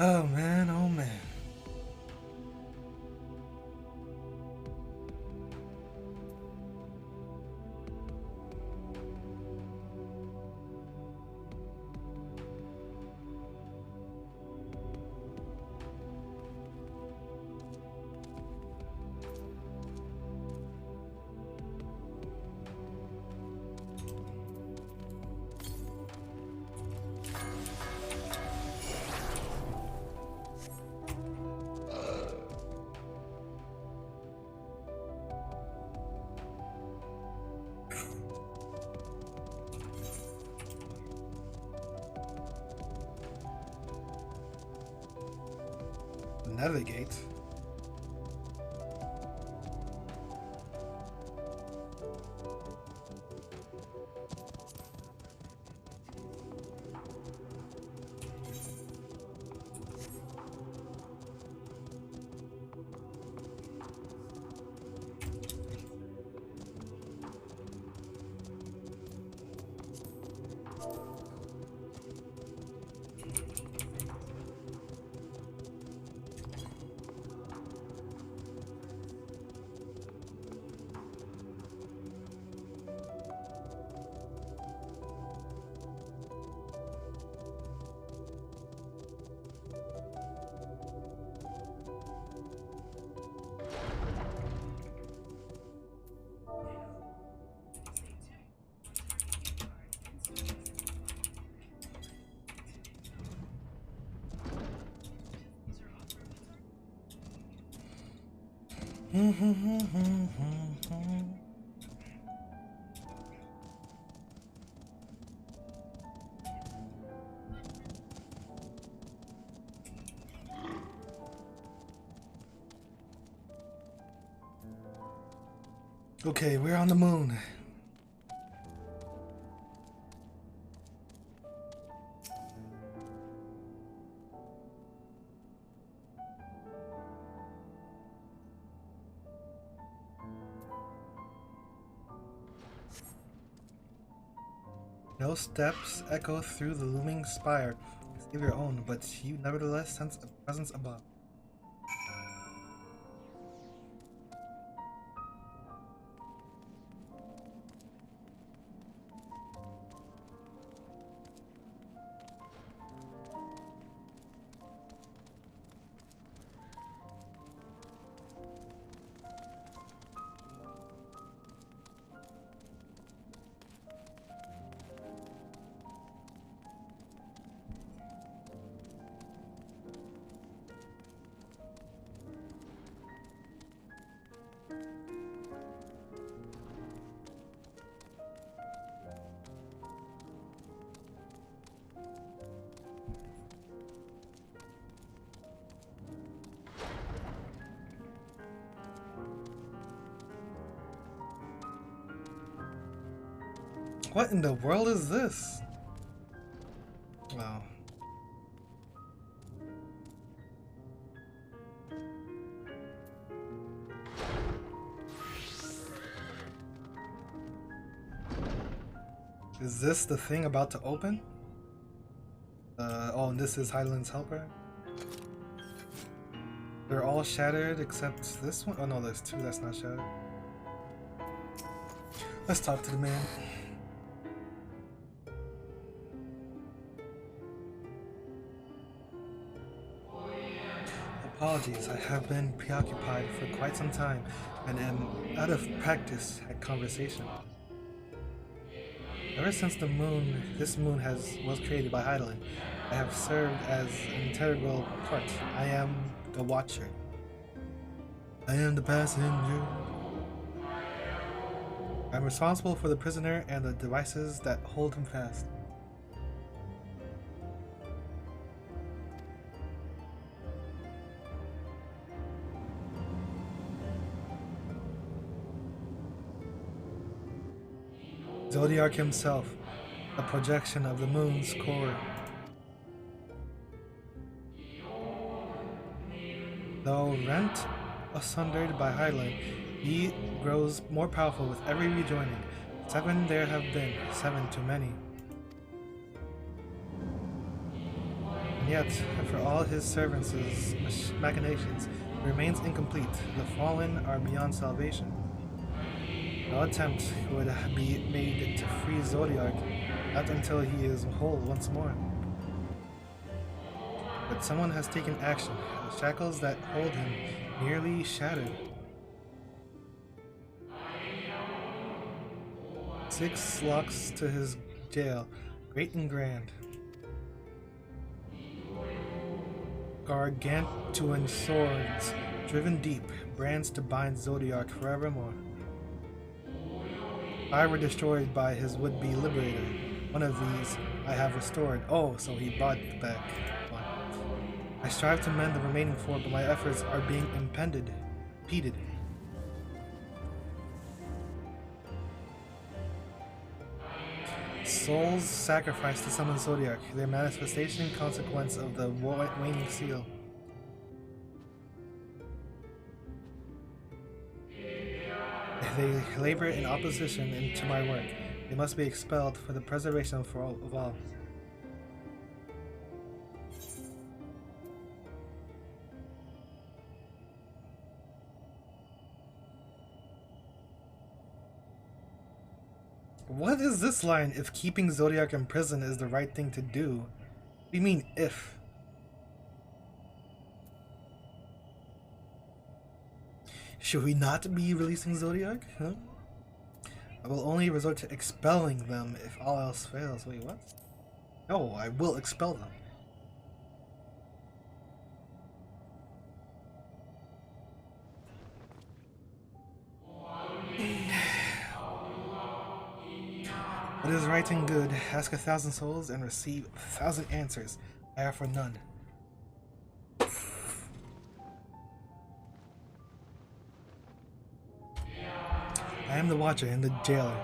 Oh man, oh man. Navigate. Okay, we're on the moon. No steps echo through the looming spire. Save your own, but you nevertheless sense a presence above. What in the world is this? Wow. Is this the thing about to open? Oh, and this is Highland's helper? They're all shattered except this one? Oh no, there's two that's not shattered. Let's talk to the man. Apologies, I have been preoccupied for quite some time and am out of practice at conversation. Ever since this moon was created by Hydaelyn, I have served as an integral part. I am the Watcher. I am the passenger. I'm responsible for the prisoner and the devices that hold him fast. Zodiac himself, a projection of the moon's core. Though rent asunder by Hydaelyn, he grows more powerful with every rejoining. 7 there have been, 7 too many. Yet, for all his servants' machinations, he remains incomplete. The fallen are beyond salvation. No attempt would be made to free Zodiac, not until he is whole once more. But someone has taken action. The shackles that hold him nearly shattered. 6 locks to his jail, great and grand. Gargantuan swords, driven deep, brands to bind Zodiac forevermore. 5 were destroyed by his would-be liberator. One of these I have restored. Oh, so he bought back one. I strive to mend the remaining 4, but my efforts are being impeded. Souls sacrificed to summon Zodiac, their manifestation consequence of the waning seal. They labor in opposition to my work. They must be expelled for the preservation of all. What is this line? If keeping Zodiac in prison is the right thing to do. What do you mean, if? Should we not be releasing Zodiac? Huh? I will only resort to expelling them if all else fails. Wait, what? No, I will expel them. What is right and good? Ask 1,000 souls and receive 1,000 answers. I offer none. I am the watcher and the jailer.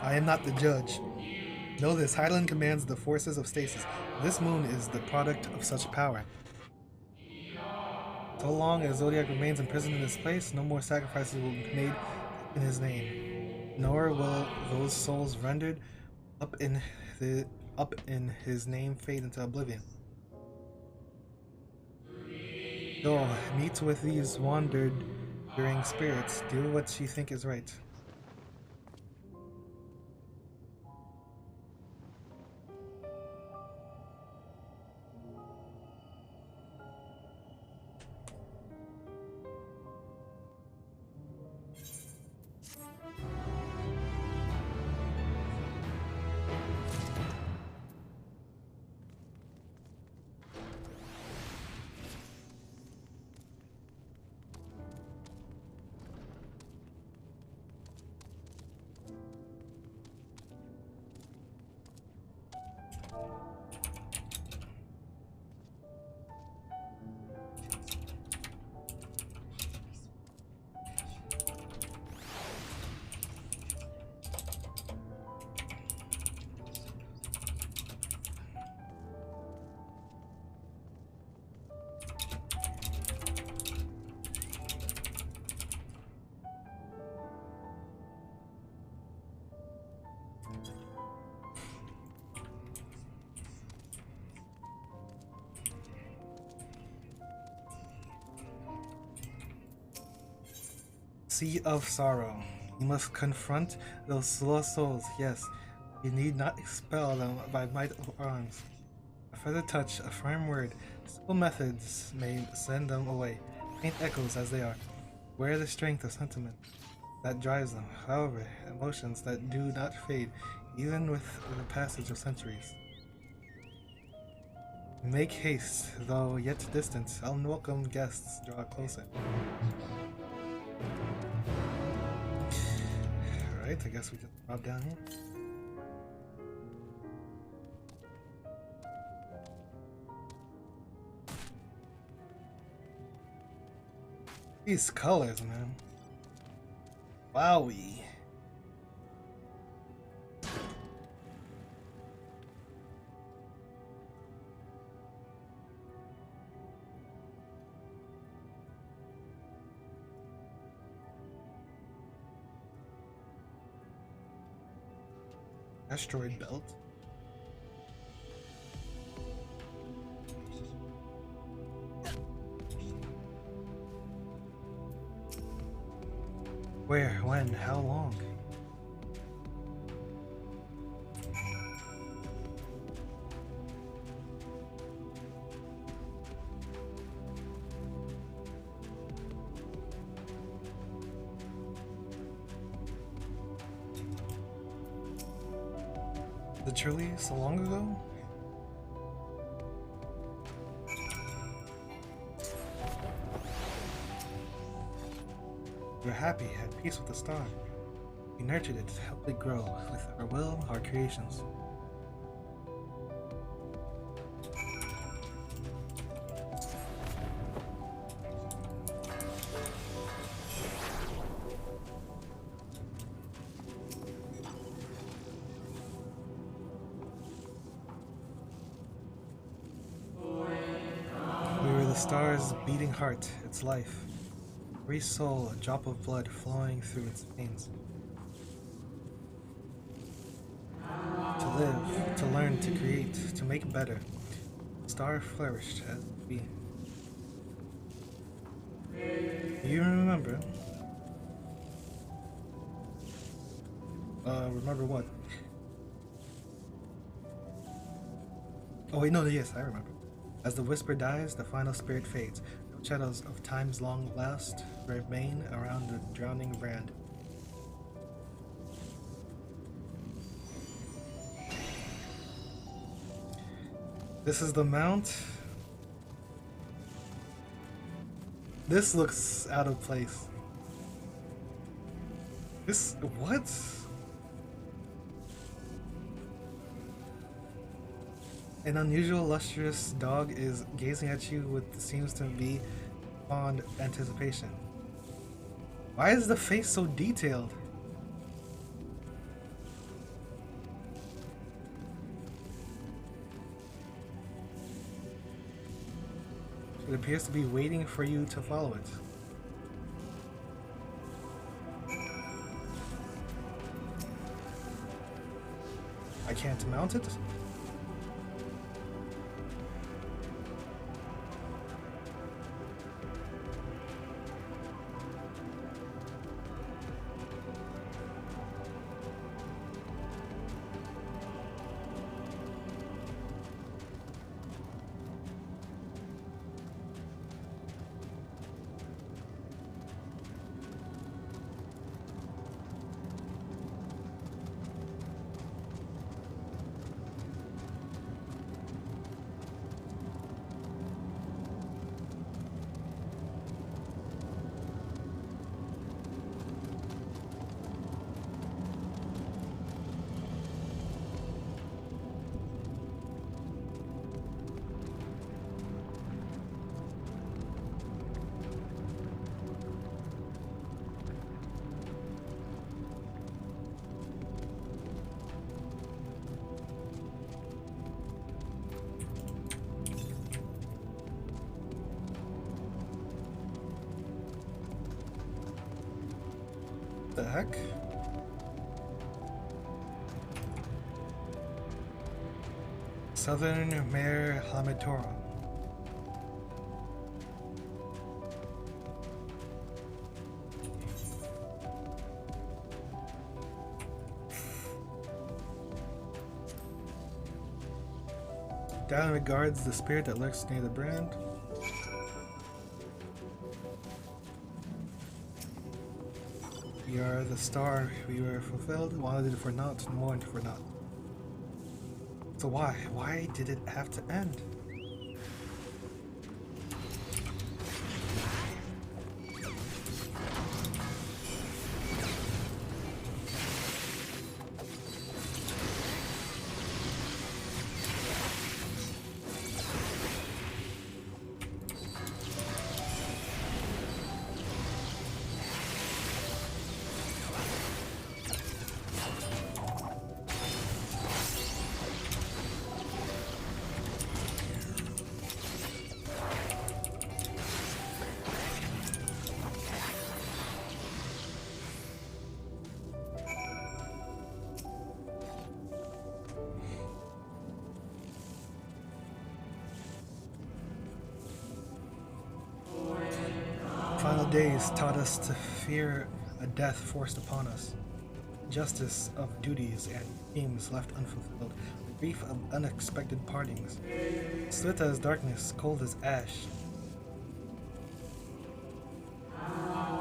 I am not the judge. Know this, Hydaelyn commands the forces of stasis. This moon is the product of such power. So long as Zodiac remains imprisoned in this place, no more sacrifices will be made in his name. Nor will those souls rendered up in his name fade into oblivion. Go, meet with these wandering spirits. Do what you think is right. Sea of Sorrow. You must confront those lost souls, yes. You need not expel them by might of arms. A further touch, a firm word, simple methods may send them away, faint echoes as they are. Where the strength of sentiment that drives them, however, emotions that do not fade, even with the passage of centuries. Make haste, though yet distant, unwelcome guests draw closer. Alright, I guess we just drop down here. These colors, man. Wowie. Asteroid belt. Where? When? How long? Truly so long ago? We were happy, at peace with the star. We nurtured it to help it grow with our will, our creations. The star's beating heart, its life. Every soul, a drop of blood flowing through its veins. To live, to learn, to create, to make better. The star flourished as we. Do you remember? Remember what? Oh wait, no, yes, I remember. As the whisper dies, the final spirit fades. No shadows of time's long last remain around the drowning brand. This is the mount. This looks out of place. This, what? An unusual, lustrous dog is gazing at you with seems to be fond anticipation. Why is the face so detailed? It appears to be waiting for you to follow it. I can't mount it? The heck? Southern Mare Hamatora. Down regards the spirit that lurks near the brand. We are the star, we were fulfilled, wanted for naught, mourned for naught. So why? Why did it have to end? Final days taught us to fear a death forced upon us, justice of duties and dreams left unfulfilled, the grief of unexpected partings. Swift as darkness, cold as ash.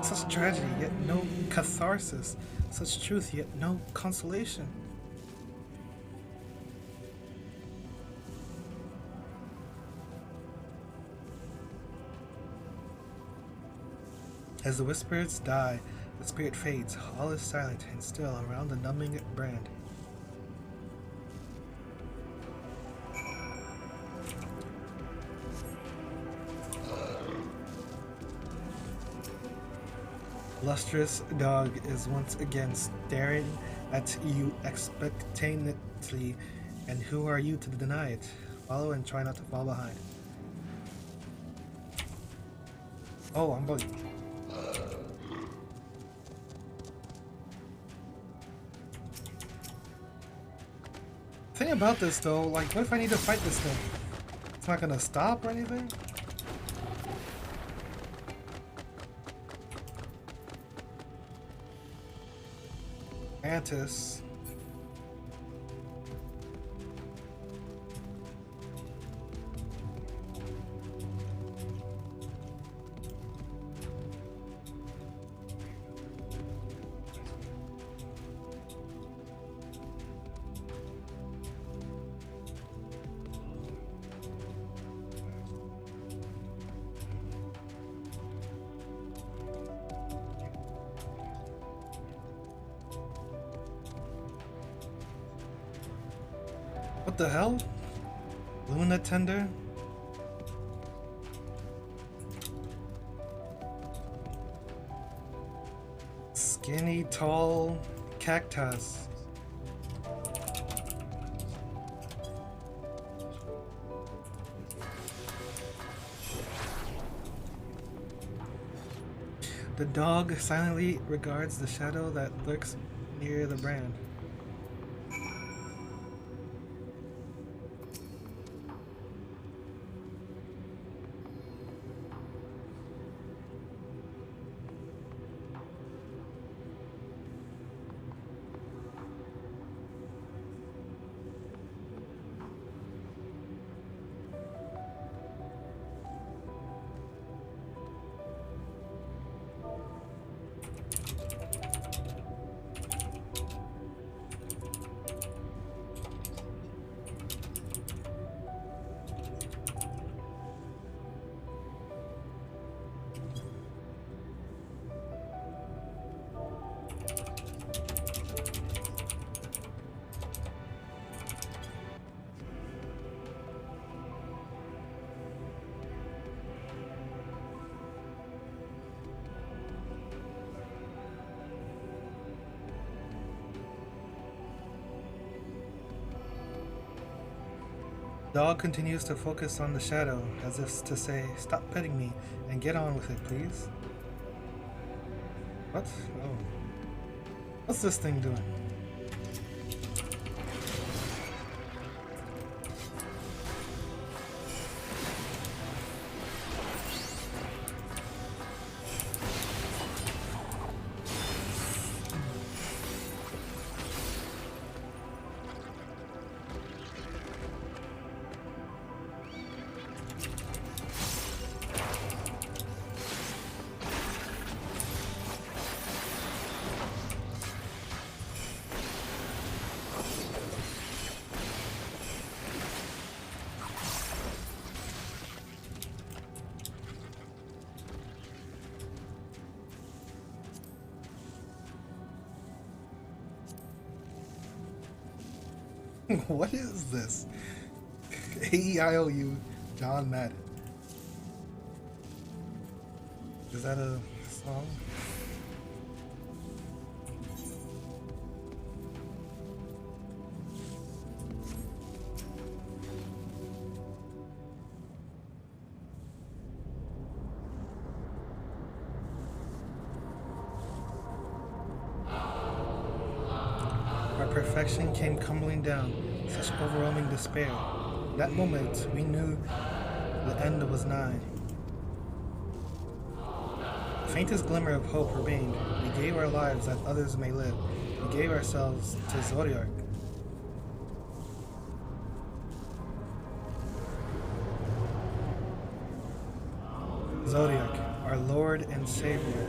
Such tragedy, yet no catharsis. Such truth, yet no consolation. As the whispers die, the spirit fades, all is silent and still around the numbing brand. Lustrous dog is once again staring at you expectantly, and who are you to deny it? Follow and try not to fall behind. Oh, I'm bugging. Thing about this though, like, what if I need to fight this thing? It's not gonna stop or anything? Mantis. What the hell? Luna Tender? Skinny, tall cactus. The dog silently regards the shadow that lurks near the brand. Dog continues to focus on the shadow, as if to say, "Stop petting me and get on with it, please." What? Oh. What's this thing doing? What is this? AEIOU John Madden. Is that a song? Our perfection came crumbling down, such overwhelming despair. That moment, we knew the end was nigh. faintest glimmer of hope remained. We gave our lives that others may live. We gave ourselves to Zodiark. Zodiark, our Lord and Savior.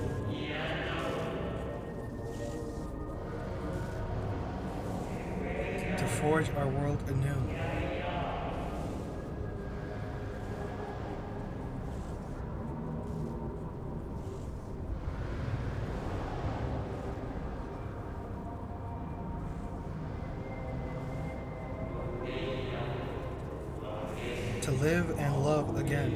To forge our world anew. To live and love again.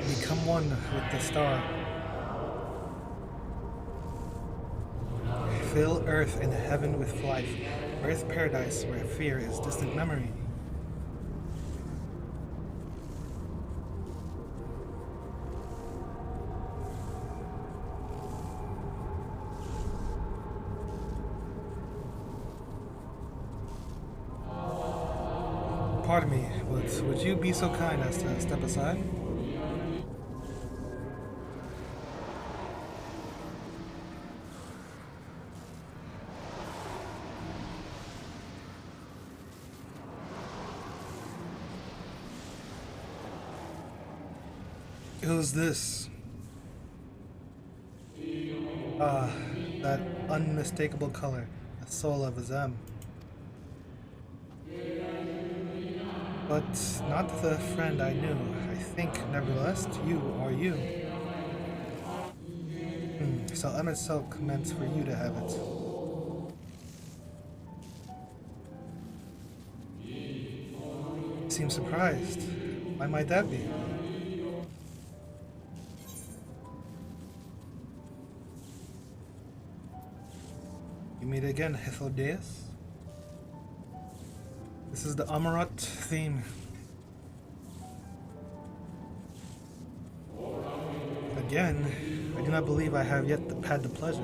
Become one with the star. Fill earth and heaven with life. Earth paradise where fear is distant memory. Pardon me, would you be so kind as to step aside? Who's this? Ah, that unmistakable color, the soul of Azem. But not the friend I knew. I think, nevertheless, you are you. So Emmet Silk meant for you to have it. You seem surprised. Why might that be? You meet again, Hythlodeus? This is the Amarat theme. Again, I do not believe I have yet had the pleasure.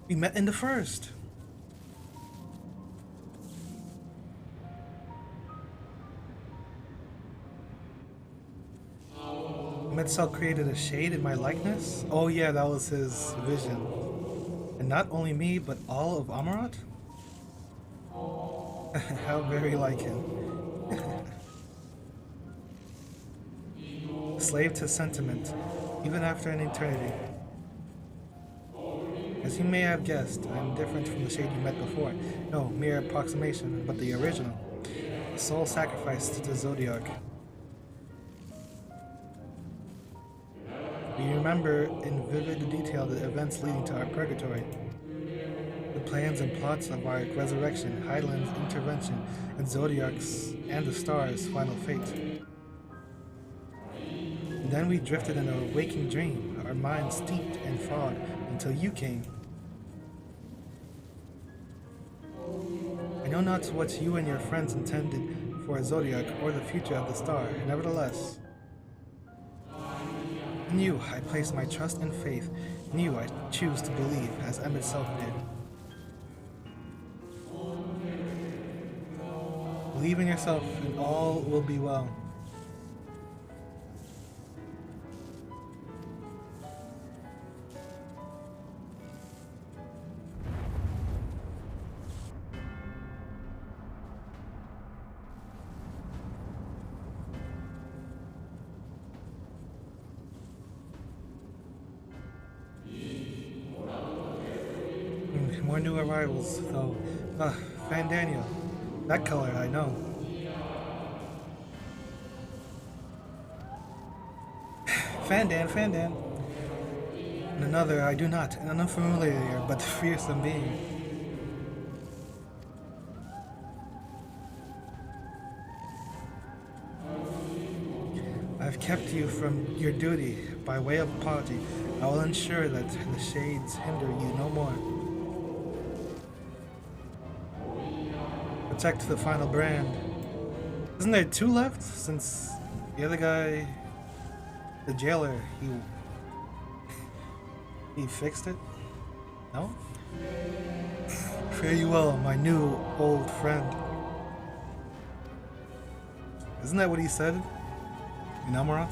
We met in the first. Metzal created a shade in my likeness? Oh yeah, that was his vision. And not only me, but all of Amarat? How very like him. Slave to sentiment, even after an eternity. As you may have guessed, I am different from the shade you met before. No, mere approximation, but the original. The soul sacrificed to Zodiark. We remember in vivid detail the events leading to our purgatory. The plans and plots of our resurrection, Highland's intervention, and Zodiark's and the stars' final fate. And then we drifted in a waking dream, our minds steeped in fog, until you came. I know not what you and your friends intended for Zodiark or the future of the star, nevertheless. In you, I place my trust and faith. In you, I choose to believe, as Emmet Self did. Believe in yourself, and all will be well. More new arrivals, though. Fan Daniel. That color, I know. Fandan. And another, I do not. An unfamiliar but fearsome being. I've kept you from your duty by way of apology. I will ensure that the shades hinder you no more. Protect the final brand. Isn't there two left? Since the other guy, the jailer, he fixed it? No? Fare you well, my new old friend. Isn't that what he said in Amaranth?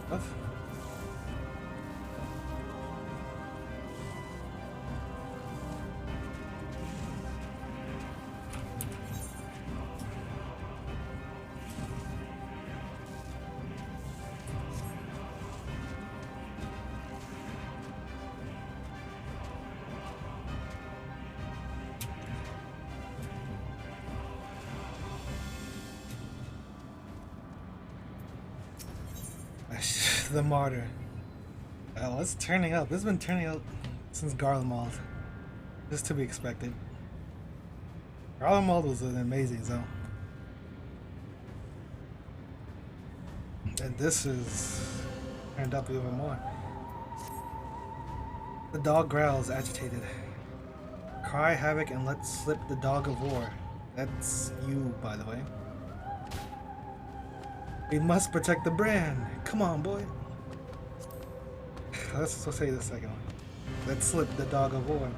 What? The martyr. Oh, it's turning up. It's been turning up since Garlemald. Just to be expected. Garlemald was an amazing zone. And this is turned up even more. The dog growls, agitated. Cry havoc and let slip the dog of war. That's you, by the way. We must protect the brand. Come on, boy. Let's say the second one. Let's slip the dog of war.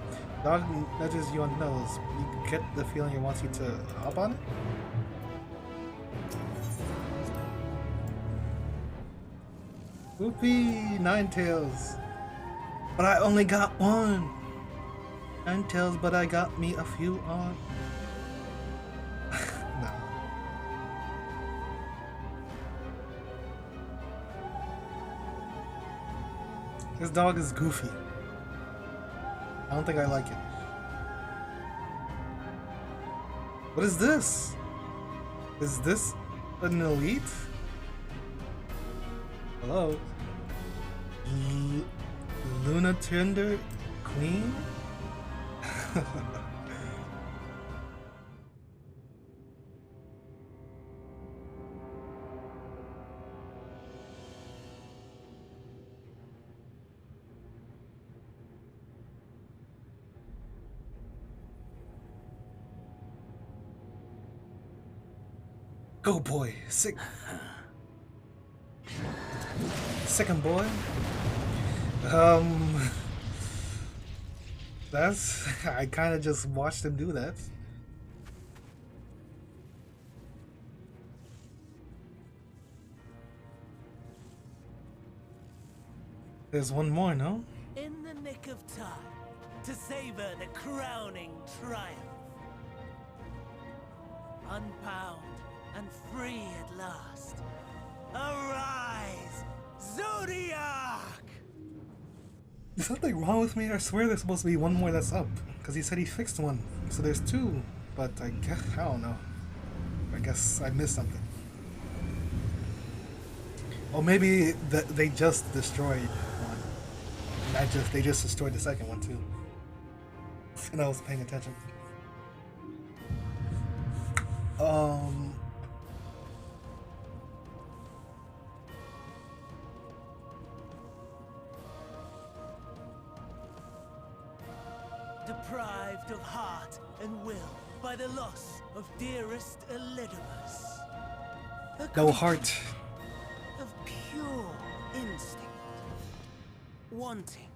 Dog nudges you on the nose. You get the feeling it wants you to hop on it? Whoopee! 9 tails. But I only got one. 9 tails, but I got me a few on. No. This dog is goofy. I don't think I like it. What is this? Is this an elite? Hello? Luna Tender Queen? Go boy, second boy. That's I kind of just watched him do that. There's one more, no? In the nick of time to savor the crowning triumph. Unbound and free at last. Arise, Zodiac! Is something wrong with me? I swear there's supposed to be one more that's up. Because he said he fixed one. So there's 2. But I guess, I don't know. I guess I missed something. Or maybe they just destroyed one. And they just destroyed the second one too. And I was paying attention. Deprived of heart and will by the loss of dearest Elidibus. No heart. Of pure instinct. Wanting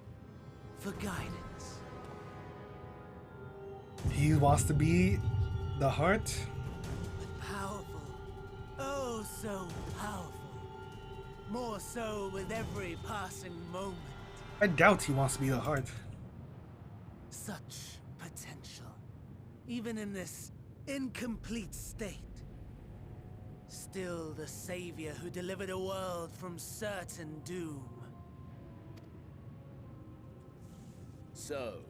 for guidance. He wants to be the heart. But powerful. Oh, so powerful. More so with every passing moment. I doubt he wants to be the heart. Such potential. Even in this incomplete state. Still the savior who delivered a world from certain doom. So,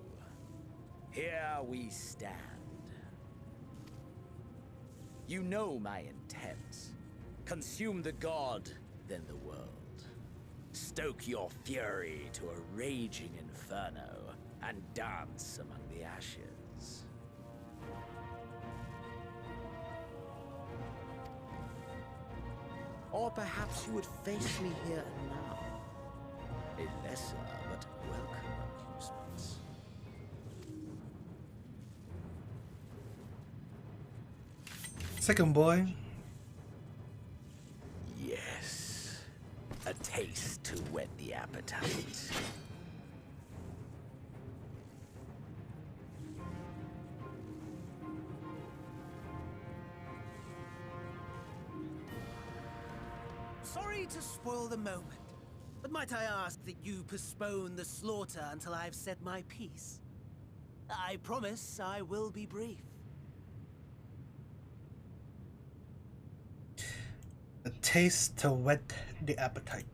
here we stand. You know my intent. Consume the god, then the world. Stoke your fury to a raging inferno, and dance among the ashes. Or perhaps you would face me here and now. A lesser but welcome amusement. Second boy. Yes, a taste to whet the appetite. Sorry to spoil the moment, but might I ask that you postpone the slaughter until I've said my piece? I promise I will be brief. A taste to whet the appetite.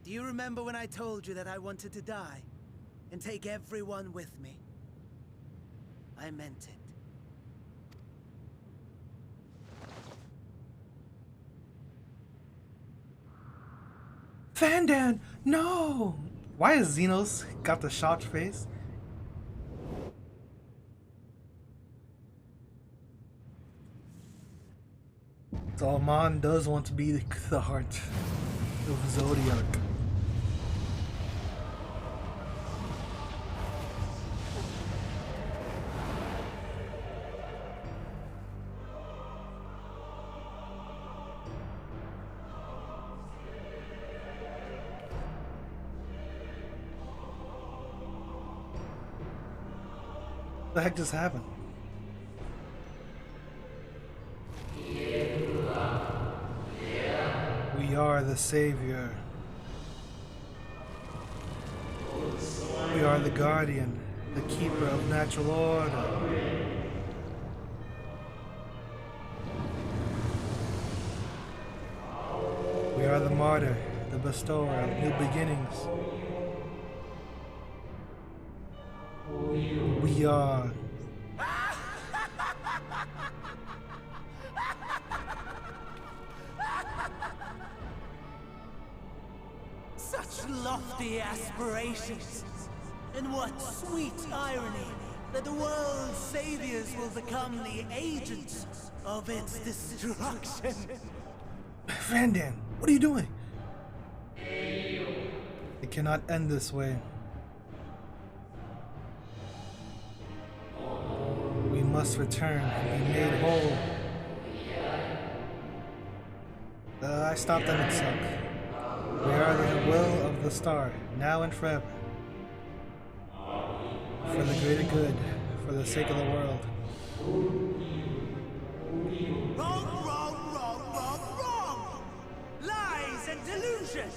Do you remember when I told you that I wanted to die and take everyone with me? I meant it. Vandan, no! Why is Xenos got the shocked face? So Amon does want to be the heart of Zodiac. What the heck just happened? We are the savior. We are the guardian, the keeper of natural order. We are the martyr, the bestower of new beginnings. We are. Such lofty aspirations! And what sweet irony that the world's saviors will become the agents of its destruction! Vandan, what are you doing? It cannot end this way. We must return and be made whole. I stopped them and sunk. We are the will of the star, now and forever. For the greater good, for the sake of the world. Wrong! Lies and delusion!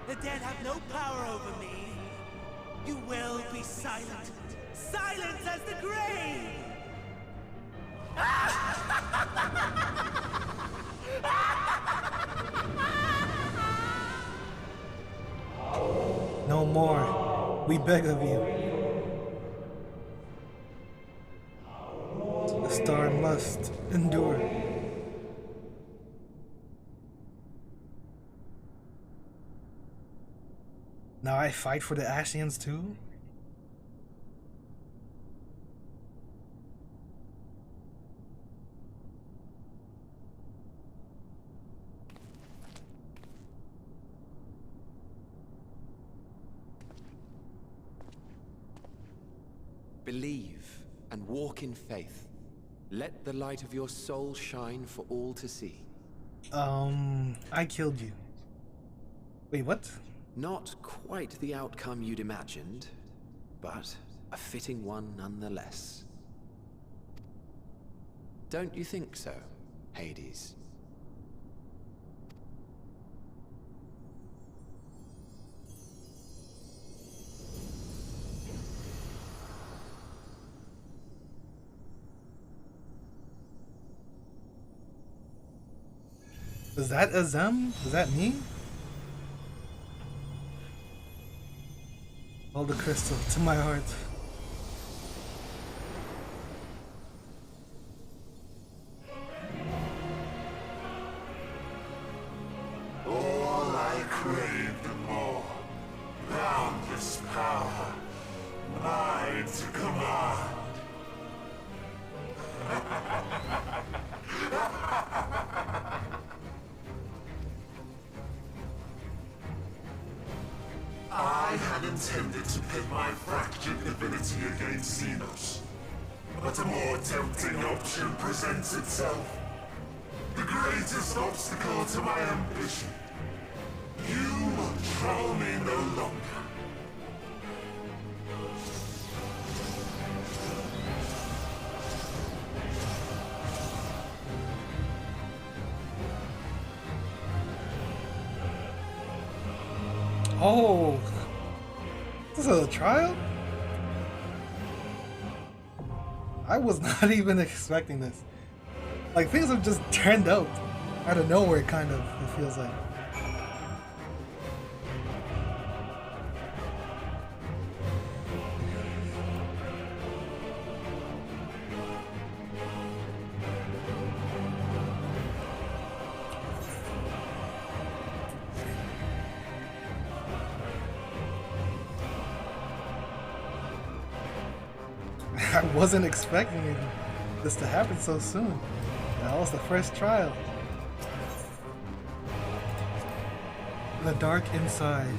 The dead have no power over me. You will be silent. Silent as the grave! No more. We beg of you. The star must endure. Now I fight for the Ashians too? Believe and walk in faith. Let the light of your soul shine for all to see. I killed you. Wait, what? Not quite the outcome you'd imagined, but a fitting one nonetheless. Don't you think so, Hades? Is that Azem? Is that me? Hold the crystal to my heart. All I craved and more. Boundless power. Mine to command. I had intended to pit my fractured divinity against Xenos. But a more tempting option presents itself. The greatest obstacle to my ambition. You will trouble me no longer. Oh, this is a trial? I was not even expecting this. Like, things have just turned out of nowhere, kind of, it feels like. I wasn't expecting this to happen so soon. That was the first trial. The dark inside.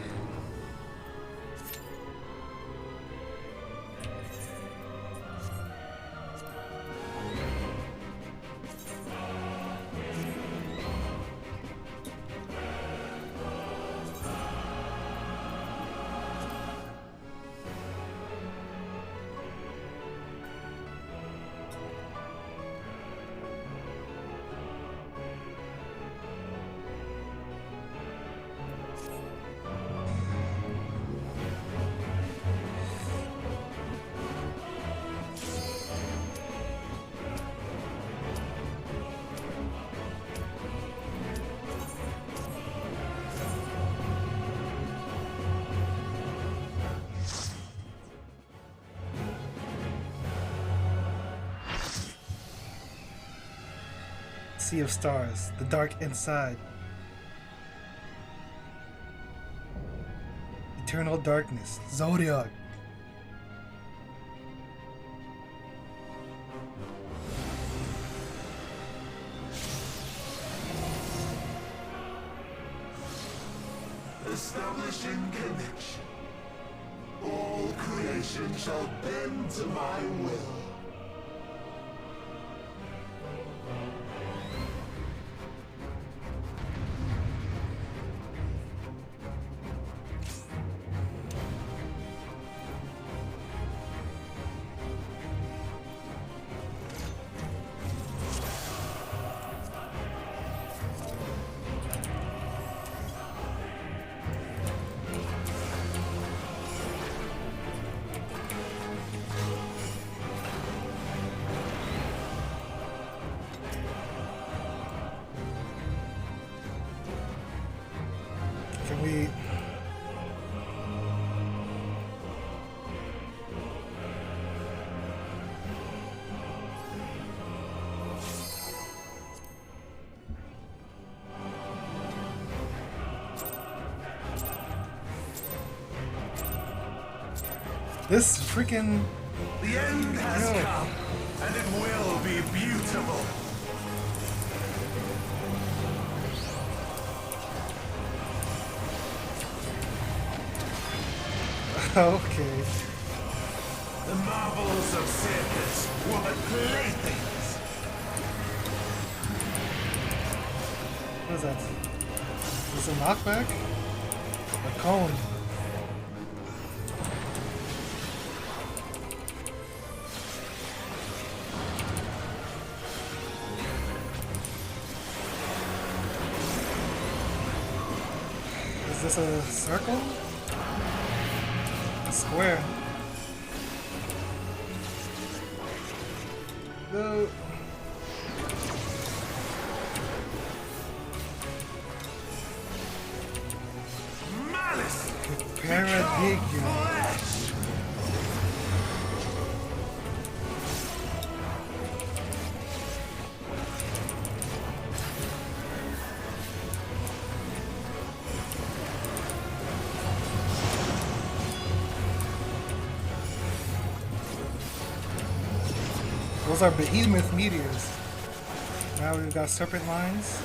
Sea of stars, the dark inside. Eternal darkness, Zodiac. Establishing connection. All creation shall bend to my will. Can we... This freaking... The end has No. come, and it will be beautiful. Okay. The marvels of circus were but playthings. What is that? Is this a knockback? A cone? Is this a circle? A square? No. Malice! Paradigm. Flesh! Those are behemoth meteors. Now we've got serpent lines.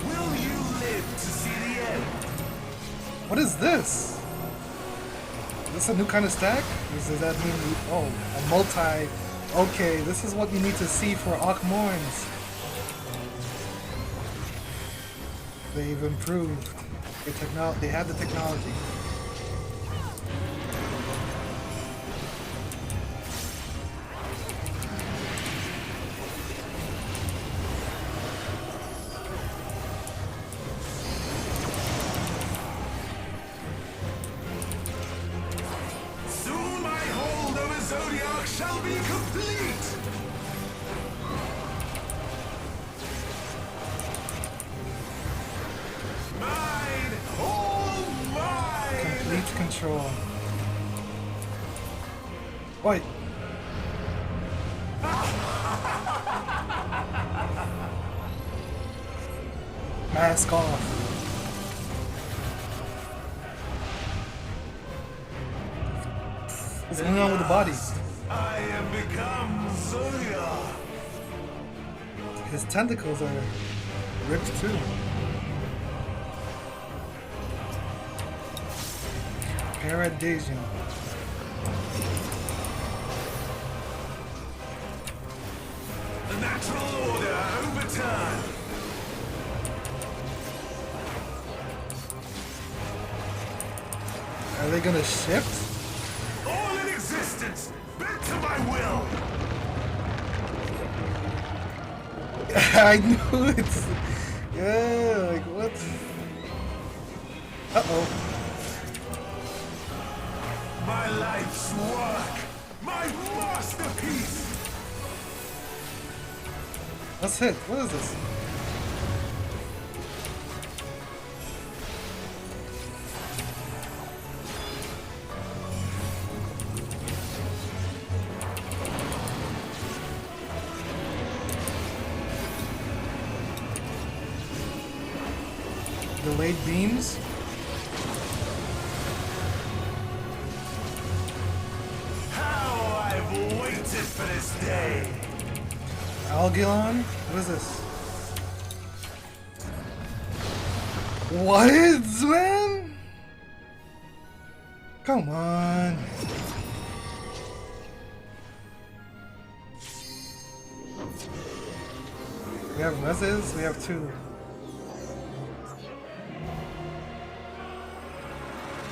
Will you live to see the end? What is this? Is this a new kind of stack? Does that mean, oh, a multi... Okay, this is what you need to see for Akmorns. They've improved. They have the technology. Soon my hold over Zodiac shall be complete! Mine! All mine! Complete control. Wait. Mask off. What's going on with the body? I have become Zodiac! His tentacles are ripped too. Paradisian. The natural order overturned! Are they gonna shift? All in existence, bent to my will! I knew it! Yeah, like what? Uh-oh. My life's work! My masterpiece! Let's hit. What is this? Delayed beams? How I've waited for this day! Algilon? What is this? What, man? Come on. We have reses, we have two.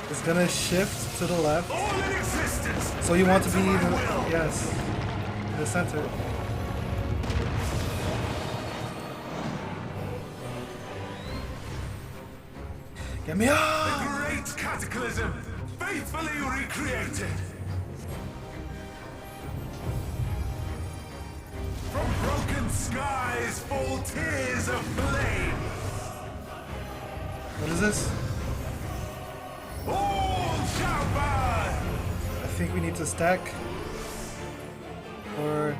It's gonna shift to the left. All in existence! So you want to be bent in the, my will. yes, in the center. Get me The up! great cataclysm, faithfully recreated! From broken skies fall tears of flame! What is this? All shall burn! I think we need to stack. Or...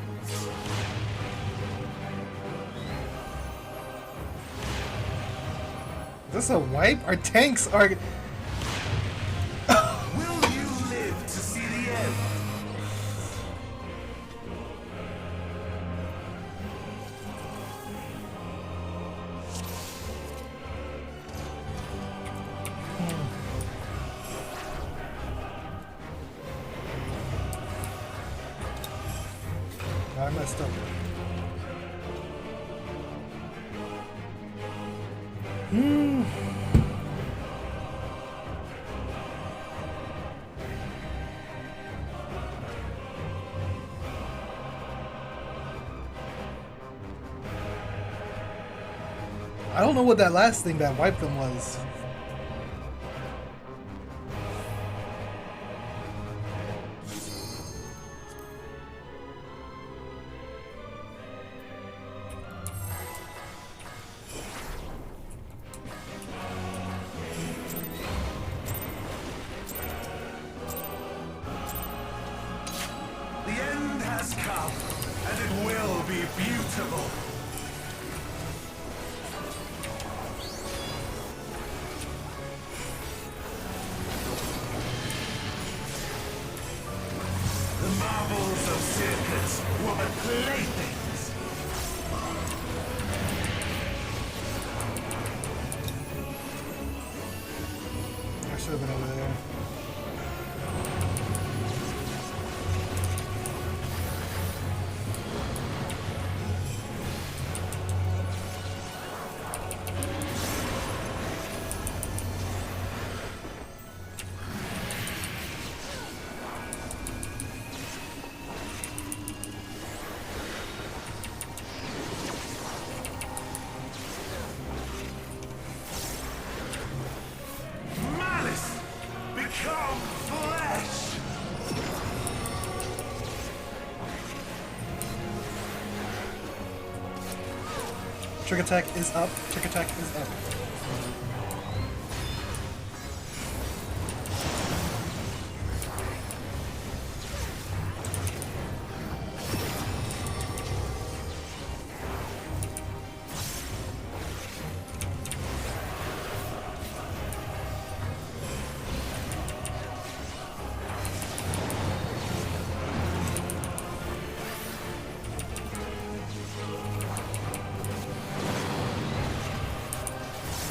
Is this a wipe? Our tanks are... Will you live to see the end? I messed up. I don't know what that last thing that wiped them was. The end has come. circuits were my playthings. I should have been over there. Malice, become flesh! Trick attack is up. Trick attack is up.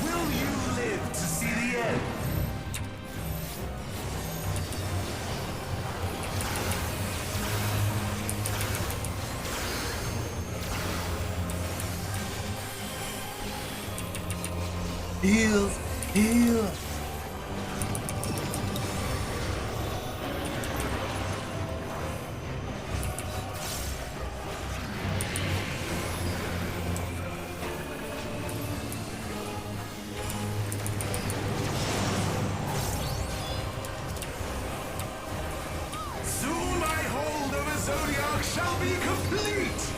Will you live to see the end? Heal! Heal! Soon my hold over Zodiac shall be complete!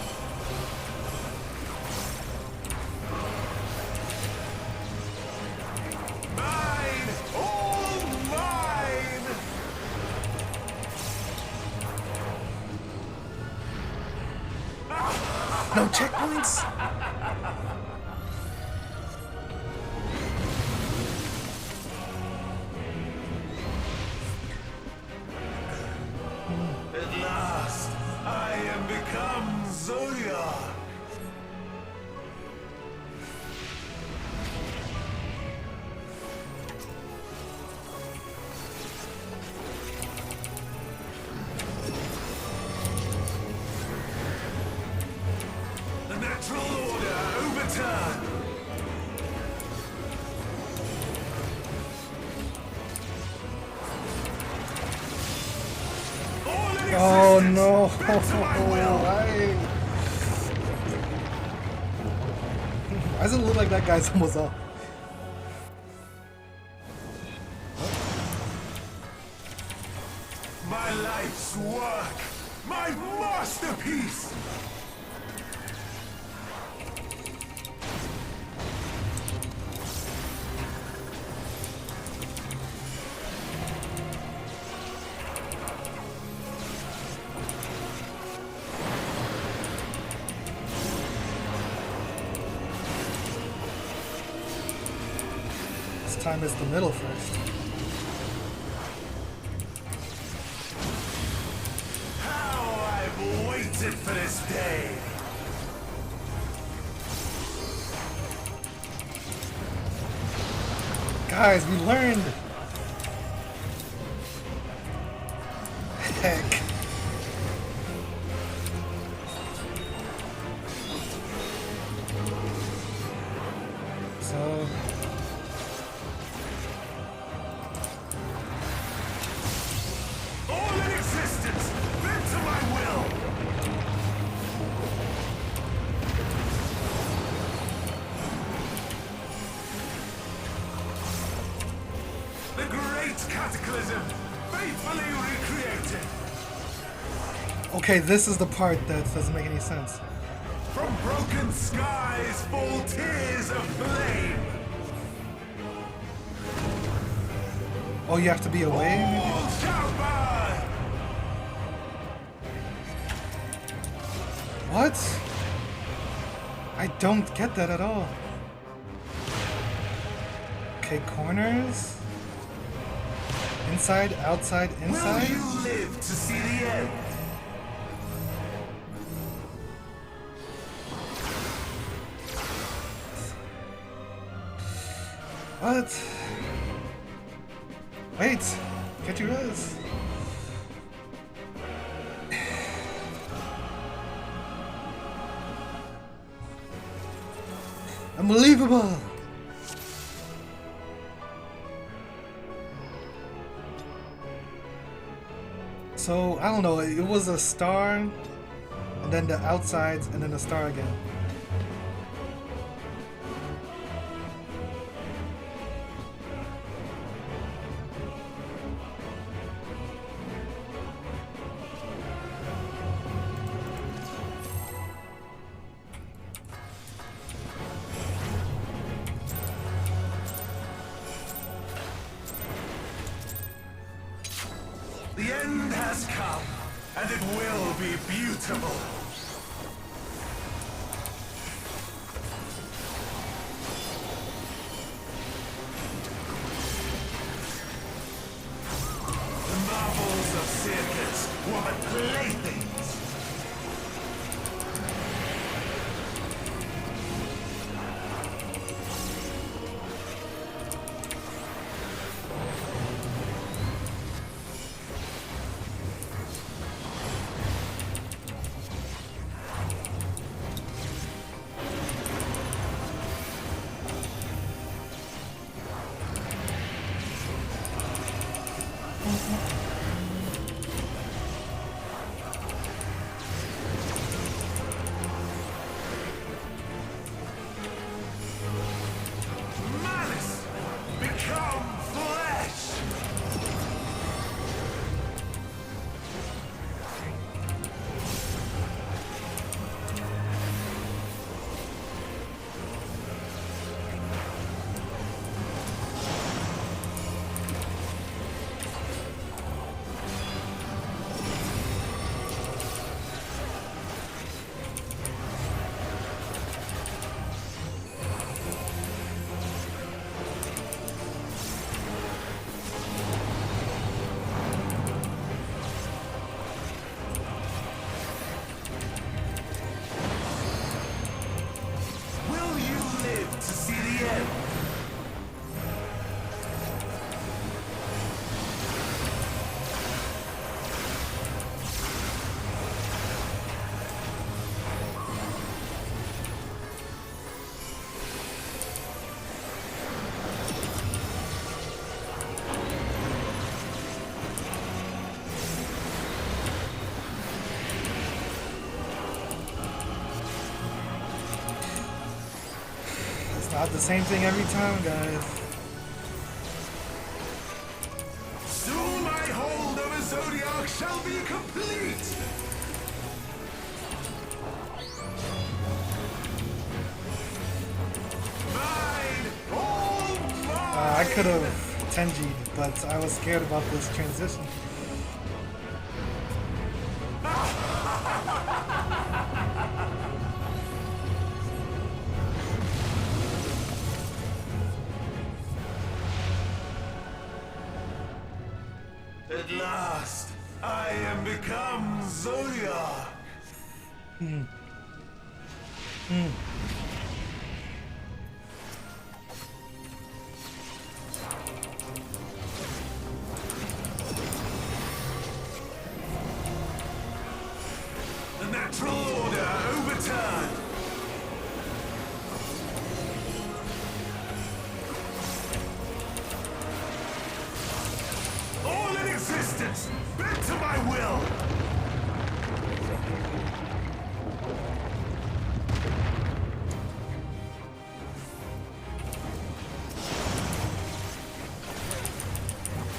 Mine! All mine! No checkpoints? At last, I am become Zodiac! The natural order overturned! All in Oh existence, no! bent to my will. Why does it look like that guy's almost up? My life's work! My masterpiece! This time is the middle first. How I've waited for this day! Guys, we learned! Heck. So... All in existence, bent to my will! The great cataclysm, faithfully recreated! Okay, this is the part that doesn't make any sense. From broken skies fall tears of flame! Oh, you have to be away? All shall burn! What? I don't get that at all. Okay, corners? Inside, outside, Will inside? you live to see the end? What? Wait! Can't you res? Unbelievable! So, I don't know, it was a star, and then the outsides, and then the star again. The end has come, and it will be beautiful. The marvels of circus were but playthings. Malice, become flesh! Will you live to see the end? It's not the same thing every time, guys. Soon my hold over Zodiac shall be complete! Mine! All mine! I could have Tenji'd, but I was scared about this transition. At last, I am become Zodiac! The natural order overturned! All in existence, bent to my will!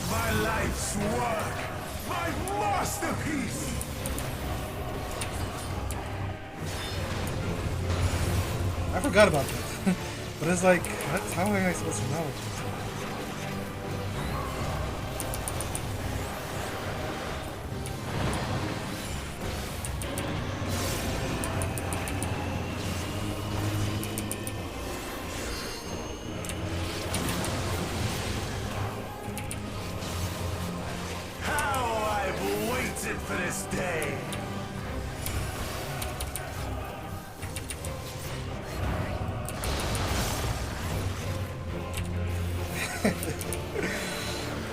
My life's work! My masterpiece! I forgot about that. But it's like, how am I supposed to know? How I've waited for this day!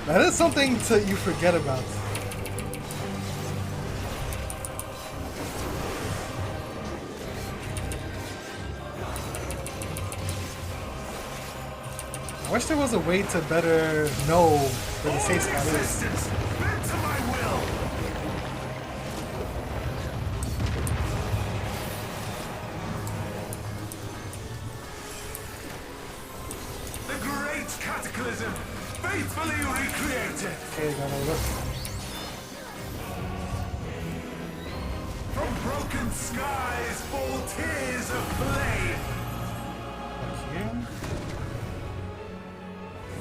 That is something you forget about. I wish there was a way to better know where the safe spot is. Bend to my will. The great cataclysm, faithfully recreated. Okay, gotta look. From broken skies fall tears of flame. Like here.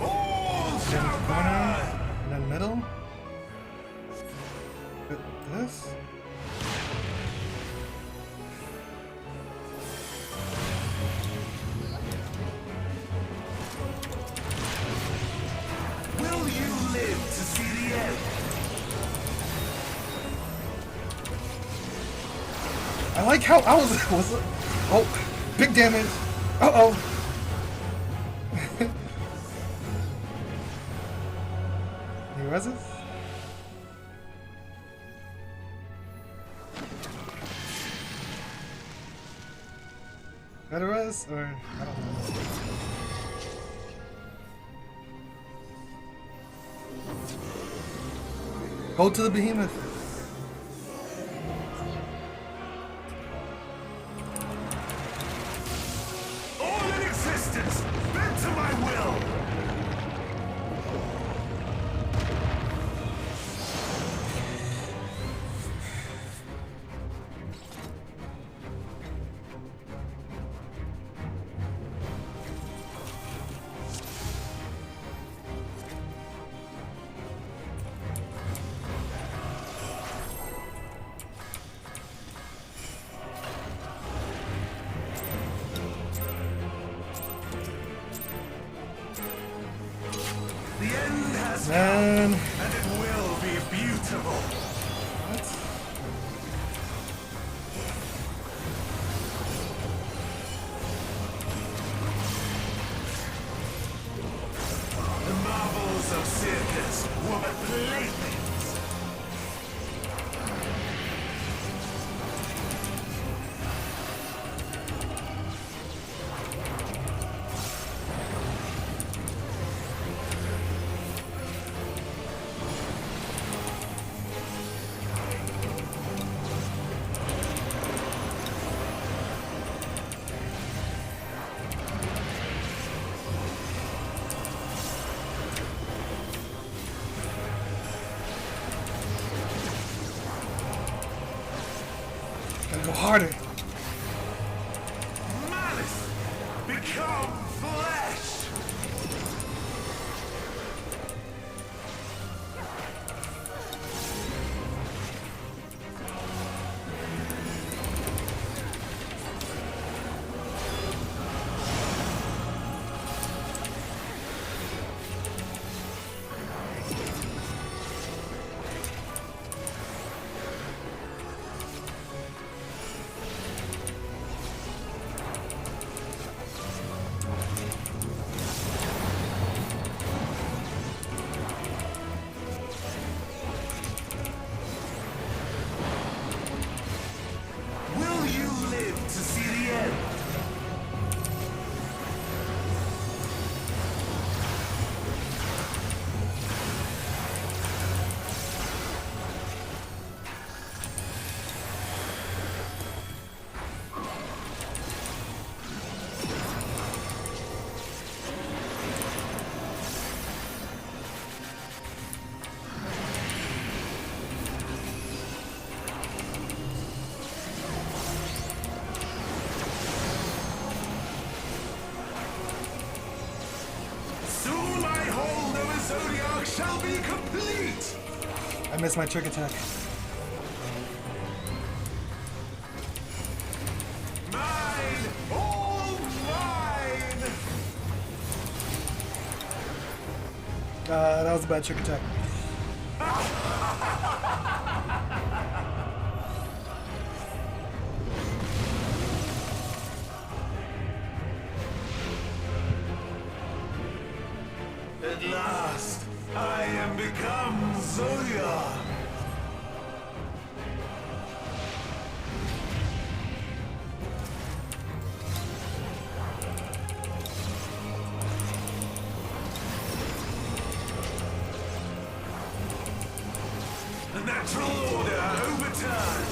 All Then shall corner. burn. And then middle. With this. Will you live to see the end? I like how I was oh, big damage. Uh-oh. Any reses? Better res or I don't know. Go to the behemoth. All in existence, bend to my will. The end has Man. come, and it will be beautiful. What? The marvels of circus were but playthings. Gotta go harder. Malice become flesh. Will you live to see the end? Soon my hold over Zodiac shall be complete. I missed my trick attack. Mine, all mine. That was a bad trick attack. At last, I am become Zoya. The natural order overturned.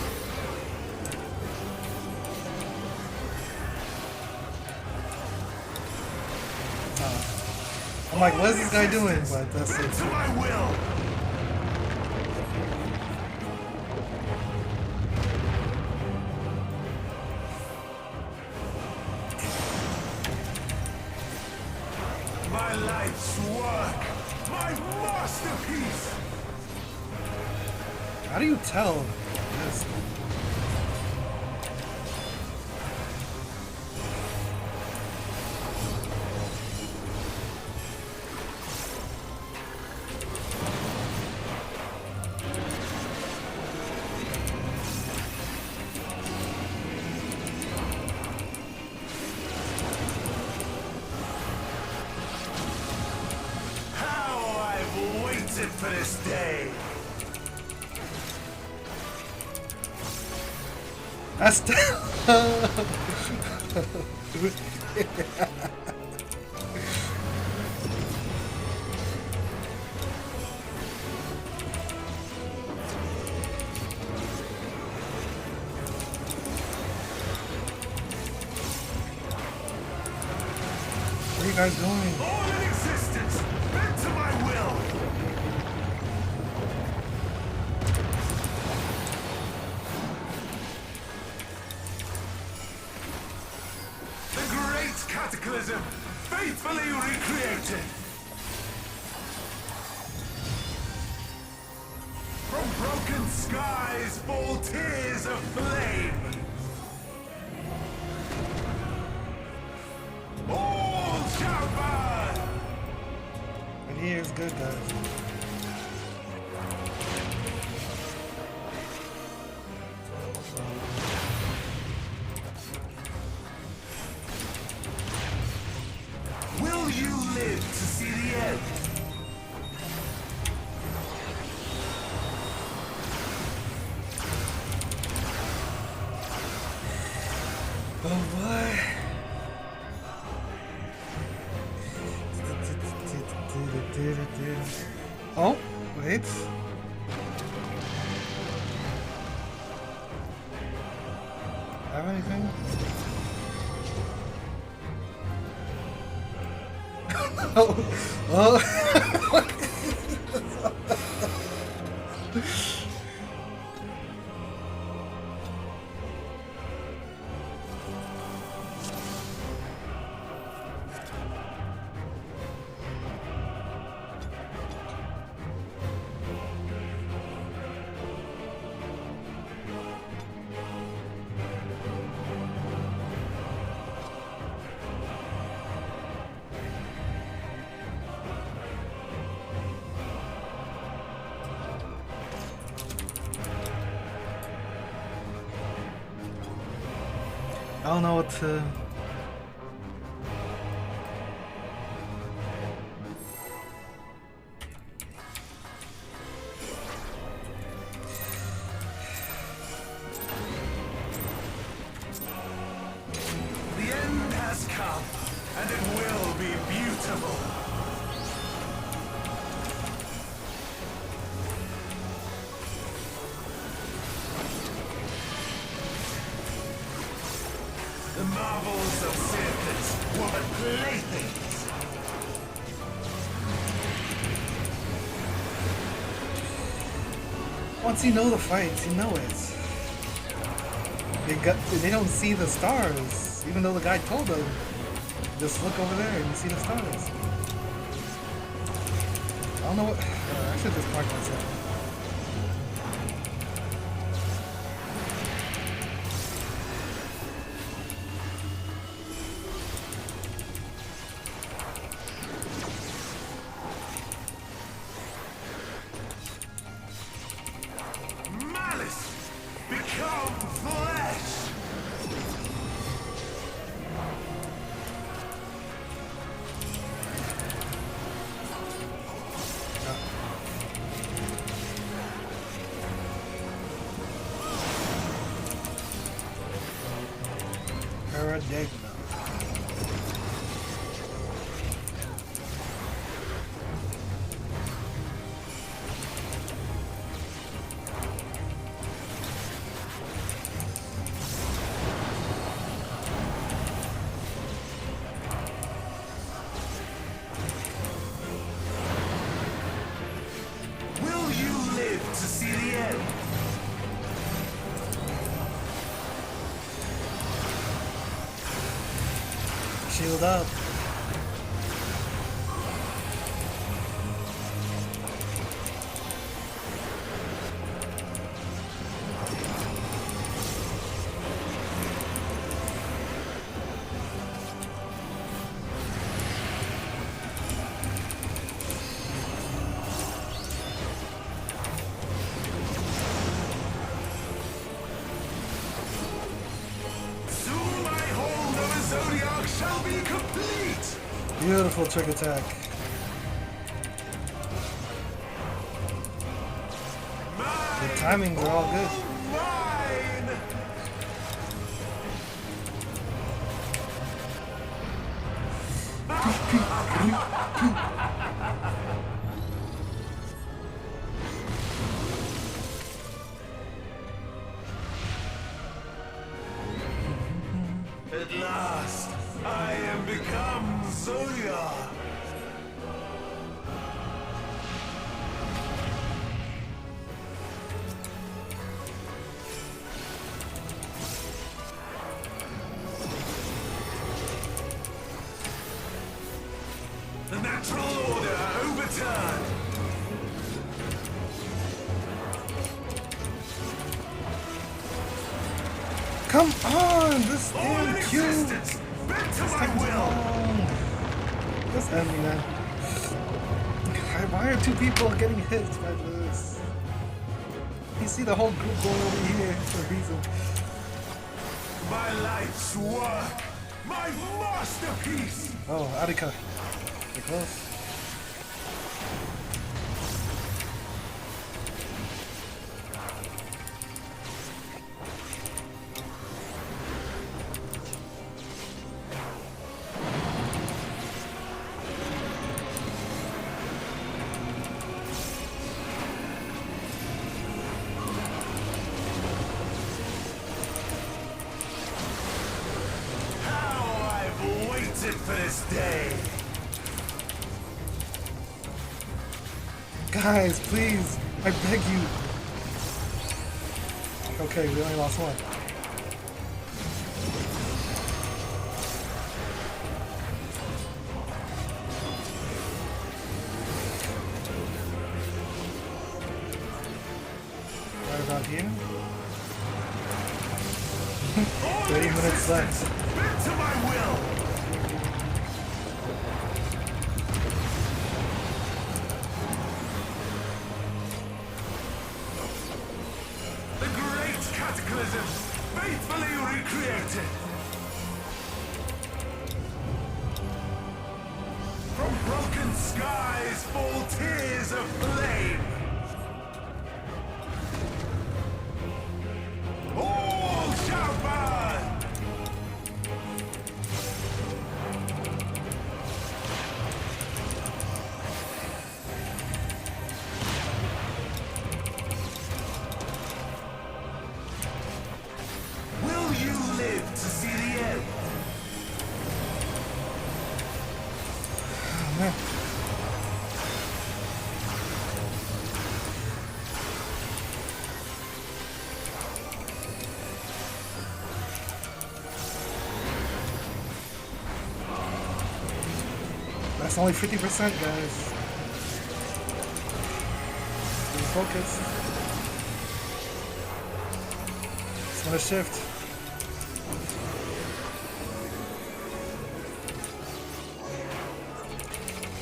I'm like, what is this guy doing? But that's Bend it. to my will. My life's work, my masterpiece. How do you tell? Yes. How I've waited for this day. That's What are you guys doing? All in existence, bend to my will. The great cataclysm, faithfully recreated. From broken skies fall tears of flame. All shall burn. But he is good, guys. Will you live to see the end? Oh boy. Oh, wait. Have anything? Oh, oh. I don't know what to. The end has come, and it will be beautiful. The marvels of circus were but playthings. Once you know the fights, you know it. They don't see the stars, even though the guy told them. Just look over there and you see the stars. I don't know what. I should just park myself. Malice, become flesh. Digno. Will you live to see the end? Shield up. Soon my hold of a Zodiac shall be complete! Beautiful trick attack. The timings are all good. Mine! At last, I am become Zodiac! The natural order overturned! Come on! This All in damn cube! existence, bent to my will! Just end me, man. Why are two people getting hit by this? You see the whole group going over here for a reason. My life's work! My masterpiece! Oh, Arika. You're close. How I've waited for this day! Guys, please, I beg you. Okay, we only lost one. Right about here. 30 minutes left. Bent to my will! The great cataclysm, faithfully recreated! From broken skies fall tears of flame! All shall burn! Will you live to see the end? Oh, man. That's only 50%, guys. Stay focused. It's gonna shift.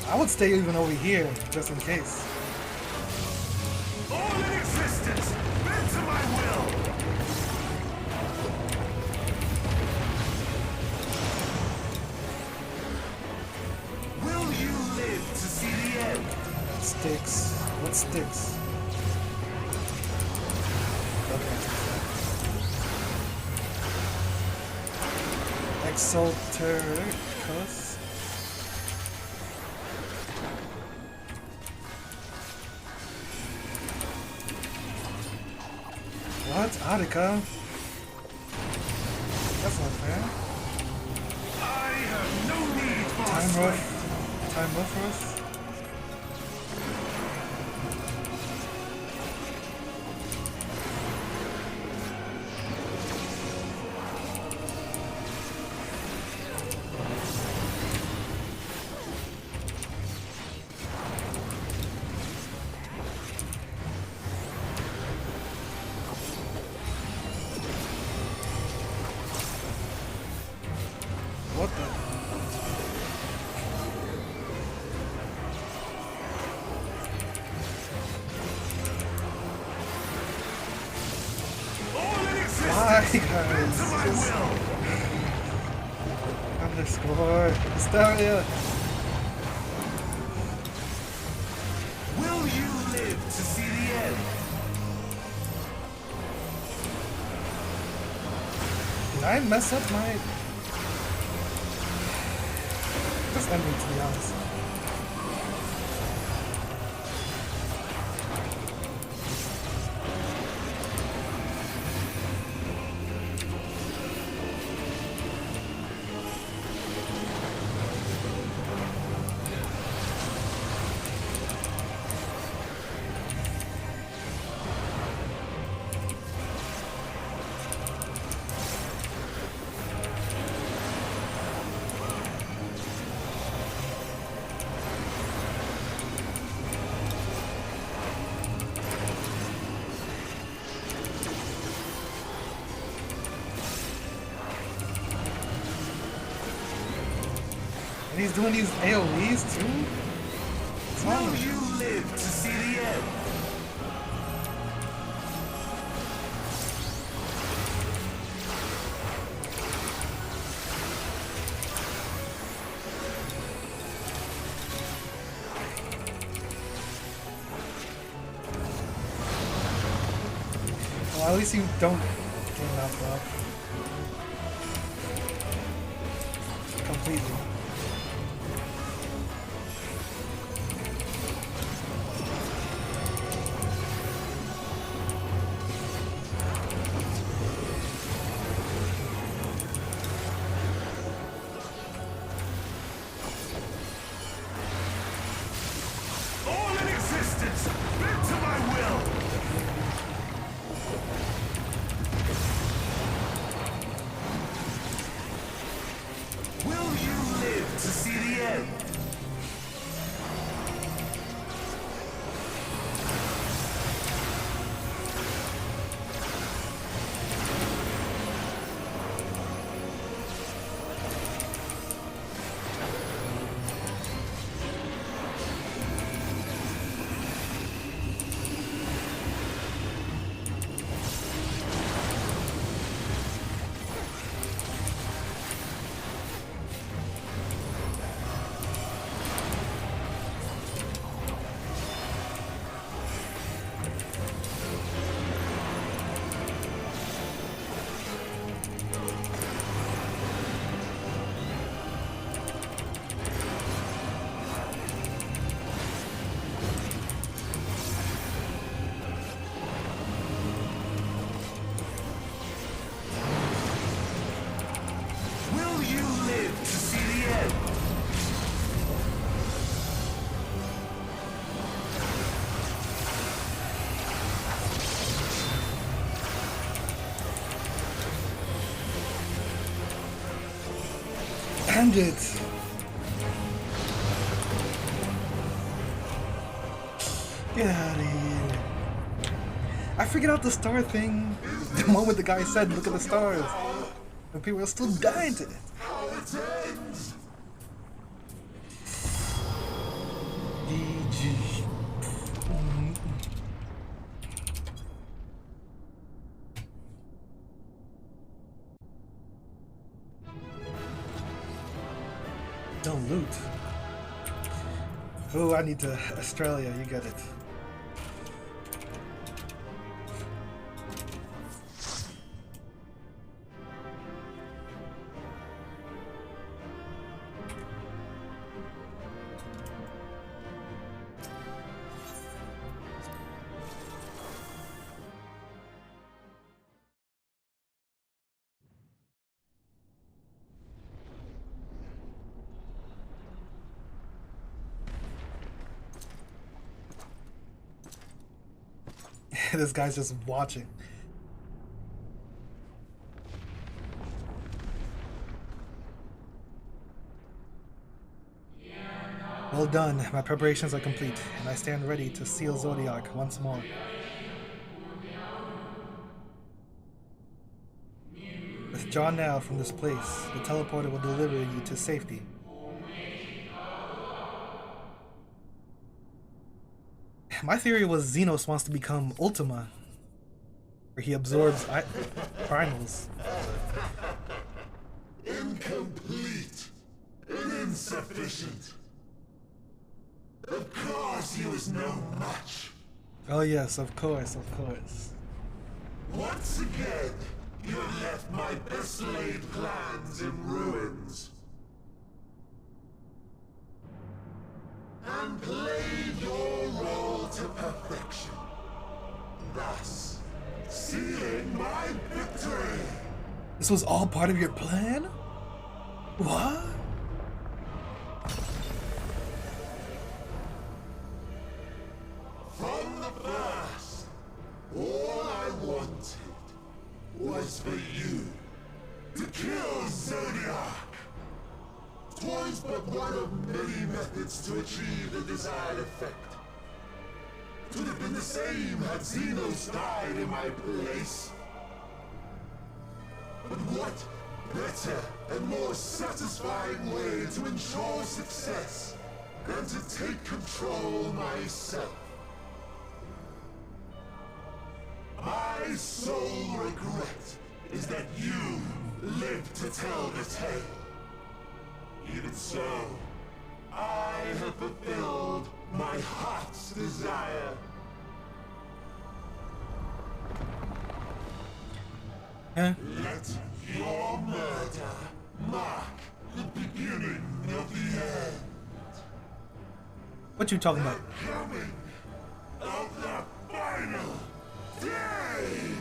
I would stay even over here, just in case. All in existence, bent to my will! Will you live to see the end? Sticks. What sticks? Okay. Soltericus. What? Attica? That's not fair. I have no need for Time strength. rough. Time rough for us. What the? All in Why, existence. guys? To my Just will. underscore. Hysteria. Will you live to see the end? Did I mess up my... Just end me, to be honest. And he's doing these AoEs too? What's wrong Will with him? you live to see the end? Well, at least you don't get knocked off. Completely. All in existence. Bend to my will. Will you live to see the end? Will you live to see the end? End it! Get out of here. I figured out the star thing the moment the guy said, look at the stars. And people are still dying to it. How it ends. GG. No loot. Oh, I need to Australia, you get it. This guy's just watching. Well done. My preparations are complete, and I stand ready to seal Zodiac once more. Withdraw now from this place. The teleporter will deliver you to safety. My theory was Xenos wants to become Ultima, where he absorbs primals. Incomplete and insufficient. Of course he was no match. Oh yes, of course, of course. Once again, you have left my best laid plans in ruins. And played your role to perfection. Thus, sealing my victory. This was all part of your plan? What? From the first, all I wanted was for you to kill Zodiac. 'Twas but one of many methods to achieve the desired effect. Could have been the same had Xenos died in my place. But what better and more satisfying way to ensure success than to take control myself? My sole regret is that you lived to tell the tale. Even so, I have fulfilled my heart's desire. Huh? Let your murder mark the beginning of the end. What you talking about? Coming of the final days!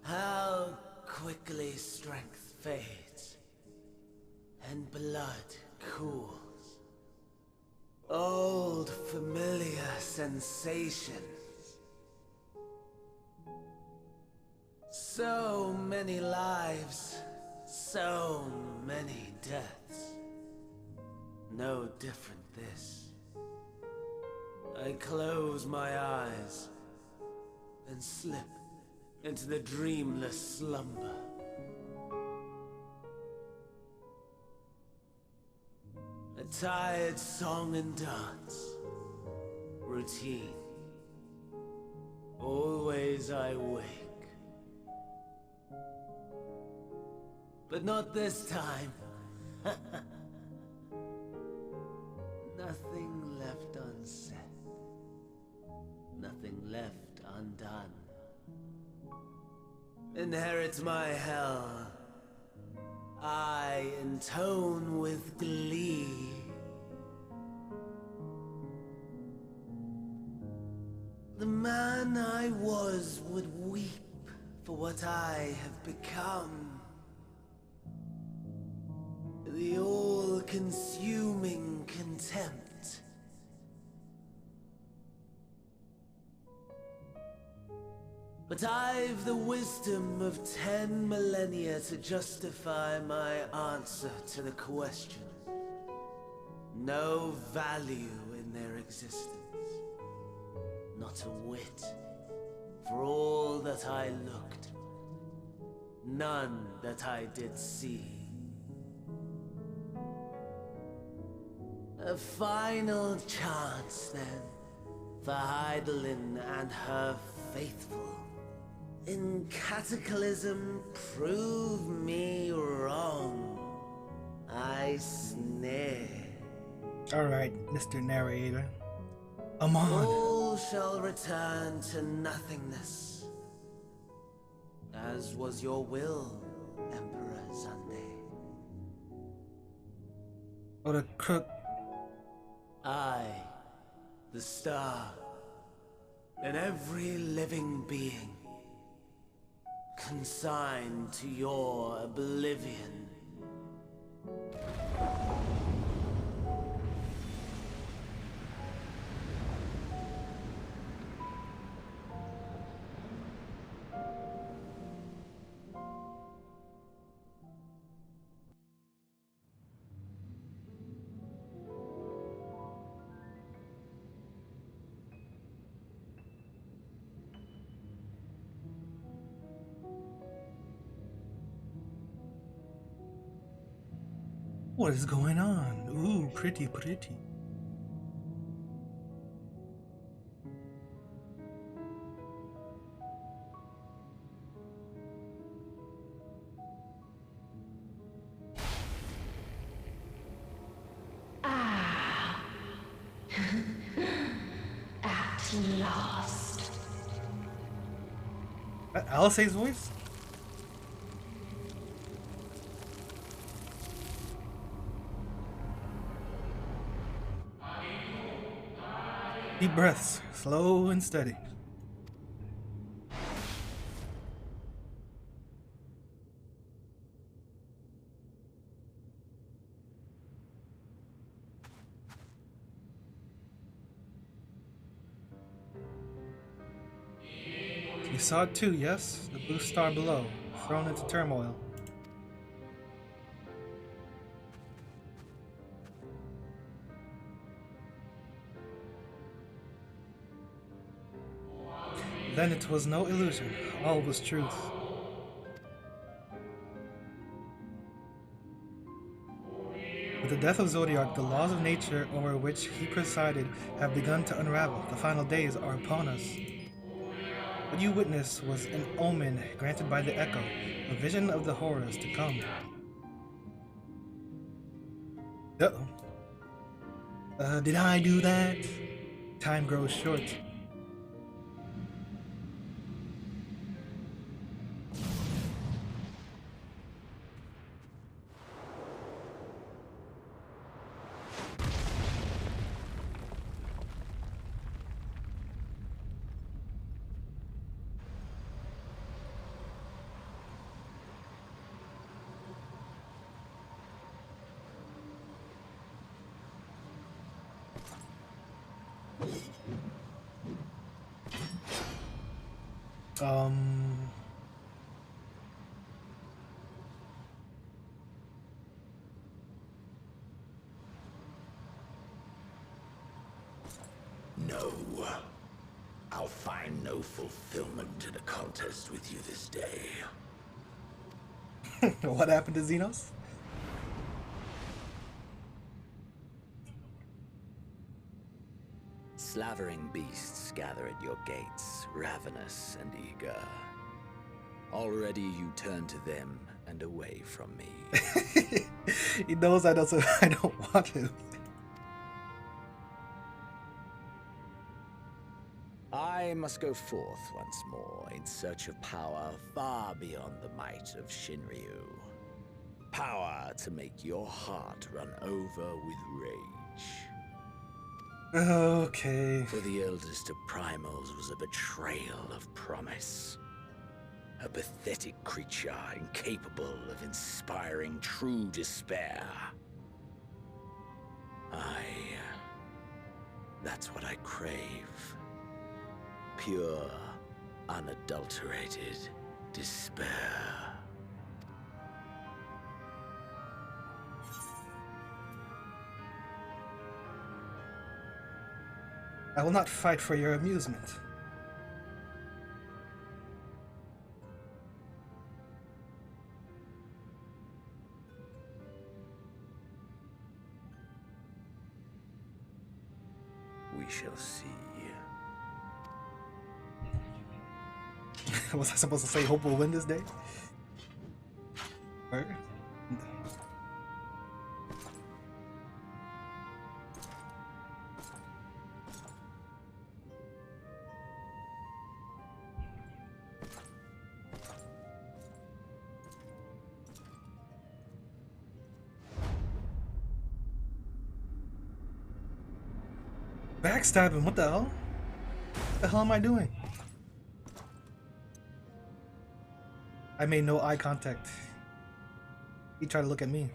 How quickly strength fades and blood cools. Old familiar sensations. So many lives, so many deaths. No different this. I close my eyes and slip into the dreamless slumber. A tired song and dance. Routine. Always I wake. But not this time. Nothing left unsaid. Nothing left undone. Inherit my hell. I intone with glee. The man I was would weep for what I have become. The all-consuming contempt. But I've the wisdom of 10 millennia to justify my answer to the question. No value in their existence. Not a whit. For all that I looked. None that I did see. A final chance, then, for Heidelin and her faithful. In Cataclysm, prove me wrong. I sneer. Alright, Mr. Narrator. I'm on. All shall return to nothingness. As was your will, Emperor Zande. Oh, the crook. I, the star, and every living being, consigned to your oblivion. What is going on? Ooh, pretty, pretty. At last. That Alisaie's voice? Deep breaths, slow and steady. You saw it too, yes? The blue star below, thrown into turmoil. Then it was no illusion, all was truth. With the death of Zodiac, the laws of nature over which he presided have begun to unravel. The final days are upon us. What you witnessed was an omen granted by the Echo, a vision of the horrors to come. Uh-oh. Did I do that? Time grows short. No. I'll find no fulfillment in a contest with you this day. What happened to Xenos? Slavering beasts gather at your gates, ravenous and eager. Already you turn to them and away from me. He knows I don't want to. I must go forth once more in search of power far beyond the might of Shinryu. Power to make your heart run over with rage. Okay. For the eldest of primals was a betrayal of promise. A pathetic creature incapable of inspiring true despair. That's what I crave. Pure, unadulterated despair. I will not fight for your amusement. We shall see. Was I supposed to say hope will win this day? Or... Backstab him, what the hell? What the hell am I doing? I made no eye contact. He tried to look at me.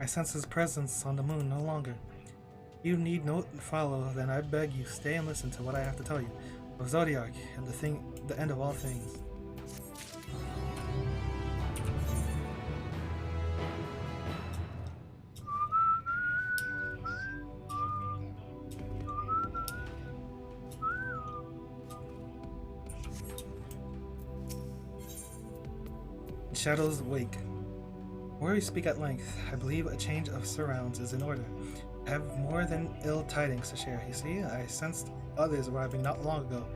I sense his presence on the moon no longer. You need no follow, then I beg you stay and listen to what I have to tell you. Of Zodiac and the end of all things. Shadows wake. Before we speak at length, I believe a change of surrounds is in order. I have more than ill tidings to share. You see, I sensed others arriving not long ago,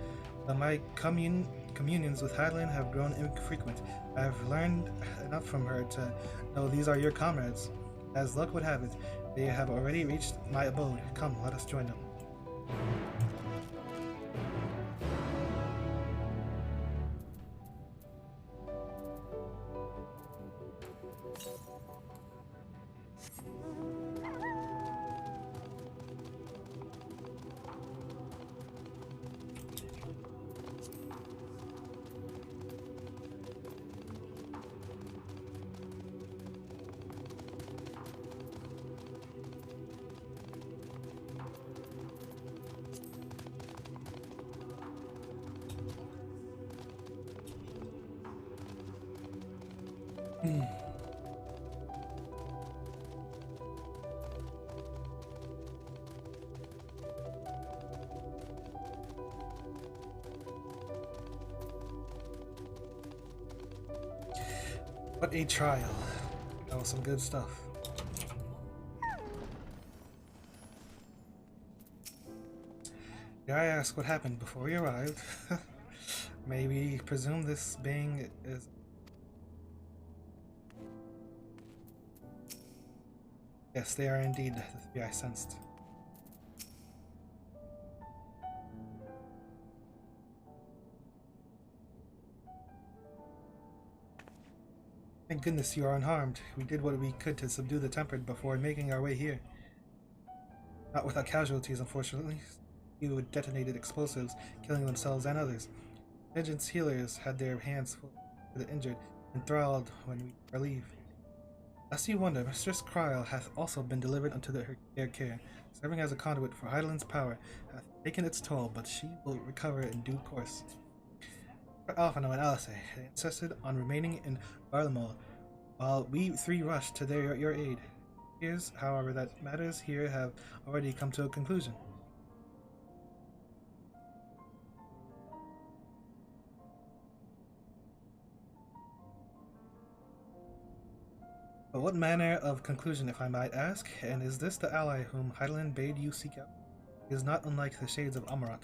but my communions with Hadlin have grown infrequent. I have learned enough from her to know these are your comrades. As luck would have it, they have already reached my abode. Come, let us join them. What a trial. That was some good stuff. Dare I ask what happened before we arrived? May we presume this being is... Yes, they are indeed the three I sensed. Thank goodness you are unharmed. We did what we could to subdue the Tempered before making our way here. Not without casualties, unfortunately. You detonated explosives, killing themselves and others. Vengeance healers had their hands full for the injured, enthralled when we relieve. Lest you wonder, Mistress Kryl hath also been delivered unto their care, serving as a conduit for Heidelin's power, hath taken its toll, but she will recover in due course. Alphino and Alice, they insisted on remaining in Barlimol, while we three rushed to your aid. It appears, however, that matters here have already come to a conclusion. But what manner of conclusion, if I might ask, and is this the ally whom Heidelin bade you seek out? He is not unlike the shades of Amarat.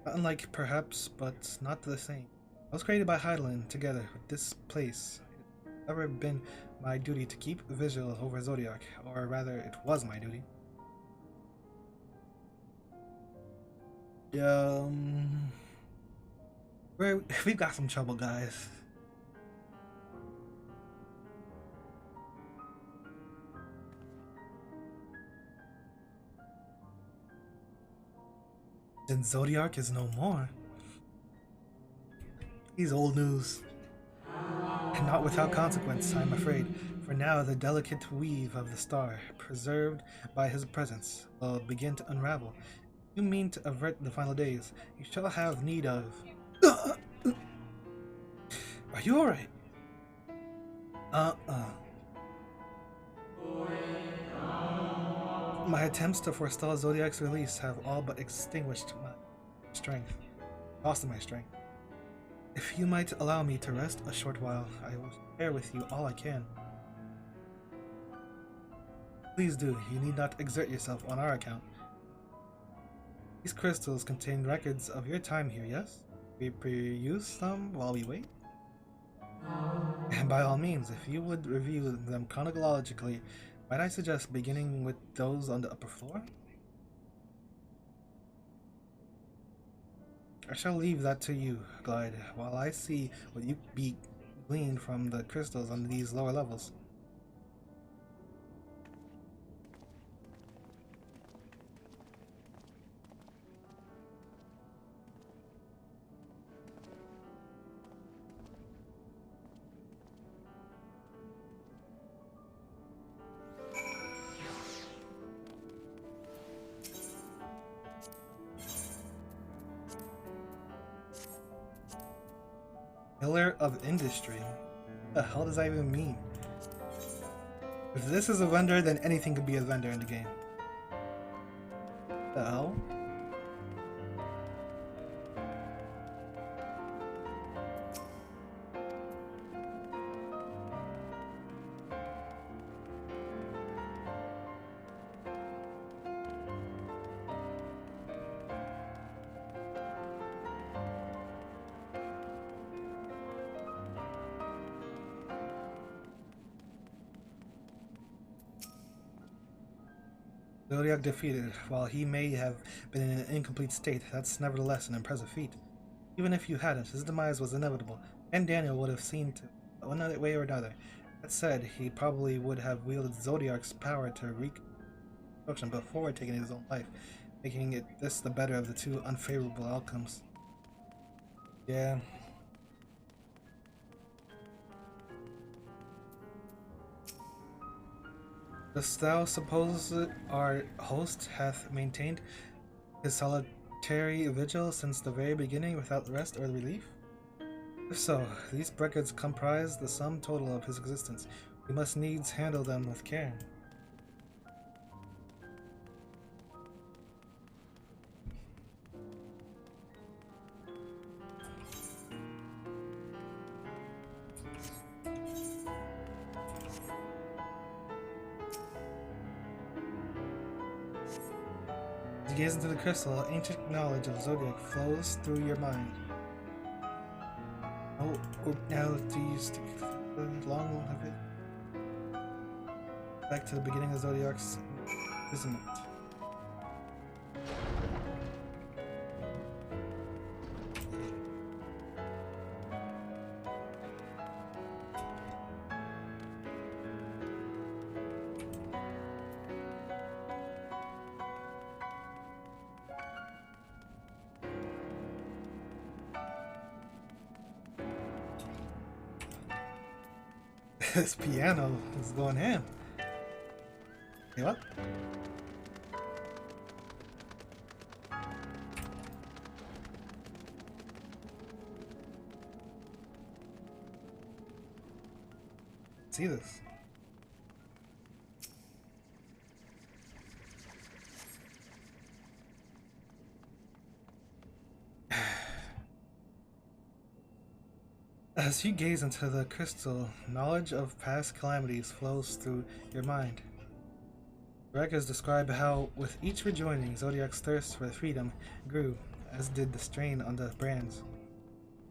Not unlike, perhaps, but not the same. I was created by Heidelin together with this place. It has ever been my duty to keep vigil over Zodiac, or rather, it was my duty. We've got some trouble, guys. Then Zodiac is no more. He's old news. And not without consequence, I'm afraid. For now, the delicate weave of the star, preserved by his presence, will begin to unravel. If you mean to avert the final days, you shall have need of... Are you alright? My attempts to forestall Zodiac's release have all but extinguished my strength. Lost my strength. If you might allow me to rest a short while, I will share with you all I can. Please do. You need not exert yourself on our account. These crystals contain records of your time here, yes? We peruse them while we wait? And by all means, if you would review them chronologically, might I suggest beginning with those on the upper floor? I shall leave that to you, Glide, while I see what you be gleaned from the crystals on these lower levels. Pillar of Industry? What the hell does that even mean? If this is a vendor, then anything could be a vendor in the game. The hell? Zodiac defeated. While he may have been in an incomplete state, that's nevertheless an impressive feat. Even if you hadn't, his demise was inevitable, and Daniel would have seen to one way or another. That said, he probably would have wielded Zodiac's power to reconstruction before taking his own life, making it this the better of the two unfavorable outcomes. Yeah. Dost thou suppose our host hath maintained his solitary vigil since the very beginning without rest or relief? If so, these records comprise the sum total of his existence. We must needs handle them with care. As you gaze into the crystal, ancient knowledge of Zodiac flows through your mind. Oh, now do you stick long of it? Back to the beginning of Zodiac's imprisonment. This piano is going ham. Hey, what? See this. As you gaze into the crystal, knowledge of past calamities flows through your mind. Records describe how, with each rejoining, Zodiac's thirst for freedom grew, as did the strain on the brands.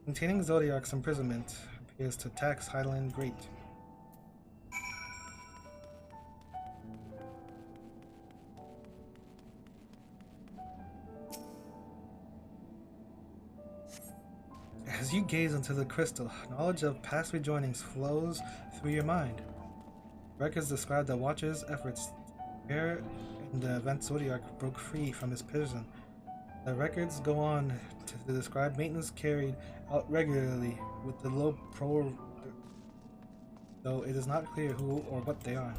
Containing Zodiac's imprisonment appears to tax Highland great. As you gaze into the crystal, knowledge of past rejoinings flows through your mind. Records describe the Watcher's efforts to prepare in the event Zodiac broke free from his prison. The records go on to describe maintenance carried out regularly with the low pro, though it is not clear who or what they are.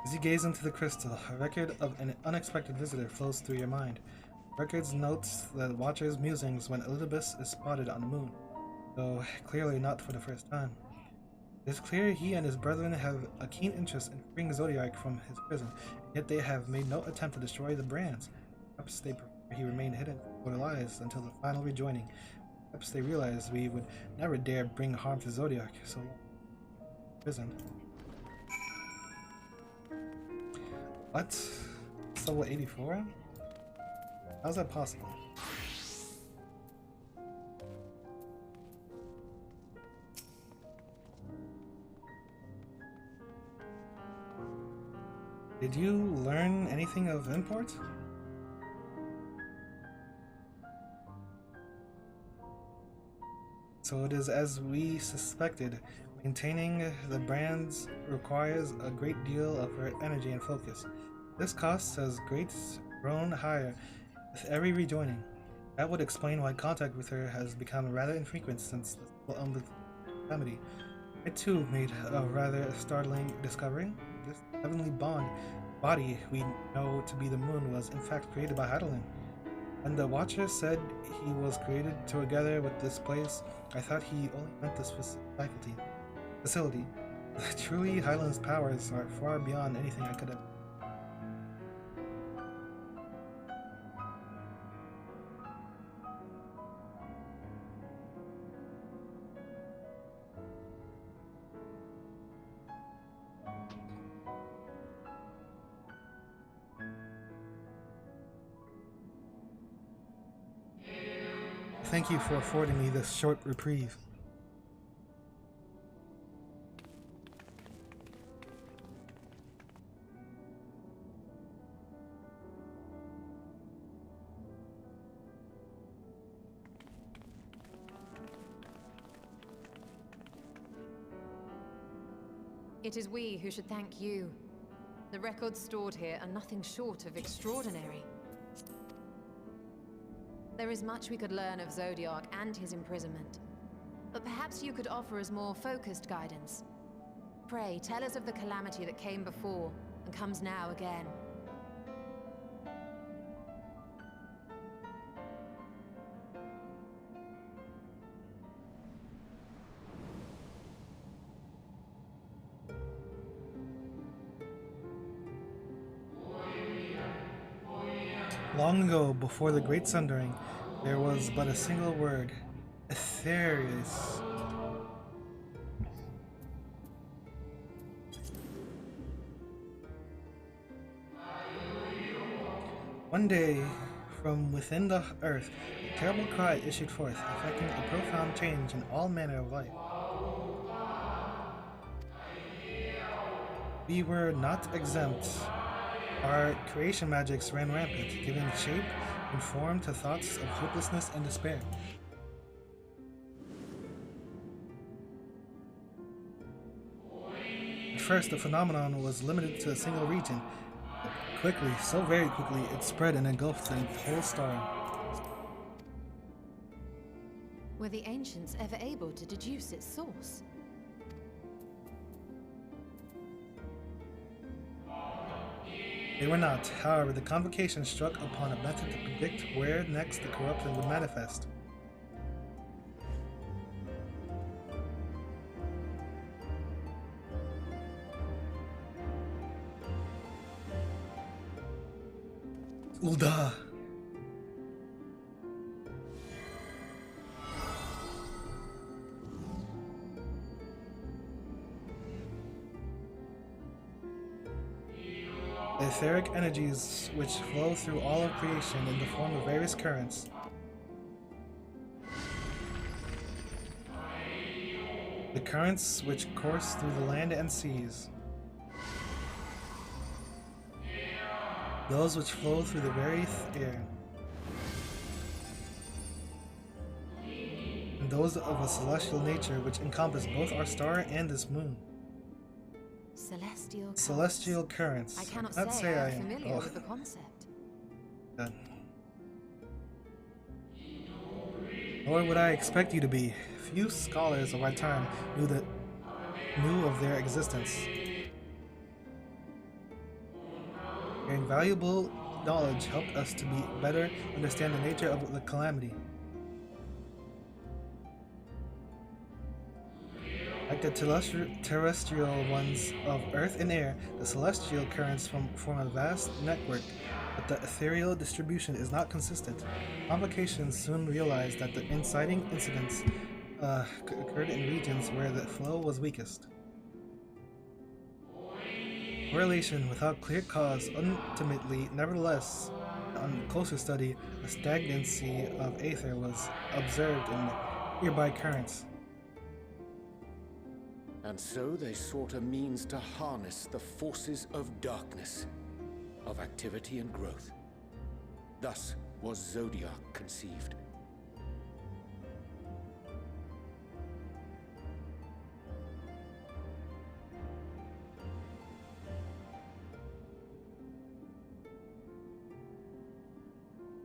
As you gaze into the crystal, a record of an unexpected visitor flows through your mind. Records notes the Watcher's musings when Elizabeth is spotted on the moon, though clearly not for the first time. It is clear he and his brethren have a keen interest in freeing Zodiac from his prison, yet they have made no attempt to destroy the brands. Perhaps they prefer he remain hidden for their lives until the final rejoining. Perhaps they realize we would never dare bring harm to Zodiac so long. prison. What? Level 84? How's that possible? Did you learn anything of import? So it is as we suspected. Maintaining the brands requires a great deal of her energy and focus. This cost has grown higher with every rejoining. That would explain why contact with her has become rather infrequent since the calamity. I too made a rather startling discovery. This heavenly body we know to be the moon was in fact created by Heidelin. When the Watcher said he was created together with this place, I thought he only meant this facility. Truly, Heidelin's powers are far beyond anything I could have. Thank you for affording me this short reprieve. It is we who should thank you. The records stored here are nothing short of extraordinary. There is much we could learn of Zodiac and his imprisonment, but perhaps you could offer us more focused guidance. Pray, tell us of the calamity that came before and comes now again. Long ago, before the Great Sundering, there was but a single word, Aetherius. One day, from within the earth, a terrible cry issued forth, affecting a profound change in all manner of life. We were not exempt. Our creation magics ran rampant, giving shape and form to thoughts of hopelessness and despair. At first, the phenomenon was limited to a single region. But quickly, so very quickly, it spread and engulfed the whole star. Were the ancients ever able to deduce its source? They were not. However, the convocation struck upon a method to predict where next the corruption would manifest. Ulda! The etheric energies which flow through all of creation in the form of various currents. The currents which course through the land and seas. Those which flow through the very air. And those of a celestial nature which encompass both our star and this moon. Celestial currents. I cannot I'd say I am am familiar with the concept. Good. Nor would I expect you to be. Few scholars of our time knew of their existence. Their invaluable knowledge helped us to better understand the nature of the calamity. Like the terrestrial ones of earth and air, the celestial currents form a vast network, but the ethereal distribution is not consistent. Convocations soon realized that the inciting incidents occurred in regions where the flow was weakest. correlation without clear cause. Ultimately, nevertheless, on closer study, a stagnancy of aether was observed in nearby currents. And so they sought a means to harness the forces of darkness, of activity and growth. Thus was Zodiac conceived.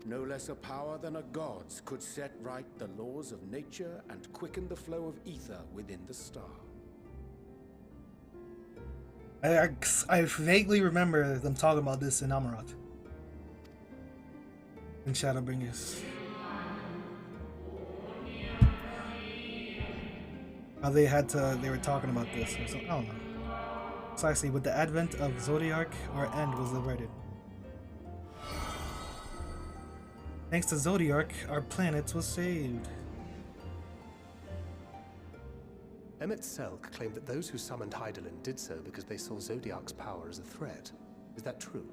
No less a power than a god's could set right the laws of nature and quicken the flow of ether within the star. I vaguely remember them talking about this in Amarat. In Shadowbringers. How they were talking about this or something, I don't know. Precisely, with the advent of Zodiac, our end was averted. Thanks to Zodiac, our planet was saved. Emmett Selk claimed that those who summoned Hydaelyn did so because they saw Zodiac's power as a threat. Is that true?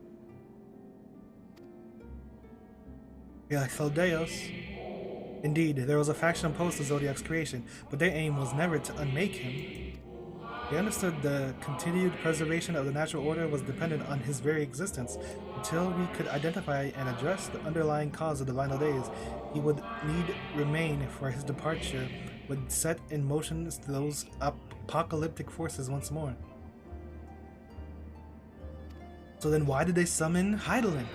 Yeah, like Feldeos. Indeed, there was a faction opposed to Zodiac's creation, but their aim was never to unmake him. They understood the continued preservation of the natural order was dependent on his very existence. Until we could identify and address the underlying cause of the vinyl days, he would need remain, for his departure would set in motion those apocalyptic forces once more. So then why did they summon Hydaelyn?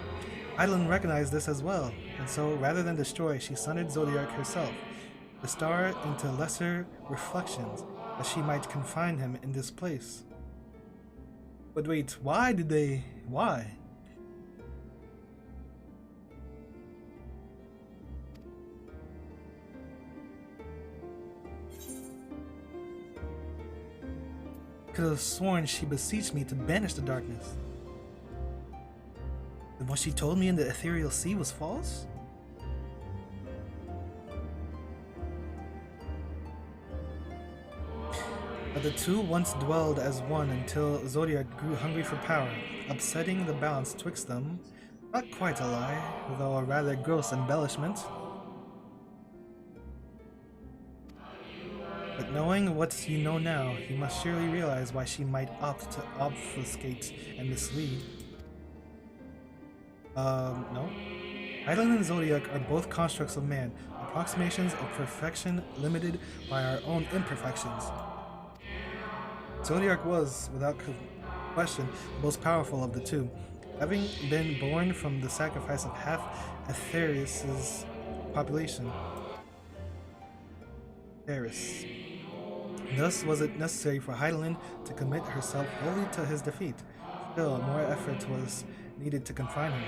Hydaelyn recognized this as well, and so rather than destroy, she sundered Zodiac herself, the star into lesser reflections, that she might confine him in this place. But wait, why? Could have sworn she beseeched me to banish the darkness. And what she told me in the ethereal sea was false? But the two once dwelled as one until Zodiac grew hungry for power, upsetting the balance twixt them. Not quite a lie, though a rather gross embellishment. But knowing what you know now, you must surely realize why she might opt to obfuscate and mislead. No. Hydaelyn and Zodiac are both constructs of man, approximations of perfection limited by our own imperfections. Zodiac was, without question, the most powerful of the two, having been born from the sacrifice of half Aetherius' population. Aeris. Thus was it necessary for Hydaelyn to commit herself wholly to his defeat. Still, more effort was needed to confine him.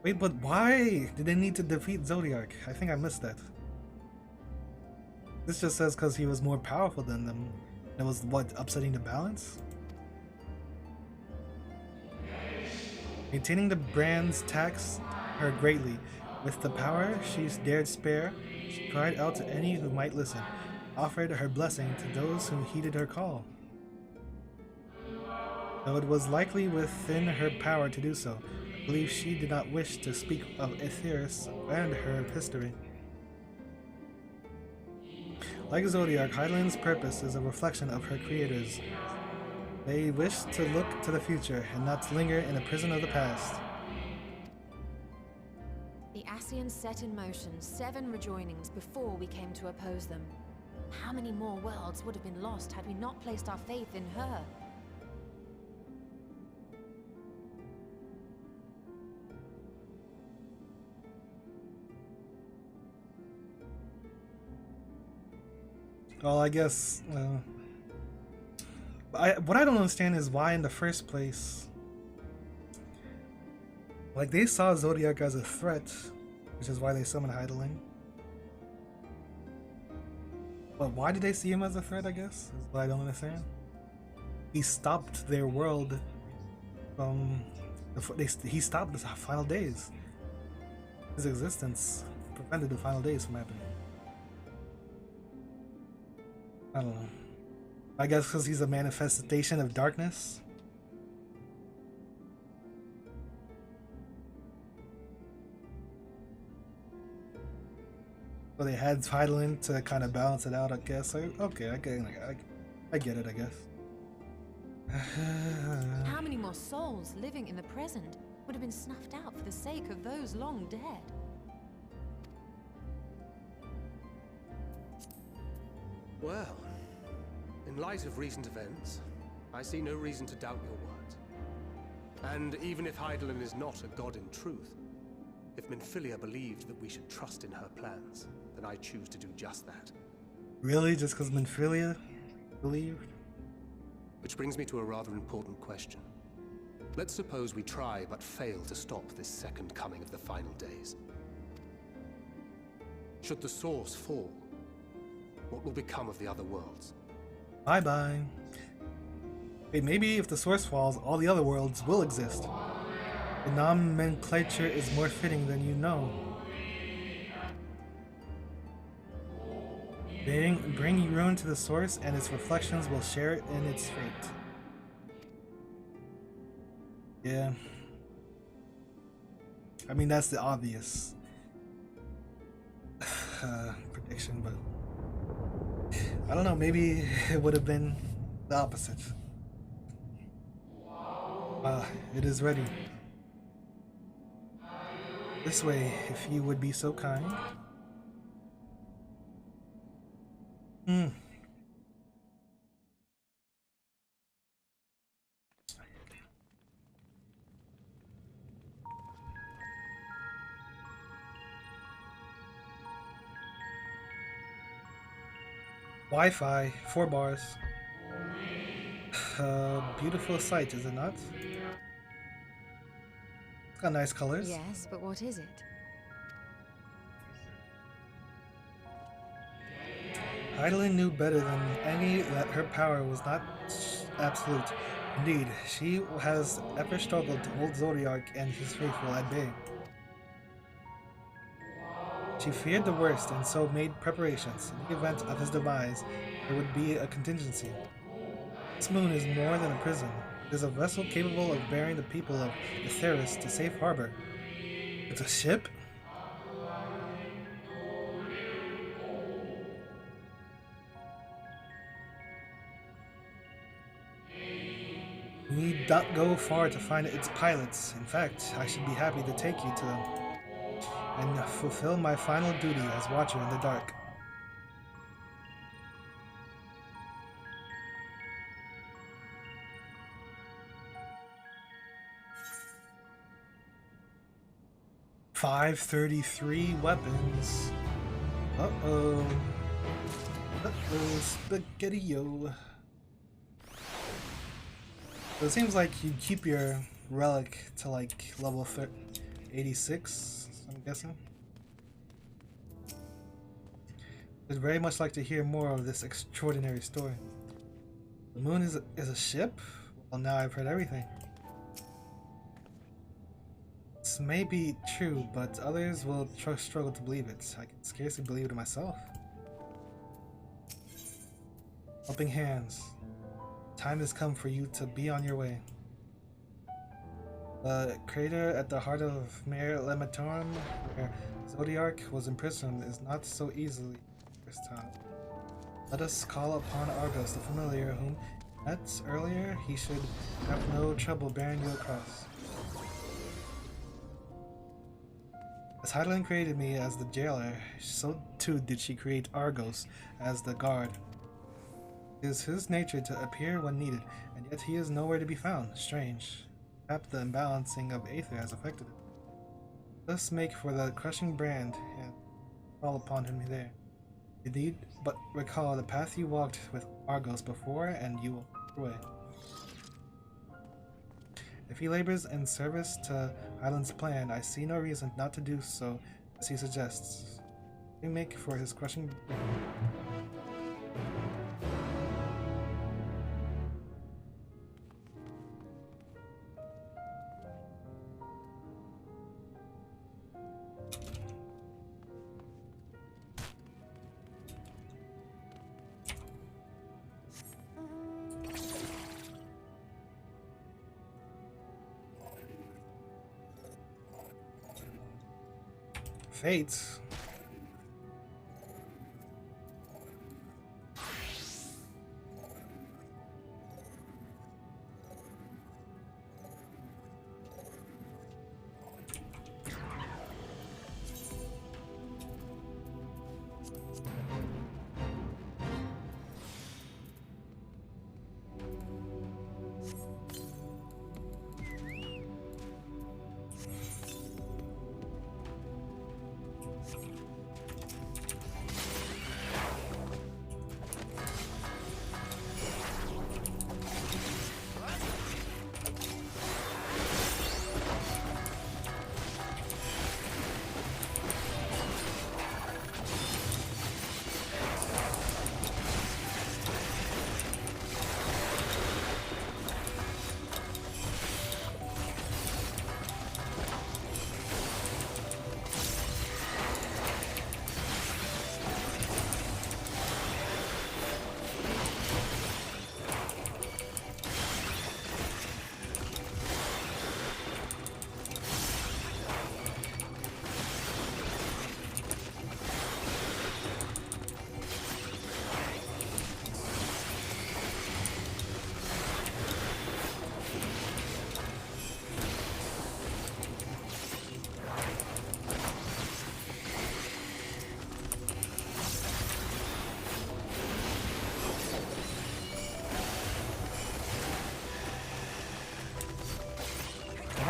Wait, but why did they need to defeat Zodiac? I think I missed that. This just says because he was more powerful than them. It was, what, upsetting the balance? Maintaining the brands taxed her greatly. With the power she dared spare, she cried out to any who might listen, offered her blessing to those who heeded her call. Though it was likely within her power to do so, I believe she did not wish to speak of Aetherius and her history. Like Zodiac, Hydaelyn's purpose is a reflection of her creators. They wish to look to the future and not to linger in the prison of the past. The Ascians set in motion 7 rejoinings before we came to oppose them. How many more worlds would have been lost had we not placed our faith in her? Well, I guess, what I don't understand is why in the first place, like, they saw Zodiac as a threat, which is why they summoned Hydaelyn. But why did they see him as a threat, I guess, is what I don't understand. He stopped their world he stopped the final days. His existence prevented the final days from happening. I don't know. I guess because he's a manifestation of darkness. So they had Hydaelyn to kind of balance it out, I guess. Okay, I get it, I guess. How many more souls living in the present would have been snuffed out for the sake of those long dead? Well, in light of recent events, I see no reason to doubt your words. And even if Hydaelyn is not a god in truth, if Minfilia believed that we should trust in her plans, then I choose to do just that. Really? Just because Minfilia believed? Which brings me to a rather important question. Let's suppose we try but fail to stop this second coming of the final days. Should the source fall, what will become of the other worlds? Bye-bye. Wait, maybe if the source falls, all the other worlds will exist. The nomenclature is more fitting than you know. Bring ruin to the source, and its reflections will share it in its fate. Yeah. I mean, that's the obvious prediction, but I don't know, maybe it would have been the opposite. It is ready. This way, if you would be so kind. Wi-Fi, 4 bars. Beautiful sight, is it not? It's got nice colors. Yes, but what is it? Hydaelyn knew better than any that her power was not absolute. Indeed, she has ever struggled to hold Zodiac and his faithful at bay. She feared the worst and so made preparations. In the event of his demise, there would be a contingency. This moon is more than a prison. It is a vessel capable of bearing the people of Etheris to safe harbor. It's a ship? You need not go far to find its pilots. In fact, I should be happy to take you to them and fulfill my final duty as Watcher in the Dark. .533 weapons. Uh-oh. Uh-oh, spaghetti-o. So it seems like you keep your relic to like level 86, I'm guessing. I'd very much like to hear more of this extraordinary story. The moon is a ship? Well, now I've heard everything. This may be true, but others will struggle to believe it. I can scarcely believe it myself. Helping hands. Time has come for you to be on your way. The crater at the heart of Mare Lematorum, where Zodiac was imprisoned, is not so easily first time. Let us call upon Argos, the familiar whom you met earlier. He should have no trouble bearing you across. As Hydaelyn created me as the jailer, so too did she create Argos as the guard. It is his nature to appear when needed, and yet he is nowhere to be found. Strange. Perhaps the imbalancing of Aether has affected it. Thus make for the crushing brand and fall upon him there. You need but recall the path you walked with Argos before, and you will walk away. If he labors in service to Hydaelyn's plan, I see no reason not to do so as he suggests. We make for his crushing brand. Fates.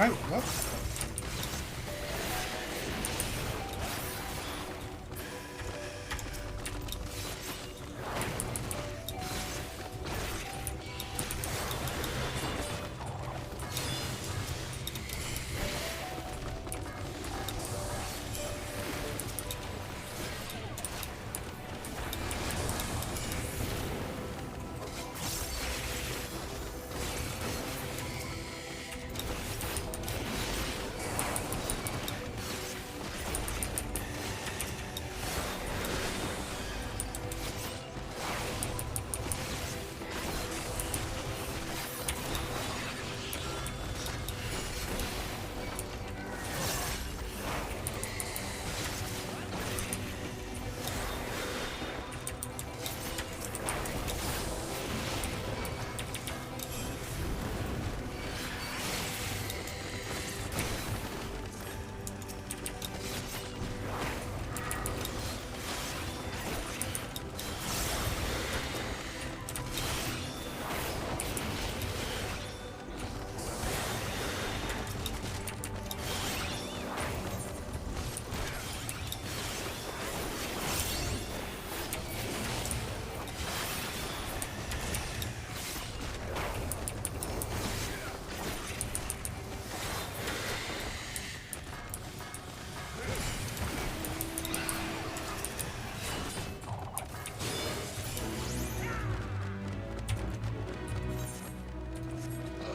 Alright, well.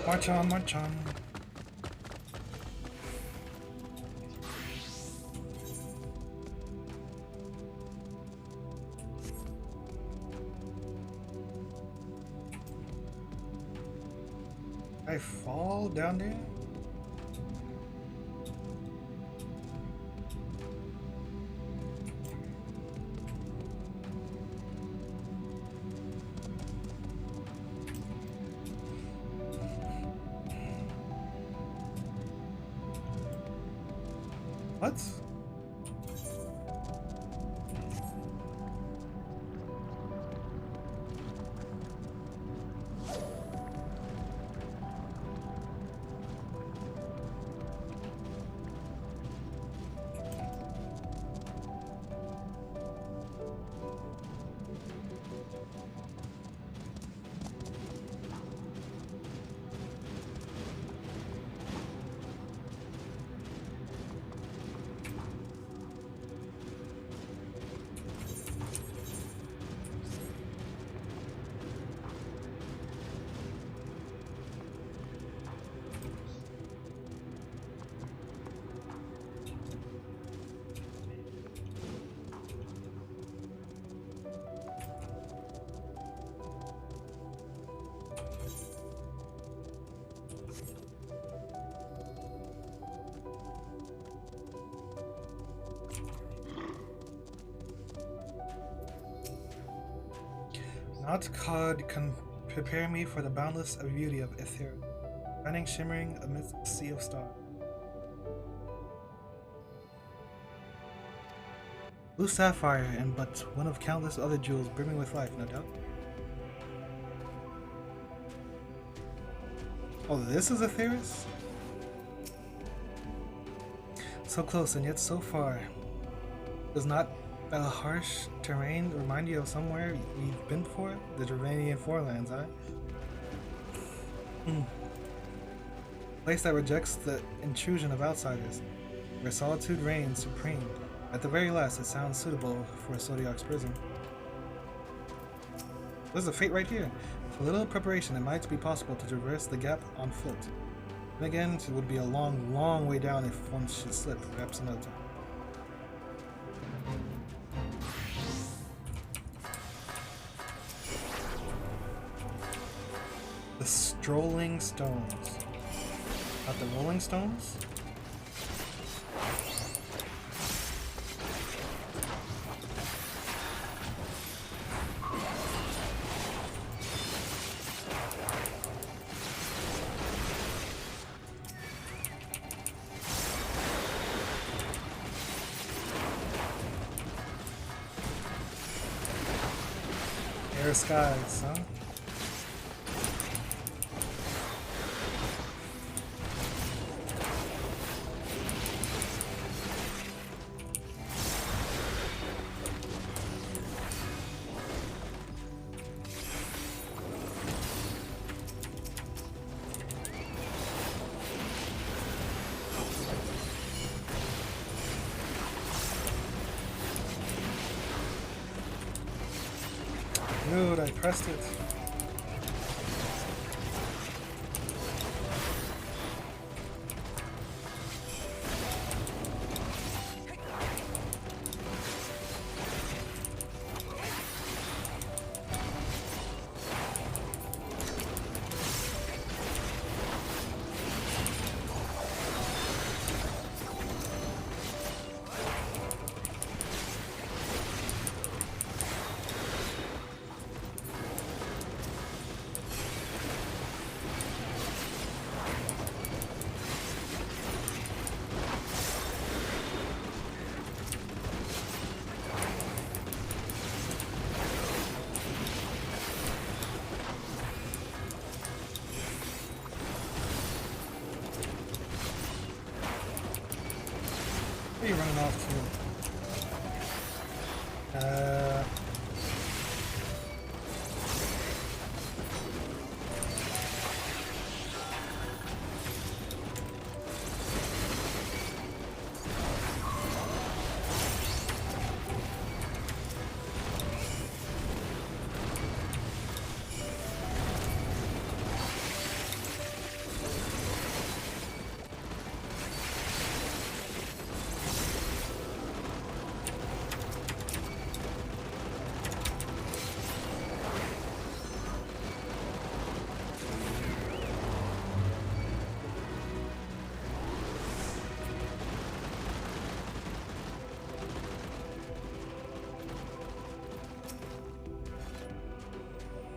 March on, march on. I fall down there? What? Mount Cod can prepare me for the boundless beauty of Ether, shining shimmering amidst a sea of stars. Blue sapphire, and but one of countless other jewels brimming with life, no doubt. Oh, this is Atheris? So close and yet so far. Does not the harsh terrain remind you of somewhere we've been before? The Dravanian Forelands, huh? Place that rejects the intrusion of outsiders, where solitude reigns supreme. At the very last, it sounds suitable for Zodiac's prison. There's a fate right here. With a little preparation, it might be possible to traverse the gap on foot. And again, it would be a long, long way down if one should slip, perhaps another time. The Strolling Stones. Not the Rolling Stones? Air skies, huh? Dude, I pressed it. Where are you running off to?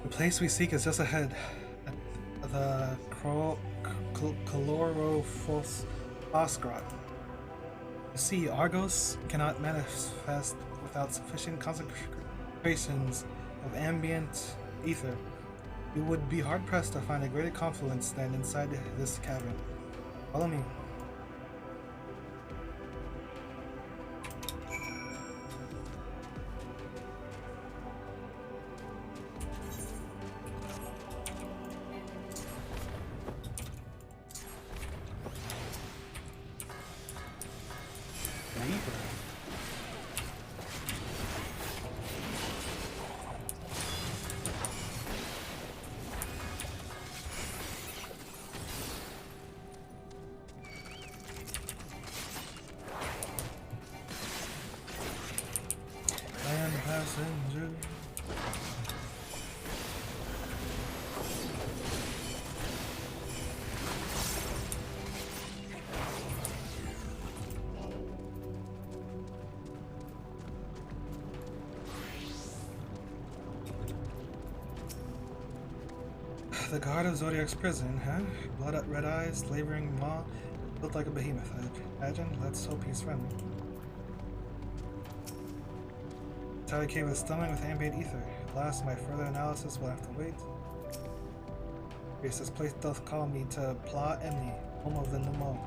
The place we seek is just ahead, at the Calorophos Osgrot. You see, Argos cannot manifest without sufficient concentrations of ambient ether. You would be hard-pressed to find a greater confluence than inside this cavern. Follow me. The guard of Zodiac's prison, huh? Blood up red eyes, slavering maw, built like a behemoth, I'd imagine. Let's hope he's friendly. Tally cave is stomach with ambient ether. Alas, my further analysis will have to wait. Yes, this place doth call me to Pla Emni, home of the Numo.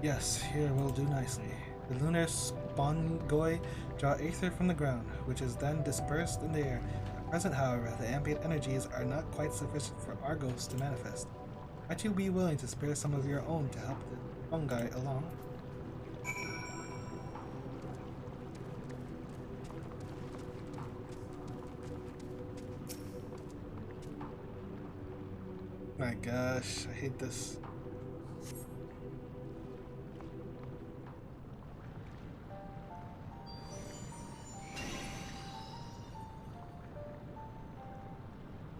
Yes, here will do nicely. The lunar spongoi draw aether from the ground, which is then dispersed in the air. At present, however, the ambient energies are not quite sufficient for Argos to manifest. Might you be willing to spare some of your own to help the fungi along? My gosh, I hate this.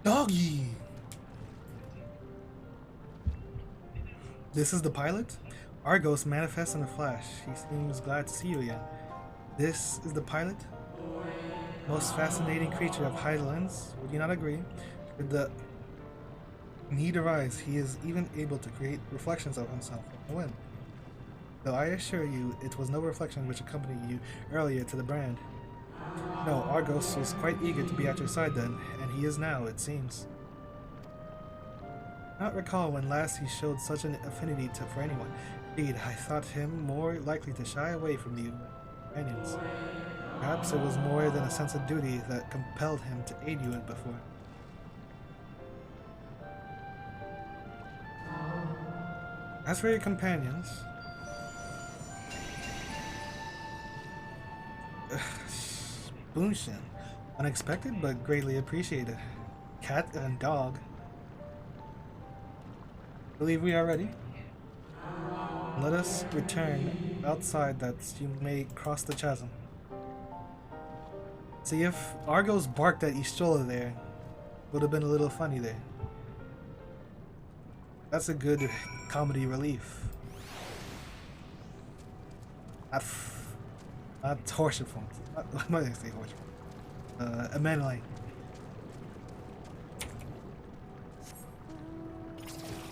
Doggy! This is the pilot? Argos manifests in a flash. He seems glad to see you again. This is the pilot? Most fascinating creature of Highlands, would you not agree? Should the need arise, he is even able to create reflections of himself from the wind. Though I assure you, it was no reflection which accompanied you earlier to the brand. No, Argos was quite eager to be at your side then, and he is now, it seems. I not recall when last he showed such an affinity for anyone. Indeed, I thought him more likely to shy away from you companions. Perhaps it was more than a sense of duty that compelled him to aid you before. As for your companions, Spoonshin, unexpected but greatly appreciated. Cat and dog. Believe we are ready. Let us return outside that you may cross the chasm. See, if Argos barked at Ishola there, would have been a little funny there. That's a good comedy relief. Not torture forms. I'm not gonna say torture. Amenline.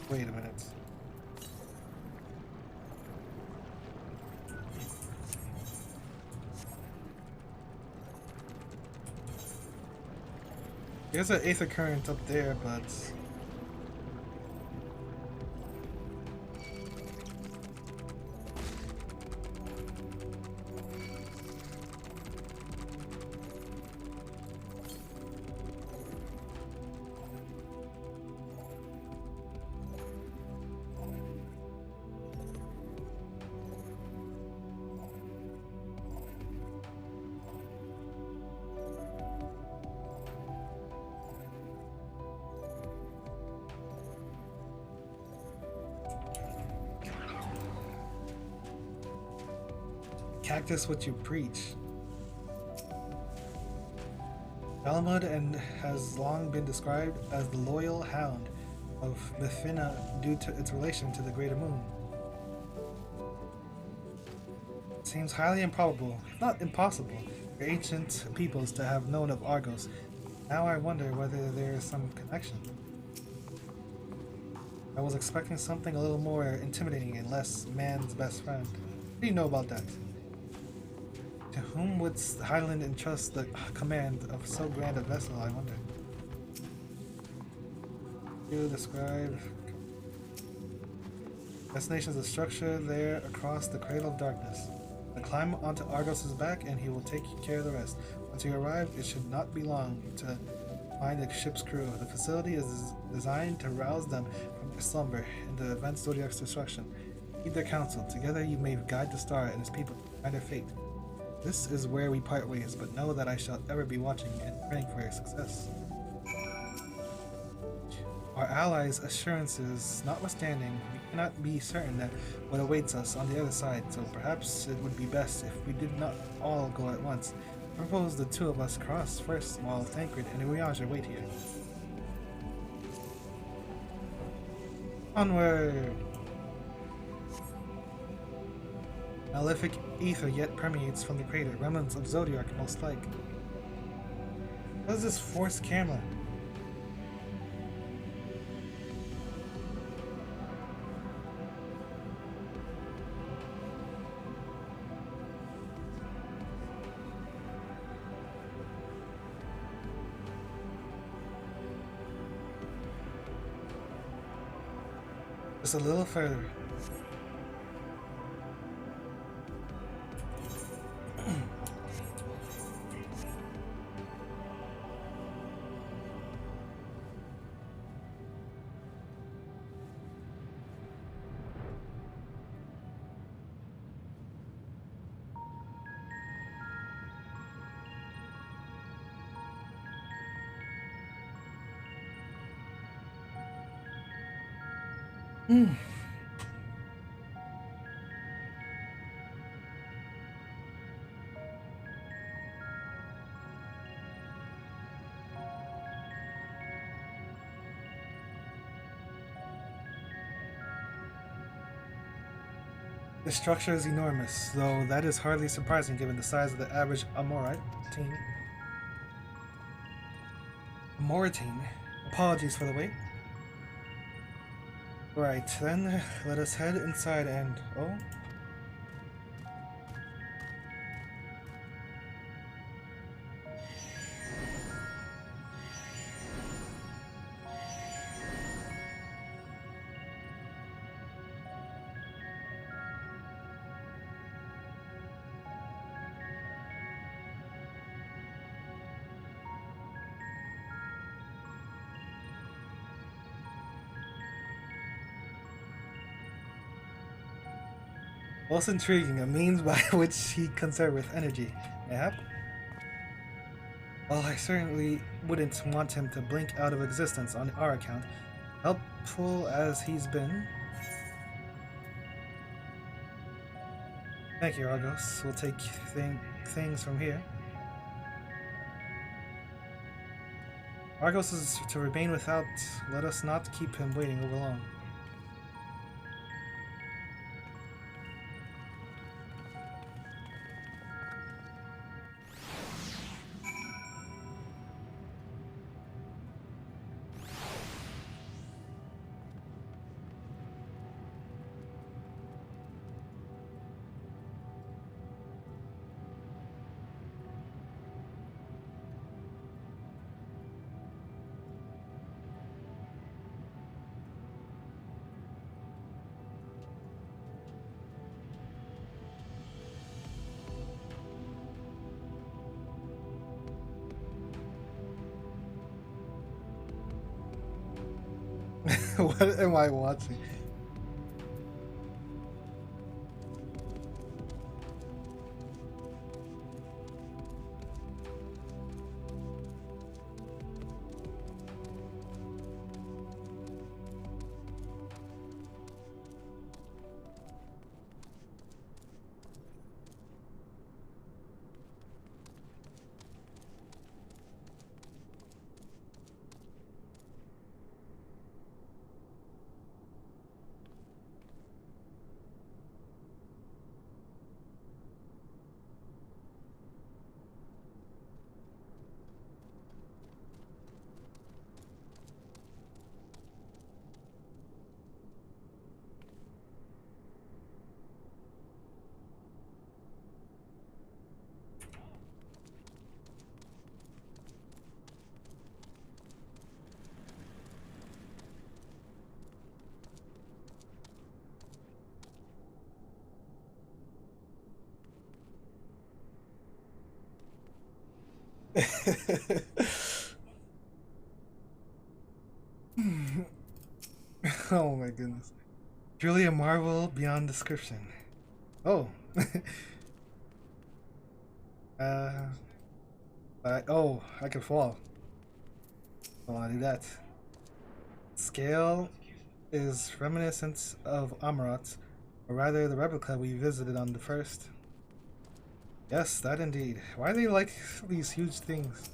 Wait a minute. There's an aether current up there, but cactus what you preach. Talmud and has long been described as the loyal hound of Methina due to its relation to the greater moon. It seems highly improbable, if not impossible, for ancient peoples to have known of Argos. Now I wonder whether there is some connection. I was expecting something a little more intimidating and less man's best friend. What do you know about that? To whom would Highland entrust the command of so grand a vessel, I wonder? You describe destination's a structure there across the cradle of darkness. Now climb onto Argos's back and he will take care of the rest. Once you arrive, it should not be long to find the ship's crew. The facility is designed to rouse them from their slumber in the event of Zodiac's destruction. Heed their counsel. Together you may guide the star and his people to find their fate. This is where we part ways, but know that I shall ever be watching and praying for your success. Our allies' assurances notwithstanding, we cannot be certain that what awaits us on the other side, so perhaps it would be best if we did not all go at once. I propose the two of us cross first while Tancred and Urianger wait here. Onward! Malefic ether yet permeates from the crater. Remnants of Zodiac, most like. What is this forced camera? Just a little further. The structure is enormous, though that is hardly surprising given the size of the average Amoritine. Apologies for the wait. Right, then let us head inside and... Oh? Most intriguing, a means by which he conserved with energy. Yep. Well, I certainly wouldn't want him to blink out of existence on our account. Helpful as he's been. Thank you, Argos. We'll take things from here. Argos is to remain without. Let us not keep him waiting over long. What am I watching? Oh my goodness. Truly a marvel beyond description. Oh. Oh, I can fall. I want to do that. Scale is reminiscent of Amarat, or rather the replica we visited on the first. Yes, that indeed. Why do they like these huge things?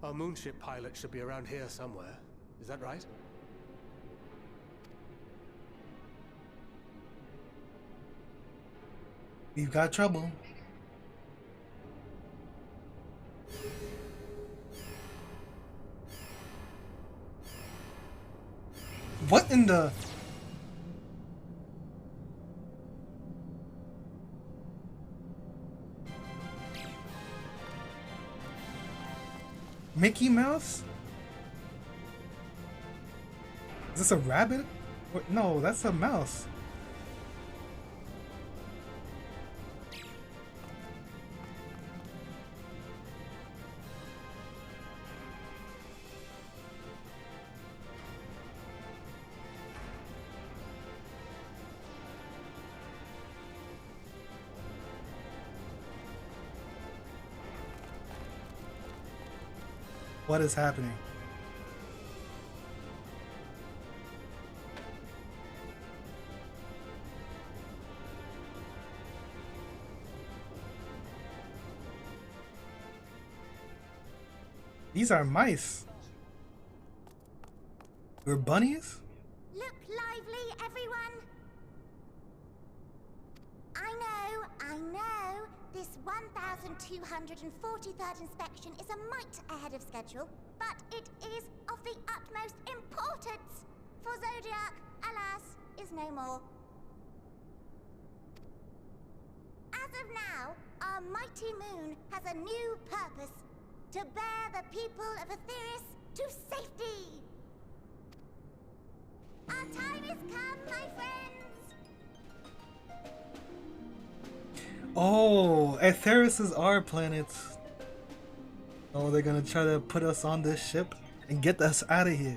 Our moonship pilot should be around here somewhere. Is that right? We've got trouble. What in the... Mickey Mouse? Is this a rabbit? No, that's a mouse. What is happening? These are mice. We're bunnies? Look lively, everyone! I know. This 1243rd inspection is a mite ahead of schedule, but it is of the utmost importance, for Zodiac, alas, is no more. As of now, our mighty moon has a new purpose: to bear the people of Aetheris to safety! Our time has come, my friends! Oh, Aetheris is our planet. Oh, they're gonna try to put us on this ship and get us out of here.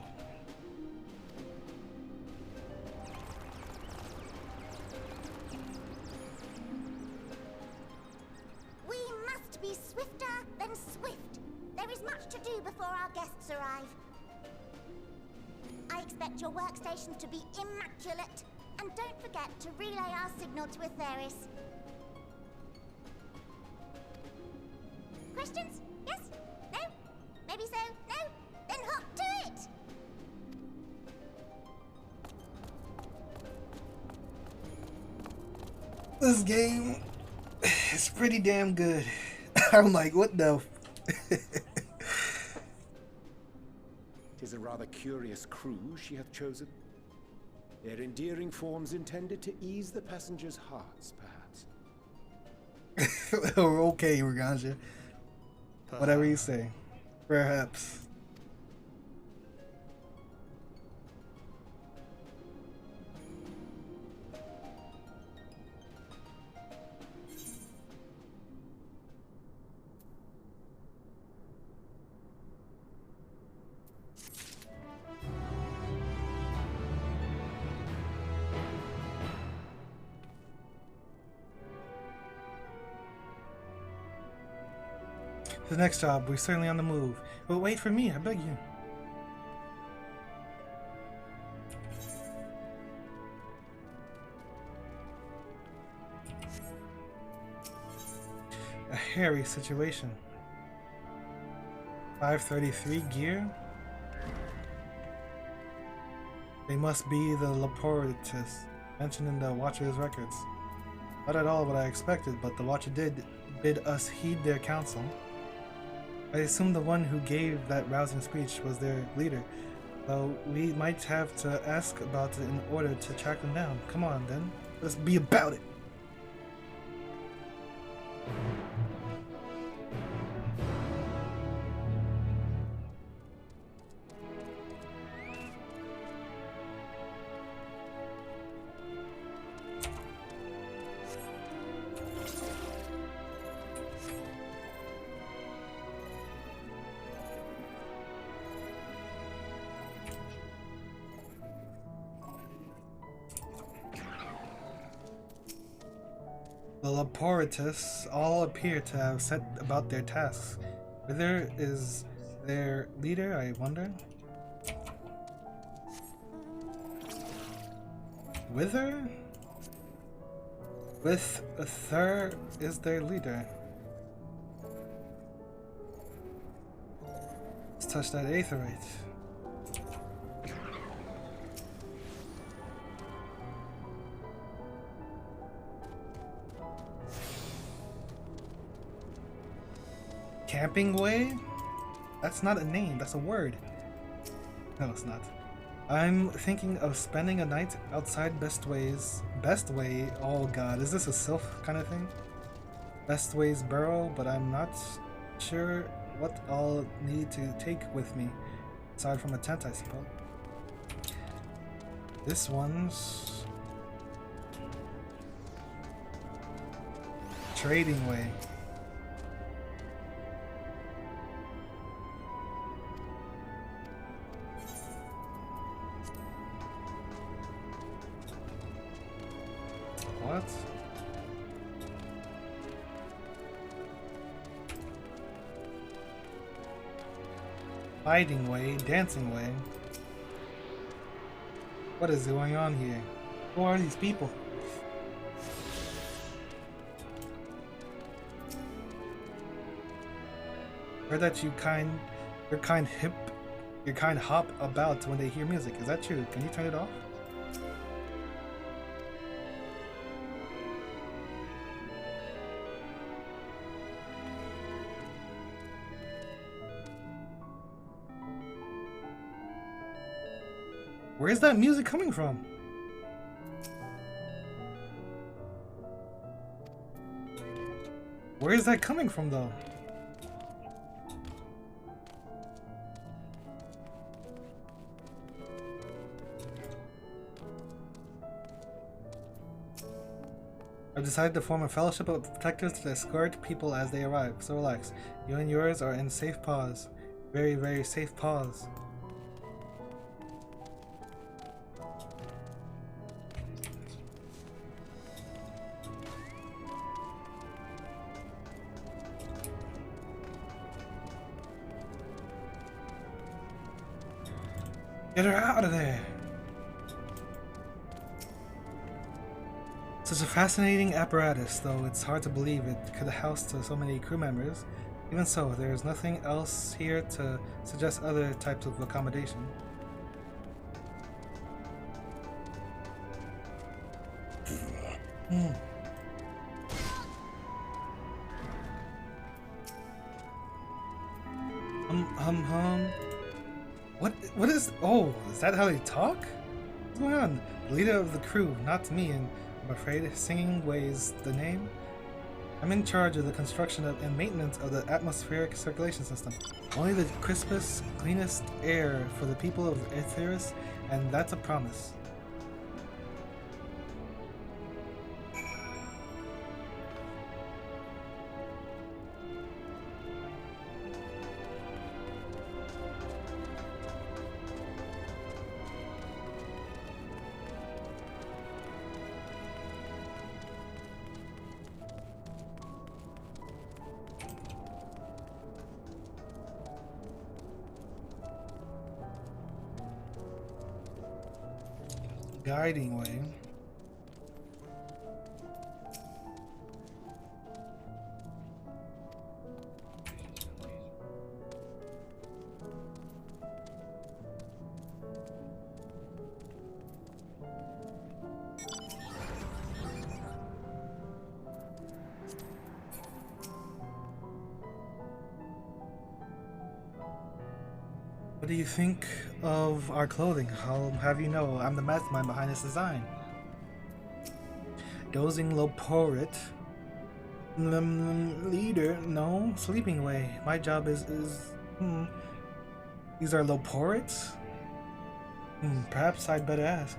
We must be swifter than swift. There is much to do before our guests arrive. I expect your workstations to be immaculate, and don't forget to relay our signal to Aetheris. Questions? Yes? No? Maybe so? No? Then hop to it! This game is pretty damn good. I'm like, what the? Tis a rather curious crew she hath chosen. Their endearing forms intended to ease the passengers' hearts, perhaps. Okay, Reganja. Whatever you say. Perhaps. The next job, we're certainly on the move. But wait for me, I beg you. A hairy situation. 533 gear? They must be the Laportis mentioned in the Watcher's records. Not at all what I expected, but the Watcher did bid us heed their counsel. I assume the one who gave that rousing speech was their leader, though we might have to ask about it in order to track them down. Come on, then. Let's be about it. The Laportis all appear to have set about their tasks. Wither is their leader, I wonder? Wither? With Thur is their leader. touch that aetherite. Camping way? That's not a name, that's a word. No, it's not. I'm thinking of spending a night outside Best Way's. Best Way? Oh god, is this a Sylph kind of thing? Best Way's burrow, but I'm not sure what I'll need to take with me. Aside from a tent, I suppose. This one's... Trading Way. What? Fighting way, dancing way. What is going on here? Who are these people? Heard that your kind hop about when they hear music. Is that true? Can you turn it off? Where's that music coming from? Where is that coming from, though? I've decided to form a fellowship of protectors to escort people as they arrive, so relax. You and yours are in safe paws. Very, very safe paws. Get her out of there! Such a fascinating apparatus, though it's hard to believe it could house so many crew members. Even so, there is nothing else here to suggest other types of accommodation. What is... Oh, is that how they talk? What's going on? The leader of the crew, not me, and I'm afraid Singing Way's the name? I'm in charge of the construction and maintenance of the atmospheric circulation system. Only the crispest, cleanest air for the people of Aetheris, and that's a promise. Guiding way. What do you think of our clothing? I'll have you know, I'm the mastermind behind this design. Dozing Loporit. Leader? No. Sleeping way. My job is These are Loporits? Perhaps I'd better ask.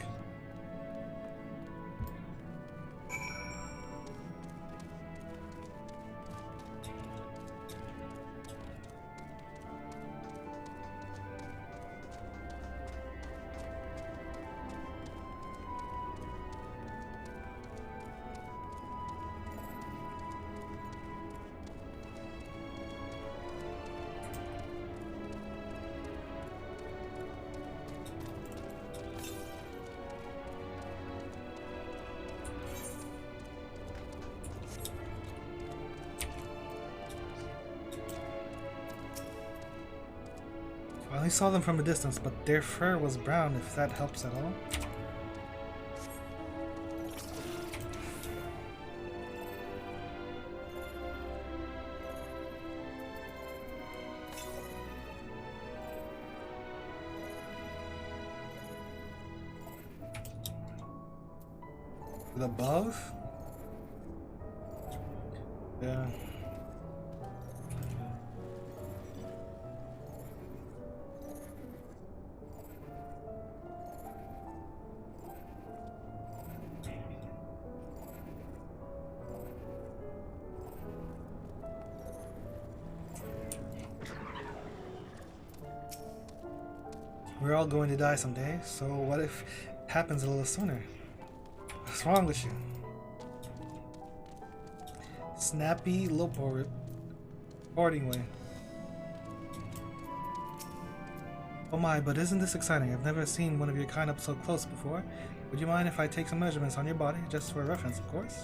I only saw them from a distance, but their fur was brown, if that helps at all. Above? Yeah. We're all going to die someday, so what if it happens a little sooner? What's wrong with you? Snappy, low-powered, boarding way. Oh my, but isn't this exciting? I've never seen one of your kind up so close before. Would you mind if I take some measurements on your body, just for reference, of course?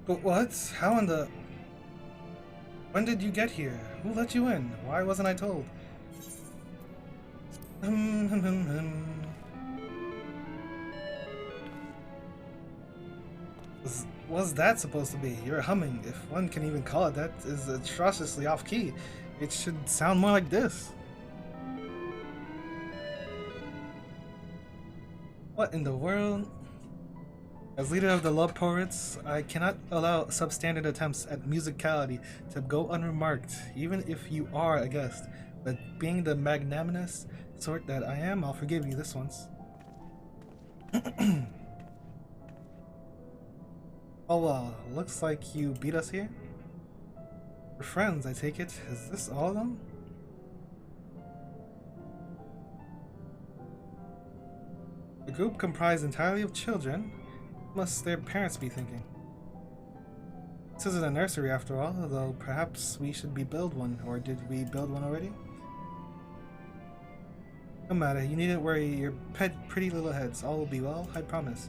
But what? How in the... When did you get here? Who let you in? Why wasn't I told? What's that supposed to be? You're humming, if one can even call it that, is atrociously off-key. It should sound more like this. What in the world? As leader of the Love Poets, I cannot allow substandard attempts at musicality to go unremarked, even if you are a guest. But being the magnanimous sort that I am, I'll forgive you this once. Oh well, looks like you beat us here. We're friends, I take it. Is this all of them? The group comprised entirely of children. What must their parents be thinking? This isn't a nursery after all, though perhaps we should build one, or did we build one already? No matter, you needn't worry your pretty little heads. All will be well, I promise.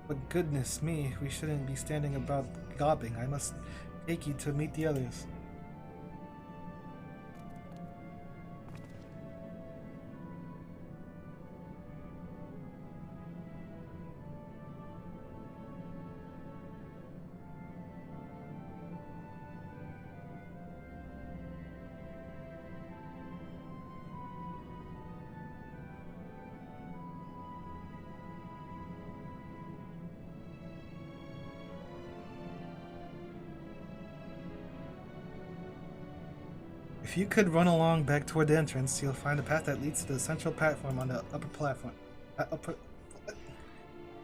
But goodness me, we shouldn't be standing about gobbing. I must take you to meet the others. If you could run along back toward the entrance, you'll find a path that leads to the central platform on the upper platform.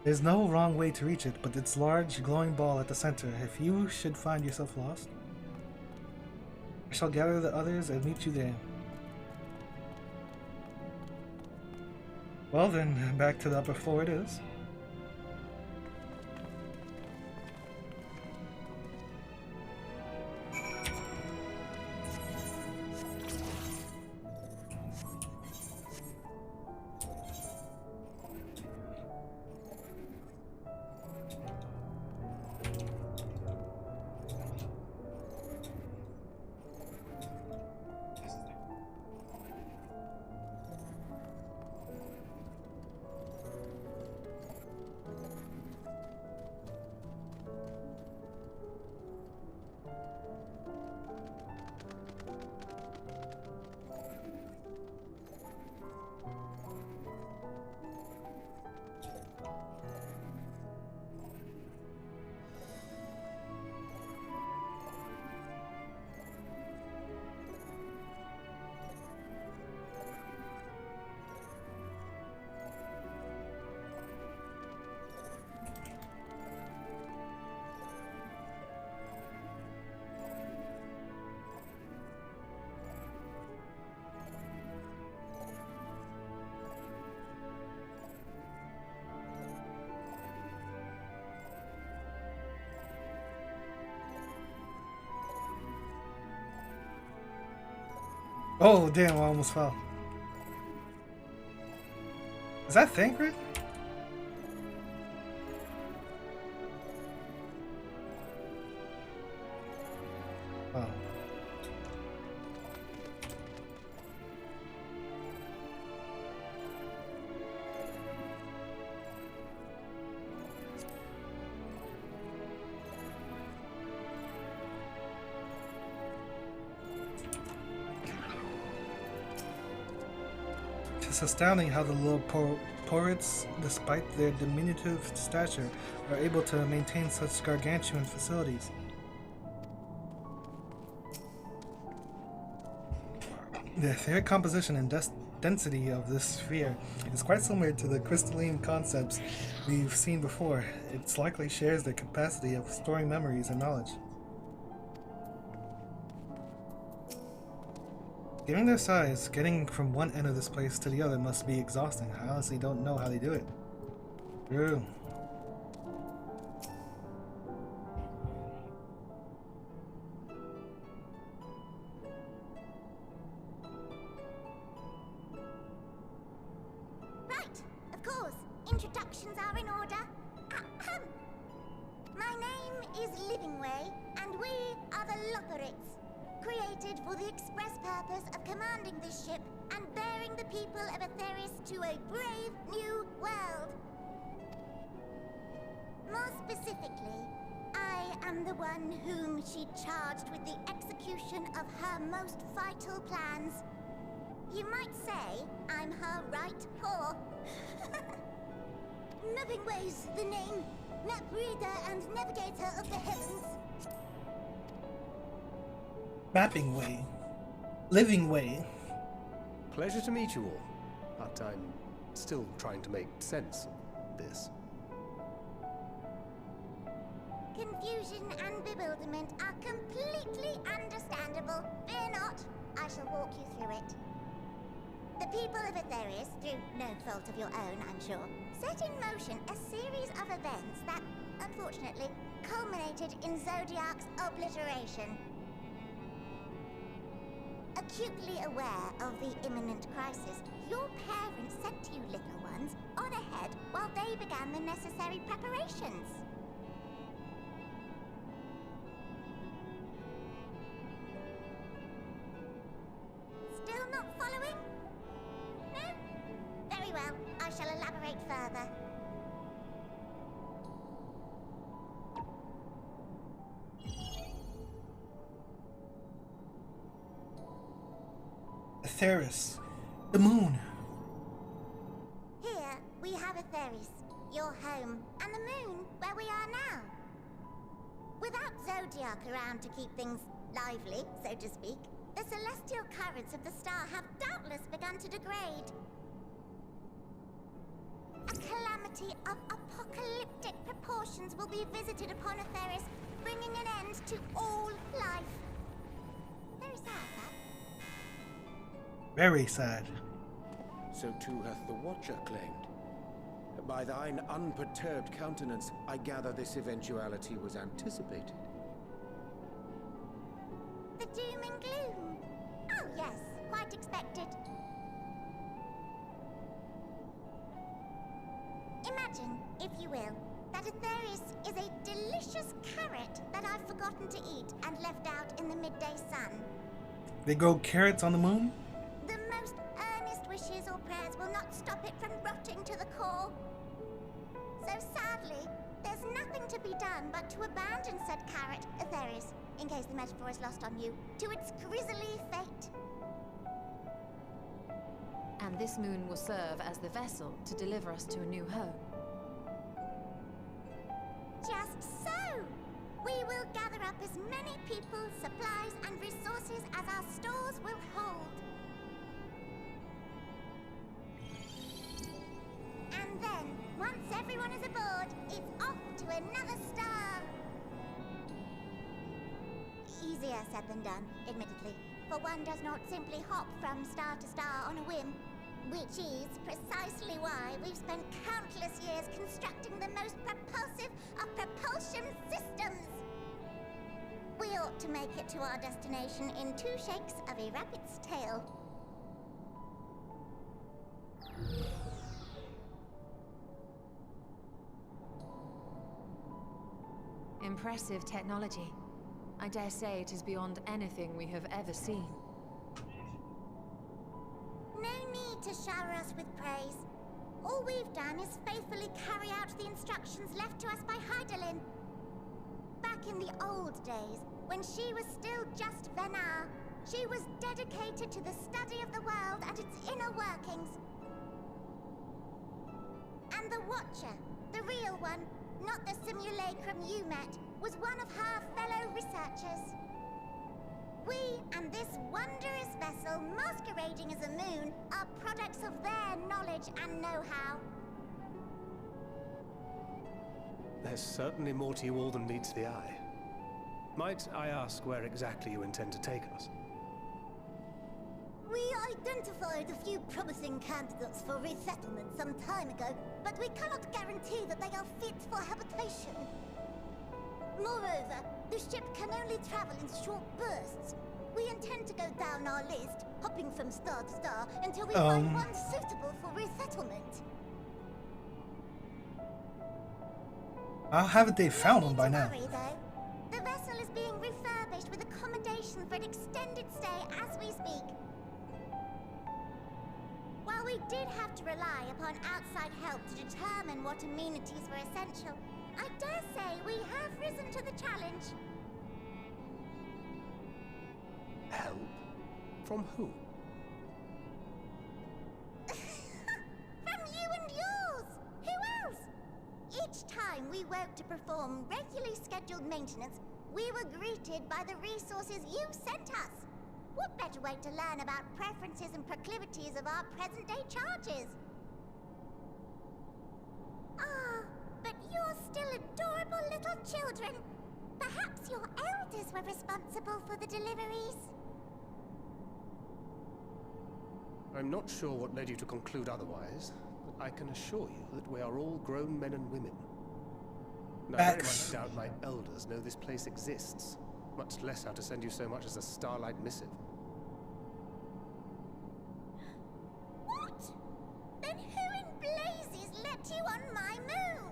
There's no wrong way to reach it, but its large, glowing ball at the center. If you should find yourself lost, I shall gather the others and meet you there. Well then, back to the upper floor it is. Oh, damn, I almost fell. Is that Thancred? Oh. It's astounding how the little poets, despite their diminutive stature, are able to maintain such gargantuan facilities. The etheric composition and density of this sphere is quite similar to the crystalline concepts we've seen before. It likely shares the capacity of storing memories and knowledge. Given their size, getting from one end of this place to the other must be exhausting. I honestly don't know how they do it. True. Right, of course. Introductions are in order. Ahem. My name is Livingway, and we are the Lotharics, created for the express purpose of commanding this ship and bearing the people of Etheris to a brave new world. More specifically, I am the one whom she charged with the execution of her most vital plans. You might say I'm her right paw. Livingway's the name, map reader and navigator of the heavens. Mapping way. Living way. Pleasure to meet you all, but I'm still trying to make sense of this. Confusion and bewilderment are completely understandable. Fear not, I shall walk you through it. The people of Etheris, through no fault of your own, I'm sure, set in motion a series of events that, unfortunately, culminated in Zodiac's obliteration. Acutely aware of the imminent crisis, your parents sent you little ones on ahead while they began the necessary preparations. Still not following? No? Very well, I shall elaborate further. Etheris. The moon. Here we have Etheris, your home, and the moon, where we are now. Without Zodiac around to keep things lively, so to speak, the celestial currents of the star have doubtless begun to degrade. A calamity of apocalyptic proportions will be visited upon Etheris, bringing an end to all life. Very sad, that. Very sad. So too hath the Watcher claimed. By thine unperturbed countenance, I gather this eventuality was anticipated. The doom and gloom. Oh yes, quite expected. Imagine, if you will, that Etheris is a delicious carrot that I've forgotten to eat and left out in the midday sun. They grow carrots on the moon? The most earnest wishes or prayers will not stop it from rotting to the core. So sadly, there's nothing to be done but to abandon said carrot, Etheris, in case the metaphor is lost on you, to its grisly fate. And this moon will serve as the vessel to deliver us to a new home. Just so! We will gather up as many people, supplies, and resources as our stores will hold. And then, once everyone is aboard, it's off to another star. Easier said than done, admittedly, for one does not simply hop from star to star on a whim. Which is precisely why we've spent countless years constructing the most propulsive of propulsion systems. We ought to make it to our destination in 2 shakes of a rabbit's tail. Impressive technology. I dare say it is beyond anything we have ever seen. No need to shower us with praise. All we've done is faithfully carry out the instructions left to us by Hydaelyn. Back in the old days, when she was still just Venar, she was dedicated to the study of the world and its inner workings. And the Watcher, the real one, not the simulacrum you met, was one of her fellow researchers. We and this wondrous vessel masquerading as a moon are products of their knowledge and know-how. There's certainly more to you all than meets the eye. Might I ask where exactly you intend to take us? We identified a few promising candidates for resettlement some time ago, but we cannot guarantee that they are fit for habitation. Moreover, the ship can only travel in short bursts. We intend to go down our list, hopping from star to star, until we find one suitable for resettlement. How haven't they found one by now? Worry, though. The vessel is being refurbished with accommodation for an extended stay as we speak. While we did have to rely upon outside help to determine what amenities were essential, I dare say we have risen to the challenge. Help? From who? From you and yours! Who else? Each time we woke to perform regularly scheduled maintenance, we were greeted by the resources you sent us. What better way to learn about preferences and proclivities of our present-day charges? Ah, but you're still adorable little children. Perhaps your elders were responsible for the deliveries. I'm not sure what led you to conclude otherwise, but I can assure you that we are all grown men and women. And I very much doubt my elders know this place exists, much less how to send you so much as a starlight missive. What? Then who in blazes let you on my moon?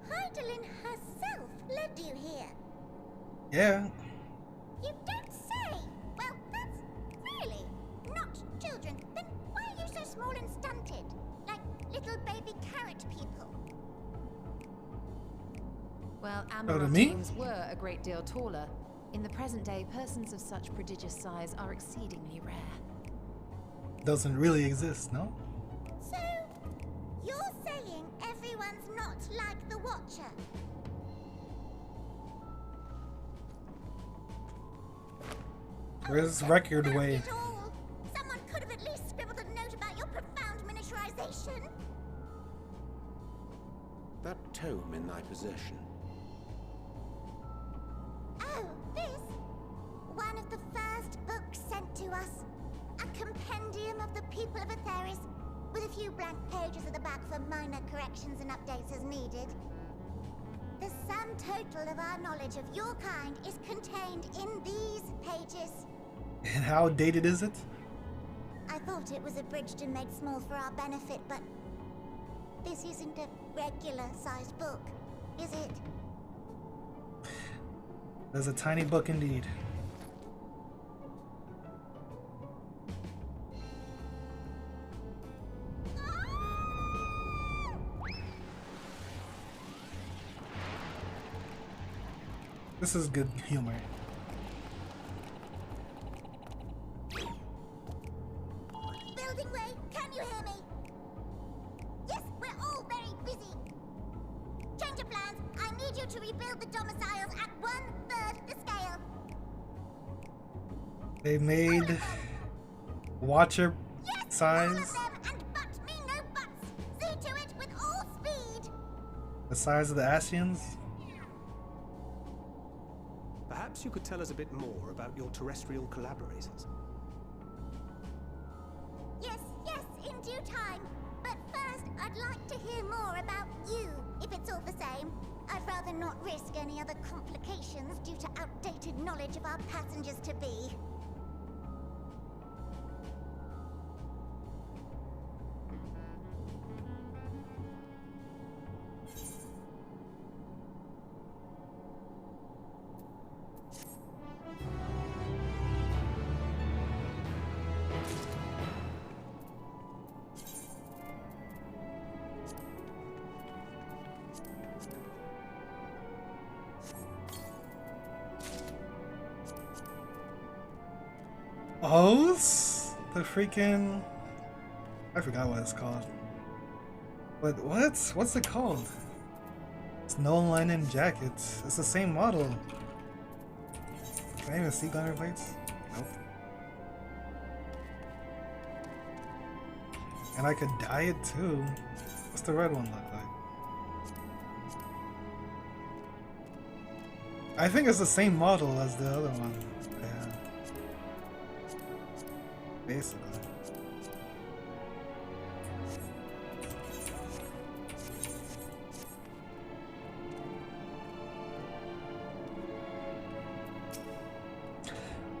Hydaelyn herself led you here. Yeah. You don't say! Well, that's really not children. Then why are you so small and stunted? Like little baby carrot people. Well, to me? Amarantines were a great deal taller. In the present day, persons of such prodigious size are exceedingly rare. Doesn't really exist, no? So, you're saying everyone's not like the Watcher? Where's Record Way? Not at all. Someone could have at least scribbled a note about your profound miniaturization. That tome in thy possession. Oh, this? One of the first books sent to us. A compendium of the people of Aetheris, with a few blank pages at the back for minor corrections and updates as needed. The sum total of our knowledge of your kind is contained in these pages. And how dated is it? I thought it was abridged and made small for our benefit, but this isn't a regular-sized book, is it? There's a tiny book indeed. This is good humor. Building Way, can you hear me? Yes, we're all very busy. Change of plans. I need you to rebuild the domiciles at 1/3 the scale. They made Watcher Yes, size all of them, and but me no buts. See to it with all speed. the size of the Ascians. Perhaps you could tell us a bit more about your terrestrial collaborators. Yes, in due time. But first, I'd like to hear more about you, if it's all the same. I'd rather not risk any other complications due to outdated knowledge of our passengers-to-be. O's? The freaking... I forgot what it's called. But what's it called? It's no linen jackets. It's the same model. Can I even see glamour plates? Nope. And I could dye it too. What's the red one look like? I think it's the same model as the other one. Yeah. Basically.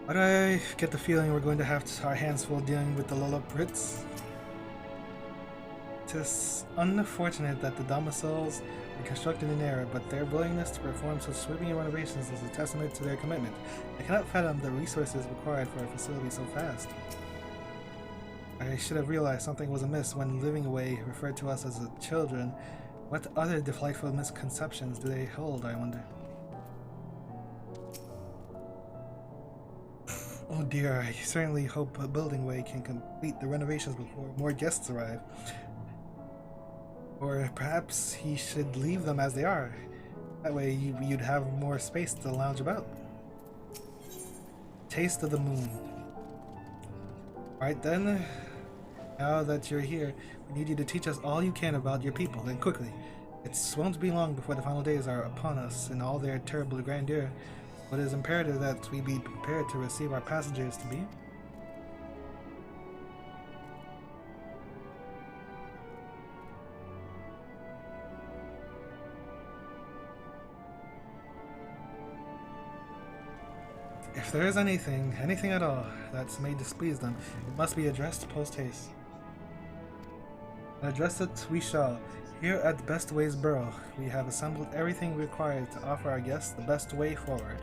Why do I get the feeling we're going to have our hands full dealing with the Lola Brits? It's unfortunate that the domiciles were constructed in error, but their willingness to perform such sweeping renovations is a testament to their commitment. I cannot fathom the resources required for a facility so fast. I should have realized something was amiss when Living Away referred to us as the children. What other delightful misconceptions do they hold, I wonder? Oh dear, I certainly hope Building Way can complete the renovations before more guests arrive. Or perhaps he should leave them as they are. That way you'd have more space to lounge about. Taste of the Moon. Alright then, now that you're here, we need you to teach us all you can about your people, and quickly. It won't be long before the final days are upon us in all their terrible grandeur, but it is imperative that we be prepared to receive our passengers to be. If there is anything at all, that may displease them, it must be addressed post-haste. And address it we shall. Here at Best Ways Borough, we have assembled everything required to offer our guests the best way forward.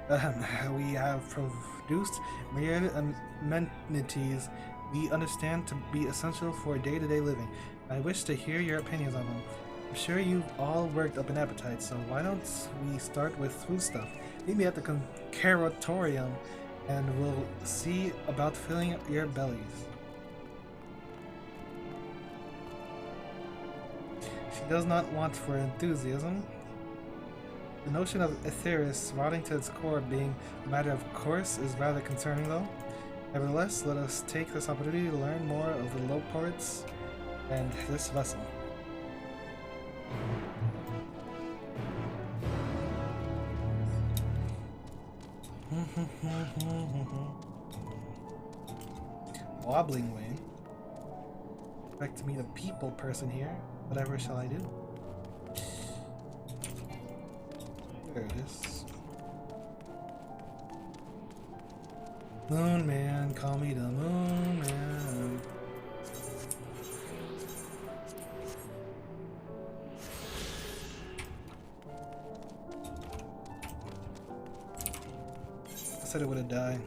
We have produced myriad amenities we understand to be essential for day-to-day living. I wish to hear your opinions on them. I'm sure you've all worked up an appetite, so why don't we start with food stuff? Meet me at the Conservatorium, and we'll see about filling up your bellies. She does not want for enthusiasm. The notion of Aetheris rotting to its core being a matter of course is rather concerning though. Nevertheless, let us take this opportunity to learn more of the low ports and this vessel. Wobbling way. Expect to meet a people person here. Whatever shall I do? There it is. Moon Man, call me the Moon Man. I said it would have died.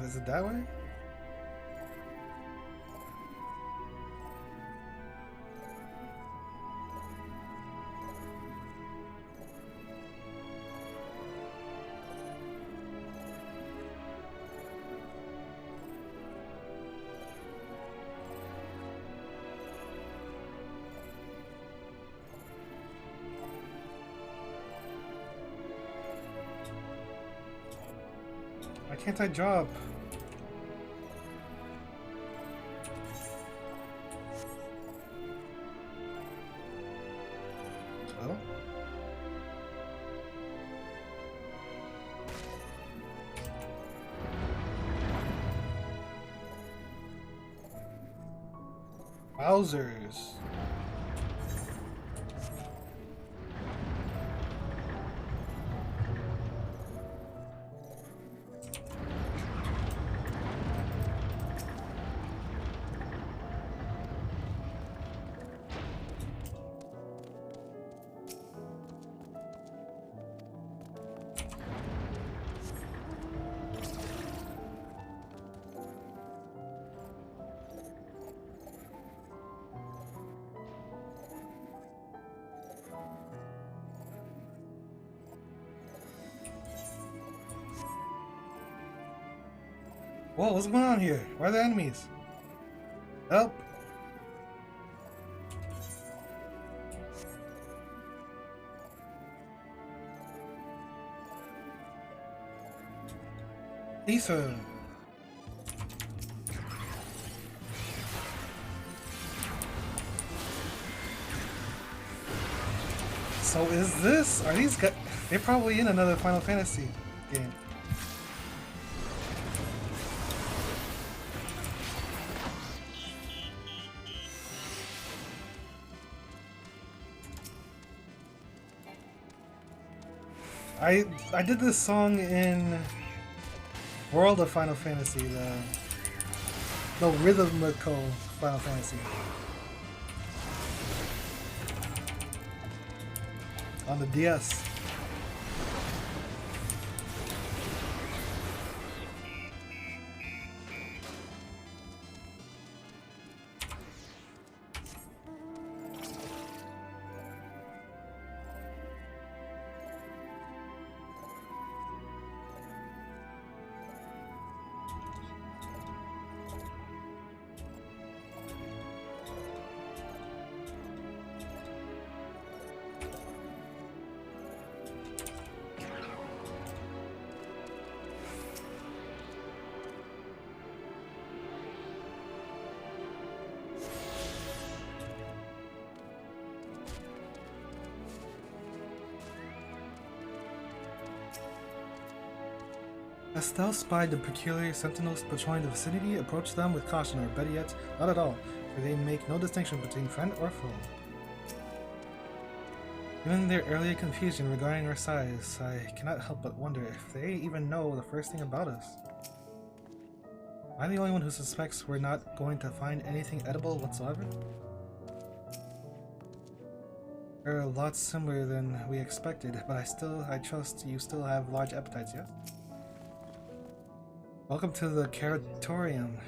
Is it that way? Why can't I drop? Oh. Wowzers. Whoa, what's going on here? Where are the enemies? Help! Lisa! So is this? Are these guys? They're probably in another Final Fantasy game. I did this song in World of Final Fantasy, the rhythmical Final Fantasy. On the DS. Hast thou spied the peculiar sentinels patrolling the vicinity? Approach them with caution, or better yet, not at all, for they make no distinction between friend or foe. Given their earlier confusion regarding our size, I cannot help but wonder if they even know the first thing about us. Am I the only one who suspects we're not going to find anything edible whatsoever? They're a lot similar than we expected, but I trust you still have large appetites, yes? Welcome to the Caratorium.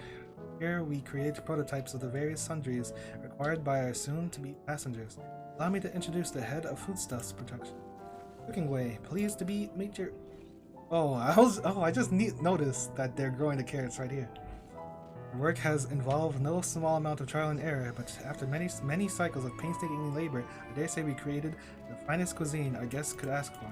Here we create prototypes of the various sundries required by our soon-to-be passengers. Allow me to introduce the head of foodstuffs production. Cooking way, pleased to meet your... I just noticed that they're growing the carrots right here. Our work has involved no small amount of trial and error, but after many cycles of painstaking labor, I dare say we created the finest cuisine our guests could ask for.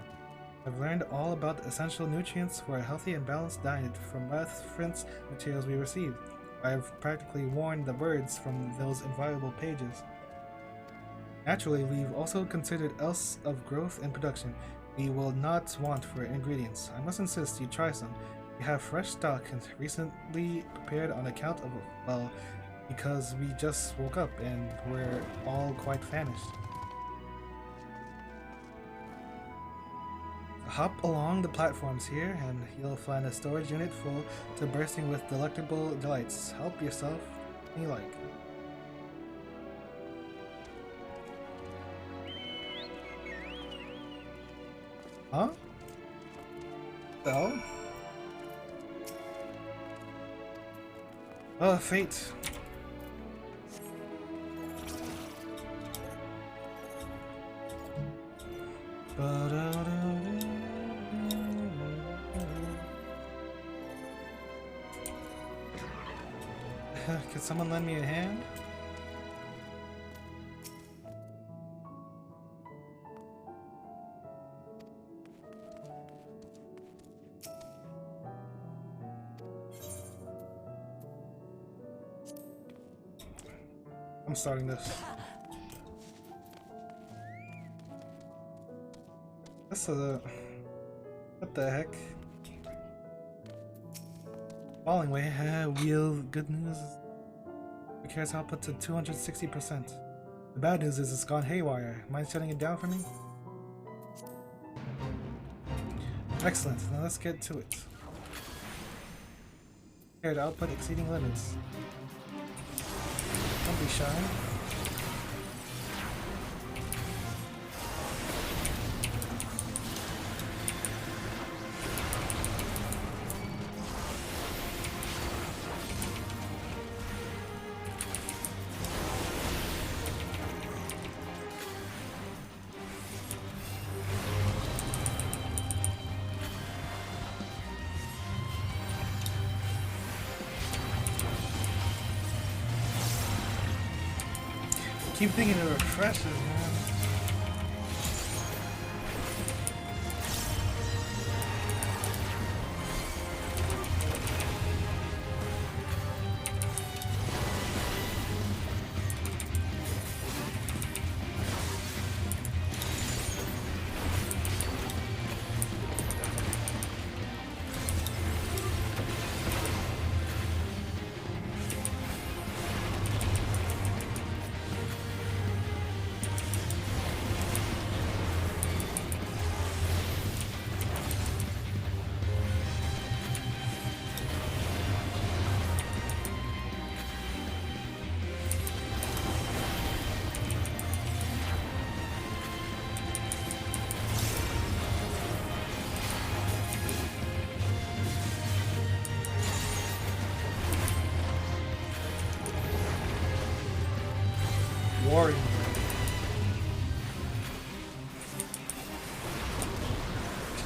I've learned all about the essential nutrients for a healthy and balanced diet from reference materials we received. I've practically warned the birds from those invaluable pages. Naturally, we've also considered else of growth and production. We will not want for ingredients. I must insist you try some. We have fresh stock and recently prepared on account of, well, because we just woke up and we're all quite famished. Hop along the platforms here and you'll find a storage unit full to bursting with delectable delights. Help yourself when you like. Huh? Oh? Oh, fate. Can someone lend me a hand? I'm starting this. This is a... What the heck? Falling way. Wheel. Good news. It carries output to 260%. The bad news is it's gone haywire. Mind shutting it down for me? Excellent. Now let's get to it. Carried output exceeding limits. Don't be shy. Keep thinking it refreshes, man. Warring.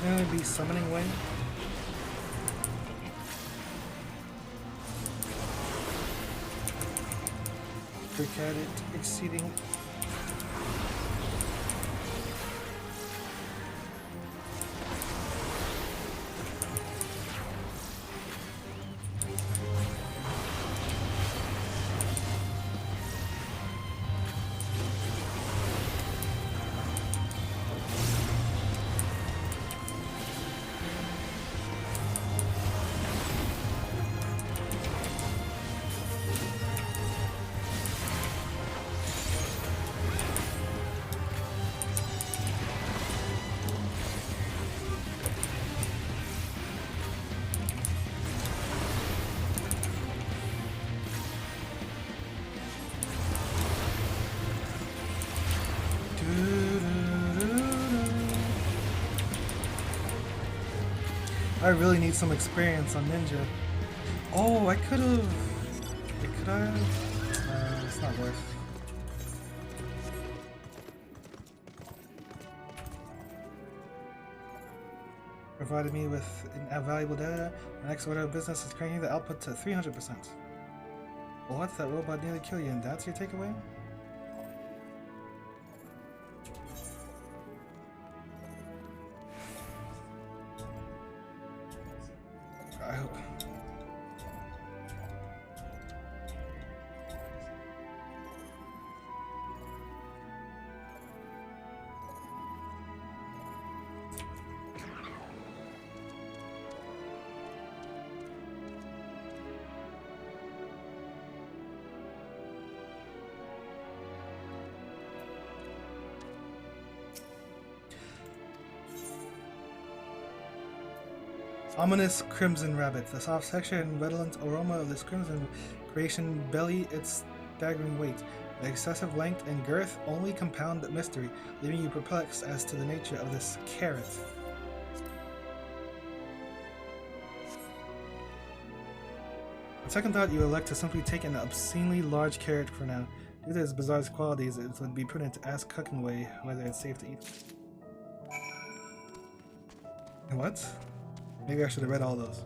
Can I be summoning way? Look at it exceeding. I really need some experience on Ninja. Oh, I could have. Could I? It's not worth. Provided me with invaluable data. My next order of business is cranking the output to 300%. What? That robot nearly killed you, and that's your takeaway? Ominous crimson rabbit. The soft texture and redolent aroma of this crimson creation belly its staggering weight. The excessive length and girth only compound the mystery, leaving you perplexed as to the nature of this carrot. On second thought, you elect to simply take an obscenely large carrot for now. Due to its bizarre qualities, it would be prudent to ask Cuckingway whether it's safe to eat. What? Maybe I should have read all those.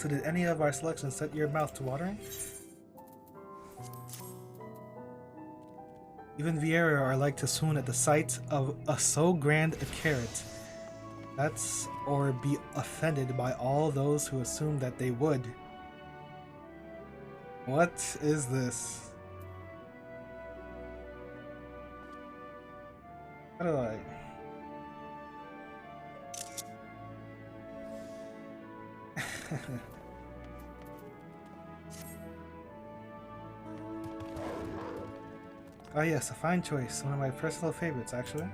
So did any of our selections set your mouth to watering? Even Vieira are like to swoon at the sight of so grand a carrot. That's or be offended by all those who assume that they would. What is this? How do I? Oh yes, a fine choice. One of my personal favorites, actually.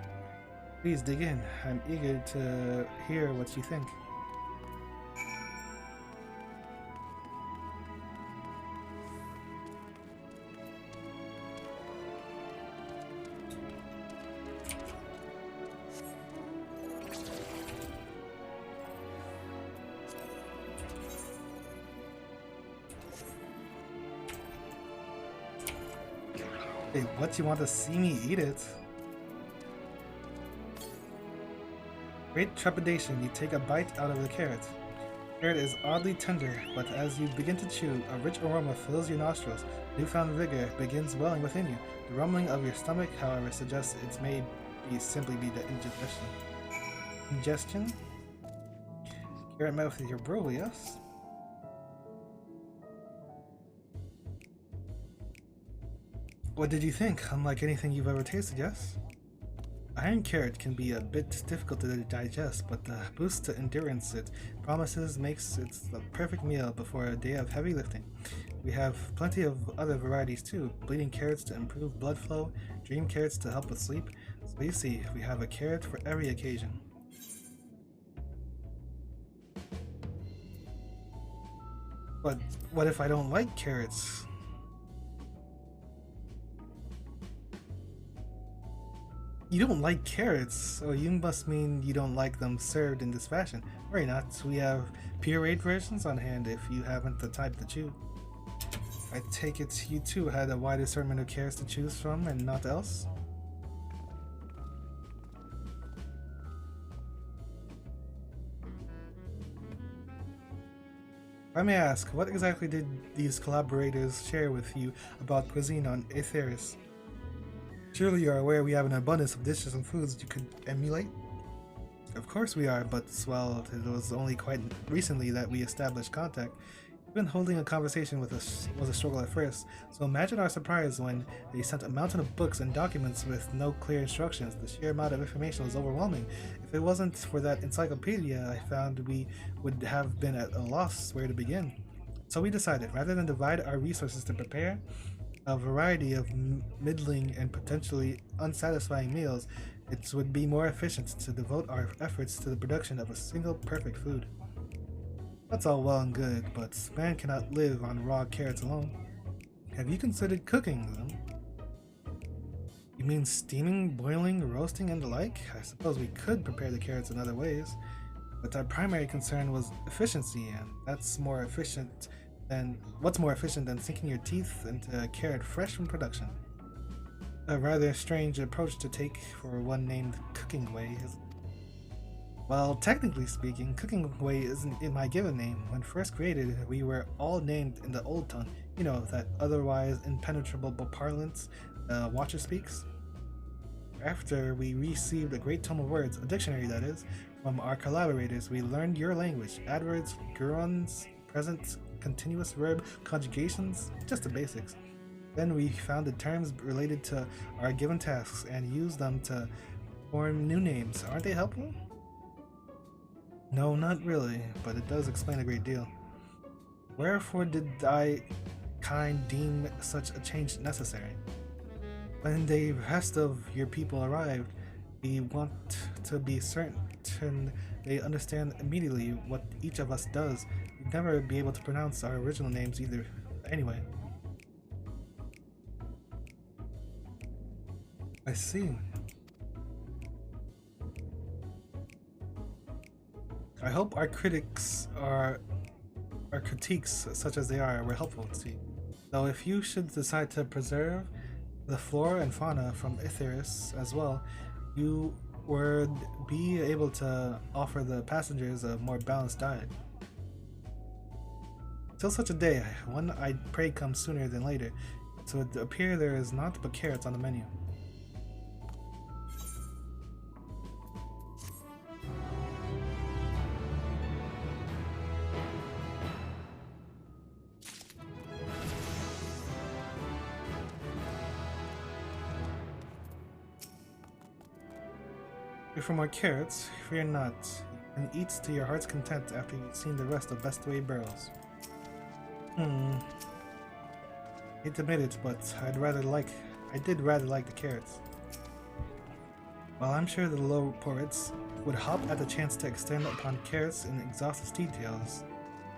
Please dig in. I'm eager to hear what you think. Hey, what? You want to see me eat it? Great trepidation, you take a bite out of the carrot. The carrot is oddly tender, but as you begin to chew, a rich aroma fills your nostrils. Newfound vigor begins welling within you. The rumbling of your stomach, however, suggests it may simply be the indigestion. Ingestion? Carrot mouth is your bro, yes? What did you think? Unlike anything you've ever tasted, yes? Iron carrot can be a bit difficult to digest, but the boost to endurance it promises makes it the perfect meal before a day of heavy lifting. We have plenty of other varieties too, bleeding carrots to improve blood flow, dream carrots to help with sleep, so you see, we have a carrot for every occasion. But what if I don't like carrots? You don't like carrots, so you must mean you don't like them served in this fashion. Worry not, we have pureed versions on hand if you haven't the type to chew. I take it you too had a wide assortment of carrots to choose from and not else? If I may ask, what exactly did these collaborators share with you about cuisine on Aetheris? Surely you are aware we have an abundance of dishes and foods you could emulate? Of course we are, but, well, it was only quite recently that we established contact. Even holding a conversation with us was a struggle at first, so imagine our surprise when they sent a mountain of books and documents with no clear instructions. The sheer amount of information was overwhelming. If it wasn't for that encyclopedia, I found we would have been at a loss where to begin. So we decided, rather than divide our resources to prepare a variety of middling and potentially unsatisfying meals, it would be more efficient to devote our efforts to the production of a single perfect food. That's all well and good, but man cannot live on raw carrots alone. Have you considered cooking them? You mean steaming, boiling, roasting, and the like? I suppose we could prepare the carrots in other ways, but our primary concern was efficiency, and what's more efficient than sinking your teeth into a carrot fresh from production? A rather strange approach to take for one named Cooking Way. Well, technically speaking, Cooking Way isn't in my given name. When first created, we were all named in the old tongue. You know, that otherwise impenetrable parlance the Watcher speaks. After we received a great tome of words, a dictionary that is, from our collaborators, we learned your language, adverbs, gerunds, present, continuous verb, conjugations, just the basics. Then we found the terms related to our given tasks and used them to form new names. Aren't they helpful? No, not really, but it does explain a great deal. Wherefore did thy kind deem such a change necessary? When the rest of your people arrived, we want to be certain they understand immediately what each of us does. We'd never be able to pronounce our original names either. Anyway. I see. I hope our critiques such as they are, were helpful to you. Though if you should decide to preserve the flora and fauna from Aetheris as well, you would be able to offer the passengers a more balanced diet. Till such a day, one I pray comes sooner than later. So it appear there is naught but carrots on the menu. If for more carrots, fear not, and eat to your heart's content after you've seen the rest of Best Way Barrels. Hate to admit it, but I did rather like the carrots. While I'm sure the low poets would hop at the chance to extend upon carrots in exhaustive details,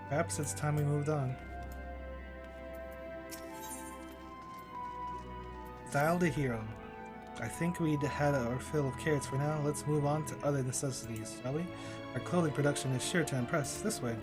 perhaps it's time we moved on. Style the hero. I think we'd had our fill of carrots for now. Let's move on to other necessities, shall we? Our clothing production is sure to impress. This way.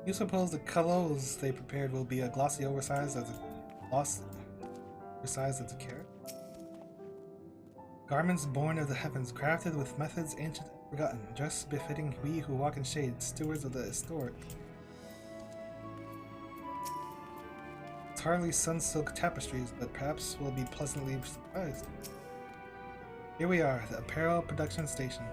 You suppose the clothes they prepared will be a glossy oversized as a carrot? Garments born of the heavens, crafted with methods ancient and forgotten, just befitting we who walk in shade, stewards of the historic. It's hardly sun-silk tapestries, but perhaps we'll be pleasantly surprised. Here we are, the apparel production station.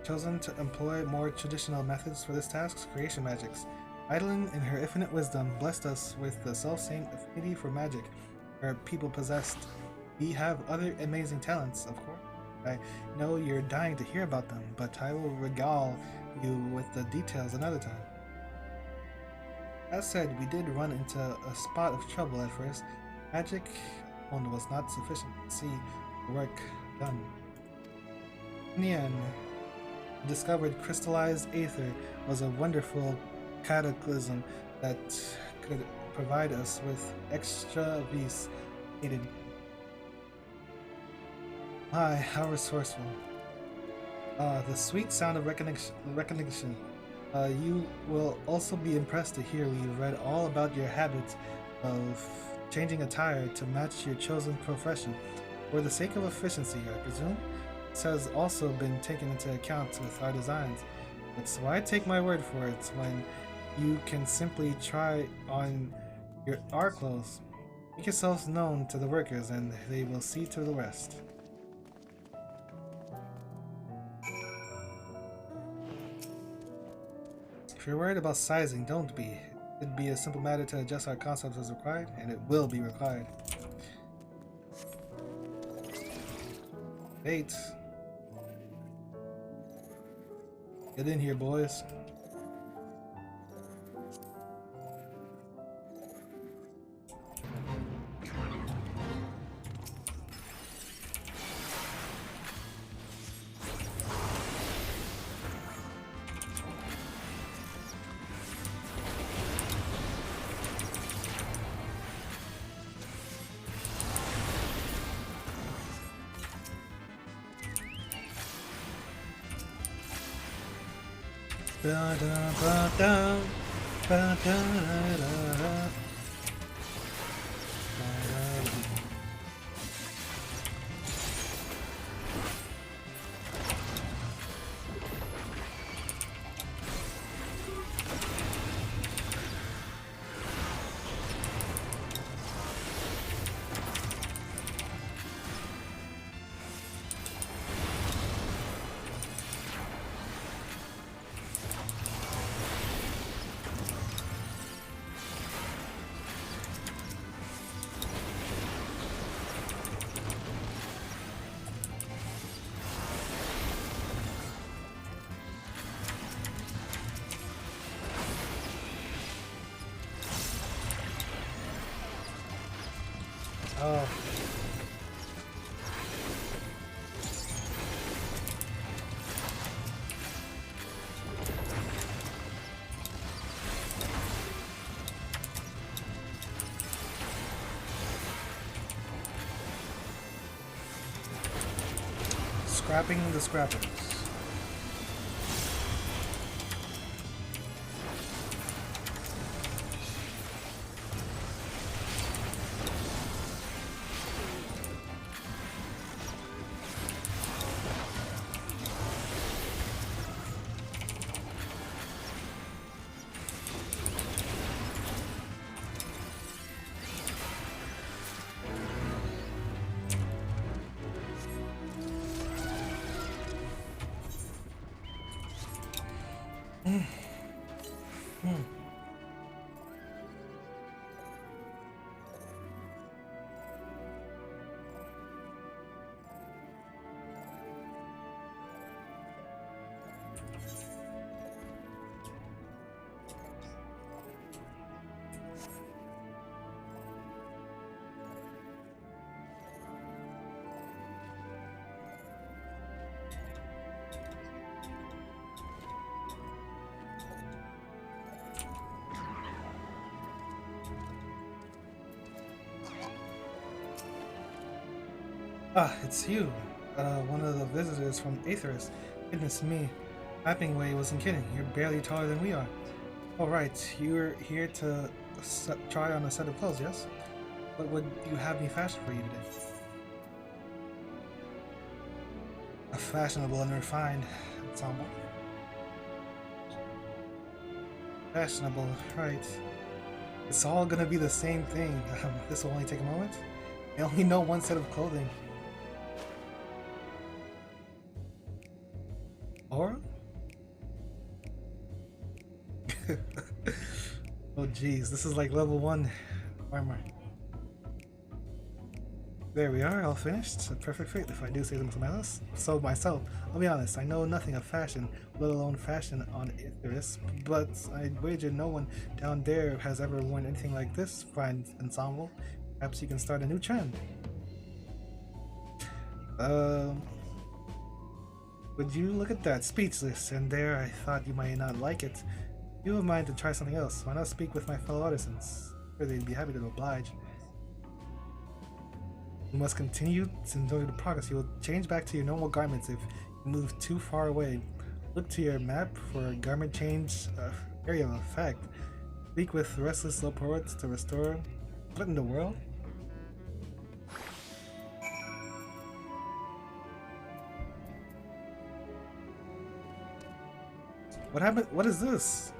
Chosen to employ more traditional methods for this task, creation magics. Eidolon, in her infinite wisdom, blessed us with the self-same affinity for magic our people possessed. We have other amazing talents, of course. I know you're dying to hear about them, but I will regale you with the details another time. That said, we did run into a spot of trouble at first. Magic alone was not sufficient to see the work done. In the end, the discovered crystallized aether was a wonderful cataclysm that could provide us with extra vis needed. My, how resourceful. The sweet sound of recognition. You will also be impressed to hear we read all about your habits of changing attire to match your chosen profession. For the sake of efficiency, I presume, this has also been taken into account with our designs. But why take my word for it when you can simply try on our clothes? Make yourselves known to the workers and they will see to the rest. If you're worried about sizing, don't be. It'd be a simple matter to adjust our concepts as required, and it will be required. Wait. Get in here, boys. Scrapping the scrappers. Ah, it's you. One of the visitors from Aetheris. Goodness me. Mappingway wasn't kidding. You're barely taller than we are. Oh, right. You're here to try on a set of clothes, yes? What would you have me fashion for you today? A fashionable and refined ensemble. Fashionable, right. It's all gonna be the same thing. This will only take a moment. I only know one set of clothing. Or? Oh geez, this is like level 1 armor. There we are, all finished. A perfect fit if I do say themselves. So myself, I'll be honest, I know nothing of fashion, let alone fashion on Aetheris, but I wager no one down there has ever worn anything like this fine ensemble. Perhaps you can start a new trend. Would you look at that? Speechless, and there I thought you might not like it. You have mind to try something else. Why not speak with my fellow artisans? Sure, they'd be happy to oblige. You must continue to enjoy the progress. You will change back to your normal garments if you move too far away. Look to your map for a garment change area of effect. Speak with restless low poets to restore. What in the world? What happened? What is this?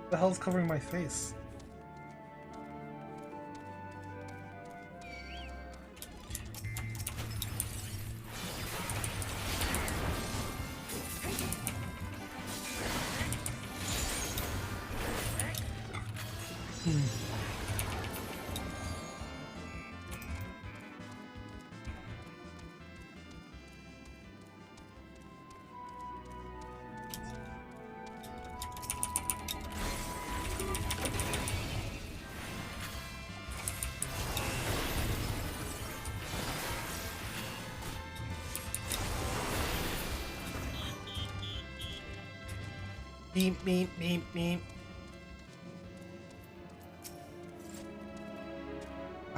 What the hell's covering my face? Beep, beep, beep, beep.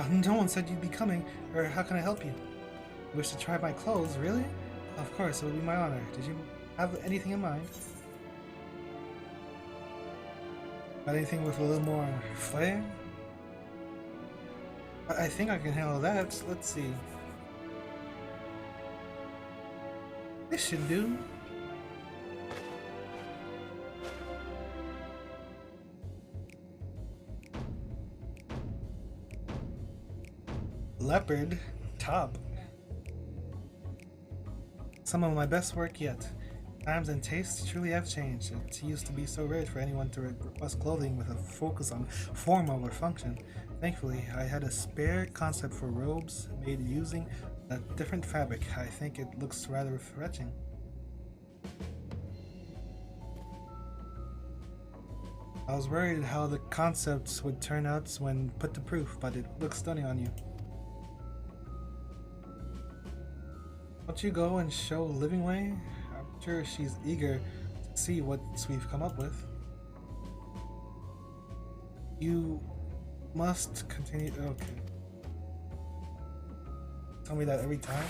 No one said you'd be coming, or how can I help you? Wish to try my clothes, really? Of course, it would be my honor. Did you have anything in mind? Got anything with a little more flair? I think I can handle that. Let's see. This should do. Leopard top. Some of my best work yet. Times and tastes truly have changed. It used to be so rare for anyone to request clothing with a focus on form over function. Thankfully, I had a spare concept for robes made using a different fabric. I think it looks rather fetching. I was worried how the concepts would turn out when put to proof, but it looks stunning on you. Won't you go and show Living Way? I'm sure she's eager to see what we've come up with. You must continue. Okay. Tell me that every time?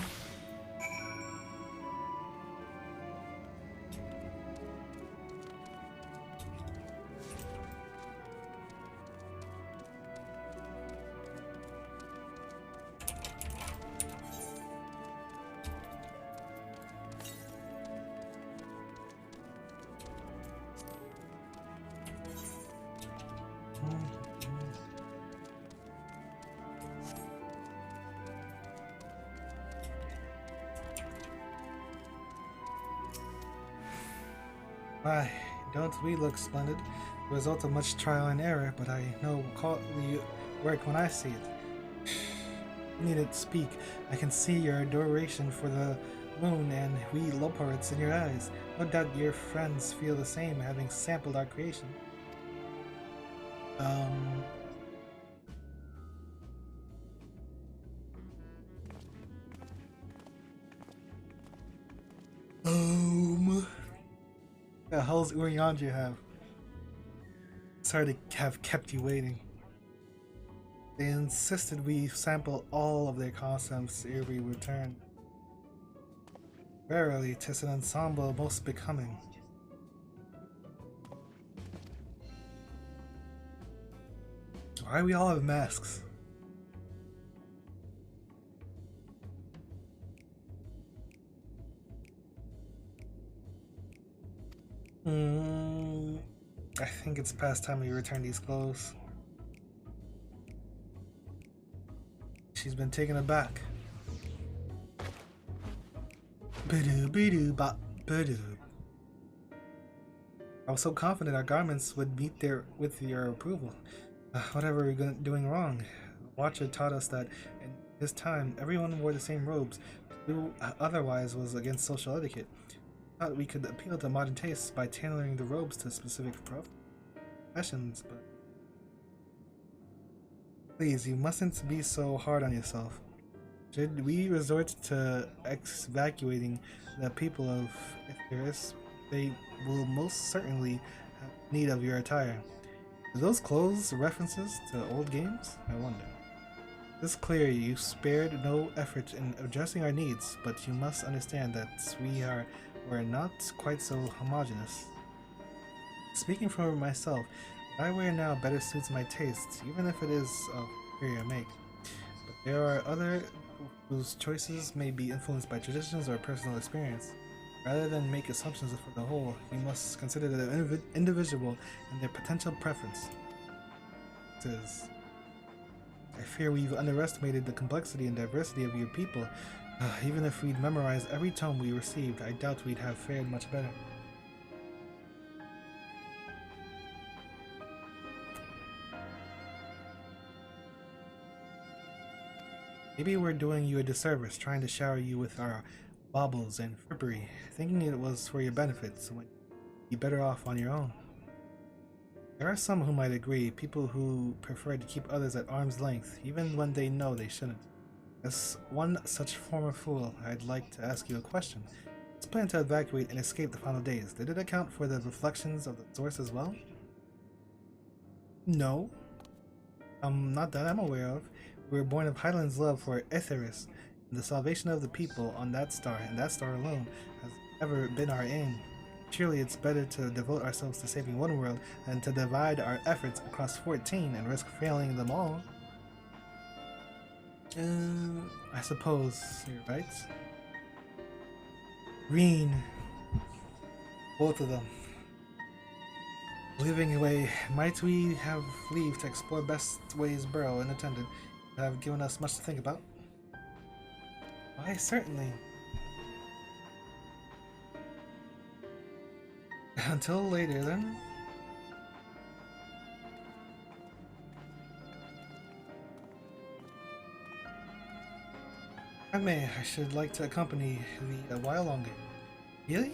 Why, don't we look splendid? The result of much trial and error, but I know quality work when I see it. You needn't speak. I can see your adoration for the moon and we low poets in your eyes. No doubt your friends feel the same, having sampled our creation. The hell's Urianger have? Sorry to have kept you waiting. They insisted we sample all of their concepts ere we return. Verily, 'tis an ensemble most becoming. Why do we all have masks? I think it's past time we return these clothes. She's been taken aback. I was so confident our garments would meet with your approval. Whatever we're doing wrong. The Watcher taught us that in his time everyone wore the same robes. To do otherwise was against social etiquette. Thought we could appeal to modern tastes by tailoring the robes to specific professions, but please, you mustn't be so hard on yourself. Should we resort to evacuating the people of Icarus, they will most certainly have need of your attire. Are those clothes references to old games? I wonder. It's clear you spared no effort in addressing our needs, but you must understand that we're not quite so homogeneous. Speaking for myself, what I wear now better suits my tastes, even if it is of inferior make. But there are other whose choices may be influenced by traditions or personal experience. Rather than make assumptions for the whole, you must consider the individual and their potential preference. I fear we've underestimated the complexity and diversity of your people. Even if we'd memorized every tome we received, I doubt we'd have fared much better. Maybe we're doing you a disservice trying to shower you with our baubles and frippery, thinking it was for your benefit, so you'd be better off on your own. There are some who might agree, people who prefer to keep others at arm's length, even when they know they shouldn't. As one such former fool, I'd like to ask you a question. This plan to evacuate and escape the final days, did it account for the reflections of the source as well? No. Not that I'm aware of. We were born of Hyland's love for Icarus, and the salvation of the people on that star, and that star alone, has ever been our aim. Surely it's better to devote ourselves to saving one world than to divide our efforts across 14 and risk failing them all. I suppose you're right. Green. Both of them. Living away, might we have leave to explore best ways Burrow and attendant have given us much to think about? Why, certainly. Until later, then. I should like to accompany thee a while longer. Really?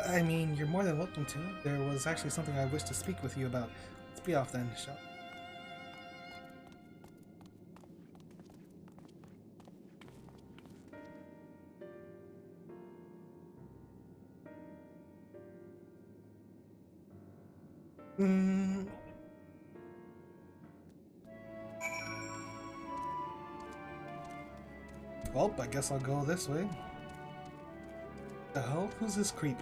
I mean, you're more than welcome to. There was actually something I wished to speak with you about. Let's be off then, shall we? Mm. Well, I guess I'll go this way. The hell? Who's this creep?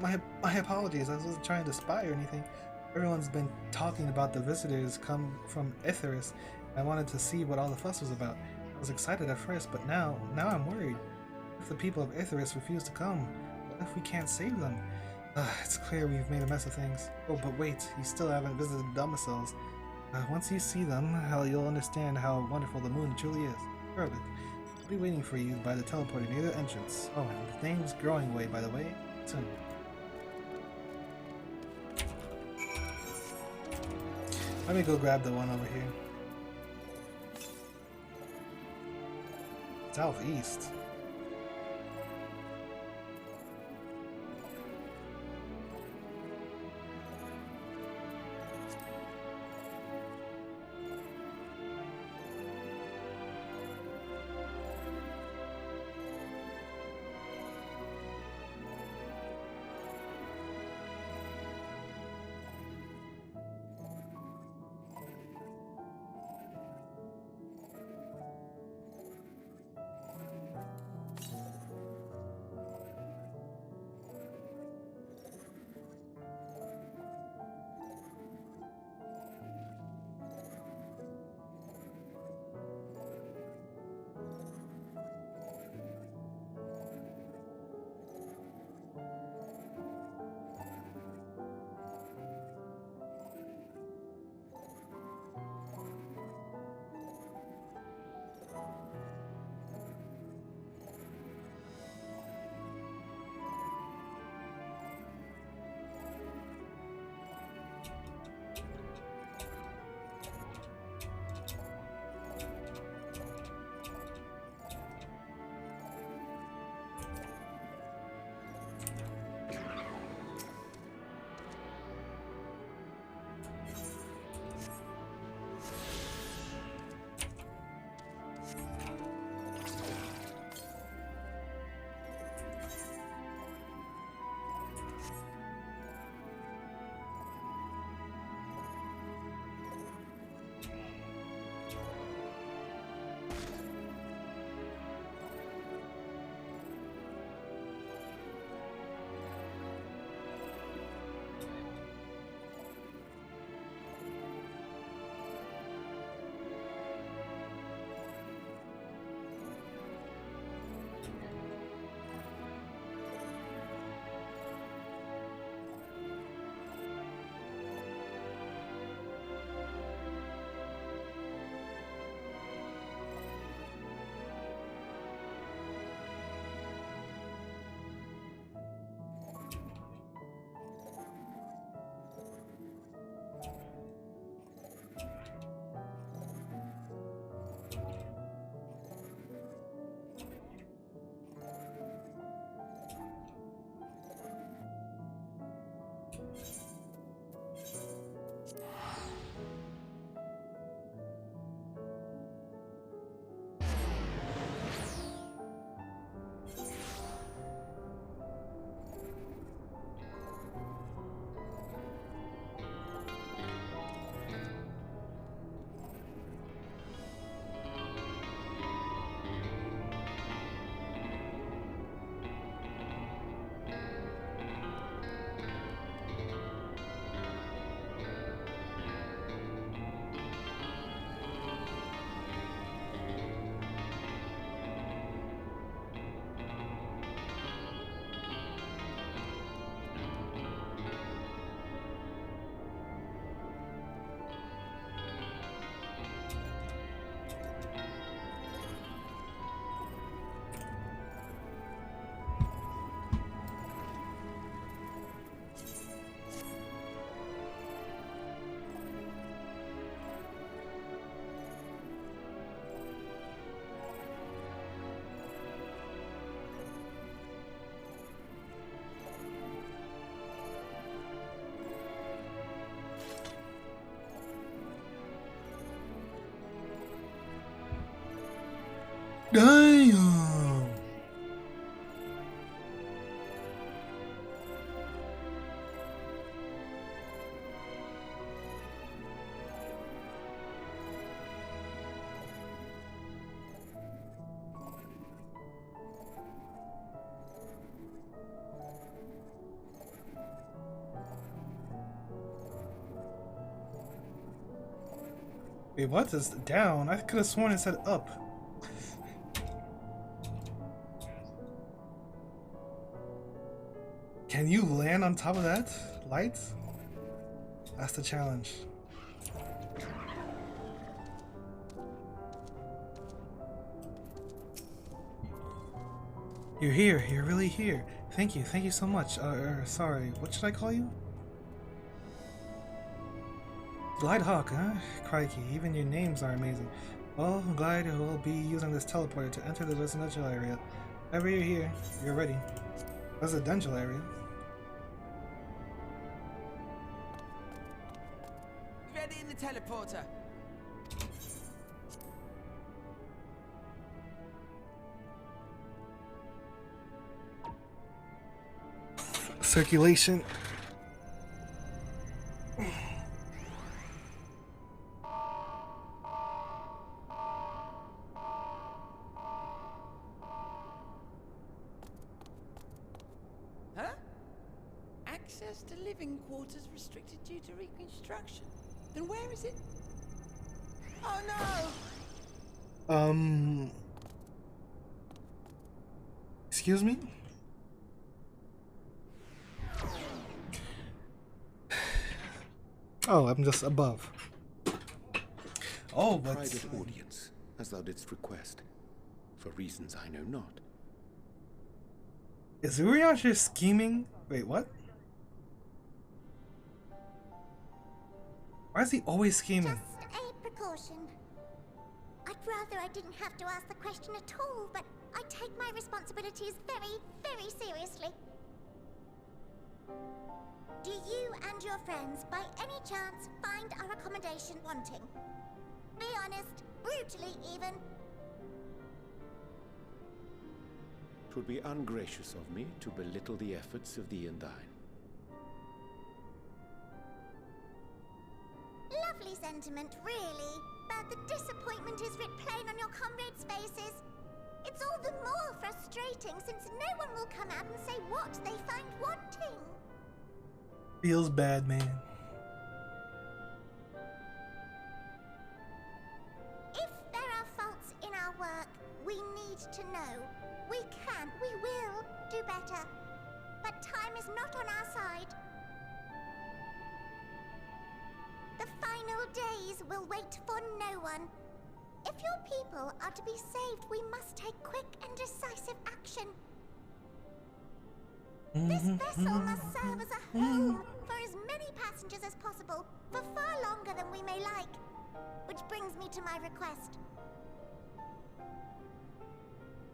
My apologies. I wasn't trying to spy or anything. Everyone's been talking about the visitors come from Icarus. I wanted to see what all the fuss was about. I was excited at first, but now I'm worried. If the people of Icarus refuse to come, what if we can't save them? It's clear we've made a mess of things. Oh, but wait, you still haven't visited the domiciles. Once you see them, you'll understand how wonderful the moon truly is. Perfect. I'll be waiting for you by the teleporter near the entrance. Oh, and the name's Growing Way, by the way. Soon. Let me go grab the one over here. Southeast. Damn! Wait, what is down? I could have sworn it said up. Can you land on top of that? Lights? That's the challenge. You're here. You're really here. Thank you. Thank you so much. Sorry. What should I call you? Glidehawk, huh? Crikey, even your names are amazing. Well, Glide will be using this teleporter to enter the residential area. Whenever you're here, you're ready. Residential area? Ready in the teleporter. Circulation. Huh? Access to living quarters restricted due to reconstruction. Then where is it? Oh no! Excuse me? Oh, I'm just above. Oh, but private audience, as thou didst request, for reasons I know not. is Urian just scheming? Wait, what? Why is he always scheming? Just a precaution. I'd rather I didn't have to ask the question at all, but I take my responsibilities very, very seriously. Do you and your friends, by any chance, find our accommodation wanting? Be honest, brutally even. 'Twould be ungracious of me to belittle the efforts of thee and thine. Lovely sentiment, really. But the disappointment is writ plain on your comrades' faces. It's all the more frustrating since no one will come out and say what they find wanting. Feels bad, man. If there are faults in our work, we need to know. We can, we will do better. But time is not on our side. The final days will wait for no one. If your people are to be saved, we must take quick and decisive action. This vessel must serve as a home for as many passengers as possible, for far longer than we may like. Which brings me to my request.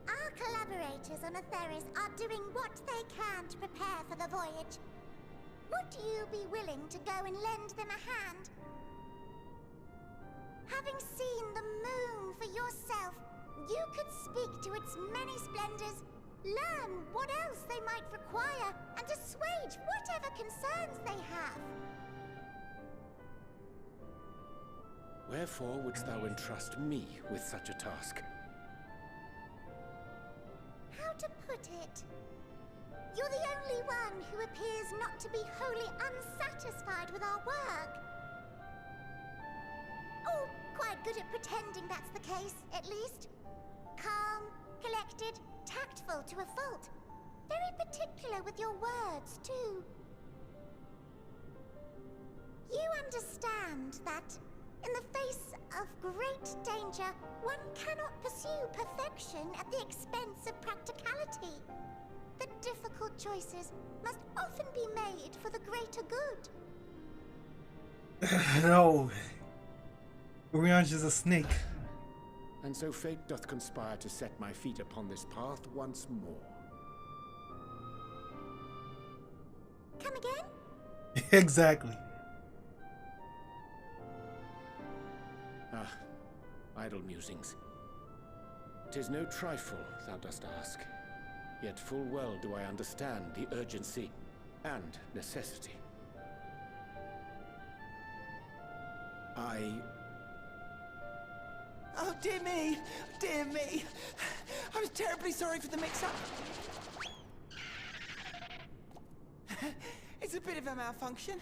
Our collaborators on Atheris are doing what they can to prepare for the voyage. Would you be willing to go and lend them a hand? Having seen the moon for yourself, you could speak to its many splendors, learn what else they might require, and assuage whatever concerns they have. Wherefore wouldst thou entrust me with such a task? How to put it? You're the only one who appears not to be wholly unsatisfied with our work. Oh, quite good at pretending that's the case, at least. Calm, collected, tactful to a fault. Very particular with your words, too. You understand that, in the face of great danger, one cannot pursue perfection at the expense of practicality. The difficult choices must often be made for the greater good. No. Urian's just a snake. And so fate doth conspire to set my feet upon this path once more. Come again? Exactly. Ah, idle musings. 'Tis no trifle thou dost ask, yet full well do I understand the urgency and necessity. Oh, dear me! Dear me! I was terribly sorry for the mix-up. It's a bit of a malfunction.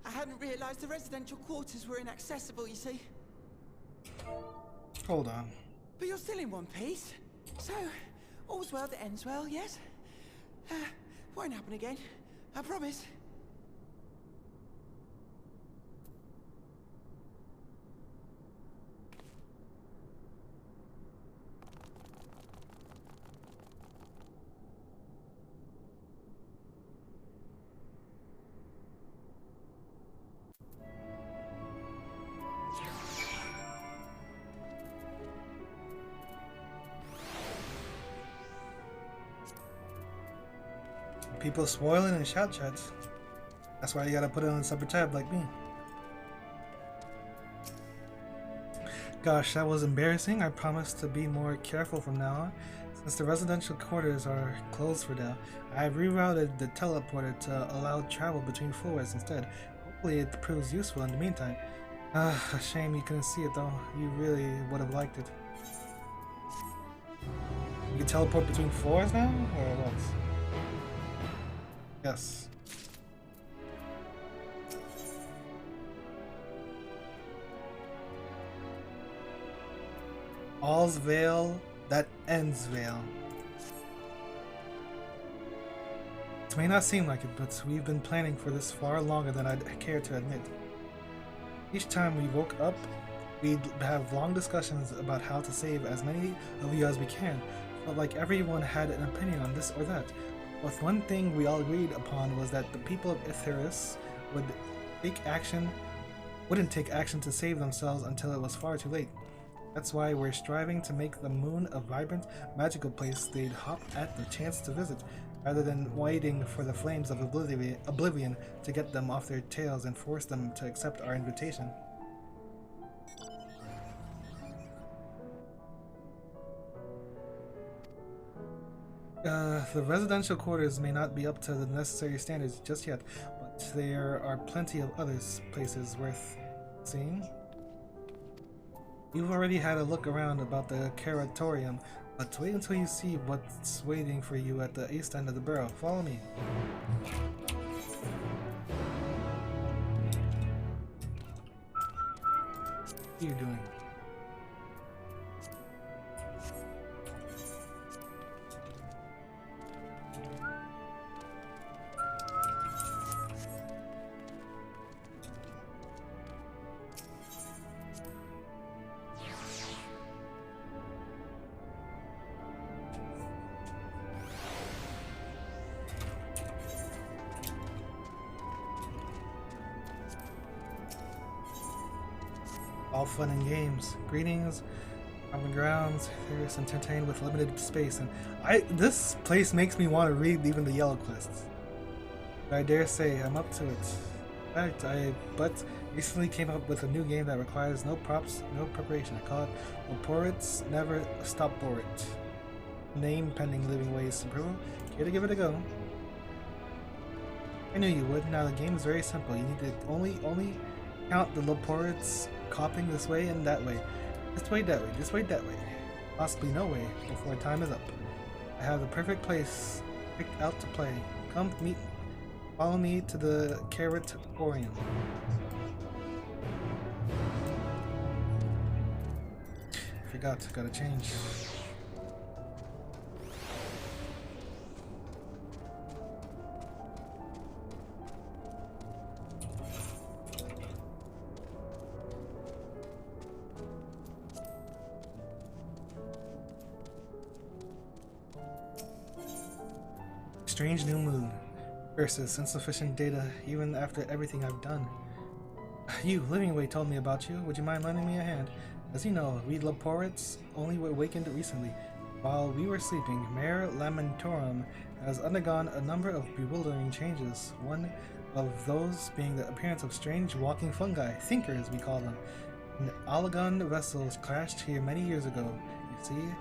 I hadn't realized the residential quarters were inaccessible, you see. Hold on. But you're still in one piece. So, all's well that ends well, yes? Won't happen again. I promise. People spoiling in shout chats. That's why you gotta put it on a separate tab like me. Gosh, that was embarrassing. I promise to be more careful from now on. Since the residential quarters are closed for now, I have rerouted the teleporter to allow travel between floors instead. Hopefully it proves useful in the meantime. A shame you couldn't see it though. You really would have liked it. You can teleport between floors now? Or what? Yes. All's veil that ends veil. It may not seem like it, but we've been planning for this far longer than I'd care to admit. Each time we woke up, we'd have long discussions about how to save as many of you as we can. Felt like everyone had an opinion on this or that. But one thing we all agreed upon was that the people of Etheris wouldn't take action to save themselves until it was far too late. That's why we're striving to make the moon a vibrant, magical place they'd hop at the chance to visit, rather than waiting for the flames of oblivion to get them off their tails and force them to accept our invitation. The residential quarters may not be up to the necessary standards just yet, but there are plenty of other places worth seeing. You've already had a look around about the Curatorium, but wait until you see what's waiting for you at the east end of the borough. Follow me. What are you doing? All fun and games. Greetings, common grounds. There's entertained with limited space, and this place makes me want to read even the yellow quests. I dare say I'm up to it. In fact, I recently came up with a new game that requires no props, no preparation. I call it Leporit's Never Stop Borit. Name pending living ways approval. Care to give it a go? I knew you would. Now the game is very simple. You need to only count the Leporits copying this way and that way. This way, that way, this way, that way. Possibly no way before time is up. I have the perfect place picked out to play. Come meet. Follow me to the Curatorium. Forgot, gotta change. Strange new moon versus insufficient data even after everything I've done. You, Livingway, told me about you. Would you mind lending me a hand? As you know, we Leporits only awakened recently. While we were sleeping, Mare Lamentorum has undergone a number of bewildering changes. One of those being the appearance of strange walking fungi, thinkers we call them. An Alagon vessels crashed here many years ago. You see,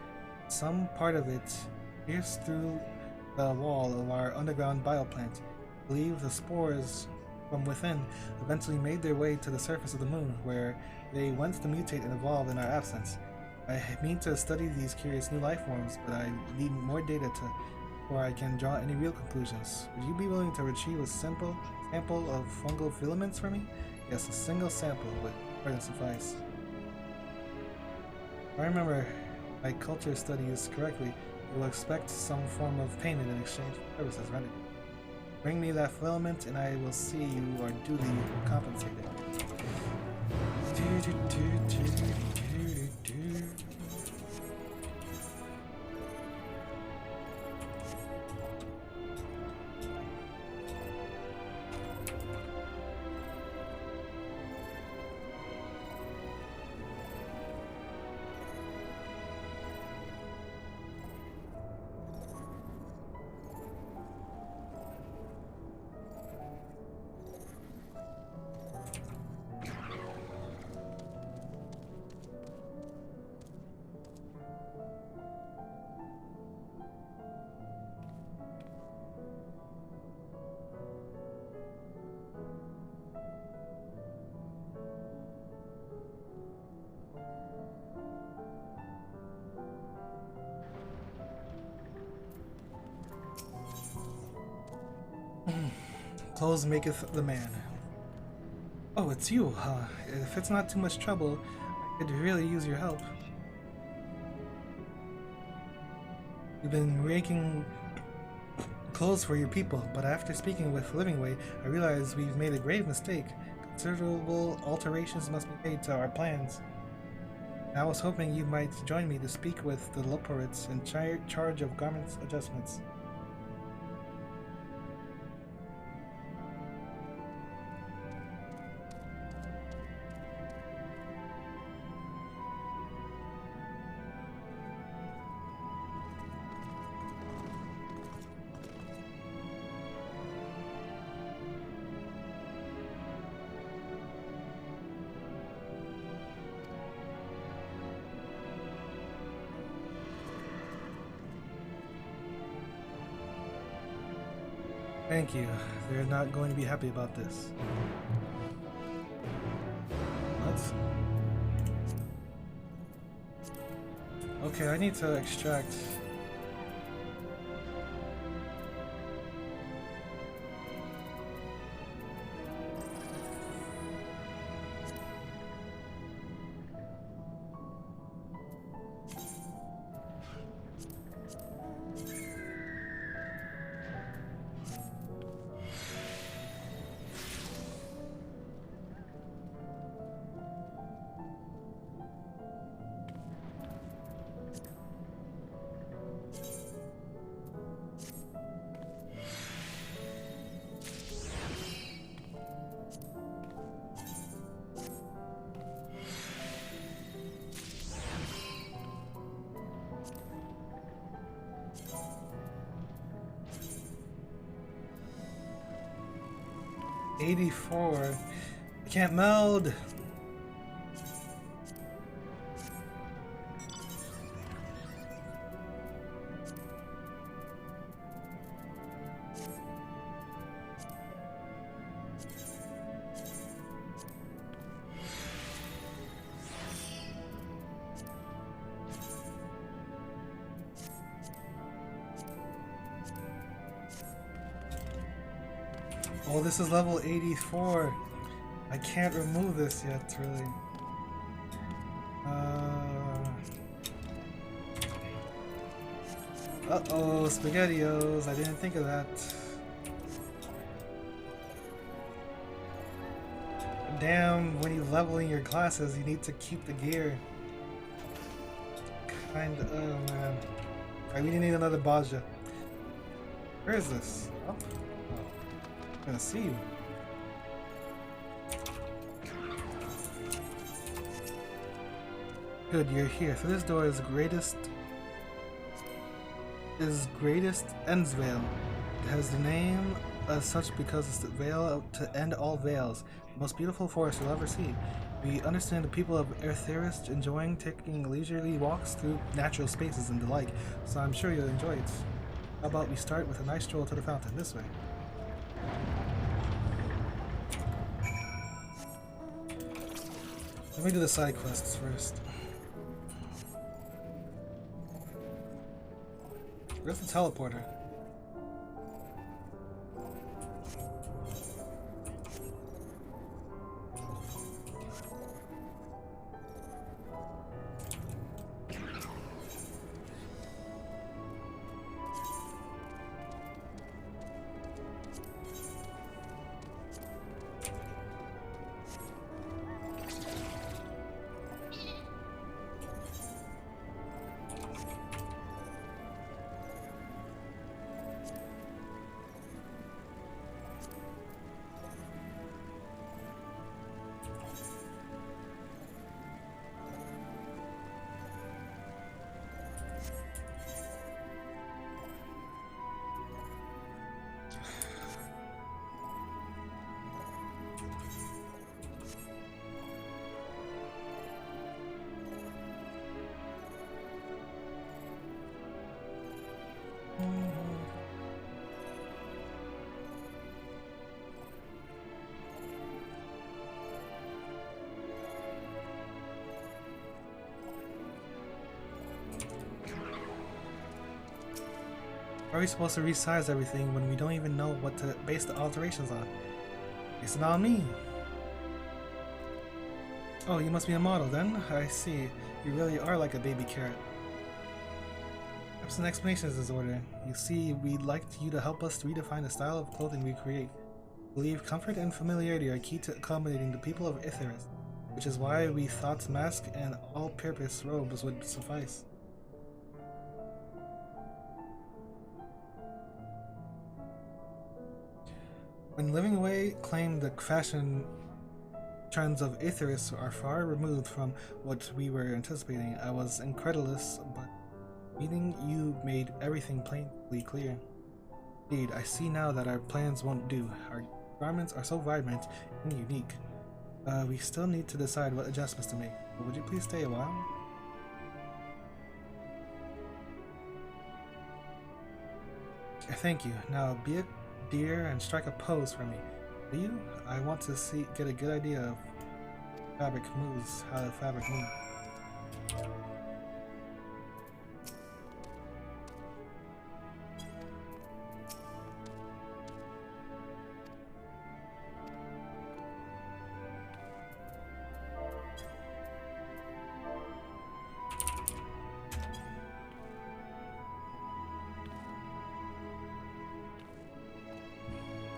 some part of it pierced through the wall of our underground bioplant. I believe the spores from within eventually made their way to the surface of the moon, where they went to mutate and evolve in our absence. I mean to study these curious new life forms, but I need more data before I can draw any real conclusions. Would you be willing to retrieve a sample of fungal filaments for me? Yes, a single sample would more than suffice. I remember my culture studies correctly, you will expect some form of payment in exchange for services rendered. Bring me that filament and I will see you are duly compensated. Clothes maketh the man. Oh, it's you, huh? If it's not too much trouble, I could really use your help. You've been making clothes for your people, but after speaking with Livingway, I realize we've made a grave mistake. Considerable alterations must be made to our plans. I was hoping you might join me to speak with the Loporites in charge of garments adjustments. Thank you. They're not going to be happy about this. What? Okay, I need to extract. $84. I can't meld. Oh, this is level 84. I can't remove this yet, really. Uh-oh, SpaghettiOs. I didn't think of that. Damn, when you're leveling your classes, you need to keep the gear. Kinda, oh man. Alright, we need another Baja. Where is this? Oh. I'm gonna see you. Good, you're here. So this door is greatest Endsvale. It has the name as such because it's the veil to end all veils. The most beautiful forest you'll ever see. We understand the people of Eartheris enjoying taking leisurely walks through natural spaces and the like, so I'm sure you'll enjoy it. How about we start with a nice stroll to the fountain this way? Let me do the side quests first. Where's the teleporter? How are we supposed to resize everything when we don't even know what to base the alterations on? Base it on me. Oh, you must be a model then? I see. You really are like a baby carrot. Perhaps an explanation is in order. You see, we'd like you to help us redefine the style of clothing we create. I believe comfort and familiarity are key to accommodating the people of Itheris, which is why we thought mask and all-purpose robes would suffice. When Living Away claimed the fashion trends of Itheris are far removed from what we were anticipating, I was incredulous, but meeting you made everything plainly clear. Indeed, I see now that our plans won't do. Our garments are so vibrant and unique. We still need to decide what adjustments to make. But would you please stay a while? Thank you. Now be a dear and strike a pose for me. Will you? I want to get a good idea of fabric moves, how the fabric moves.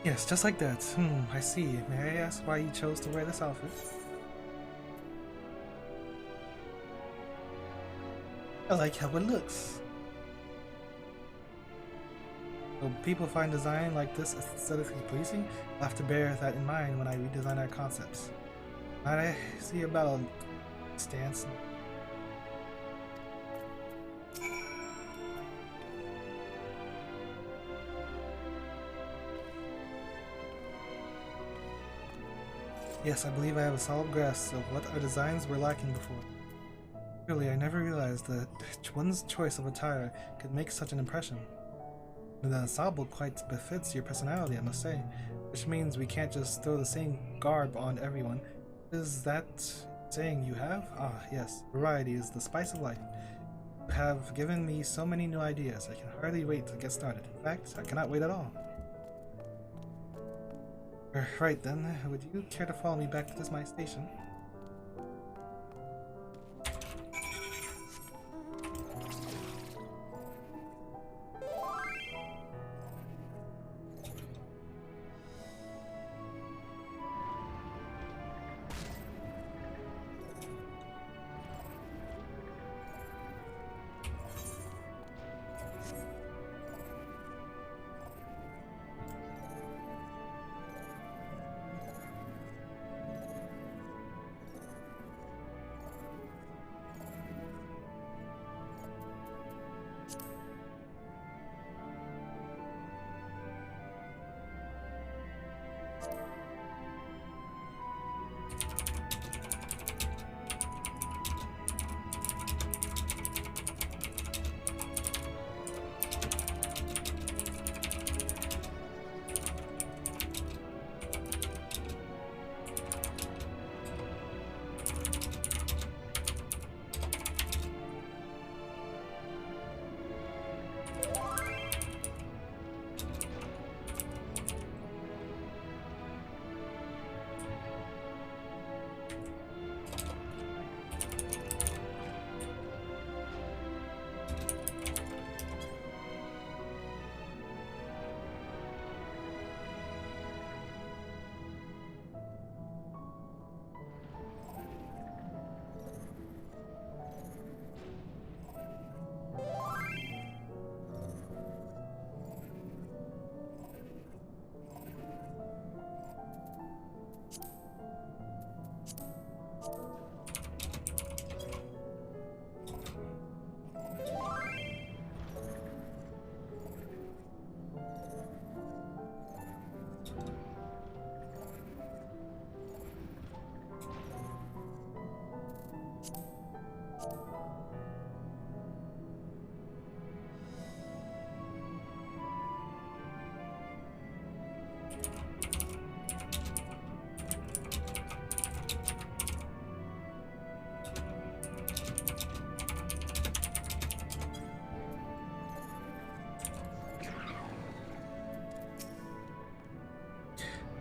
Yes, just like that. I see. May I ask why you chose to wear this outfit? I like how it looks. When people find design like this aesthetically pleasing, I'll have to bear that in mind when I redesign our concepts. I see about a stance. Yes, I believe I have a solid grasp of what our designs were lacking before. Really, I never realized that one's choice of attire could make such an impression. The ensemble quite befits your personality, I must say, which means we can't just throw the same garb on everyone. Is that saying you have? Ah, yes, variety is the spice of life. You have given me so many new ideas, I can hardly wait to get started. In fact, I cannot wait at all. Right then, would you care to follow me back to my station?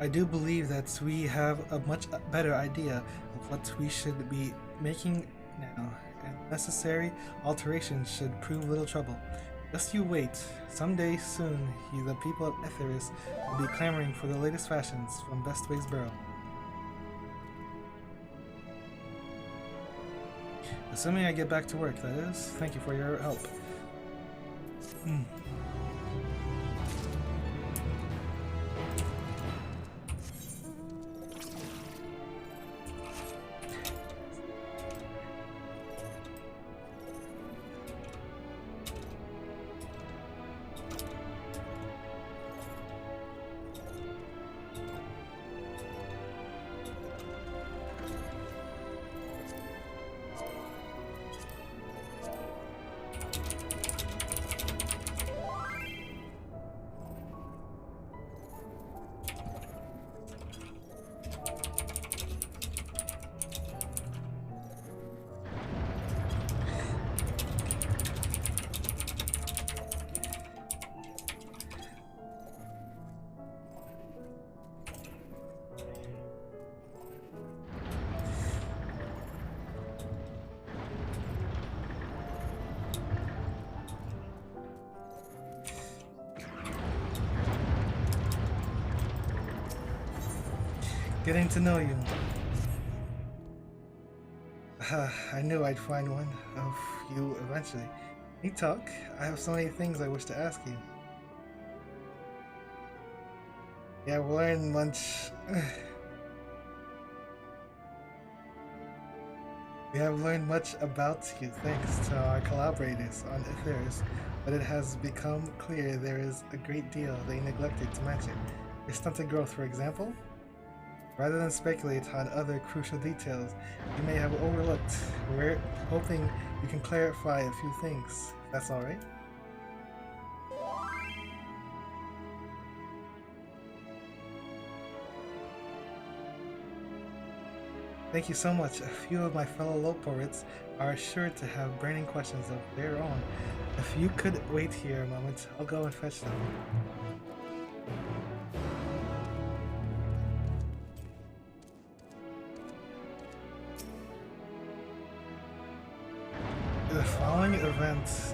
I do believe that we have a much better idea of what we should be making now, and necessary alterations should prove little trouble. Just you wait. Someday soon, the people of Etheris will be clamoring for the latest fashions from Bestway's Borough. Assuming I get back to work, that is. Thank you for your help. Getting to know you. I knew I'd find one of you eventually. Can you talk? I have so many things I wish to ask you. Yeah, I've learned much. We have learned much about you thanks to our collaborators on Etheris, but it has become clear there is a great deal they neglected to mention. Your stunted growth, for example. Rather than speculate on other crucial details you may have overlooked, we're hoping you can clarify a few things. That's alright? Thank you so much. A few of my fellow Loporates are sure to have burning questions of their own. If you could wait here a moment, I'll go and fetch them. The following events.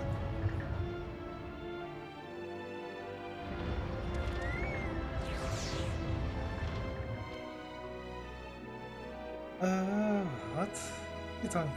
What? It's on.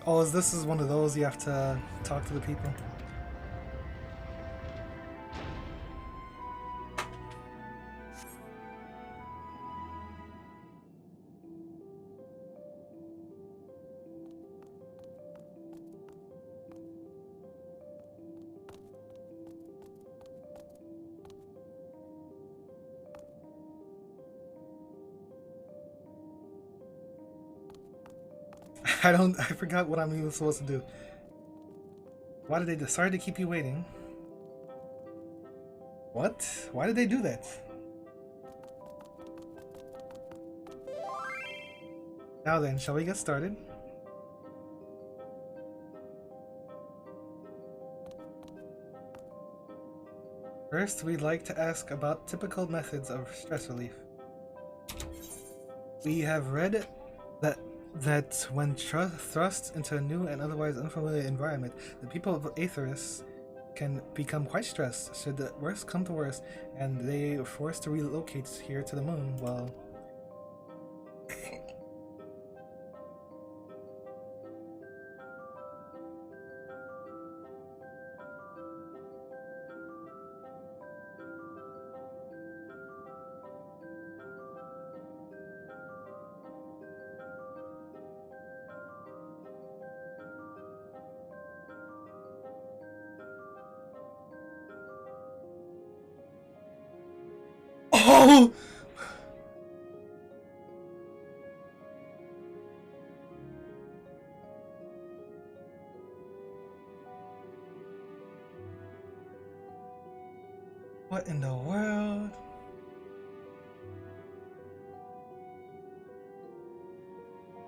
Oh, this is one of those you have to talk to the people? I forgot what I'm even supposed to do. Why did they decide to keep you waiting? What? Why did they do that? Now then, shall we get started? First, we'd like to ask about typical methods of stress relief. We have read that when thrust into a new and otherwise unfamiliar environment, the people of Aetheris can become quite stressed should the worst come to worst and they are forced to relocate here to the moon. Well, oh! What in the world?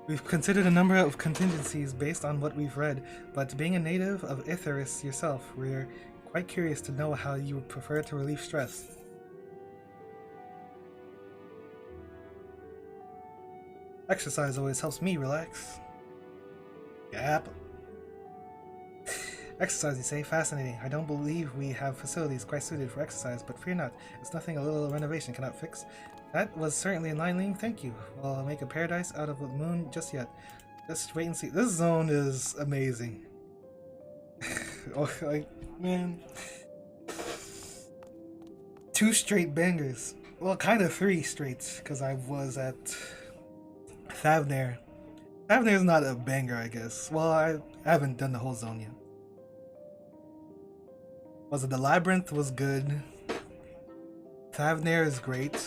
We've considered a number of contingencies based on what we've read, but being a native of Itheris yourself, we're quite curious to know how you would prefer to relieve stress. Exercise always helps me relax. Yep. Exercise, you say? Fascinating. I don't believe we have facilities quite suited for exercise, but fear not. It's nothing a little renovation cannot fix. That was certainly enlightening, thank you. Well, I'll make a paradise out of the moon just yet. Just wait and see. This zone is amazing. Oh, like, man. 2 straight bangers. Well, kind of 3 straight, because I was at Thavnair. Thavnair's not a banger, I guess. Well, I haven't done the whole zone yet. Was it the Labyrinth was good. Thavnair is great.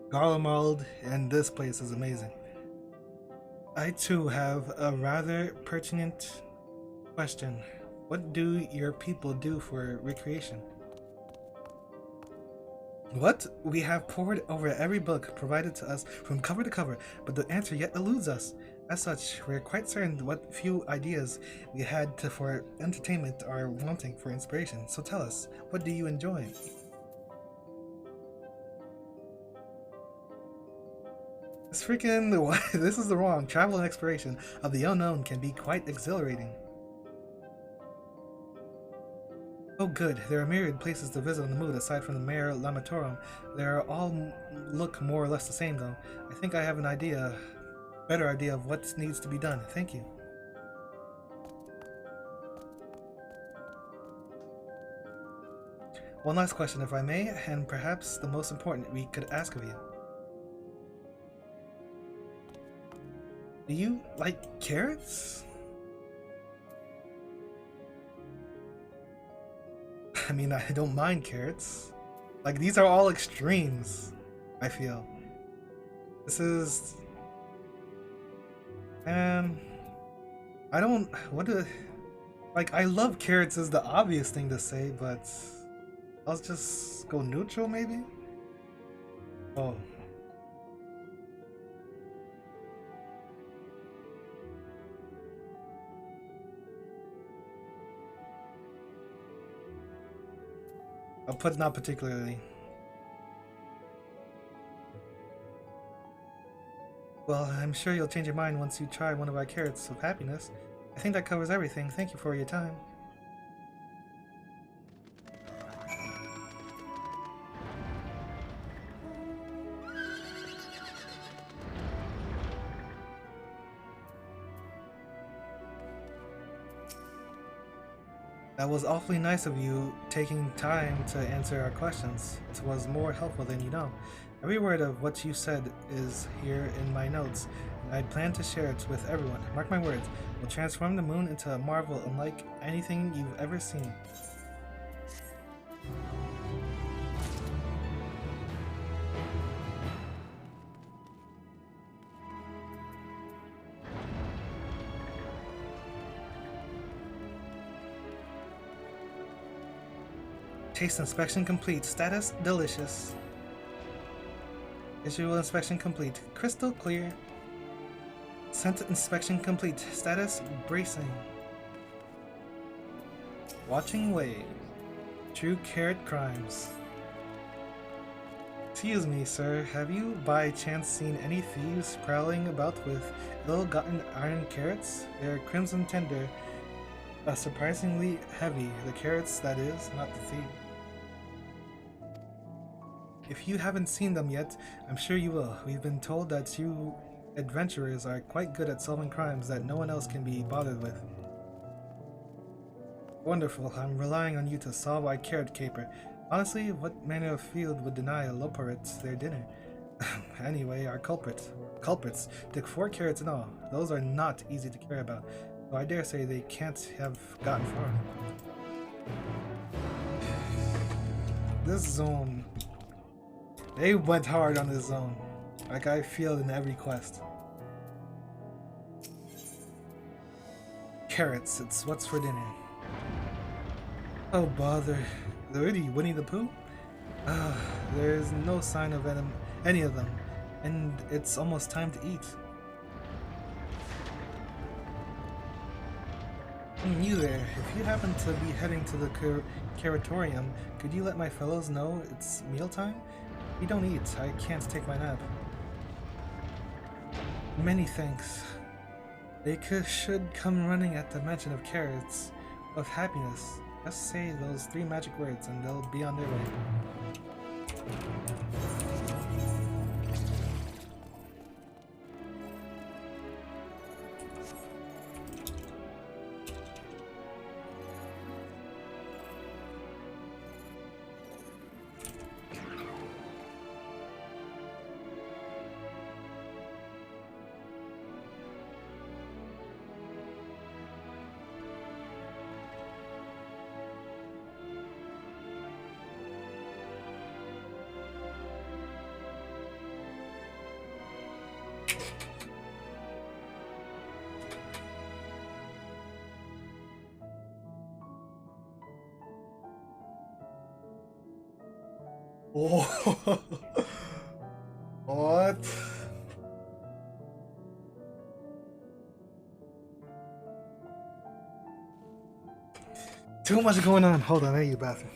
Garlemald and this place is amazing. I too have a rather pertinent question. What do your people do for recreation? What? We have pored over every book provided to us from cover to cover, but the answer yet eludes us. As such, we're quite certain what few ideas we had for entertainment are wanting for inspiration. So tell us, what do you enjoy? It's freaking... This is the wrong. Travel and exploration of the unknown can be quite exhilarating. Oh good, there are myriad places to visit on the moon aside from the Mare Lamatorum. They all look more or less the same though. I think I have an better idea of what needs to be done. Thank you. One last question if I may, and perhaps the most important we could ask of you. Do you like carrots? I mean, I don't mind carrots. Like, these are all extremes, I feel. This is... Man... I don't... Like, I love carrots is the obvious thing to say, but... I'll just go neutral, maybe? Oh. I'll put not particularly. Well, I'm sure you'll change your mind once you try one of our carrots of happiness. I think that covers everything. Thank you for your time. That was awfully nice of you taking time to answer our questions. It was more helpful than you know. Every word of what you said is here in my notes, and I plan to share it with everyone. Mark my words, we'll transform the moon into a marvel unlike anything you've ever seen. Taste inspection complete. Status delicious. Visual inspection complete. Crystal clear. Scent inspection complete. Status bracing. Watching wave. True carrot crimes. Excuse me, sir. Have you by chance seen any thieves prowling about with ill-gotten iron carrots? They're crimson tender Surprisingly heavy. The carrots, that is, not the thief. If you haven't seen them yet, I'm sure you will. We've been told that you adventurers are quite good at solving crimes that no one else can be bothered with. Wonderful. I'm relying on you to solve our carrot caper. Honestly, what manner of field would deny Loporits their dinner? Anyway, our culprits took 4 carrots in all. Those are not easy to care about, so I dare say they can't have gotten far. This zone, they went hard on this zone, like I feel in every quest. Carrots, it's what's for dinner. Oh bother, already Winnie the Pooh? There's no sign of any of them, and it's almost time to eat. You there, if you happen to be heading to the Curatorium, could you let my fellows know it's mealtime? We don't eat, I can't take my nap. Many thanks. They should come running at the mention of carrots, of happiness. Just say those 3 magic words and they'll be on their way. Oh, what? Too much going on. Hold on, I need a bathroom.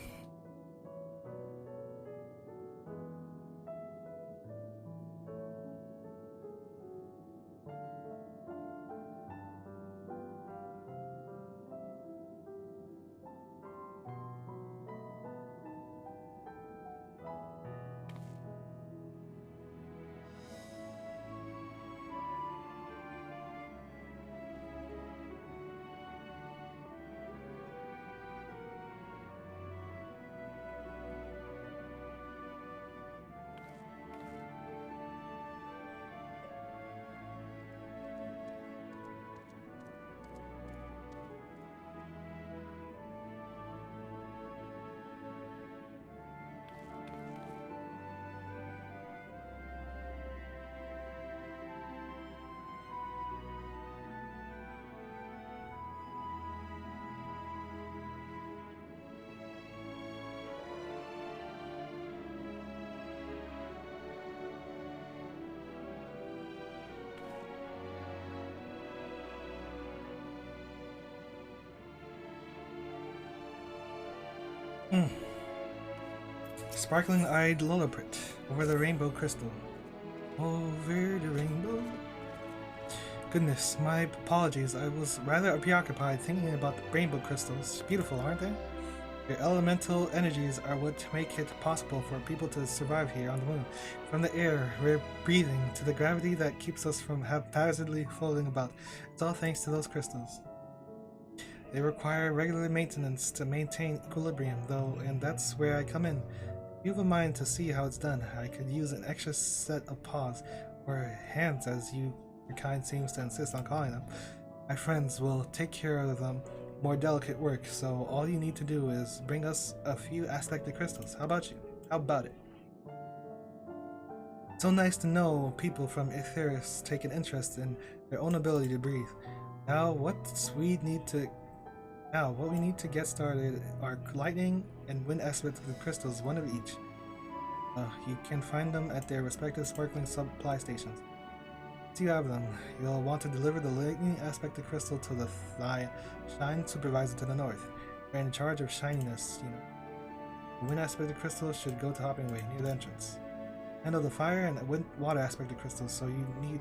Sparkling-eyed Lilliput over the rainbow crystal. Over the rainbow. Goodness, my apologies. I was rather preoccupied thinking about the rainbow crystals. Beautiful, aren't they? Your elemental energies are what make it possible for people to survive here on the moon. From the air we're breathing to the gravity that keeps us from haphazardly floating about. It's all thanks to those crystals. They require regular maintenance to maintain equilibrium, though, and that's where I come in. If you have a mind to see how it's done, I could use an extra set of paws, or hands as your kind seems to insist on calling them. My friends will take care of them more delicate work, so all you need to do is bring us a few aspected crystals. How about you? How about it? So nice to know people from Aetheris take an interest in their own ability to breathe. Now what we need to get started are lightning and wind aspects of the crystals, one of each. You can find them at their respective sparkling supply stations. Once you have them, you'll want to deliver the lightning aspected crystal to the Shine Supervisor to the north. They're in charge of shininess, you know. The wind aspected crystal should go to Hopping Way, near the entrance. Handle the fire and water aspected crystals, so you need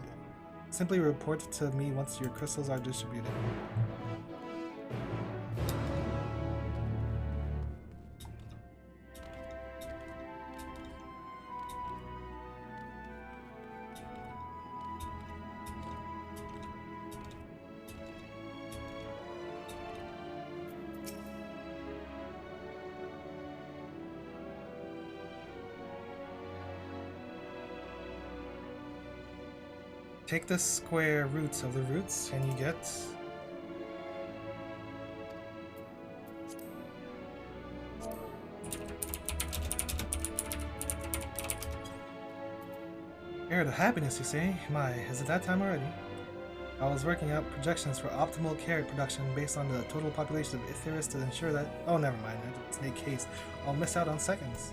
simply report to me once your crystals are distributed. take the square roots of the roots and you get... Carrot of happiness, you say? My, is it that time already? I was working out projections for optimal carrot production based on the total population of Itherius to ensure that... Oh, never mind. It's make case. I'll miss out on seconds.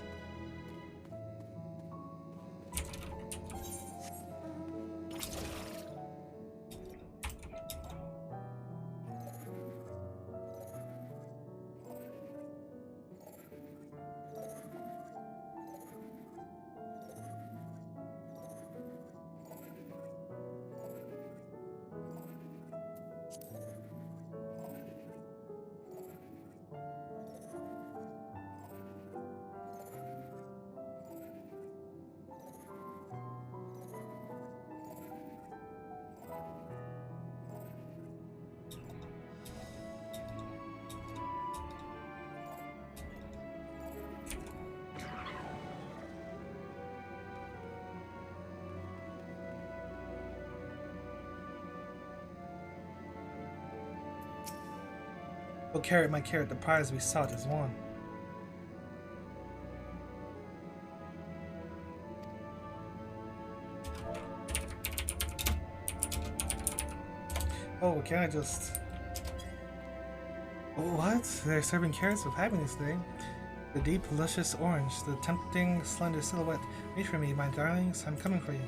Oh, carrot, my carrot, the prize we sought is won. Oh, can I just... Oh, what? They're serving carrots of happiness today. The deep, luscious orange, the tempting, slender silhouette. Wait for me, my darlings, I'm coming for you.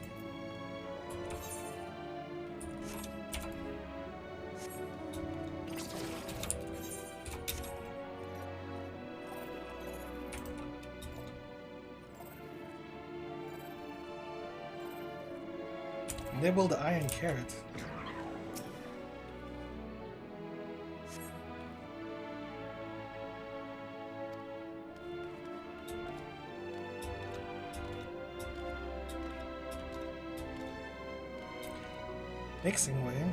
Nibble the iron carrot. Mixing way.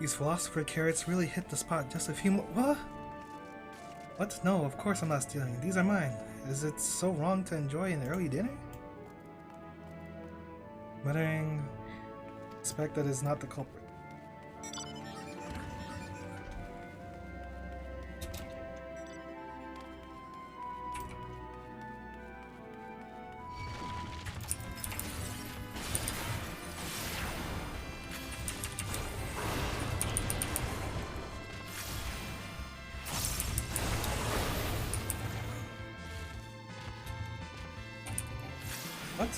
These philosopher carrots really hit the spot. Just a few more. What? What? No, of course I'm not stealing. These are mine. Is it so wrong to enjoy an early dinner? Muttering, expect that is not the culprit. What?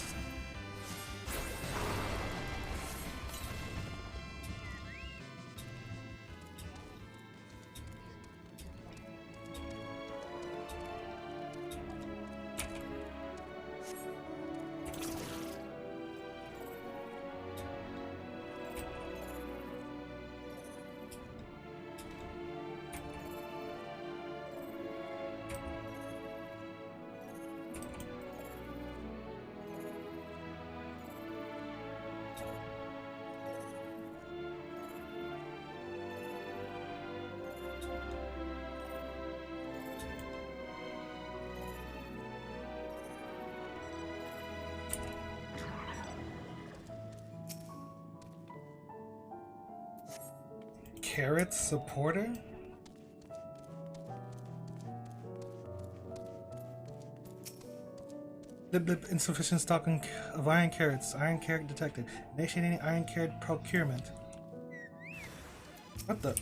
Carrot supporter? Blip blip, insufficient stock of iron carrots. Iron carrot detected. Initiating iron carrot procurement. What the?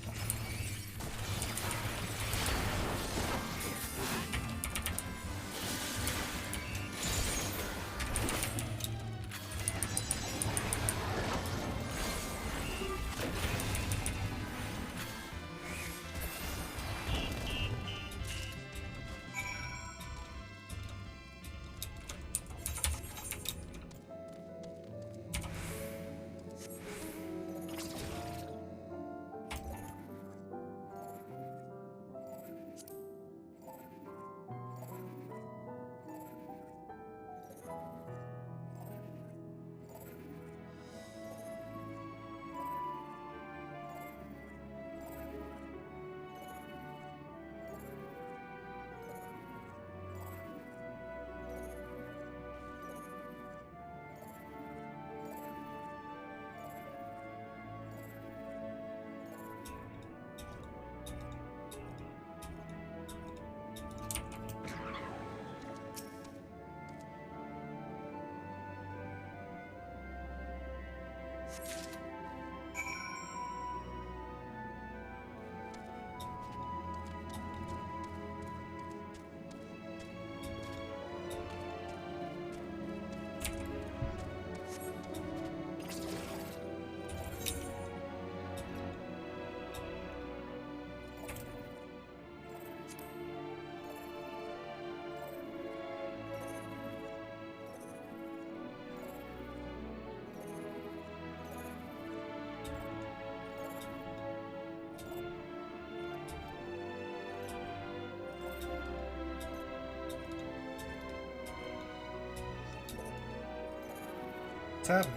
What's happening?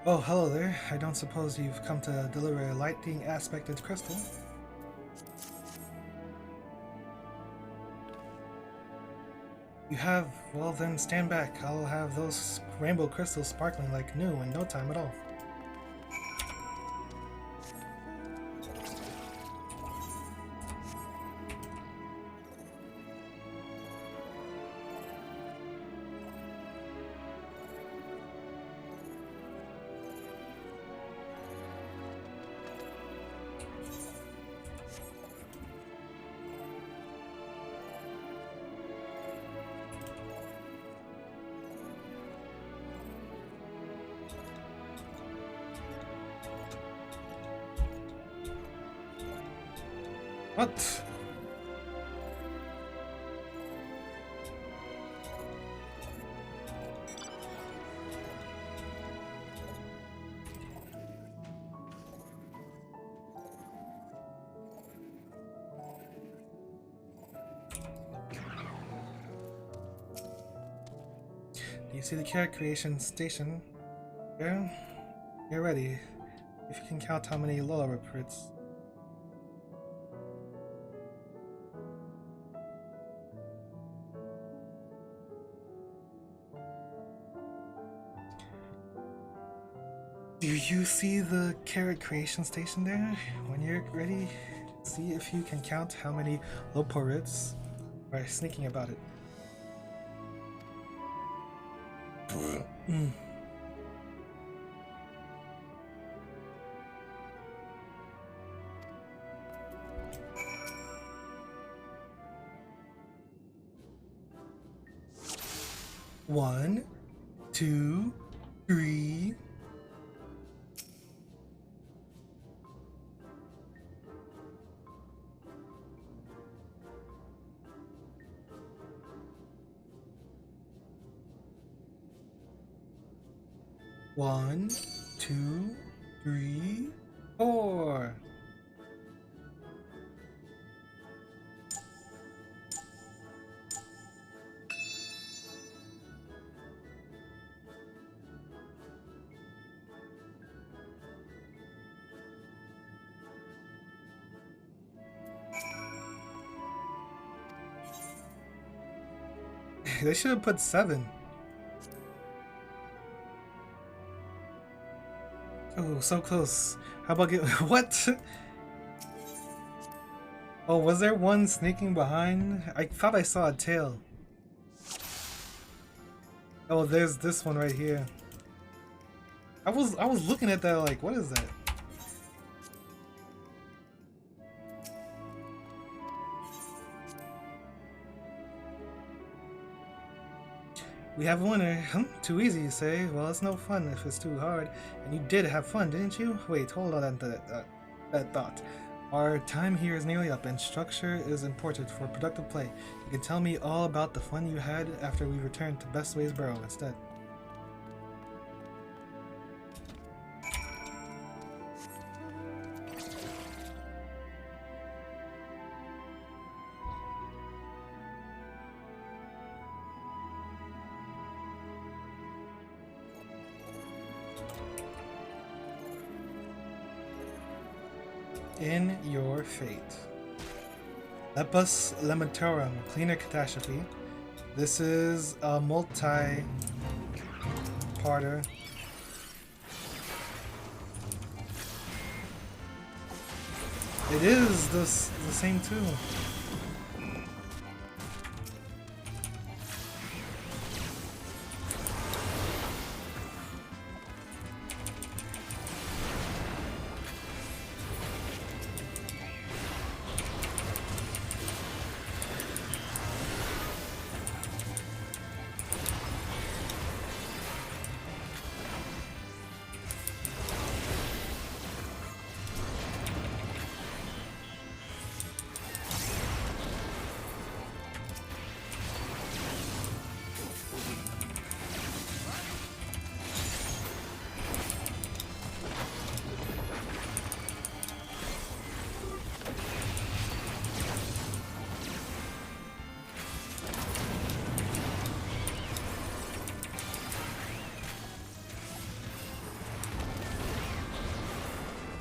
Oh, hello there. I don't suppose you've come to deliver a lightning aspected crystal? You have? Well then stand back. I'll have those rainbow crystals sparkling like new in no time at all. What? Do you see the character creation station? Yeah? You're ready. If you can count how many lower recruits. Do you see the carrot creation station there? When you're ready, see if you can count how many Loporits are sneaking about it. One, two, three, 1, 2, 3, 4. They should have put 7. Oh, so close. How about get what? Oh, was there one sneaking behind? I thought I saw a tail. Oh, there's this one right here. I was looking at that like, what is that? We have a winner. Too easy, you say? Well, it's no fun if it's too hard. And you did have fun, didn't you? Wait, hold on to that thought. Our time here is nearly up, and structure is important for productive play. You can tell me all about the fun you had after we return to Bestways Burrow instead. In your fate. Lepus Lematorum, Cleaner Catastrophe. This is a multi-parter. It is the same too.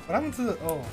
What happened to the... Oh.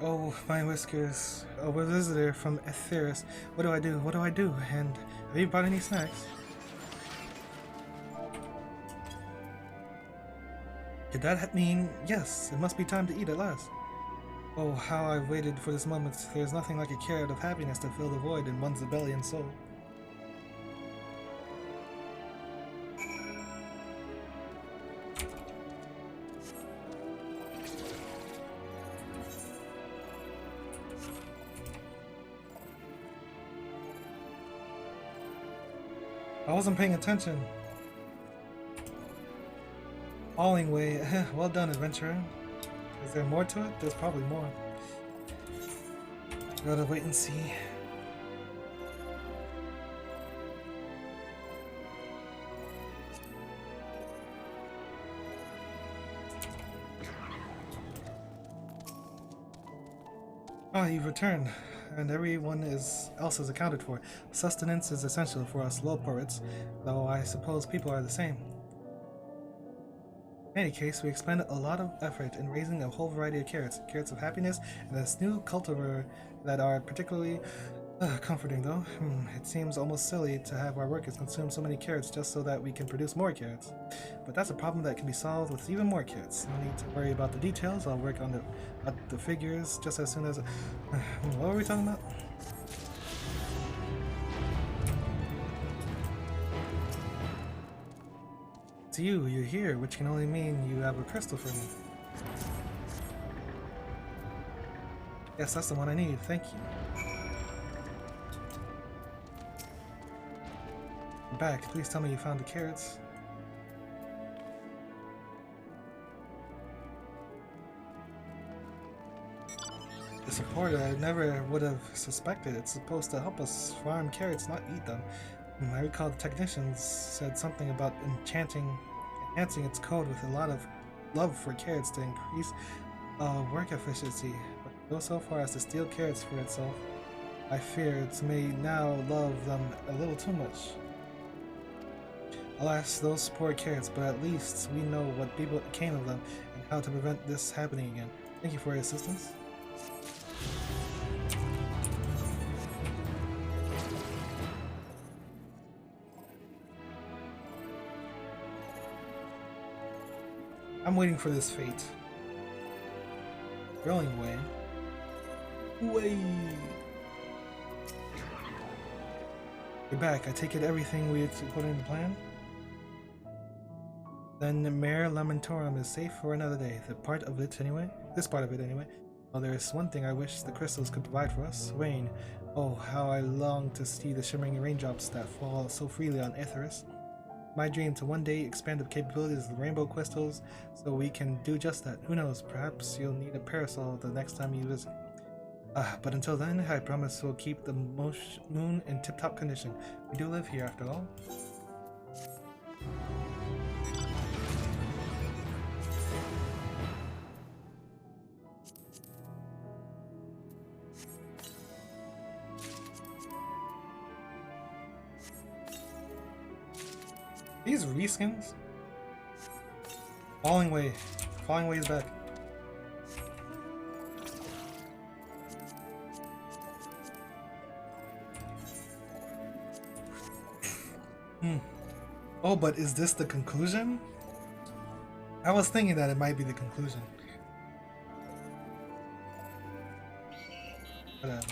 Oh, my whiskers. Oh, a visitor from Etheris. What do I do? What do I do? And have you brought any snacks? Could that mean yes? It must be time to eat at last. Oh, how I've waited for this moment. There's nothing like a carrot of happiness to fill the void in one's belly and soul. I wasn't paying attention. Falling way. Well done, adventurer. Is there more to it? There's probably more. Gotta wait and see. Ah, you've returned, and everyone else is accounted for. Sustenance is essential for us low poets, though I suppose people are the same. In any case, we expended a lot of effort in raising a whole variety of carrots. Carrots of happiness, and this new cultivar that are particularly comforting, though. It seems almost silly to have our workers consume so many carrots just so that we can produce more carrots. But that's a problem that can be solved with even more carrots. No need to worry about the details. I'll work on the figures just as soon as... what were we talking about? It's you. You're here, which can only mean you have a crystal for me. Yes, that's the one I need. Thank you. I'm back. Please tell me you found the carrots. Disappointed. I never would have suspected. It's supposed to help us farm carrots, not eat them. I recall the technicians said something about enhancing its code with a lot of love for carrots to increase work efficiency, but to go so far as to steal carrots for itself, I fear it may now love them a little too much. Alas, those poor carrots, but at least we know what became of them and how to prevent this happening again. Thank you for your assistance. I'm waiting for this fate. Growing way. Way. You're back. I take it everything we put in the plan? Then Mare Lamentorum is safe for another day. This part of it anyway. Well, there is one thing I wish the crystals could provide for us. Rain. Oh, how I long to see the shimmering raindrops that fall so freely on Aetheris. My dream to one day expand the capabilities of the rainbow crystals so we can do just that. Who knows, perhaps you'll need a parasol the next time you visit. But until then, I promise we'll keep the moon in tip-top condition. We do live here after all. These reskins? Falling Way. Falling Way is back. Oh, but is this the conclusion? I was thinking that it might be the conclusion. But,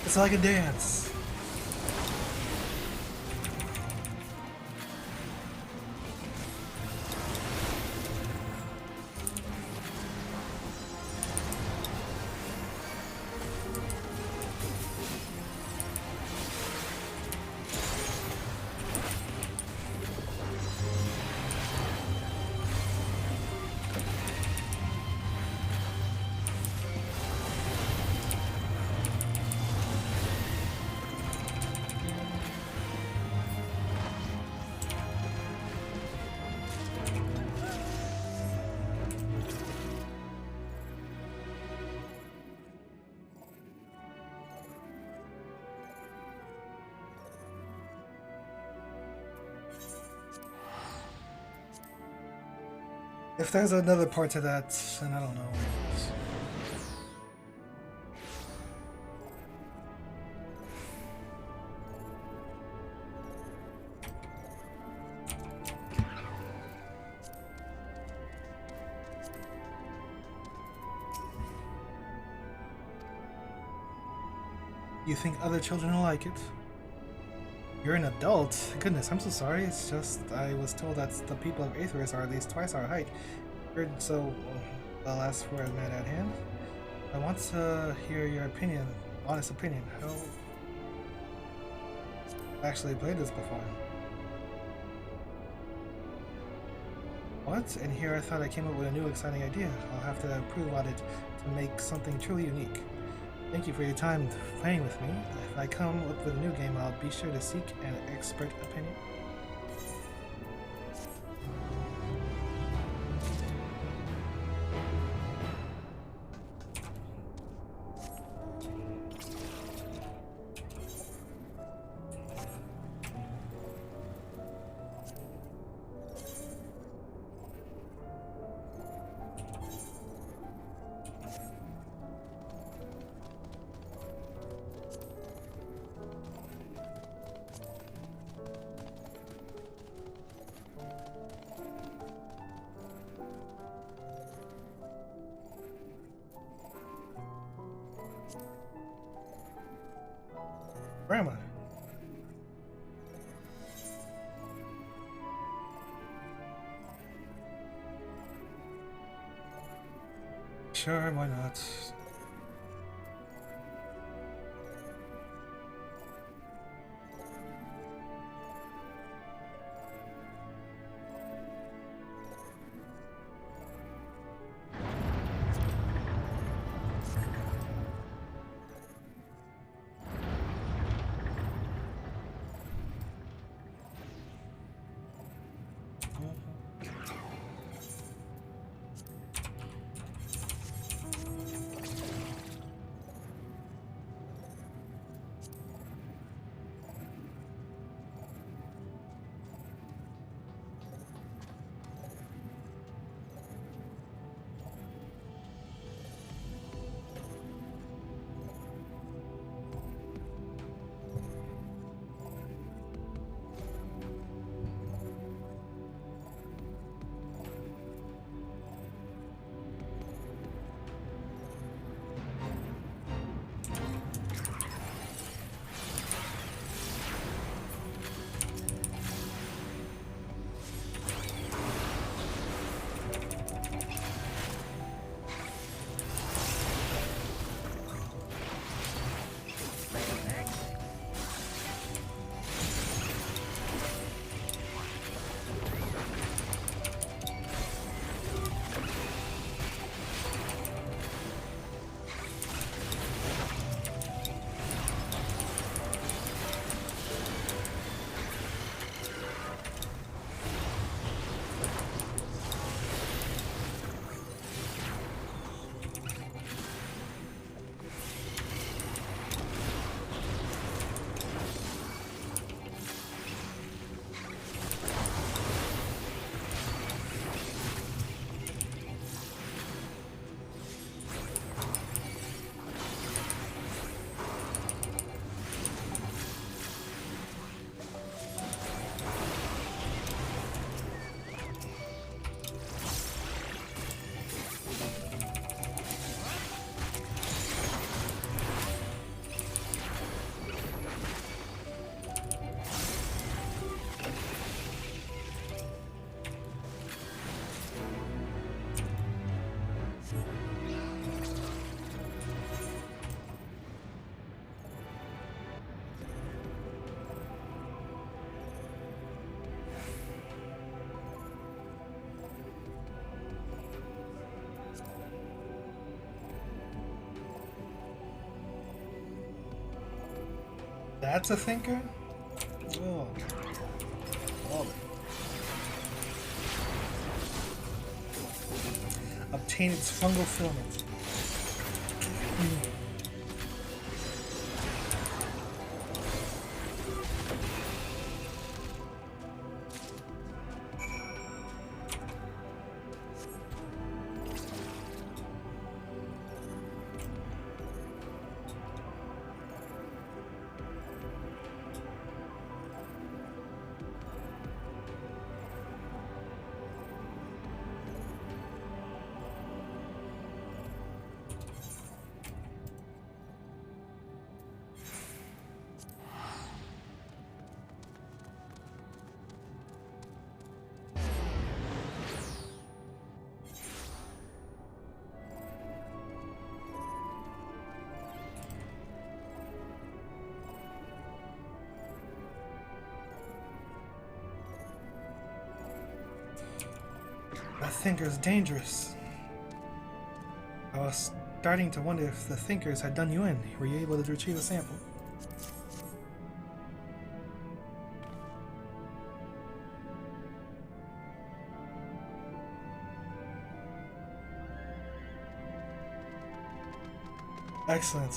It's like a dance. If there's another part to that, then I don't know. You think other children will like it? You're an adult? Goodness, I'm so sorry. It's just I was told that the people of Aetheris are at least twice our height. Heard so well as for a man at hand. I want to hear your opinion, honest opinion. How I actually played this before. What? And here I thought I came up with a new exciting idea. I'll have to improve on it to make something truly unique. Thank you for your time playing with me. If I come up with a new game, I'll be sure to seek an expert opinion. Where am I? Sure, why not? That's a thinker? Oh. Love it. Obtain its fungal filament. That thinker's dangerous. I was starting to wonder if the thinkers had done you in. Were you able to retrieve a sample? Excellent.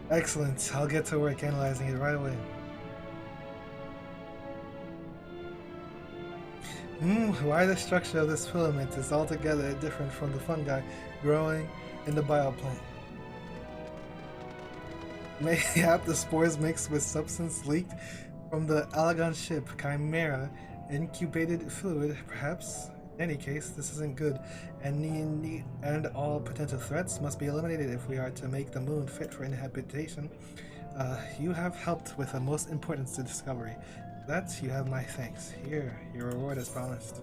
Excellent. I'll get to work analyzing it right away. Why the structure of this filament is altogether different from the fungi growing in the bioplant. Mayhap the spores mixed with substance leaked from the Alagon ship Chimera incubated fluid, perhaps? In any case, this isn't good, and all potential threats must be eliminated if we are to make the moon fit for inhabitation. You have helped with the most important discovery. That you have my thanks. Here, your reward as promised.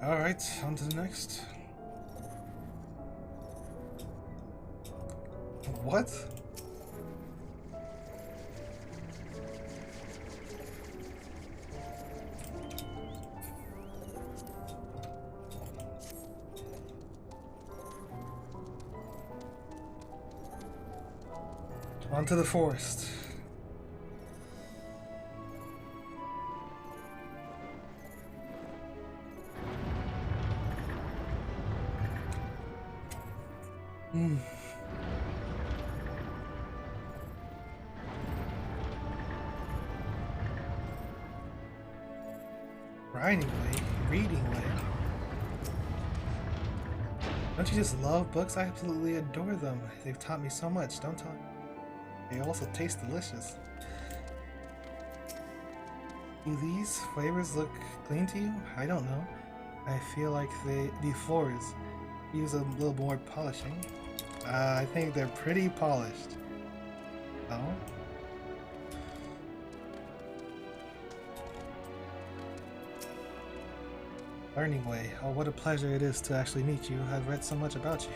Alright, on to the next. What? On to the forest. Writing way, reading way. Don't you just love books? I absolutely adore them. They've taught me so much, don't I? They also taste delicious. Do these flavors look clean to you? I don't know. I feel like the floors use a little more polishing. I think they're pretty polished. Oh? Learning way. Oh, what a pleasure it is to actually meet you. I've read so much about you.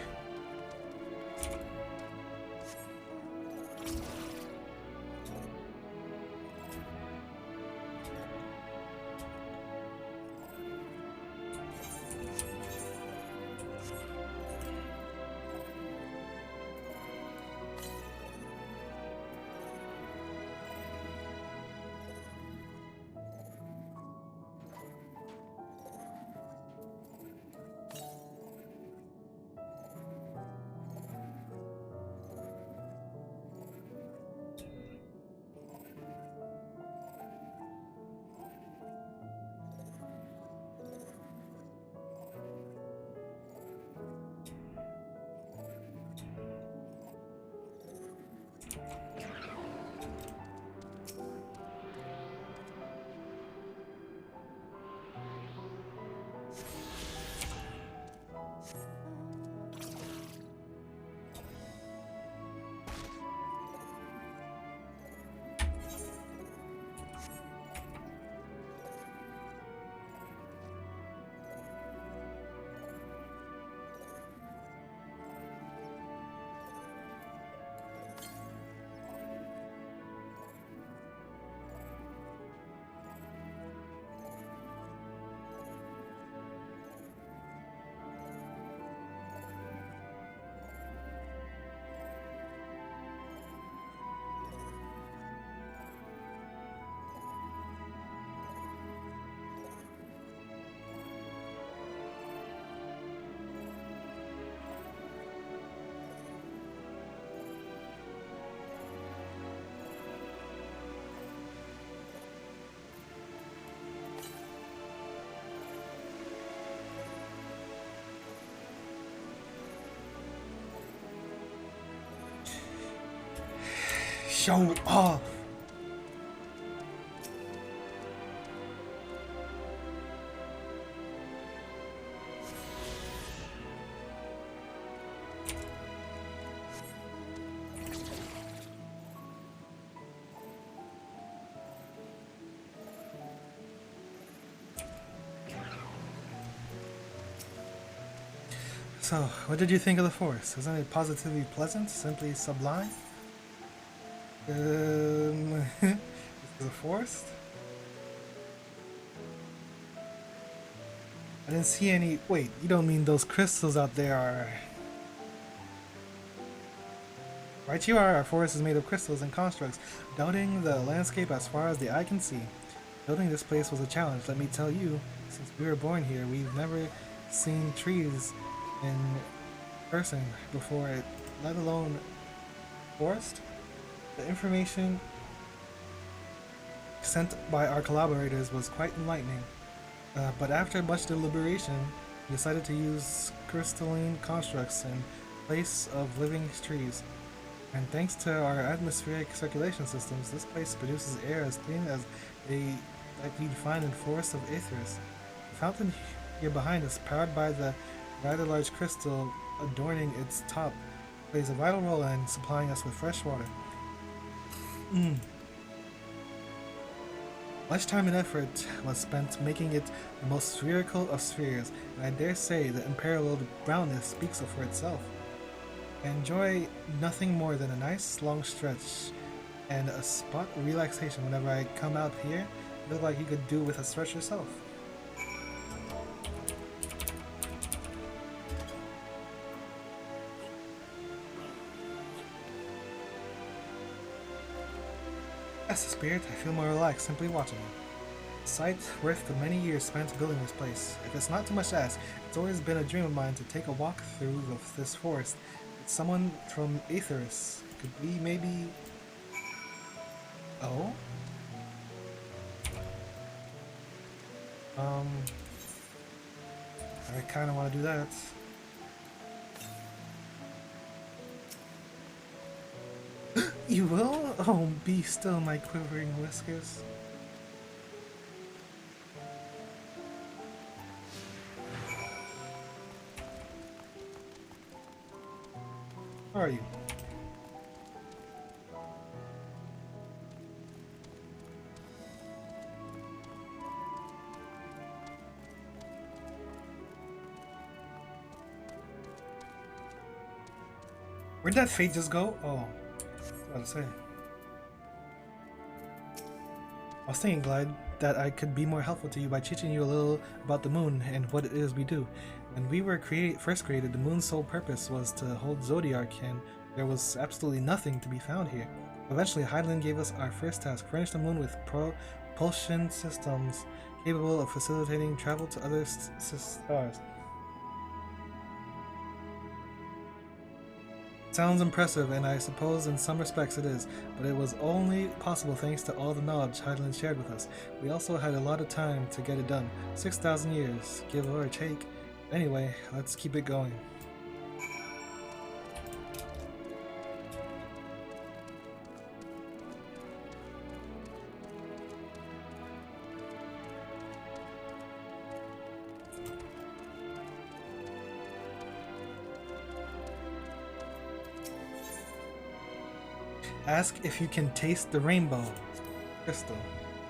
Show off! So, what did you think of the forest? Isn't it positively pleasant? Simply sublime? This is a forest? I didn't see any. Wait, you don't mean those crystals out there are. Right, you are. Our forest is made of crystals and constructs, dotting the landscape as far as the eye can see. Building this place was a challenge, let me tell you. Since we were born here, we've never seen trees in person before, let alone forest. The information sent by our collaborators was quite enlightening, but after much deliberation, we decided to use crystalline constructs in place of living trees. And thanks to our atmospheric circulation systems, this place produces air as clean as like you'd find in forests of Aethers. The fountain here behind us, powered by the rather large crystal adorning its top, plays a vital role in supplying us with fresh water. Much time and effort was spent making it the most spherical of spheres, and I dare say the unparalleled brownness speaks for itself. I enjoy nothing more than a nice long stretch and a spot of relaxation whenever I come out here. Look like you could do with a stretch yourself. As a spirit, I feel more relaxed simply watching it. A sight worth the many years spent building this place. If it's not too much to ask, it's always been a dream of mine to take a walk through this forest with someone from Aethers. Could we maybe... Oh? Um, I kind of want to do that. You will? Oh, be still, my quivering whiskers. How are you? Where'd that fate just go? Oh, I was about to say. I was thinking, Glide, that I could be more helpful to you by teaching you a little about the moon and what it is we do. When we were first created, the moon's sole purpose was to hold Zodiac, and there was absolutely nothing to be found here. Eventually, Hydaelyn gave us our first task: furnish the moon with propulsion systems capable of facilitating travel to other stars. Sounds impressive, and I suppose in some respects it is, but it was only possible thanks to all the knowledge Hydaelyn shared with us. We also had a lot of time to get it done. 6,000 years, give or take. Anyway, let's keep it going. Ask if you can taste the rainbow. Crystal.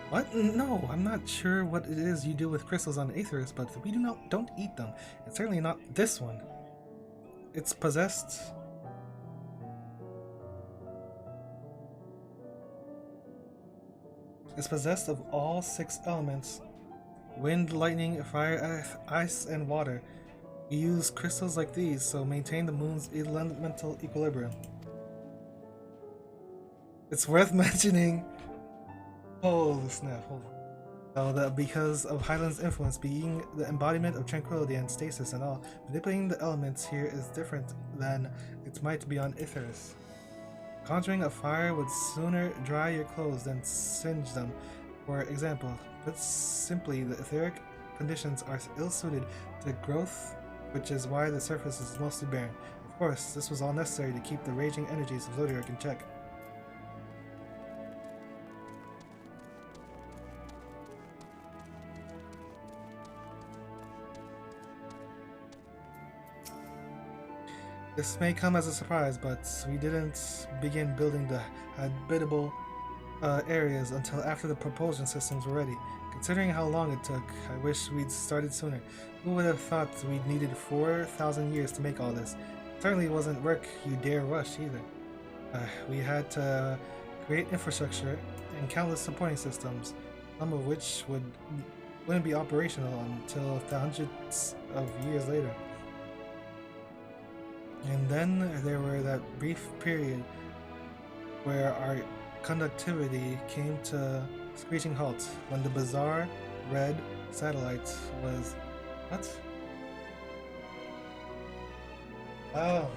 What? No, I'm not sure what it is you do with crystals on Aetheris, but we don't eat them. And certainly not this one. It's possessed. It's possessed of all 6 elements: wind, lightning, fire, ice, and water. We use crystals like these so maintain the moon's elemental equilibrium. It's worth mentioning. Holy snap, hold on. So that because of Hydaelyn's influence being the embodiment of tranquility and stasis and all, manipulating the elements here is different than it might be on Aetheris. Conjuring a fire would sooner dry your clothes than singe them. For example, put simply, the etheric conditions are ill-suited to growth, which is why the surface is mostly barren. Of course, this was all necessary to keep the raging energies of Zodiac in check. This may come as a surprise, but we didn't begin building the habitable areas until after the propulsion systems were ready. Considering how long it took, I wish we'd started sooner. Who would have thought we'd needed 4,000 years to make all this? Certainly wasn't work you dare rush either. We had to create infrastructure and countless supporting systems, some of which wouldn't be operational until hundreds of years later. And then there were that brief period where our conductivity came to screeching halt when the bizarre red satellite was... What? Oh.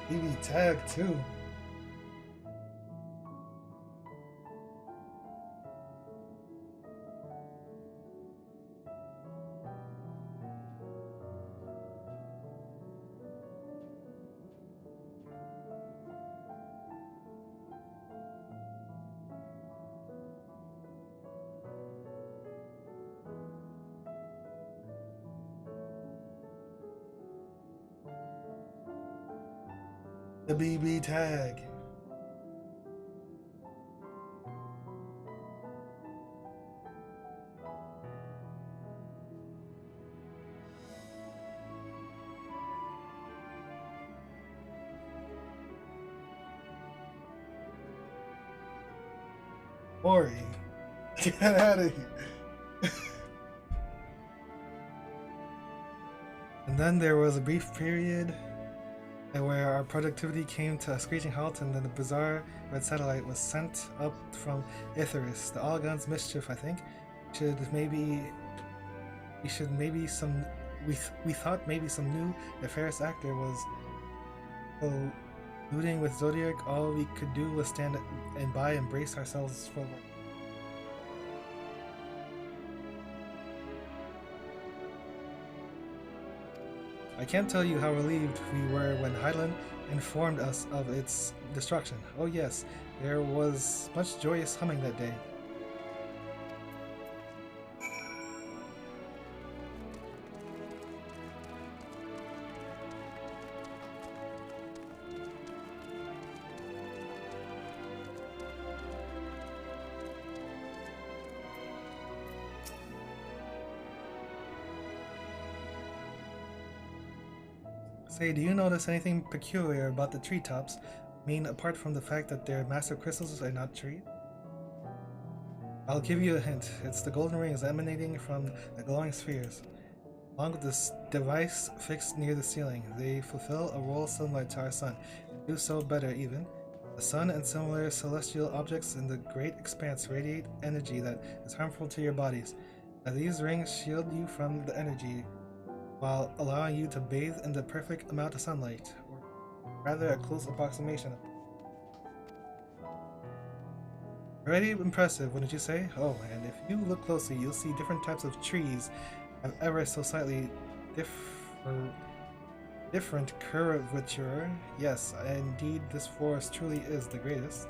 BB tag too. The BB tag. Ori, get out of here. And then there was a brief period where our productivity came to a screeching halt, and then the bizarre red satellite was sent up from Aetheris. The all guns mischief, I think. We thought maybe some new nefarious actor was colluding with Zodiac. All we could do was stand and by and brace ourselves forward. I can't tell you how relieved we were when Hyland informed us of its destruction. Oh yes, there was much joyous humming that day. Say, do you notice anything peculiar about the treetops? I mean, apart from the fact that their massive crystals are not trees? I'll give you a hint. It's the golden rings emanating from the glowing spheres. Along with this device fixed near the ceiling, they fulfill a role similar to our sun, and do so better even. The sun and similar celestial objects in the great expanse radiate energy that is harmful to your bodies. Now, these rings shield you from the energy, while allowing you to bathe in the perfect amount of sunlight, or rather a close approximation. Very impressive, wouldn't you say? Oh, and if you look closely, you'll see different types of trees have ever so slightly different curvature. Yes, indeed, this forest truly is the greatest.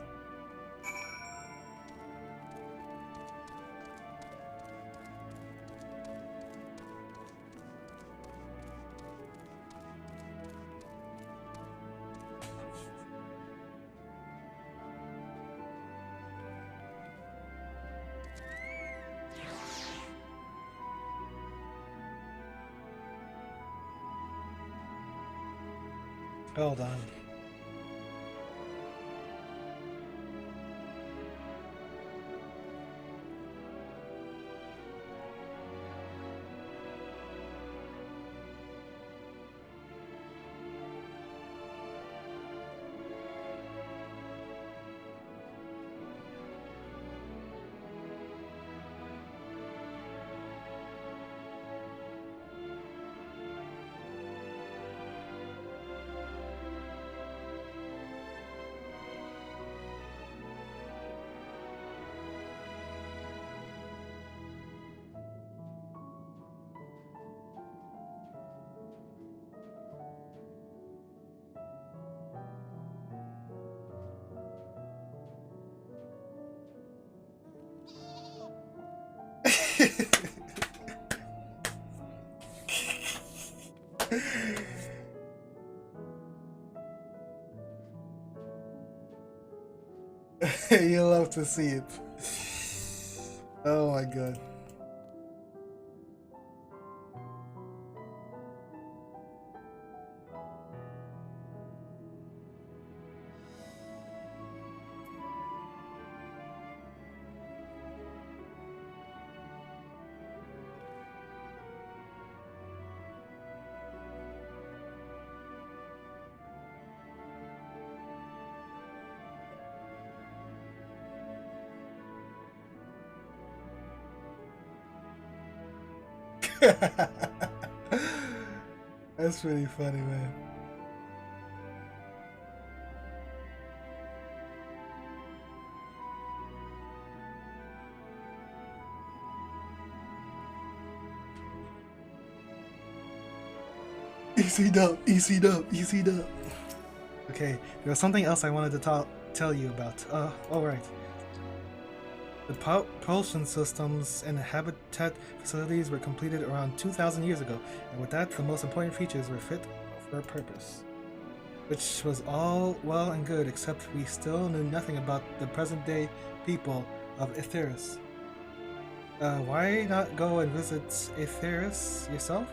Hold on. You love to see it. Oh my god. That's pretty funny, man. Easy dub, easy dub, easy dub. Okay, there was something else I wanted to tell you about. Alright. The propulsion systems and habitat facilities were completed around 2,000 years ago, and with that, the most important features were fit for purpose. Which was all well and good, except we still knew nothing about the present-day people of Aetheris. Why not go and visit Aetheris yourself?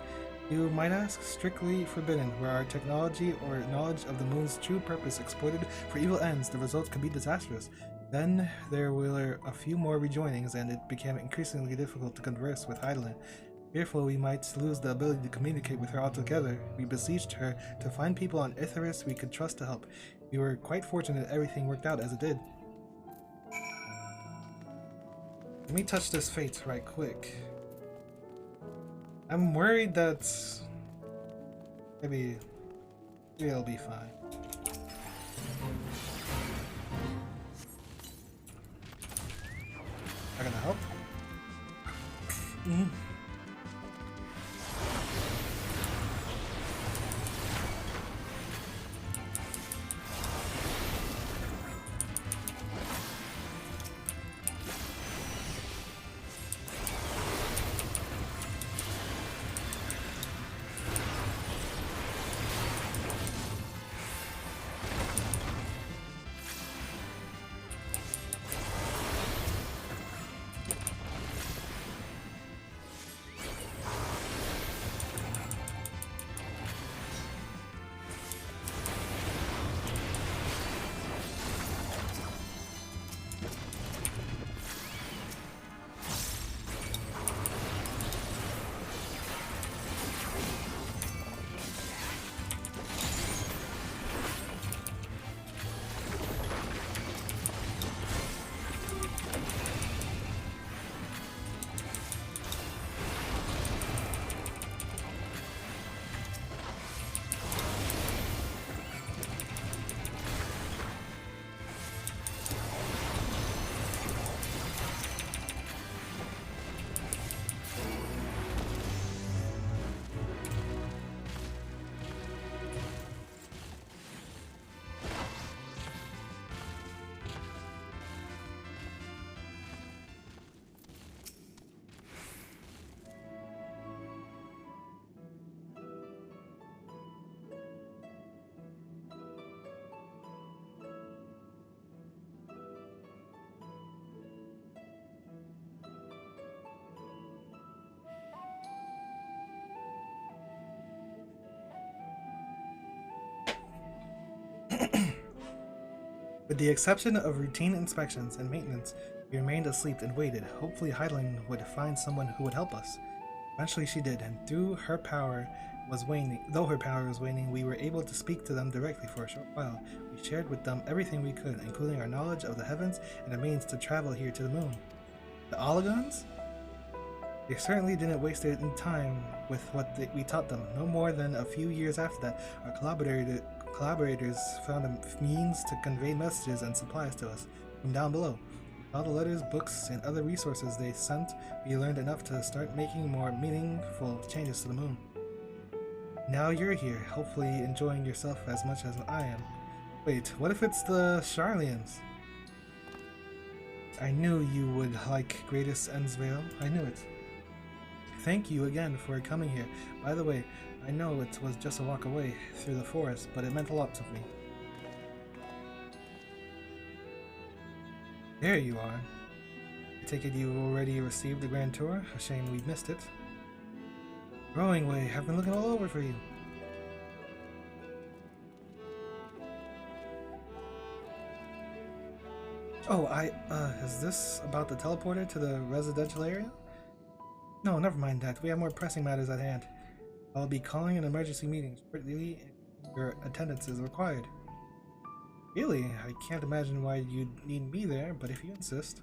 You might ask. Strictly forbidden. Were our technology or knowledge of the moon's true purpose exploited for evil ends, the results could be disastrous. Then there were a few more rejoinings, and it became increasingly difficult to converse with Hydaelyn. Fearful we might lose the ability to communicate with her altogether, we beseeched her to find people on Aetheris we could trust to help. We were quite fortunate everything worked out as it did. Let me touch this fate right quick. I'm worried that maybe it'll be fine. Not gonna help. With the exception of routine inspections and maintenance, we remained asleep and waited. Hopefully Heidelin would find someone who would help us. Eventually she did, and though her power was waning, we were able to speak to them directly for a short while. We shared with them everything we could, including our knowledge of the heavens and the means to travel here to the moon. The Ologons? They certainly didn't waste their time with what we taught them. No more than a few years after that, our collaborators found a means to convey messages and supplies to us from down below. With all the letters, books, and other resources they sent, we learned enough to start making more meaningful changes to the moon. Now you're here, hopefully enjoying yourself as much as I am. Wait, what if it's the Sharlians? I knew you would like Greatest Ensvale. I knew it. Thank you again for coming here. By the way, I know it was just a walk away through the forest, but it meant a lot to me. There you are. I take it you already received the Grand Tour? A shame we missed it. Growing Way, I've been looking all over for you. Oh, is this about the teleporter to the residential area? No, never mind that. We have more pressing matters at hand. I'll be calling an emergency meeting shortly, and your attendance is required. Really? I can't imagine why you'd need me there, but if you insist.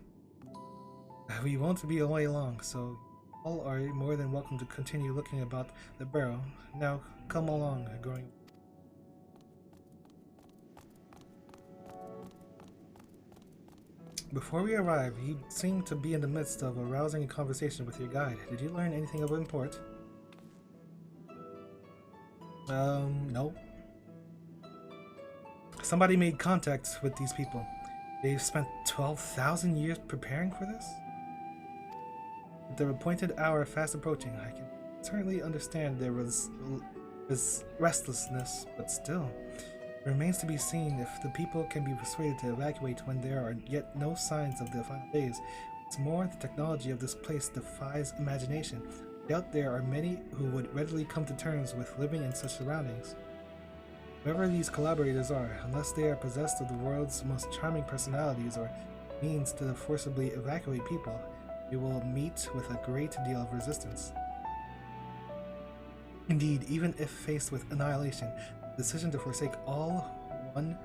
We won't be away long, so all are more than welcome to continue looking about the burrow. Now, come along, Growing. Before we arrived, you seemed to be in the midst of a rousing conversation with your guide. Did you learn anything of import? No. Somebody made contact with these people. They've spent 12,000 years preparing for this? With the appointed hour fast approaching, I can certainly understand there was restlessness, but still. It remains to be seen if the people can be persuaded to evacuate when there are yet no signs of the final days. What's more, the technology of this place defies imagination. I doubt there are many who would readily come to terms with living in such surroundings. Whoever these collaborators are, unless they are possessed of the world's most charming personalities or means to forcibly evacuate people, they will meet with a great deal of resistance. Indeed, even if faced with annihilation, the decision to forsake all one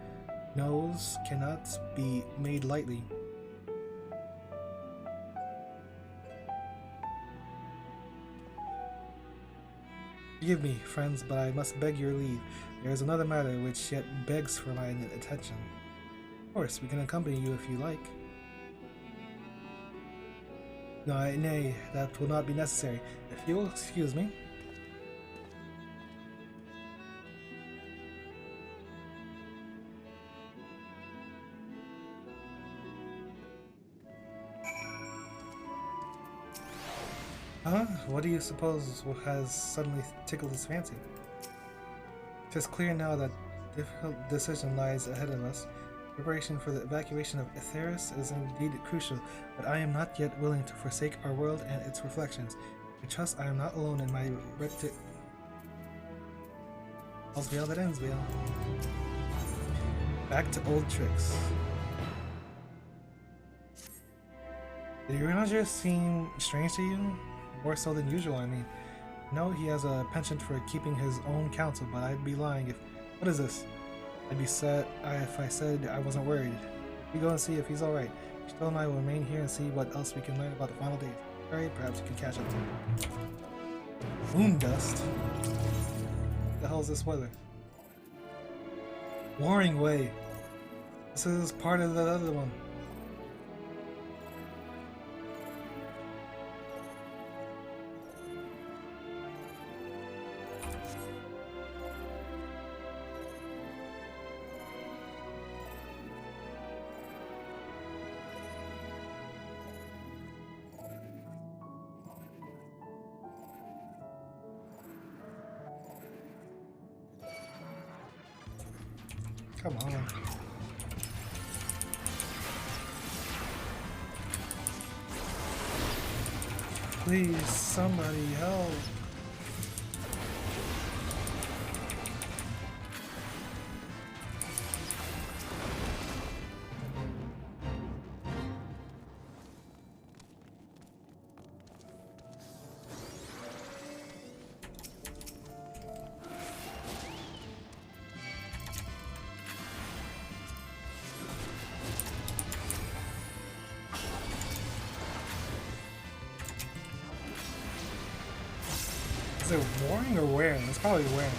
knows cannot be made lightly. Forgive me, friends, but I must beg your leave. There is another matter which yet begs for my attention. Of course, we can accompany you if you like. No, nay, that will not be necessary. If you will excuse me. Huh? What do you suppose has suddenly tickled his fancy? It is clear now that a difficult decision lies ahead of us. Preparation for the evacuation of Aetheris is indeed crucial, but I am not yet willing to forsake our world and its reflections. I trust I am not alone in my All's well that ends well. Back to old tricks. Did your manager seem strange to you? More so than usual, I mean. No, he has a penchant for keeping his own counsel, but I'd be lying if... What is this? I'd be sad if I said I wasn't worried. We go and see if he's alright. Still and I will remain here and see what else we can learn about the final days. Alright, perhaps we can catch up to him. Moon dust? What the hell is this weather? Warring Way. This is part of the other one. Come on. Please, somebody help. Is it warring or wearing? It's probably wearing.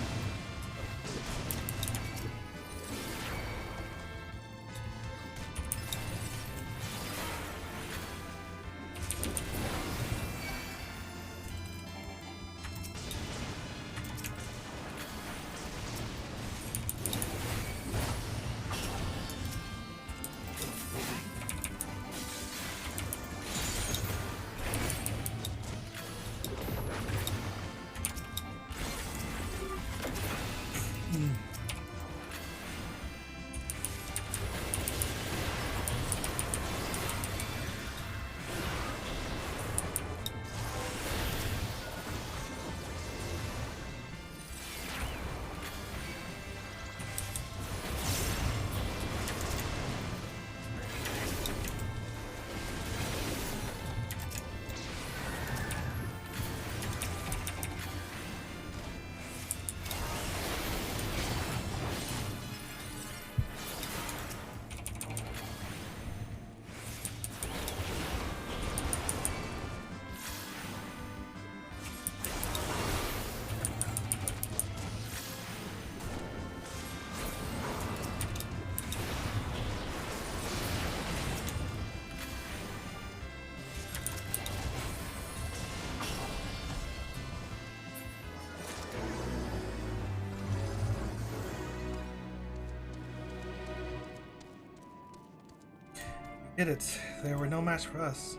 Did it. They were no match for us.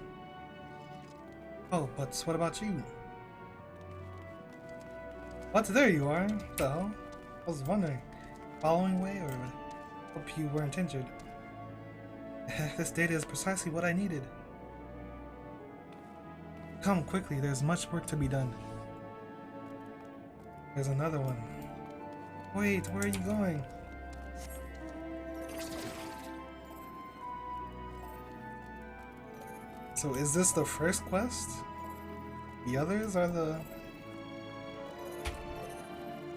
Oh, but what about you? What? There you are. What the hell? I was wondering. Following way, or hope you weren't injured. This data is precisely what I needed. Come quickly, there's much work to be done. There's another one. Wait, where are you going? So is this the first quest? The others are the...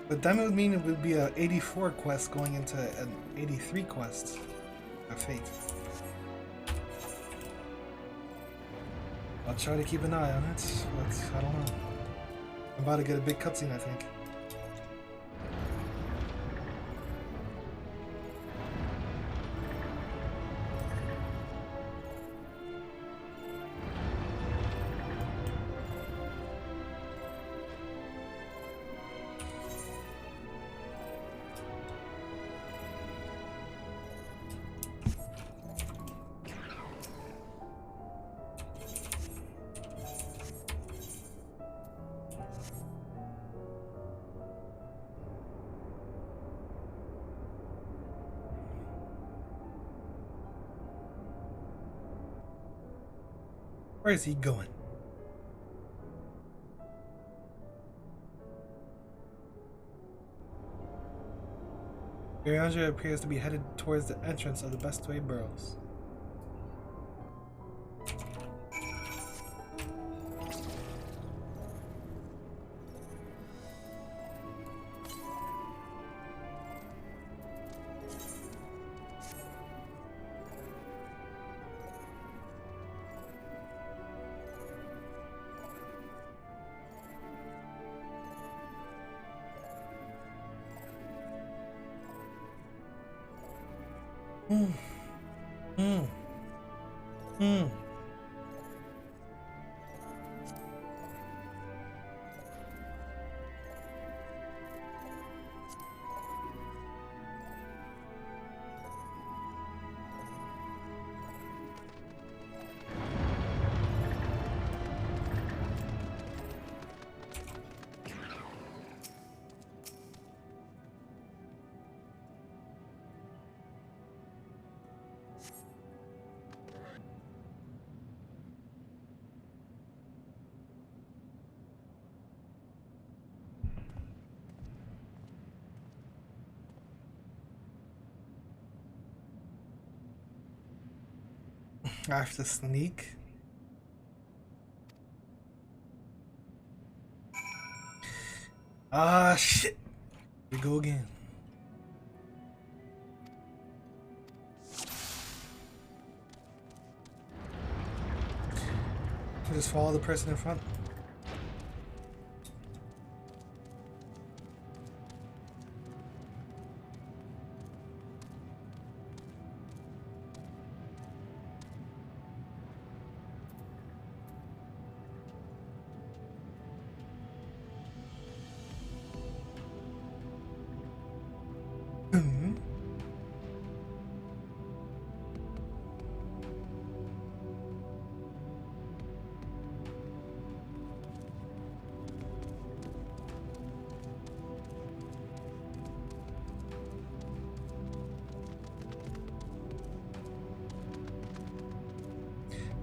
But that would mean it would be a 84 quest going into an 83 quest of Fate. I'll try to keep an eye on it, but I don't know. I'm about to get a big cutscene, I think. Where is he going? Urianger appears to be headed towards the entrance of the Bestway Burrows. I have to sneak. Ah, shit. Here we go again. Just follow the person in front.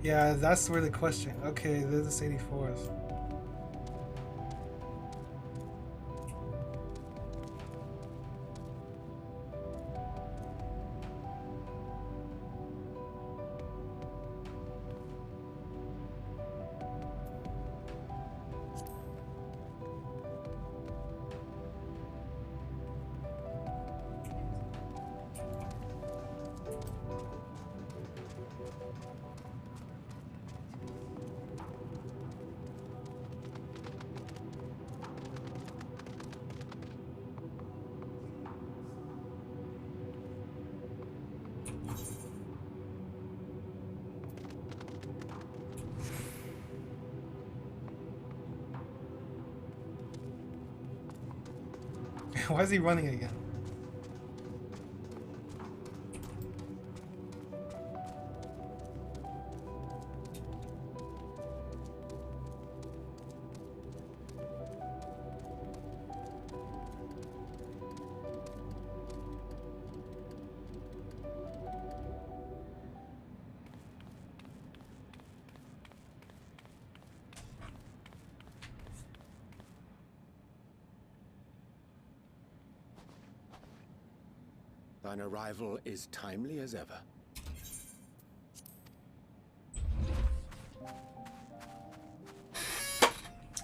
Yeah, that's where the question. Okay, this is 84s. Why is he running again? Thine arrival is timely as ever.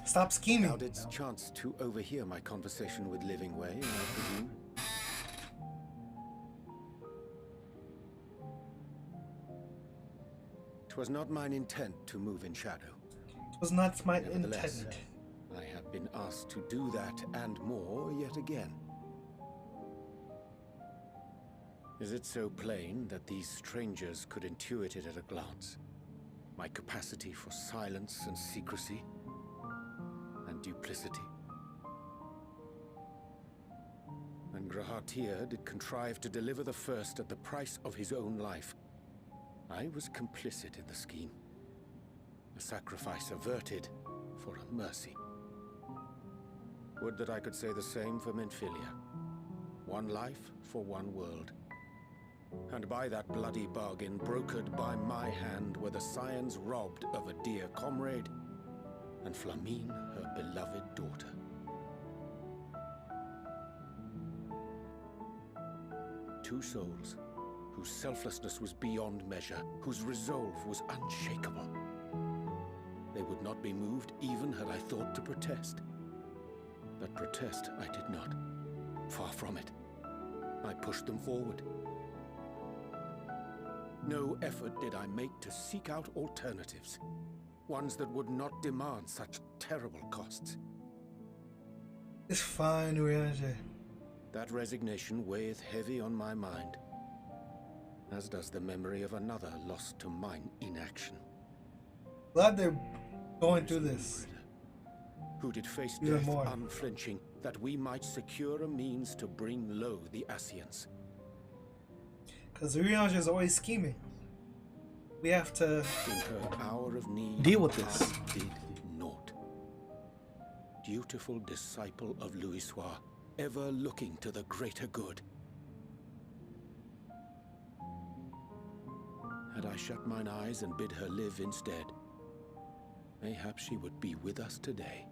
Stop scheming. Thou didst chance to overhear my conversation with Living Way, I presume? 'Twas not mine intent to move in shadow. It was not my Nevertheless, intent. I have been asked to do that and more yet again. Is it so plain that these strangers could intuit it at a glance? My capacity for silence and secrecy and duplicity? And Grahatir did contrive to deliver the first at the price of his own life. I was complicit in the scheme. A sacrifice averted for a mercy. Would that I could say the same for Minfilia. One life for one world. And by that bloody bargain, brokered by my hand, were the scions robbed of a dear comrade, and Flamine her beloved daughter. Two souls, whose selflessness was beyond measure, whose resolve was unshakable. They would not be moved even had I thought to protest. But protest I did not. Far from it. I pushed them forward. No effort did I make to seek out alternatives, ones that would not demand such terrible costs. It's fine, Urianger. That resignation weigheth heavy on my mind, as does the memory of another lost to mine inaction. Glad they're going through this. Who did face Even death more. unflinching, that we might secure a means to bring low the Ascians. Because Urianger is always scheming. We have to In her hour of need, deal with this. I did naught. Dutiful disciple of Louisoix, ever looking to the greater good. Had I shut mine eyes and bid her live instead, mayhap she would be with us today.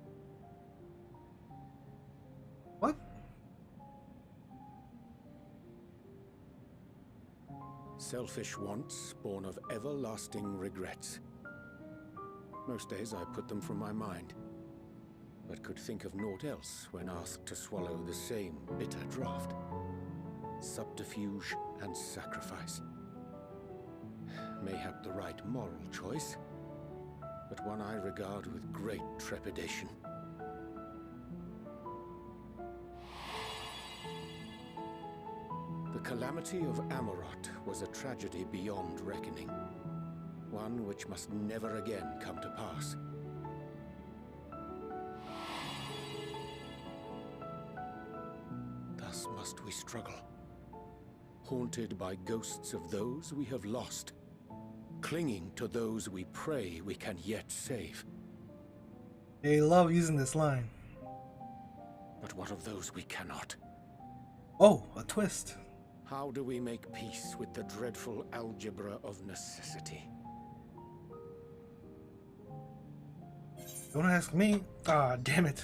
What? Selfish wants, born of everlasting regrets. Most days I put them from my mind, but could think of naught else when asked to swallow the same bitter draught. Subterfuge and sacrifice. Mayhap the right moral choice, but one I regard with great trepidation. The calamity of Amarot was a tragedy beyond reckoning, one which must never again come to pass. Thus must we struggle, haunted by ghosts of those we have lost, clinging to those we pray we can yet save. They love using this line. But what of those we cannot? Oh, a twist. How do we make peace with the dreadful algebra of necessity? Don't ask me. Ah, damn it.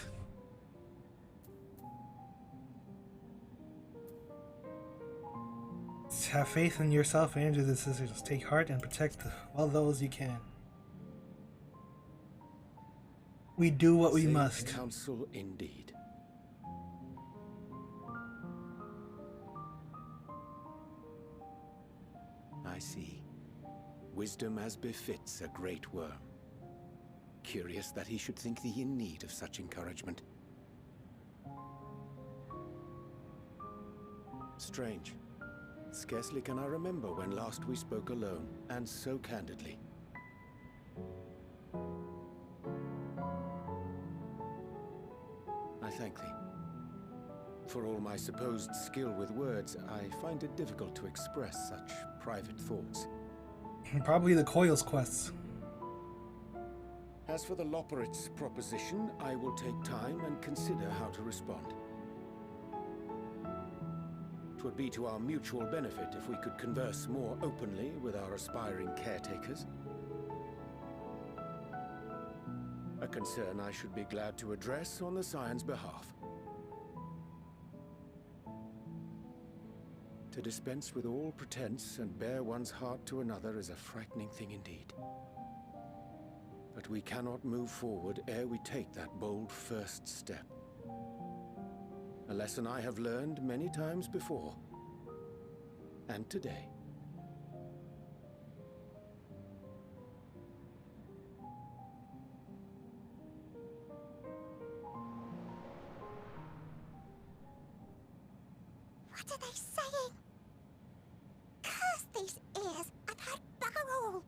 Have faith in yourself and your decisions. Take heart and protect all those you can. We do what we Sage must. counsel indeed. I see. Wisdom as befits a great worm. Curious that he should think thee in need of such encouragement. Strange. Scarcely can I remember when last we spoke alone, and so candidly. I thank thee. For all my supposed skill with words, I find it difficult to express such private thoughts. Probably the Coil's quests. As for the Loporrit's proposition, I will take time and consider how to respond. 'Twould be to our mutual benefit if we could converse more openly with our aspiring caretakers. A concern I should be glad to address on the Scion's behalf. To dispense with all pretense and bare one's heart to another is a frightening thing indeed. But we cannot move forward ere we take that bold first step. A lesson I have learned many times before. And today. What are they saying? Curse these ears! I've heard bugger all!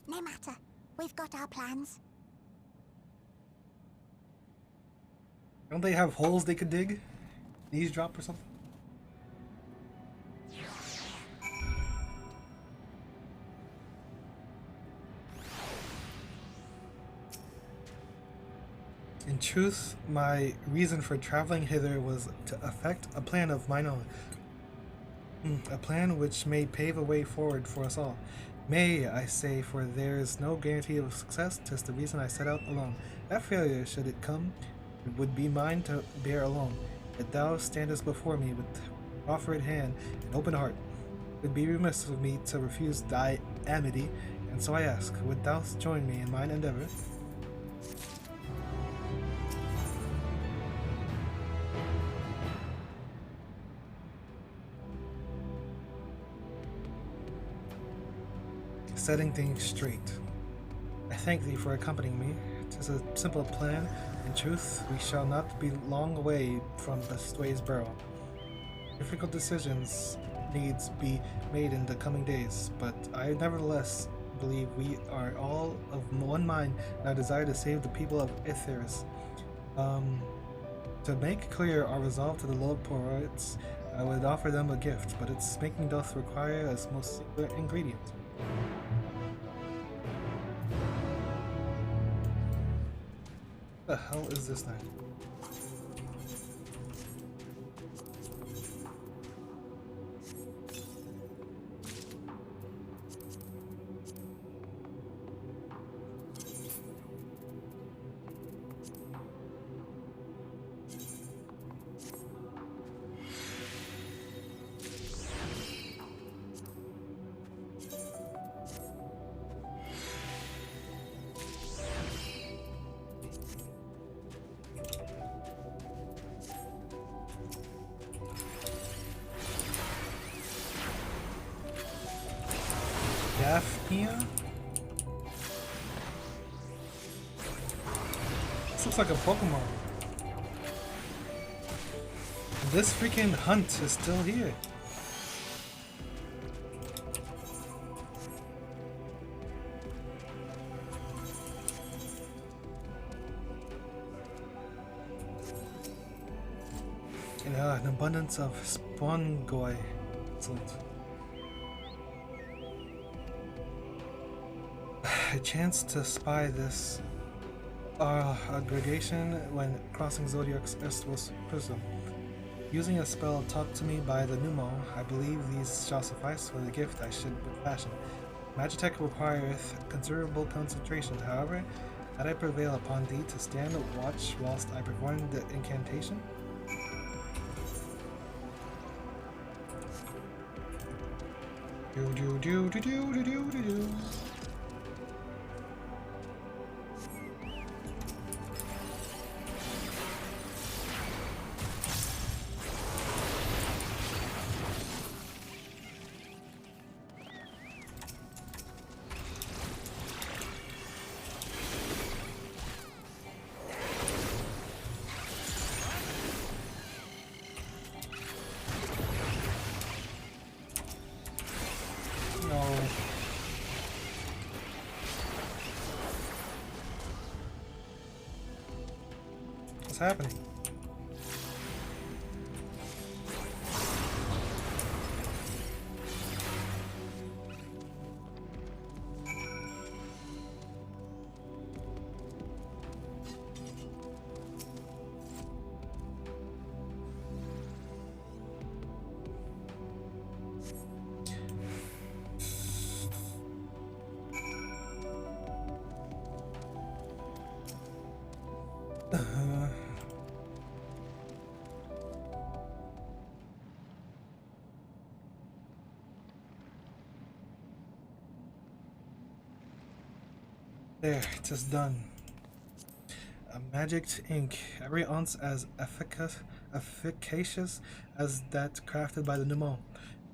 No matter. We've got our plans. Don't they have holes they could dig? Eavesdrop or something? In truth, my reason for traveling hither was to effect a plan of mine own. A plan which may pave a way forward for us all. May, I say, for there is no guarantee of success. 'Tis the reason I set out alone. That failure, should it come, it would be mine to bear alone. Yet thou standest before me with offered hand and open heart. It would be remiss of me to refuse thy amity, and so I ask, would thou join me in mine endeavor? Setting things straight. I thank thee for accompanying me. 'Tis a simple plan. In truth, we shall not be long away from the Sway's Burrow. Difficult decisions needs be made in the coming days, but I nevertheless believe we are all of one mind in our desire to save the people of Aetheris. To make clear our resolve to the Loporrit's, I would offer them a gift, but its making doth require its most secret ingredient. What the hell is this thing? Daphnia? This looks like a Pokemon. This freaking hunt is still here. Yeah, an abundance of Spongoi. Excellent. A chance to spy this aggregation when crossing Zodiac's Estos Prism. Using a spell taught to me by the Numo, I believe these shall suffice for the gift I should fashion. Magitech requireth considerable concentration. However, that I prevail upon thee to stand watch whilst I perform the incantation? Do do do do do do do do do. What's happening? There, it is done. A magic ink, every ounce as efficacious as that crafted by the Pneumon.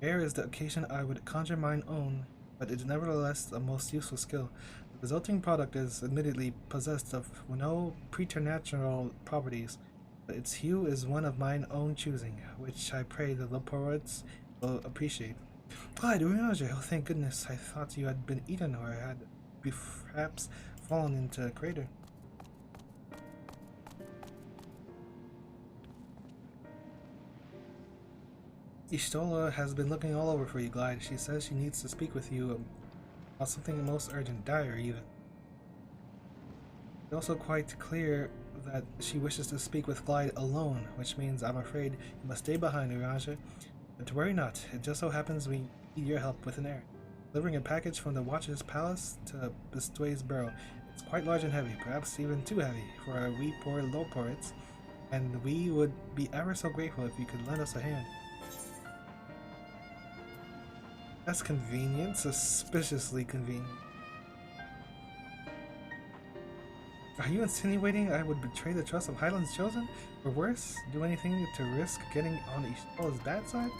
Rare is the occasion I would conjure mine own, but it is nevertheless a most useful skill. The resulting product is admittedly possessed of no preternatural properties, but its hue is one of mine own choosing, which I pray the poets will appreciate. Clyde, Urianger, oh thank goodness, I thought you had been eaten or had perhaps fallen into a crater. Ishtola has been looking all over for you, Glide. She says she needs to speak with you about something most urgent, dire even. It's also quite clear that she wishes to speak with Glide alone, which means I'm afraid you must stay behind, Urianger. But worry not, it just so happens we need your help with an errand. Delivering a package from the Watcher's Palace to Bestway's Burrow. It's quite large and heavy, perhaps even too heavy for our wee poor low poets, and we would be ever so grateful if you could lend us a hand. That's convenient, suspiciously convenient. Are you insinuating I would betray the trust of Highland's Chosen? Or worse, do anything to risk getting on Ishtola's bad side?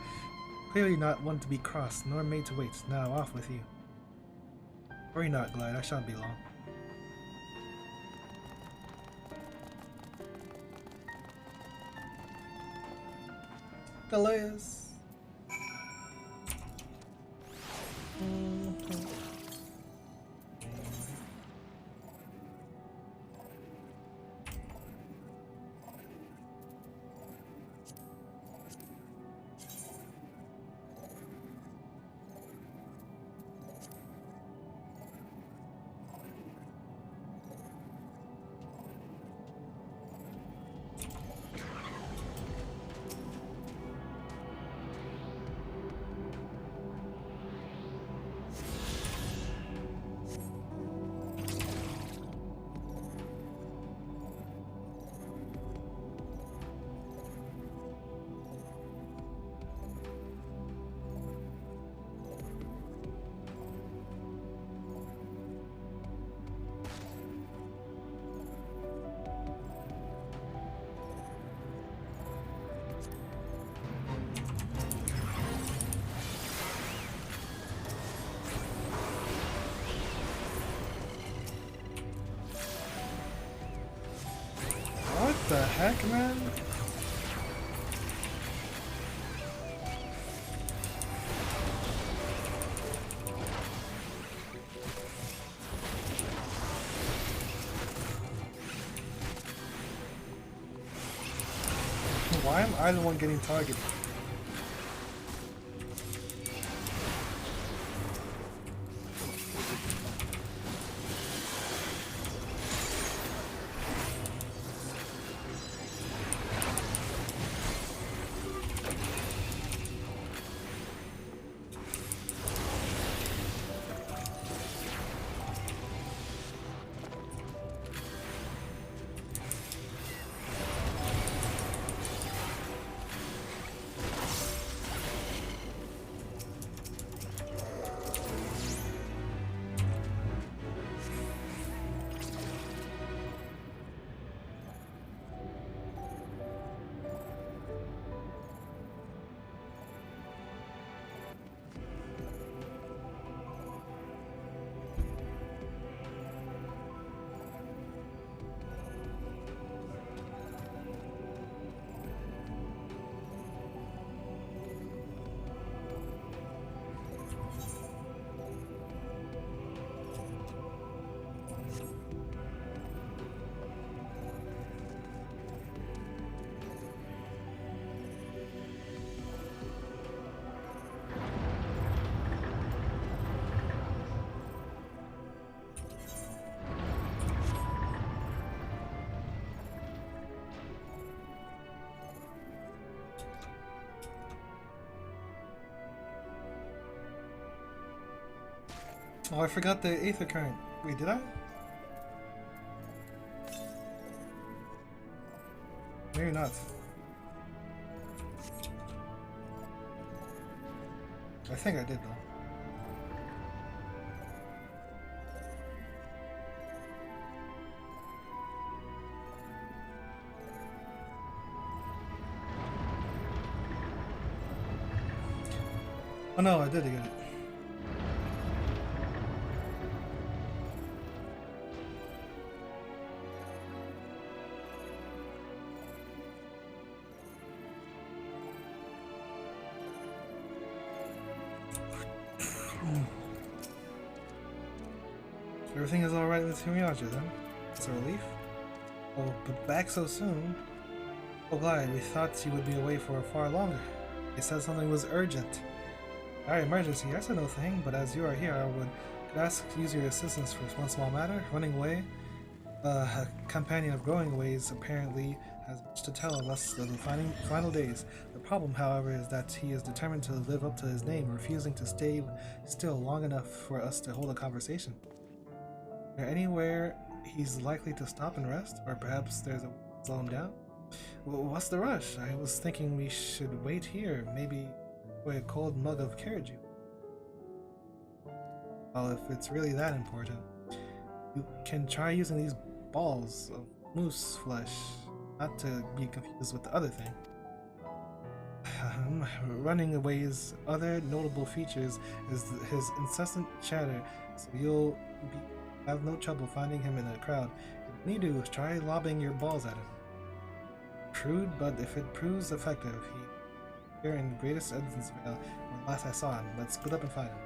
Clearly not one to be crossed, nor made to wait. Now off with you. Worry not, Glide, I shan't be long. Delays. What the heck, man? Why am I the one getting targeted? Oh, I forgot the Aether Current. Wait, did I? Maybe not. I think I did though. Oh no, I did get it. Everything is alright with Hiraja then? It's a relief? Oh, but back so soon? Oh glad, we thought you would be away for far longer. They said something was urgent. Our emergency, I said no thing, but as you are here, I could ask to use your assistance for one small matter. Running away? A companion of growing ways apparently has much to tell of us of the final days. The problem, however, is that he is determined to live up to his name, refusing to stay still long enough for us to hold a conversation. Is there anywhere he's likely to stop and rest? Or perhaps there's a way to slow him down? Well, what's the rush? I was thinking we should wait here, maybe for a cold mug of carrot juice. Well, if it's really that important, you can try using these balls of moose flesh, not to be confused with the other thing. Running away's other notable features is his incessant chatter, so you'll have no trouble finding him in a crowd. When you do, try lobbing your balls at him. Crude, but if it proves effective, he here in Greatest Evansville when last I saw him. Let's split up and find him.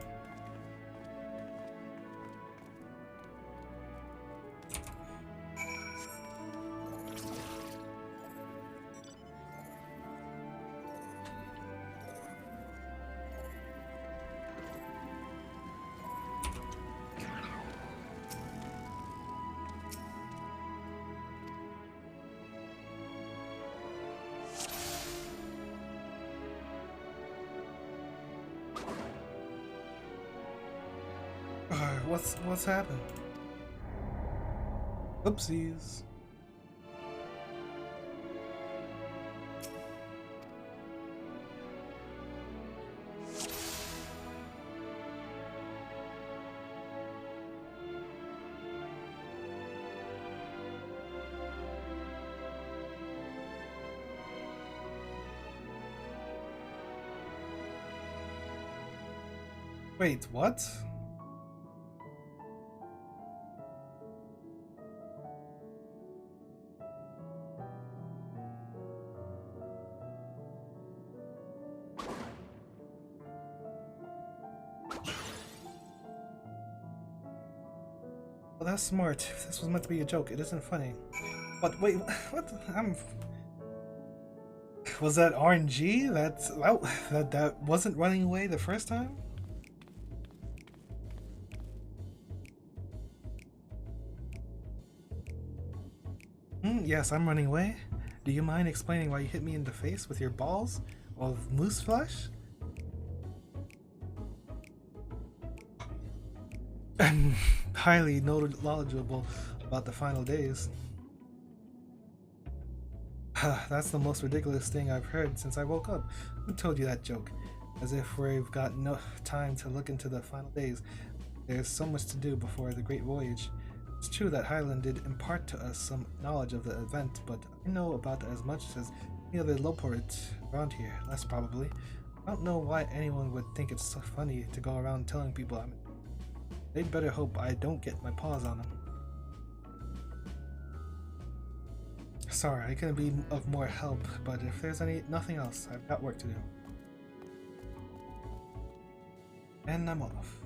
What's happened? Oopsies. Wait, what? Well, that's smart. If this was meant to be a joke, it isn't funny. But wait, what? Was that RNG? That wasn't running away the first time? Yes, I'm running away. Do you mind explaining why you hit me in the face with your balls of moose flesh? I'm highly knowledgeable about the final days. That's the most ridiculous thing I've heard since I woke up. Who told you that joke? As if we've got no time to look into the final days. There's so much to do before the Great Voyage. It's true that Highland did impart to us some knowledge of the event, but I know about as much as any other Loport around here, less probably. I don't know why anyone would think it's so funny to go around telling people I'm... They'd better hope I don't get my paws on them. Sorry, I couldn't be of more help, but if there's nothing else, I've got work to do. And I'm off.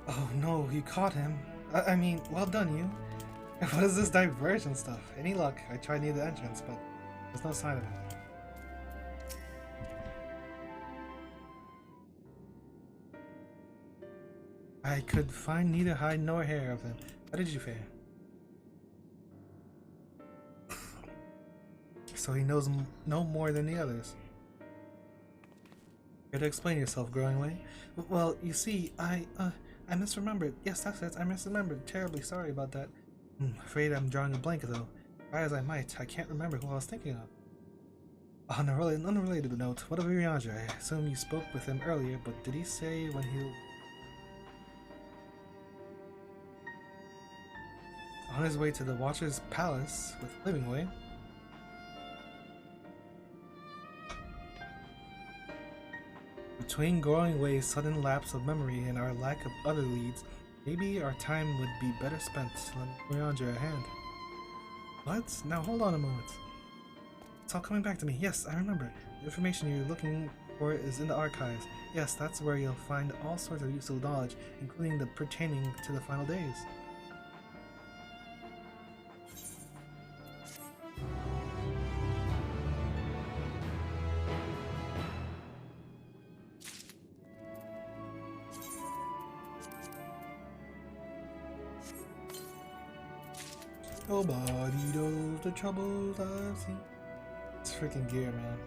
Oh no, you caught him. I mean, well done, you. What is this diversion stuff? Any luck? I tried near the entrance, but there's no sign of him. I could find neither hide nor hair of him. How did you fare? So he knows no more than the others. Care to explain yourself, growing way? Well, you see, I misremembered. Yes, that's it. I misremembered. Terribly sorry about that. Afraid I'm drawing a blank, though. Try as I might, I can't remember who I was thinking of. On an unrelated note, what of Urianger? I assume you spoke with him earlier, but did he say when he... On his way to the Watcher's Palace with Livingway? Between Growingway's sudden lapse of memory and our lack of other leads, maybe our time would be better spent lending Urianger a hand. What? Now hold on a moment. It's all coming back to me. Yes, I remember. The information you're looking for is in the archives. Yes, that's where you'll find all sorts of useful knowledge, including the pertaining to the final days. Nobody knows the troubles I've seen. It's freaking gear, man.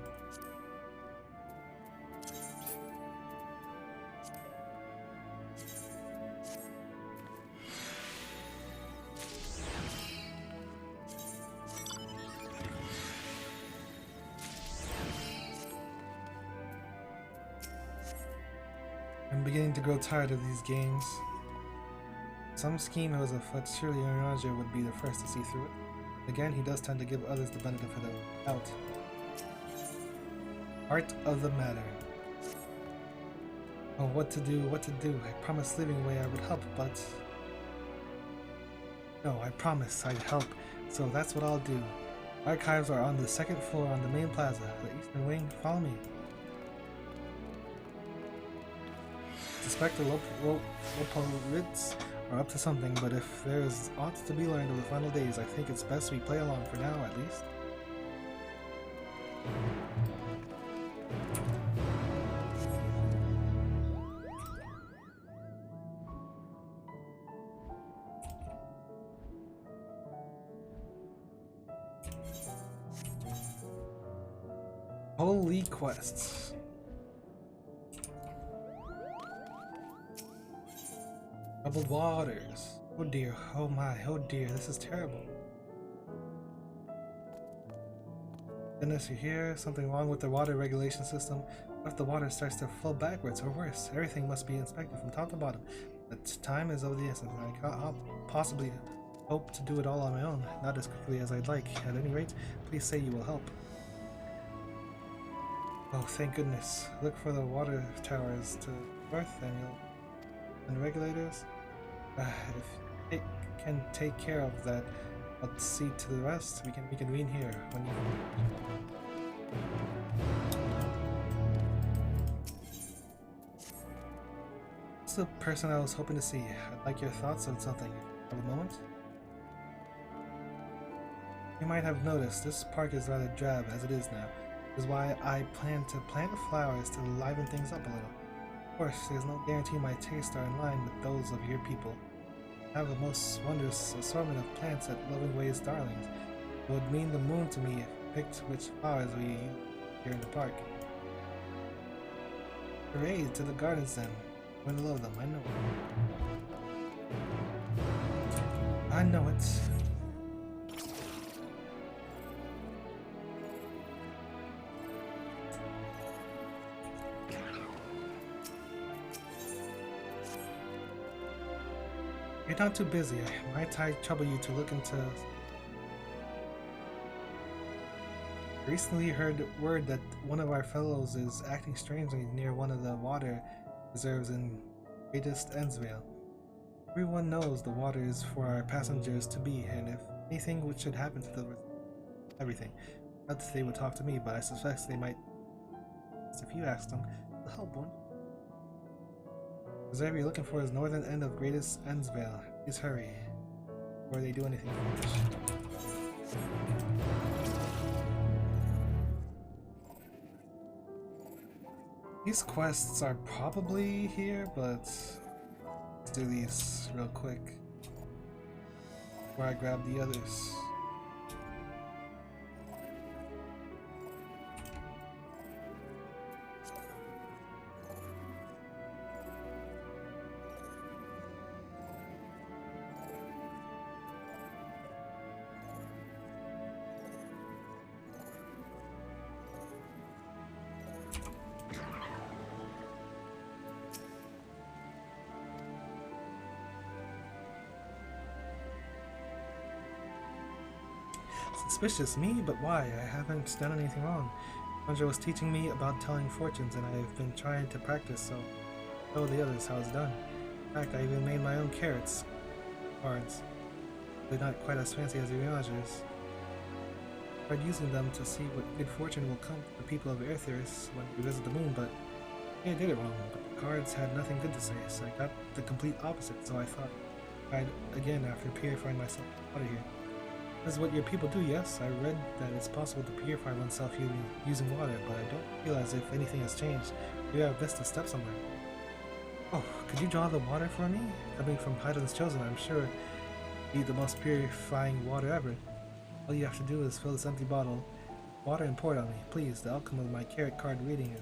I'm beginning to grow tired of these games. Some scheme was afoot, surely Urianger would be the first to see through it. Again, he does tend to give others the benefit of the doubt. Heart of the matter. Oh, what to do, what to do. I promised Livingway I would help, but... No, I promised I'd help, so that's what I'll do. Archives are on the second floor on the main plaza, the eastern wing. Follow me. Suspect the Lopolids are up to something, but if there is aught to be learned of the final days, I think it's best we play along for now, at least. Holy quests. Troubled waters. Oh dear, oh my, oh dear, this is terrible. Goodness, you hear? Something wrong with the water regulation system? What if the water starts to flow backwards, or worse? Everything must be inspected from top to bottom. But time is of the essence. I can't possibly hope to do it all on my own, not as quickly as I'd like. At any rate, please say you will help. Oh, thank goodness. Look for the water towers to the north and regulators. If it can take care of that, I'll see to the rest. We can reconvene here when you... It's the person I was hoping to see. I'd like your thoughts on something. Have a moment? You might have noticed this park is rather drab as it is now. This is why I plan to plant flowers to liven things up a little. Of course, there's no guarantee my tastes are in line with those of your people. I have a most wondrous assortment of plants at Lovingway's darlings. It would mean the moon to me if you picked which flowers we use here in the park. Hooray to the gardens then. I'm gonna love them, I know it. I know it. You're not too busy. Might I trouble you to look into... Recently heard word that one of our fellows is acting strangely near one of the water reserves in Greatest Ensvale. Everyone knows the water is for our passengers to be, and if anything which should happen to the everything, not that they would talk to me, but I suspect they might. If you asked them, they'll help one. Reserve you're looking for is northern end of Greatest Endsvale. Please hurry before they do anything foolish. These quests are probably here, but let's do these real quick before I grab the others. Suspicious? Me? But why? I haven't done anything wrong. Sandra was teaching me about telling fortunes, and I've been trying to practice, so show the others how it's done. In fact, I even made my own cards They're not quite as fancy as the Reagers. I tried using them to see what good fortune will come to the people of Earthers when we visit the moon, but I did it wrong. But the cards had nothing good to say, so I got the complete opposite, so I thought I'd again after purifying myself out of here. This is what your people do, yes? I read that it's possible to purify oneself using water, but I don't feel as if anything has changed. Maybe I have best to step somewhere. Oh, could you draw the water for me? Coming from Hyda's Chosen, I'm sure it'd be the most purifying water ever. All you have to do is fill this empty bottle with water and pour it on me. Please, the outcome of my carrot card reading is...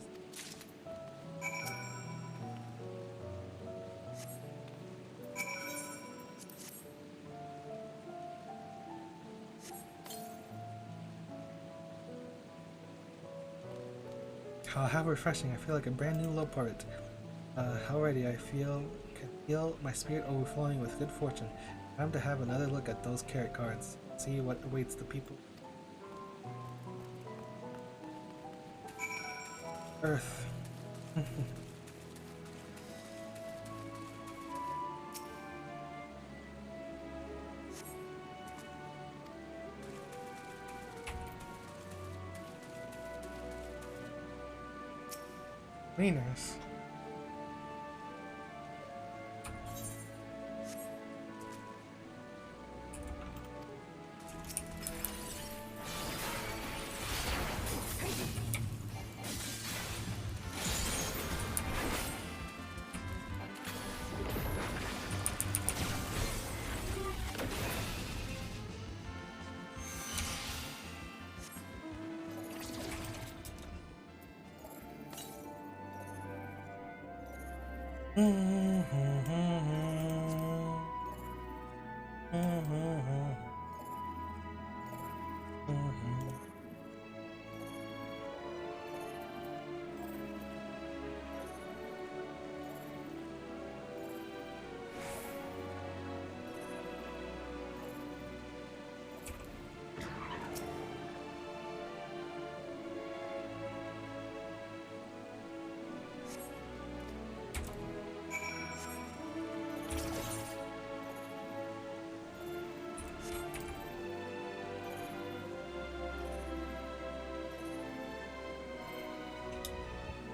How refreshing. I feel like a brand new low part. Alrighty, I can feel my spirit overflowing with good fortune. Time to have another look at those carrot cards. See what awaits the people. Earth. Cleaners.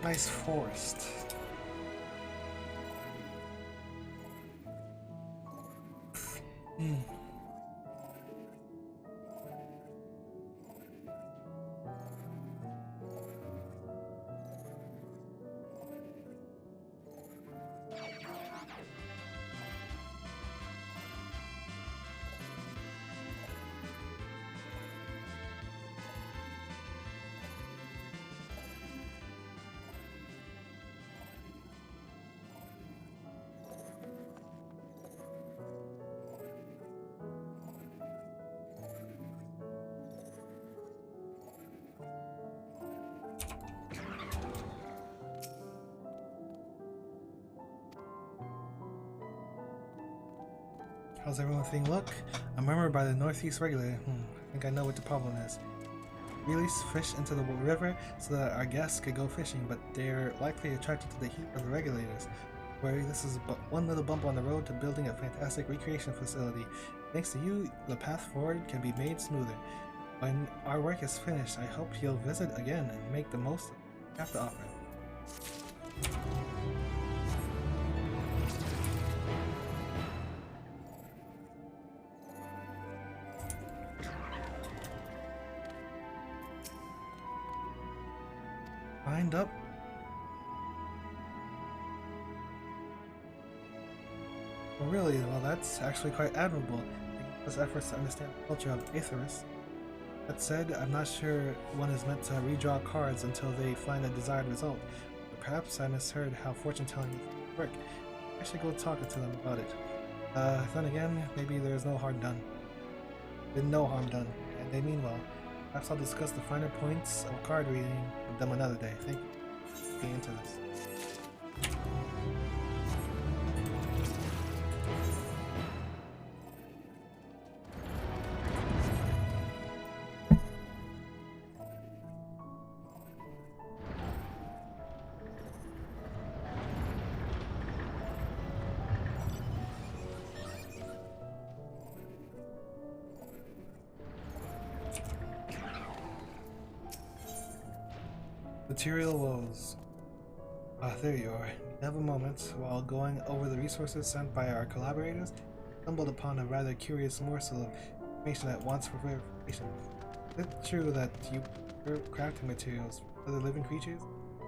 Nice forest. How's everything look? I'm remembered by the Northeast Regulator. I think I know what the problem is. Release fish into the river so that our guests could go fishing, but they're likely attracted to the heat of the regulators. Worry, this is but one little bump on the road to building a fantastic recreation facility. Thanks to you, the path forward can be made smoother. When our work is finished, I hope you'll visit again and make the most of what you have to offer. end up? Oh, really? Well, that's actually quite admirable. His efforts to understand the culture of Aetheris. That said, I'm not sure one is meant to redraw cards until they find a desired result. But perhaps I misheard how fortune-telling is work. I should go talk to them about it. Then again, maybe there's no harm done. Been no harm done, and they mean well. Perhaps I'll discuss the finer points of card reading with them another day. Thank you for getting into this. Material woes. Ah, there you are. You have a moment. While going over the resources sent by our collaborators, stumbled upon a rather curious morsel of information that wants for verification. Is it true that you prepare crafting materials for other living creatures?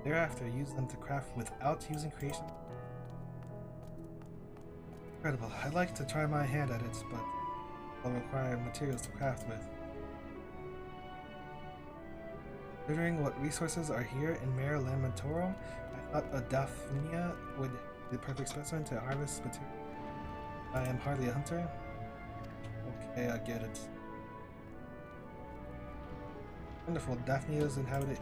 Thereafter, use them to craft without using creation? Incredible. I'd like to try my hand at it, but I'll require materials to craft with. Considering what resources are here in Mare Lamentorum, I thought a Daphnia would be the perfect specimen to harvest material. I am hardly a hunter. Okay, I get it. Wonderful, Daphnias inhabit it.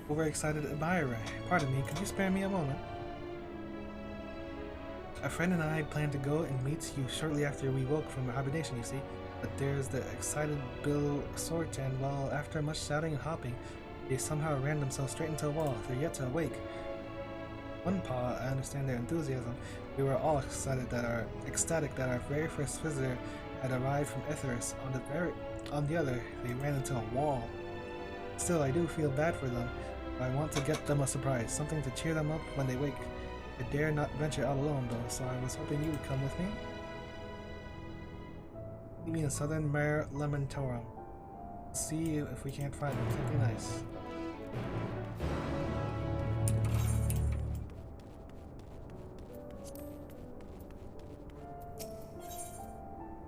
Overexcited admirer. Pardon me, could you spare me a moment? A friend and I plan to go and meet you shortly after we woke from hibernation, you see. But there's the excited Bill sort, and well, after much shouting and hopping, they somehow ran themselves straight into a wall. They're yet to awake. One paw, I understand their enthusiasm. We were all ecstatic that our very first visitor had arrived from Aetheris. On the other, they ran into a wall. Still, I do feel bad for them. I want to get them a surprise, something to cheer them up when they wake. I dare not venture out alone though, so I was hoping you would come with me. Meet me in southern Mare Lamentorum. See if we can't find them. Something nice.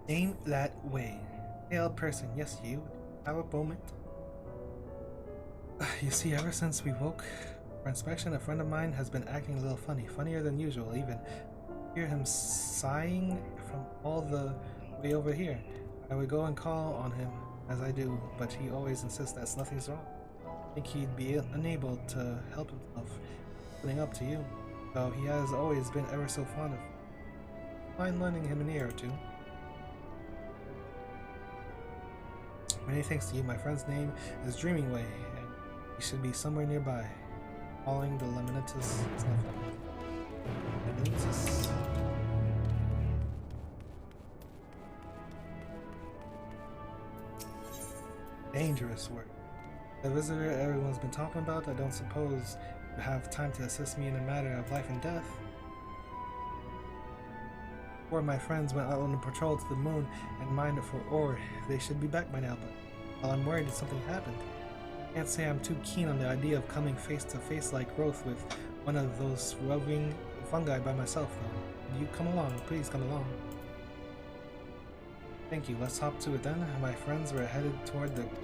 Ain't that way. Pale person, yes you. Have a moment. You see, ever since we woke for inspection, a friend of mine has been acting a little funny, funnier than usual even. I hear him sighing from all the way over here. I would go and call on him, as I do, but he always insists that nothing's wrong. I think he'd be unable to help himself opening up to you, though he has always been ever so fond of you. Mind lending him an ear or two. Many thanks to you. My friend's name is Dreamingway, and he should be somewhere nearby, following the Lamentatus snowflake. Lamentatus. Dangerous work. The visitor everyone's been talking about, I don't suppose you have time to assist me in a matter of life and death. Four of my friends went out on a patrol to the moon and mined it for ore. They should be back by now, but while I'm worried that something happened. I can't say I'm too keen on the idea of coming face to face like growth with one of those roving fungi by myself, though. You come along, please come along. Thank you, let's hop to it then. My friends were headed toward the what?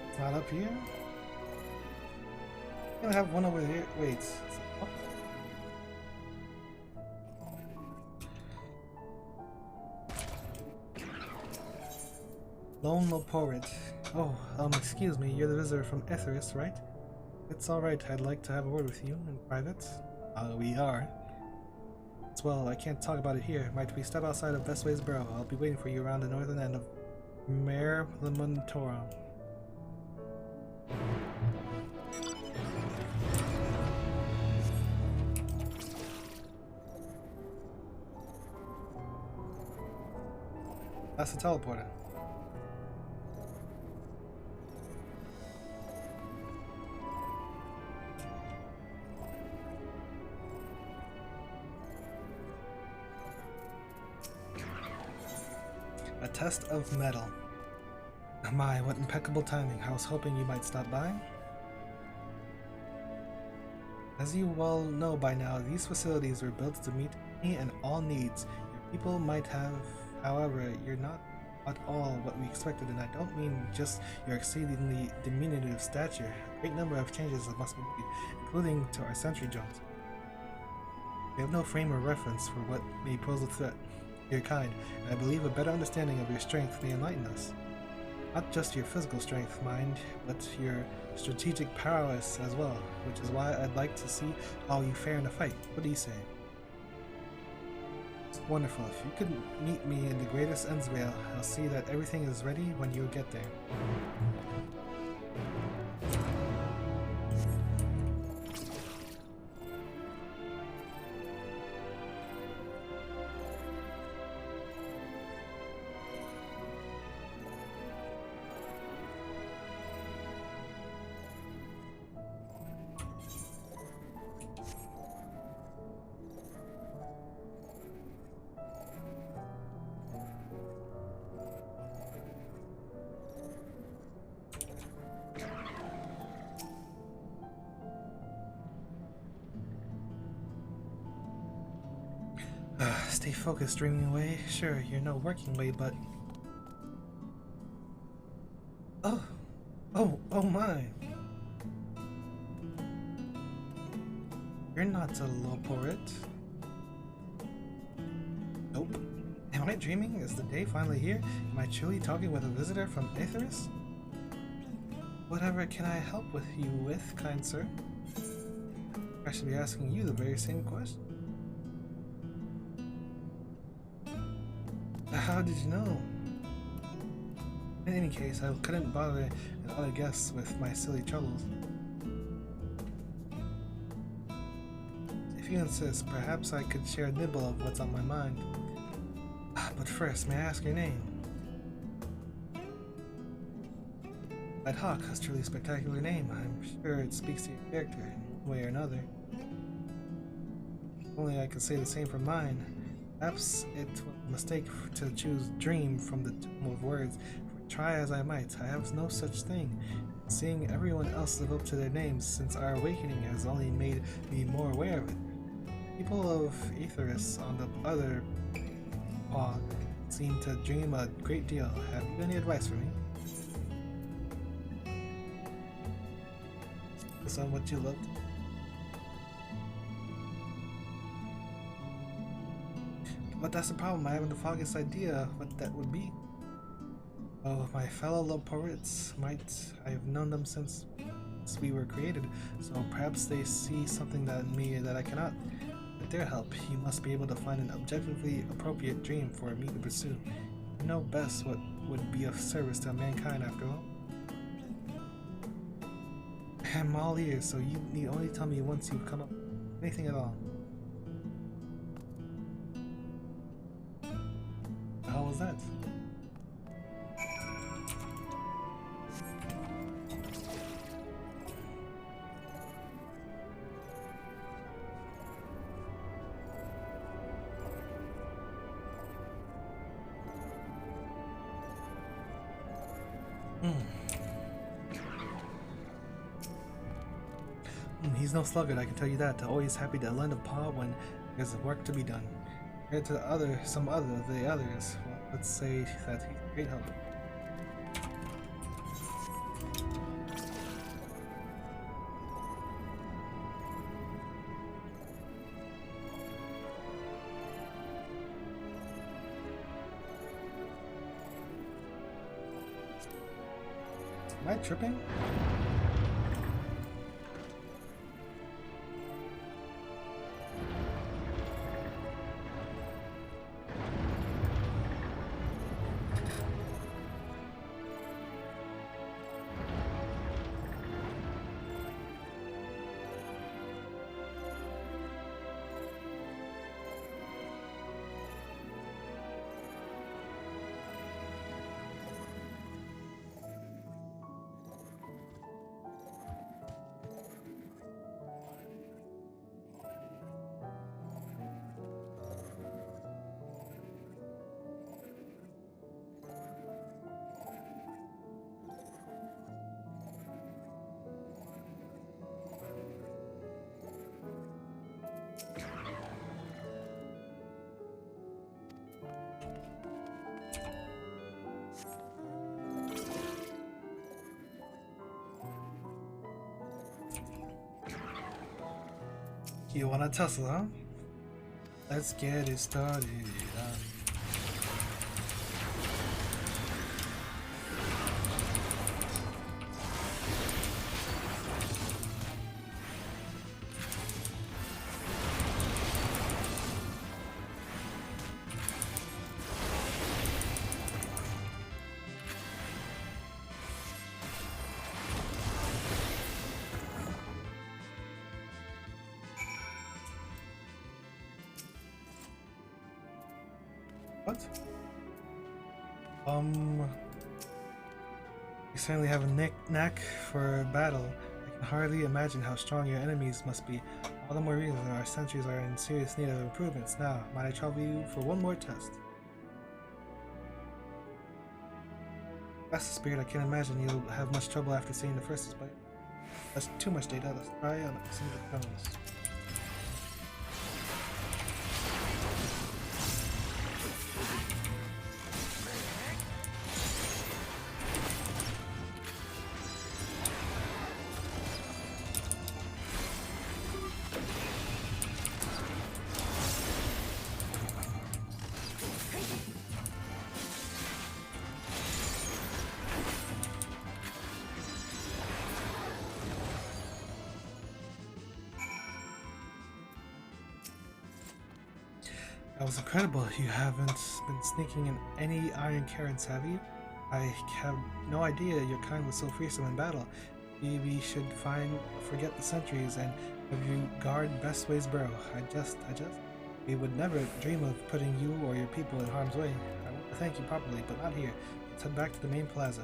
It's not up here? I'm gonna have one over here. Wait. Lone Loporid. Oh, excuse me, you're the visitor from Aetheris, right? It's alright, I'd like to have a word with you in private. We are. Well, I can't talk about it here. Might we step outside of Bestway's Burrow? I'll be waiting for you around the northern end of Mare Lamentorum. That's a teleporter. A test of metal. My, what impeccable timing. I was hoping you might stop by. As you well know by now, these facilities were built to meet any and all needs your people might have. However, you're not at all what we expected, and I don't mean just your exceedingly diminutive stature. A great number of changes must be made, including to our sentry drones. We have no frame of reference for what may pose a threat to your kind, and I believe a better understanding of your strength may enlighten us. Not just your physical strength, mind, but your strategic prowess as well, which is why I'd like to see how you fare in a fight. What do you say? It's wonderful. If you could meet me in the greatest Ensvale, I'll see that everything is ready when you get there. Stay focused, dreaming away. Sure, you're no working way, but... Oh my! You're not a Loporit. Nope. Am I dreaming? Is the day finally here? Am I truly talking with a visitor from Aetheris? Whatever can I help with you with, kind sir? I should be asking you the very same question. How did you know? In any case, I couldn't bother another guest with my silly troubles. If you insist, perhaps I could share a nibble of what's on my mind. But first, may I ask your name? That Hawk has a truly spectacular name. I'm sure it speaks to your character in one way or another. If only I could say the same for mine. Perhaps it was a mistake to choose dream from the tomb of words, for try as I might, I have no such thing. Seeing everyone else live up to their names since our awakening has only made me more aware of it. People of Aetheris on the other paw seem to dream a great deal. Have you any advice for me? Is that what you loved? But that's the problem, I haven't the foggiest idea what that would be. Oh, my fellow Loporits I have known them since we were created, so perhaps they see something that in me that I cannot. With their help, you must be able to find an objectively appropriate dream for me to pursue. You know best what would be of service to mankind after all. I'm all ears, so you need only tell me once you've come up with anything at all. How was that? He's no sluggard, I can tell you that. Always happy to lend a paw when there's work to be done. Compared to the others, well, let's say that he's a great help. Am I tripping? You wanna tussle, huh? Let's get it started. What? You certainly have a knack for battle. I can hardly imagine how strong your enemies must be. All the more reason our sentries are in serious need of improvements. Now, might I trouble you for one more test? That's the spirit. I can't imagine you'll have much trouble after seeing the first display. That's too much data. Let's try on some of the tones. That was incredible. You haven't been sneaking in any iron carrots, have you? I have no idea your kind was so fearsome in battle. Maybe we should forget the sentries and have you guard Bestway's burrow. We would never dream of putting you or your people in harm's way. I want to thank you properly, but not here. Let's head back to the main plaza.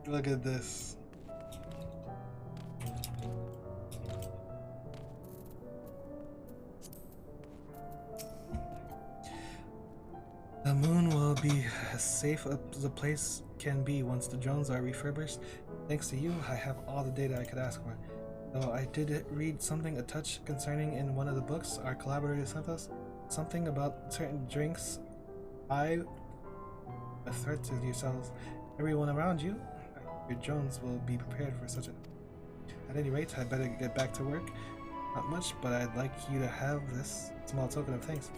Look at this. The moon will be as safe as a place can be once the drones are refurbished. Thanks to you, I have all the data I could ask for. Though I did read something a touch concerning in one of the books our collaborators sent us. Something about certain drinks. A threat to yourselves. Everyone around you. Your drones will be prepared for such a... At any rate, I'd better get back to work. Not much, but I'd like you to have this small token of thanks.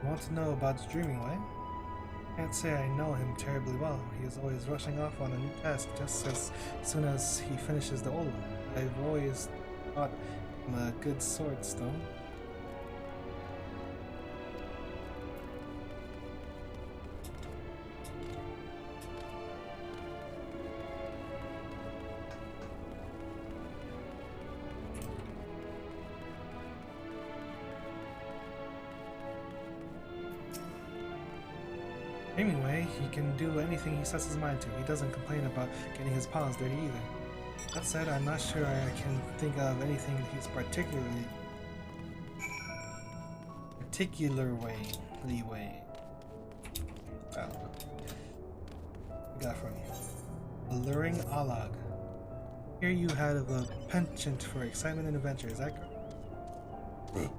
Want to know about his dreaming way? Can't say I know him terribly well. He is always rushing off on a new task just as soon as he finishes the old one. I've always thought him a good swordstone. Anyway, he can do anything he sets his mind to. He doesn't complain about getting his paws dirty either. That said, I'm not sure I can think of anything he's particular way. Oh. What we got from you? Alluring Alag. Here you had of a penchant for excitement and adventure, is that correct?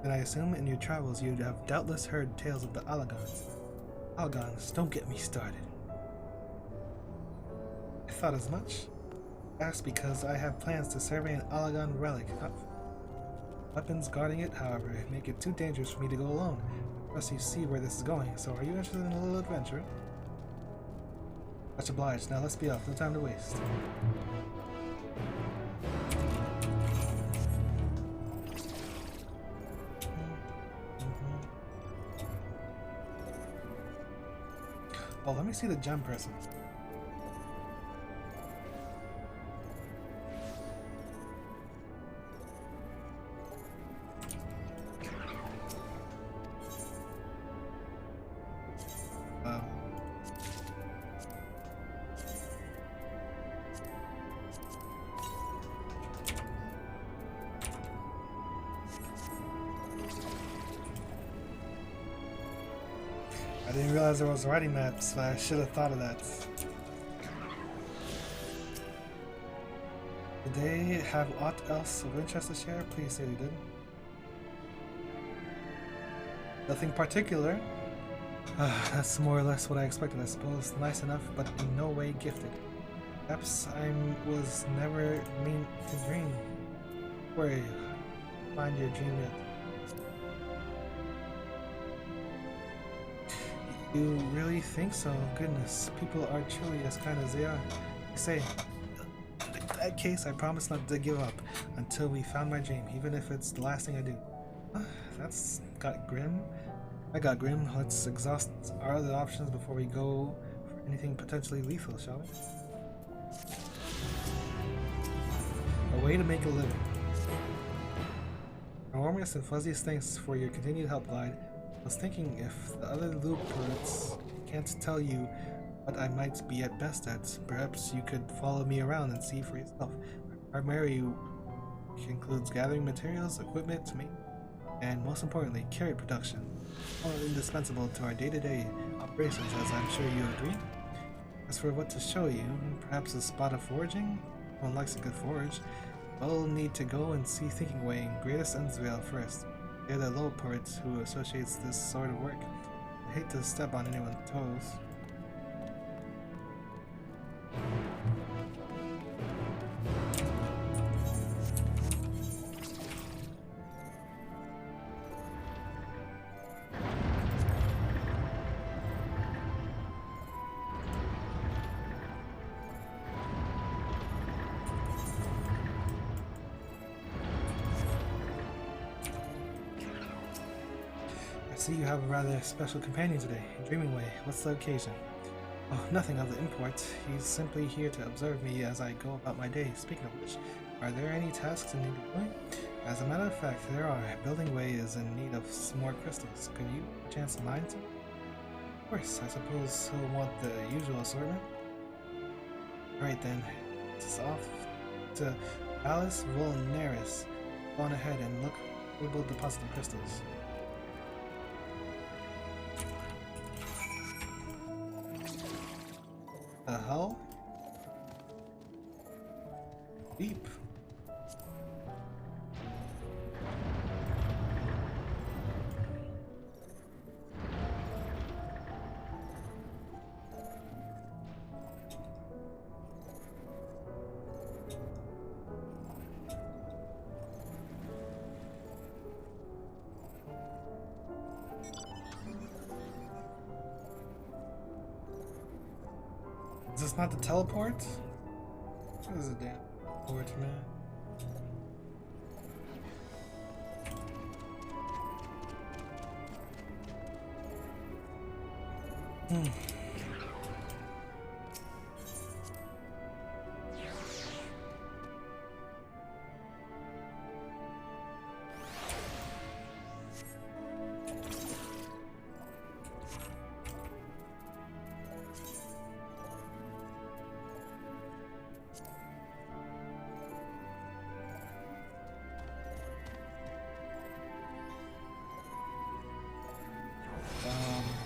Then I assume in your travels you'd have doubtless heard tales of the Alagons. Alagons, don't get me started. I thought as much. That's because I have plans to survey an Alagon relic. Weapons guarding it, however, make it too dangerous for me to go alone. Plus you see where this is going, so are you interested in a little adventure? Much obliged. Now let's be off, no time to waste. Oh, let me see the gem person. I didn't realize there was writing maps. I should have thought of that. Did they have aught else of interest to share? Please say they did. Nothing particular. That's more or less what I expected, I suppose. Nice enough, but in no way gifted. Perhaps I was never meant to dream. Worry, find your dream yet. You really think so? Goodness, people are truly as kind as they are. You say, in that case, I promise not to give up until we found my dream, even if it's the last thing I do. That's got grim. I got grim. Let's exhaust our other options before we go for anything potentially lethal, shall we? A way to make a living. Our warmest and fuzziest thanks for your continued help, Glide. I was thinking if the other loopers can't tell you what I might be at best at, perhaps you could follow me around and see for yourself. Our primary work includes gathering materials, equipment, and most importantly, carrot production. All indispensable to our day-to-day operations, as I'm sure you agree. As for what to show you, perhaps a spot of foraging? One likes a good forage. We'll need to go and see Thinking Way in Greatest Endsvale first. They're the low poets who associates this sort of work. I hate to step on anyone's toes. I see you have a rather special companion today, Dreaming Way. What's the occasion? Oh, nothing of the import. He's simply here to observe me as I go about my day. Speaking of which, are there any tasks in need of doing? As a matter of fact, there are. Building Way is in need of some more crystals. Could you, chance, mine some? Of course, I suppose he'll want the usual assortment. Alright then, it's off to Alice Volnaris. Go on ahead and look. We will deposit the crystals. The hell? Beep. Is this not the teleport? What is it, damn teleport, man?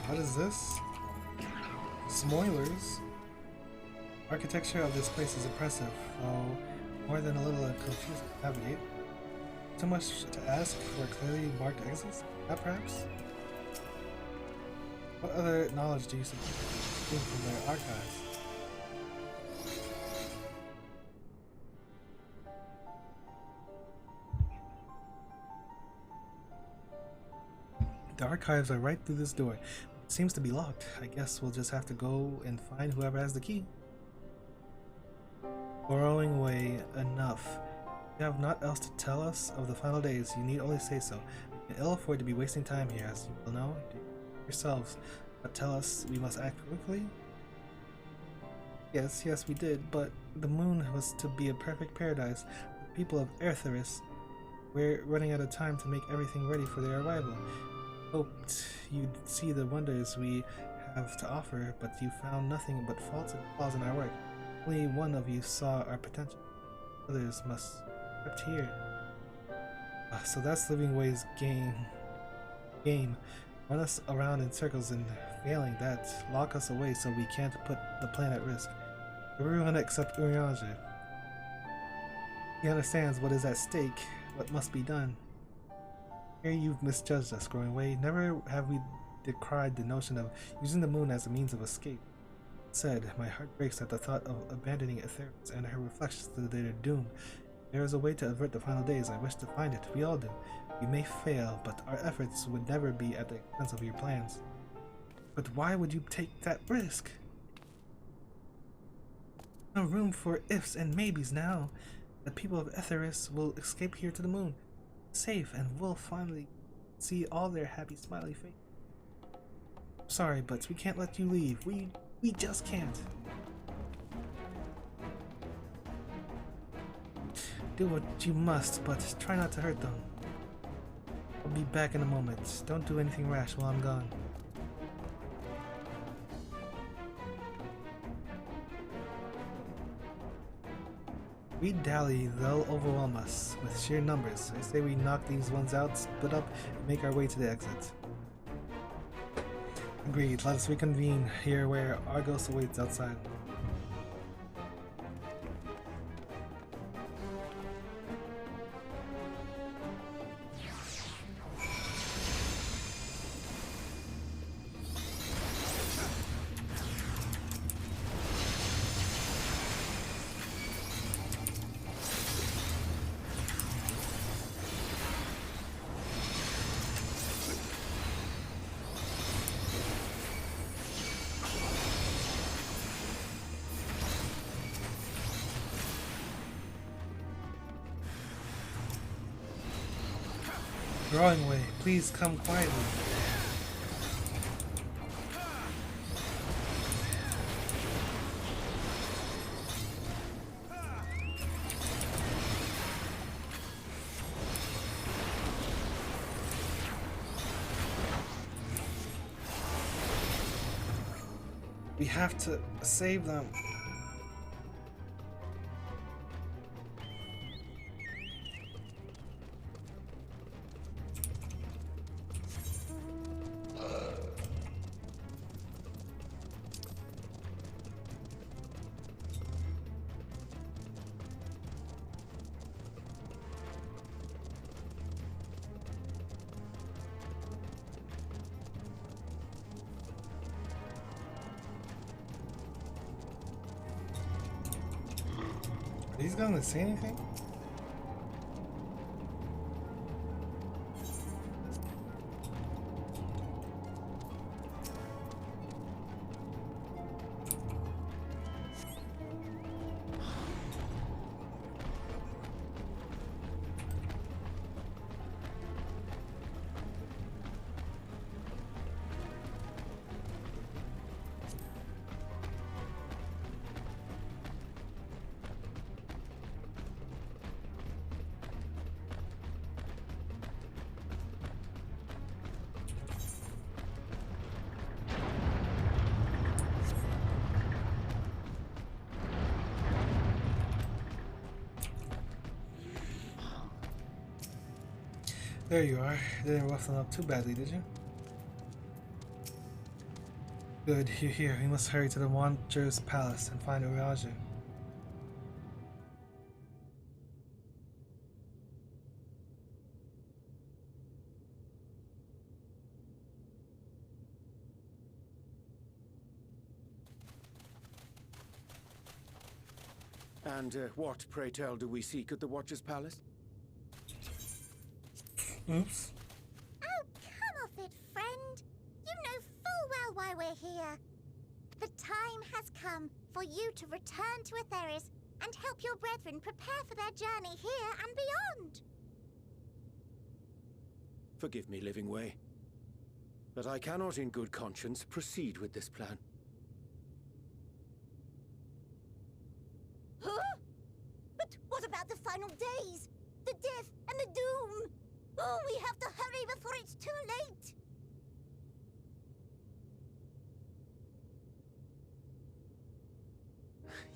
What is this? Smoilers. Architecture of this place is impressive, though more than a little confusing to navigate. Too much to ask for clearly marked exits? That perhaps? What other knowledge do you gain from their archives? The archives are right through this door. It seems to be locked. I guess we'll just have to go and find whoever has the key. Borrowing Way enough. You have naught else to tell us of the final days. You need only say so. We can ill afford to be wasting time here, as you will know yourselves. But tell us we must act quickly? Yes, we did, but the moon was to be a perfect paradise. The people of Eartheris, we're running out of time to make everything ready for their arrival. Hoped you'd see the wonders we have to offer, but you found nothing but faults and flaws in our work. Only one of you saw our potential. Others must kept here. So that's Living Way's game. Run us around in circles and failing that, lock us away so we can't put the plan at risk. Everyone except Urianger. He understands what is at stake, what must be done. Here you've misjudged us, Growing Way. Never have we decried the notion of using the moon as a means of escape. Said, my heart breaks at the thought of abandoning Ethereus and her reflections to their doom. There is a way to avert the final days. I wish to find it. We all do. We may fail, but our efforts would never be at the expense of your plans. But why would you take that risk? No room for ifs and maybes now. The people of Ethereus will escape here to the moon, safe, and we'll finally see all their happy, smiley faces. Sorry, but we can't let you leave. We just can't. Do what you must, but try not to hurt them. I'll be back in a moment. Don't do anything rash while I'm gone. We dally, they'll overwhelm us with sheer numbers. I say we knock these ones out, split up, and make our way to the exit. Agreed. Let us reconvene here where Argos awaits outside. Drawing way, please come quietly. We have to save them. Are these gonna say anything? There you are. Didn't rough them up too badly, did you? Good, you're here. We must hurry to the Wanderer's Palace and find Urianger. And what, pray tell, do we seek at the Watcher's Palace? Oops. Oh, come off it, friend. You know full well why we're here. The time has come for you to return to Ethereus and help your brethren prepare for their journey here and beyond. Forgive me, Living Way. but I cannot in good conscience proceed with this plan. Huh? But what about the final days? The death and the doom? Oh, we have to hurry before it's too late!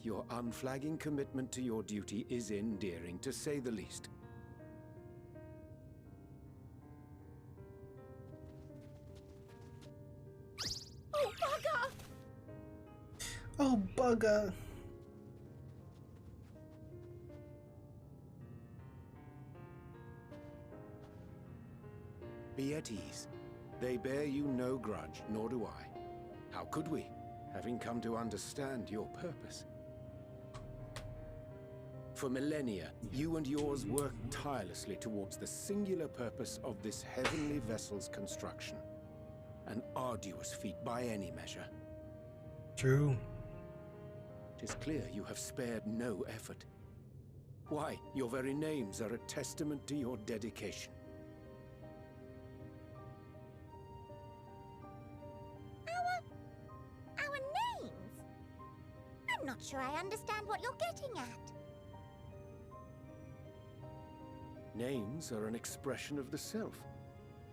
Your unflagging commitment to your duty is endearing, to say the least. Oh, bugger! Oh, bugger! Be at ease. They bear you no grudge, nor do I. How could we, having come to understand your purpose? For millennia, you and yours worked tirelessly towards the singular purpose of this heavenly vessel's construction. An arduous feat by any measure. True. It is clear you have spared no effort. Why, your very names are a testament to your dedication. Our names? I'm not sure I understand what you're getting at. Names are an expression of the self,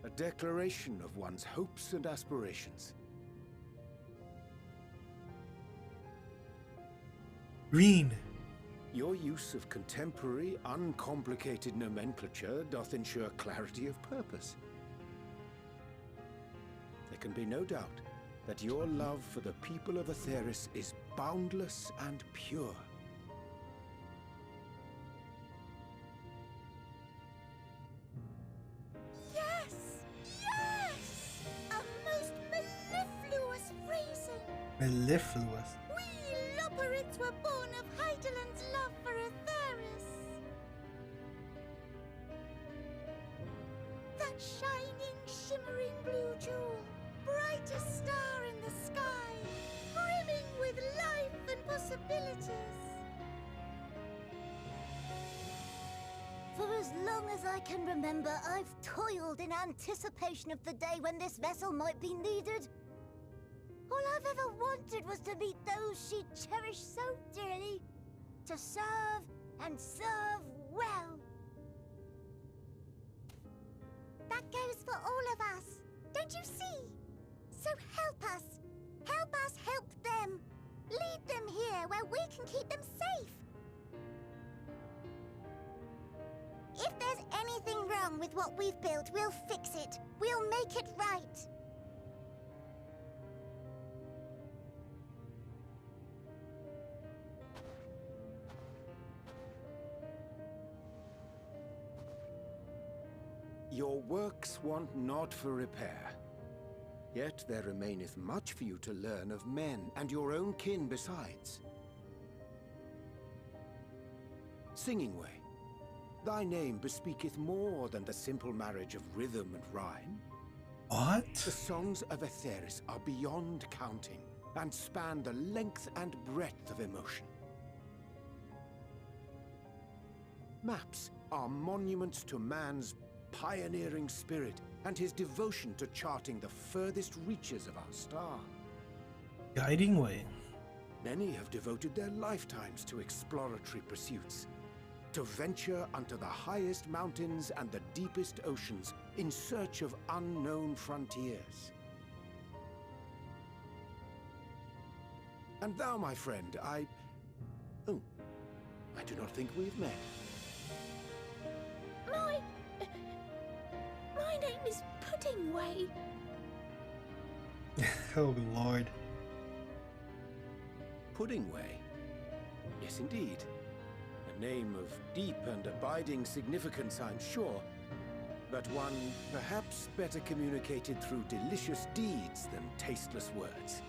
a declaration of one's hopes and aspirations. Green. Your use of contemporary, uncomplicated nomenclature doth ensure clarity of purpose. There can be no doubt that your love for the people of Atheris is boundless and pure. Yes! Yes! A most mellifluous phrasing! Mellifluous. We Loperids were born of Hydaelyn's love for Atheris. That shining, shimmering blue jewel, brightest star in the sky, brimming with life and possibilities. For as long as I can remember, I've toiled in anticipation of the day when this vessel might be needed. All I've ever wanted was to meet those she cherished so dearly, to serve and serve well. That goes for all of us, don't you see? So help us help them. Lead them here where we can keep them safe. If there's anything wrong with what we've built, we'll fix it. We'll make it right. Your works want not for repair. Yet there remaineth much for you to learn of men, and your own kin besides. Singing Way, thy name bespeaketh more than the simple marriage of rhythm and rhyme. What? The songs of Atheris are beyond counting, and span the length and breadth of emotion. Maps are monuments to man's pioneering spirit and his devotion to charting the furthest reaches of our star. Guiding way. Many have devoted their lifetimes to exploratory pursuits, to venture unto the highest mountains and the deepest oceans in search of unknown frontiers. And thou, my friend, I do not think we've met. My name is Puddingway. Oh, Lord. Puddingway? Yes, indeed. A name of deep and abiding significance, I'm sure, but one perhaps better communicated through delicious deeds than tasteless words.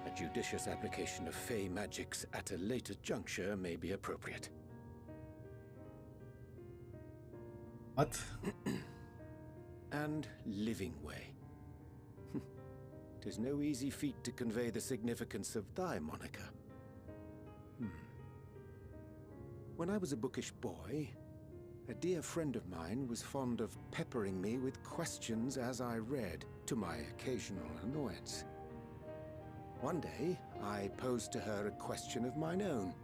A judicious application of fey magics at a later juncture may be appropriate. What? And Living Way. 'Tis no easy feat to convey the significance of thy moniker. When I was a bookish boy, A dear friend of mine was fond of peppering me with questions as I read, to my occasional annoyance. One day, I posed to her a question of mine own.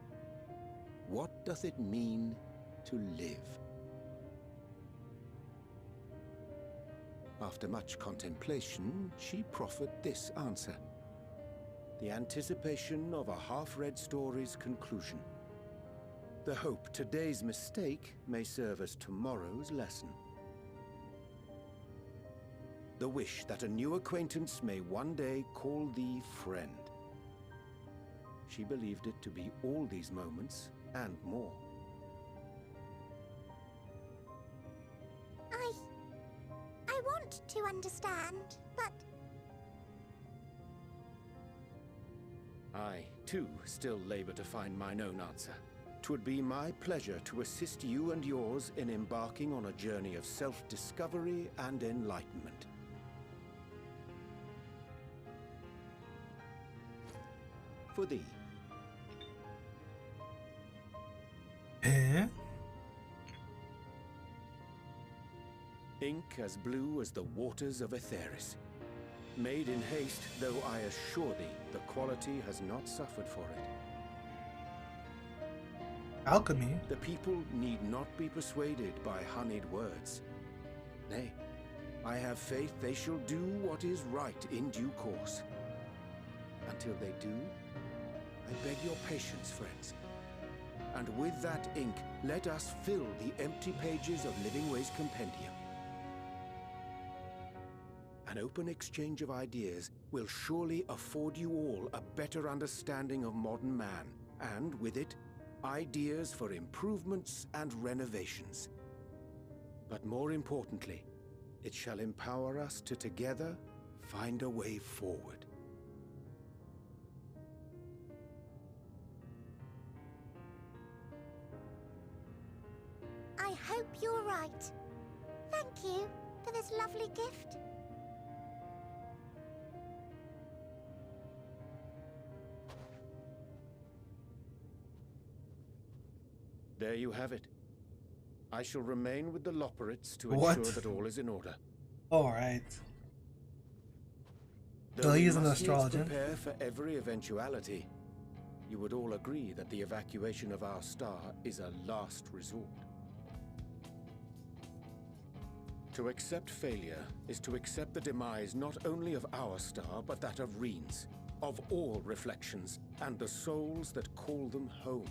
What doth it mean to live? After much contemplation, she proffered this answer. The anticipation of a half-read story's conclusion. The hope today's mistake may serve as tomorrow's lesson. The wish that a new acquaintance may one day call thee friend. She believed it to be all these moments and more. I want to understand, but... I, too, still labor to find mine own answer. 'Twould be my pleasure to assist you and yours in embarking on a journey of self-discovery and enlightenment. For thee. Eh? Ink as blue as the waters of Aetheris. Made in haste, though I assure thee, the quality has not suffered for it. Alchemy? The people need not be persuaded by honeyed words. Nay, I have faith they shall do what is right in due course. Until they do, I beg your patience, friends. And with that ink, let us fill the empty pages of Living Way's compendium. An open exchange of ideas will surely afford you all a better understanding of modern man, and with it, ideas for improvements and renovations. But more importantly, it shall empower us to together find a way forward. I hope you're right. Thank you for this lovely gift. There you have it. I shall remain with the Loporrits to What? ensure that all is in order. Alright. Though He's we an must needs astrologer. prepare for every eventuality, you would all agree that the evacuation of our star is a last resort. To accept failure is to accept the demise not only of our star, but that of Reen's, of all reflections, and the souls that call them home.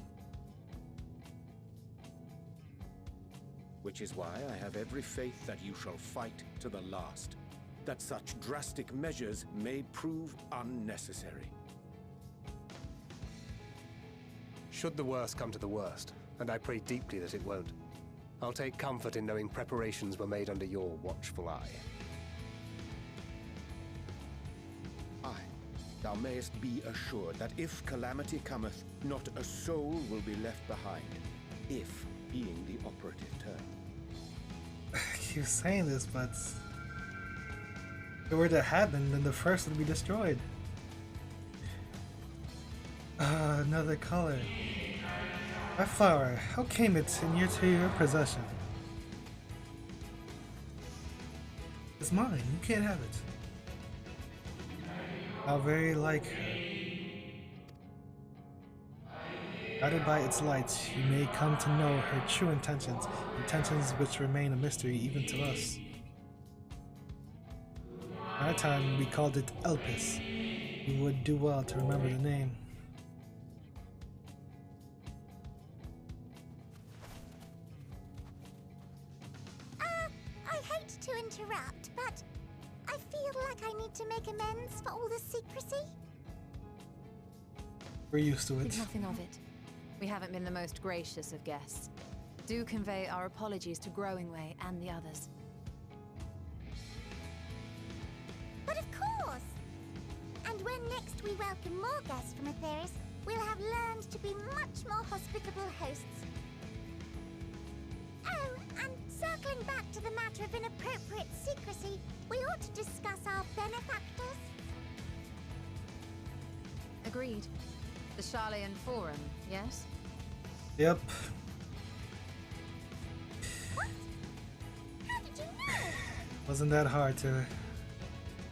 Which is why I have every faith that you shall fight to the last, that such drastic measures may prove unnecessary. Should the worst come to the worst, and I pray deeply that it won't, I'll take comfort in knowing preparations were made under your watchful eye. Aye, thou mayest be assured that if calamity cometh, not a soul will be left behind, if being the operative term. I keep saying this, but if it were to happen, then the first would be destroyed. Another color. That flower, how came it to your possession? It's mine, you can't have it. How very like her. Guided by its light, you may come to know her true intentions, intentions which remain a mystery even to us. At our time, we called it Elpis. You would do well to remember the name. I hate to interrupt, but I feel like I need to make amends for all the secrecy. We're used to it. Think nothing of it. We haven't been the most gracious of guests. Do convey our apologies to Growing Way and the others. But of course! And when next we welcome more guests from Aetheris, we'll have learned to be much more hospitable hosts. Oh, and circling back to the matter of inappropriate secrecy, we ought to discuss our benefactors. Agreed. The Charlayan Forum, yes? Yep. Wasn't that hard to...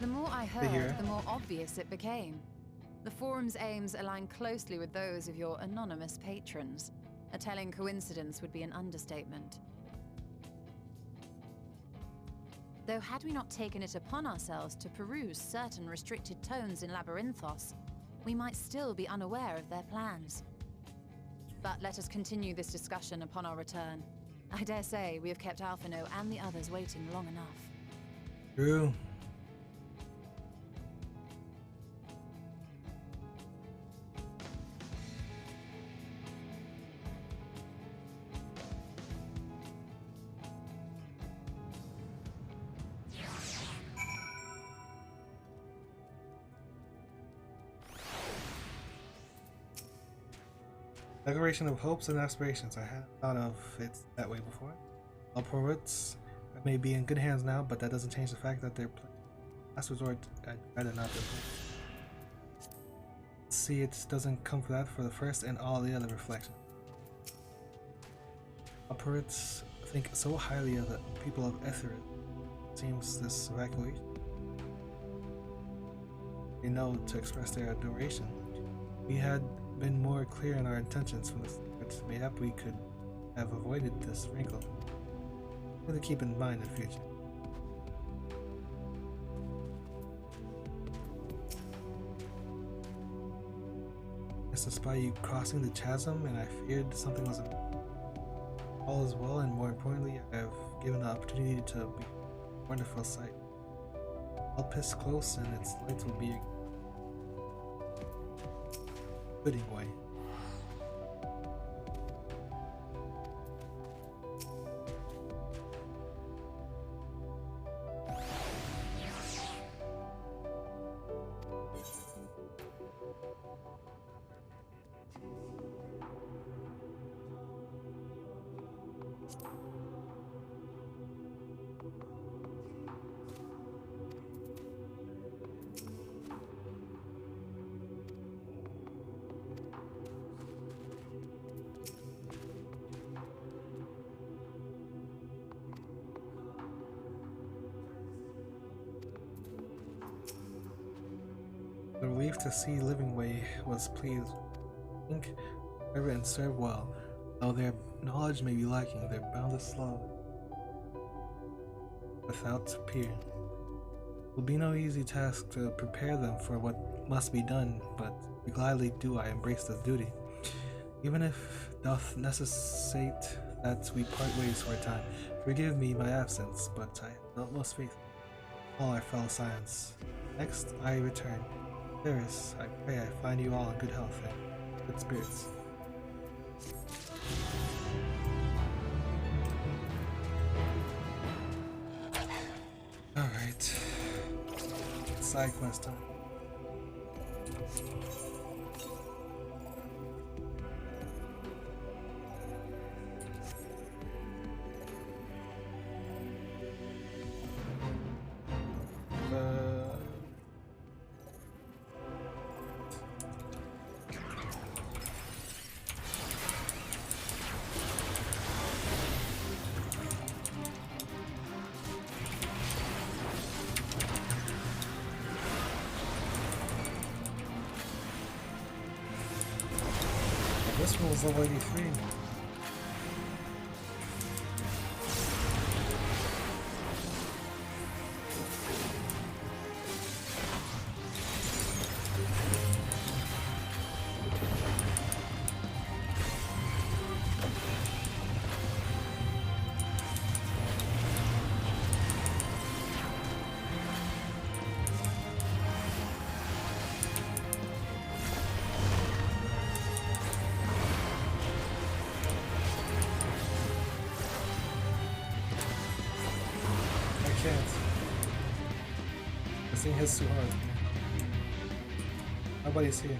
The more I hear. heard, the more obvious it became. The forum's aims align closely with those of your anonymous patrons. A telling coincidence would be an understatement. Though had we not taken it upon ourselves to peruse certain restricted tones in Labyrinthos, we might still be unaware of their plans. But let us continue this discussion upon our return. I dare say we have kept Alphino and the others waiting long enough. True. Declaration of hopes and aspirations. I hadn't thought of it that way before. All poets may be in good hands now, but that doesn't change the fact that they're last resort. I'd rather not be. See, it doesn't come for that for the first and all the other reflections. All poets think so highly of the people of Etherith. Seems this evacuation. They know to express their adoration. We had been more clear in our intentions from the start. Mayhap we could have avoided this wrinkle. Something to keep in mind in the future. I spy you crossing the chasm, and I feared something was all is well, and more importantly, I have given the opportunity to be a wonderful sight. Help is close, and its lights will be a fitting way. The relief to see Living Way was pleased. Think, serve and serve well. Though their knowledge may be lacking, their boundless love without peer. It will be no easy task to prepare them for what must be done, but gladly do I embrace the duty. Even if doth necessitate that we part ways for a time. Forgive me my absence, but I have the utmost faith in all our fellow science. Next I return. Paris, I pray I find you all in good health and good spirits. Alright. Side quest time. This one was level 83. This thing hits too hard. Nobody's here.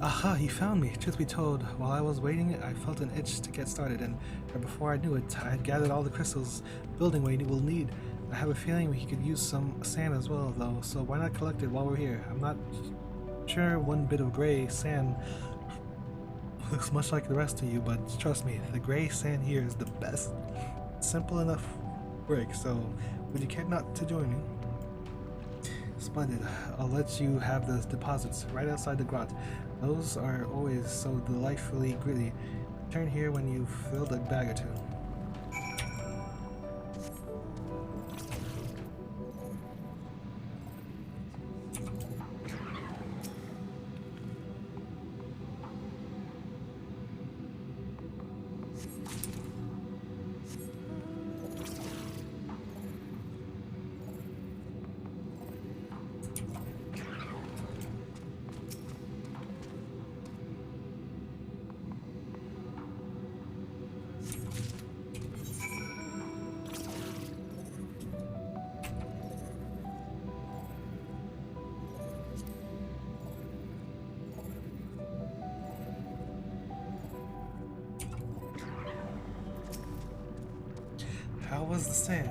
Aha, you found me. Truth be told, while I was waiting, I felt an itch to get started, and before I knew it, I had gathered all the crystals building we will need. I have a feeling we could use some sand as well, though, so why not collect it while we're here? I'm not sure one bit of gray sand looks much like the rest of you, but trust me, the gray sand here is the best. Simple enough work, so would you care not to join me? Splendid. I'll let you have the deposits right outside the grot. Those are always so delightfully gritty. Return here when you've filled a bag or two. How was the sand?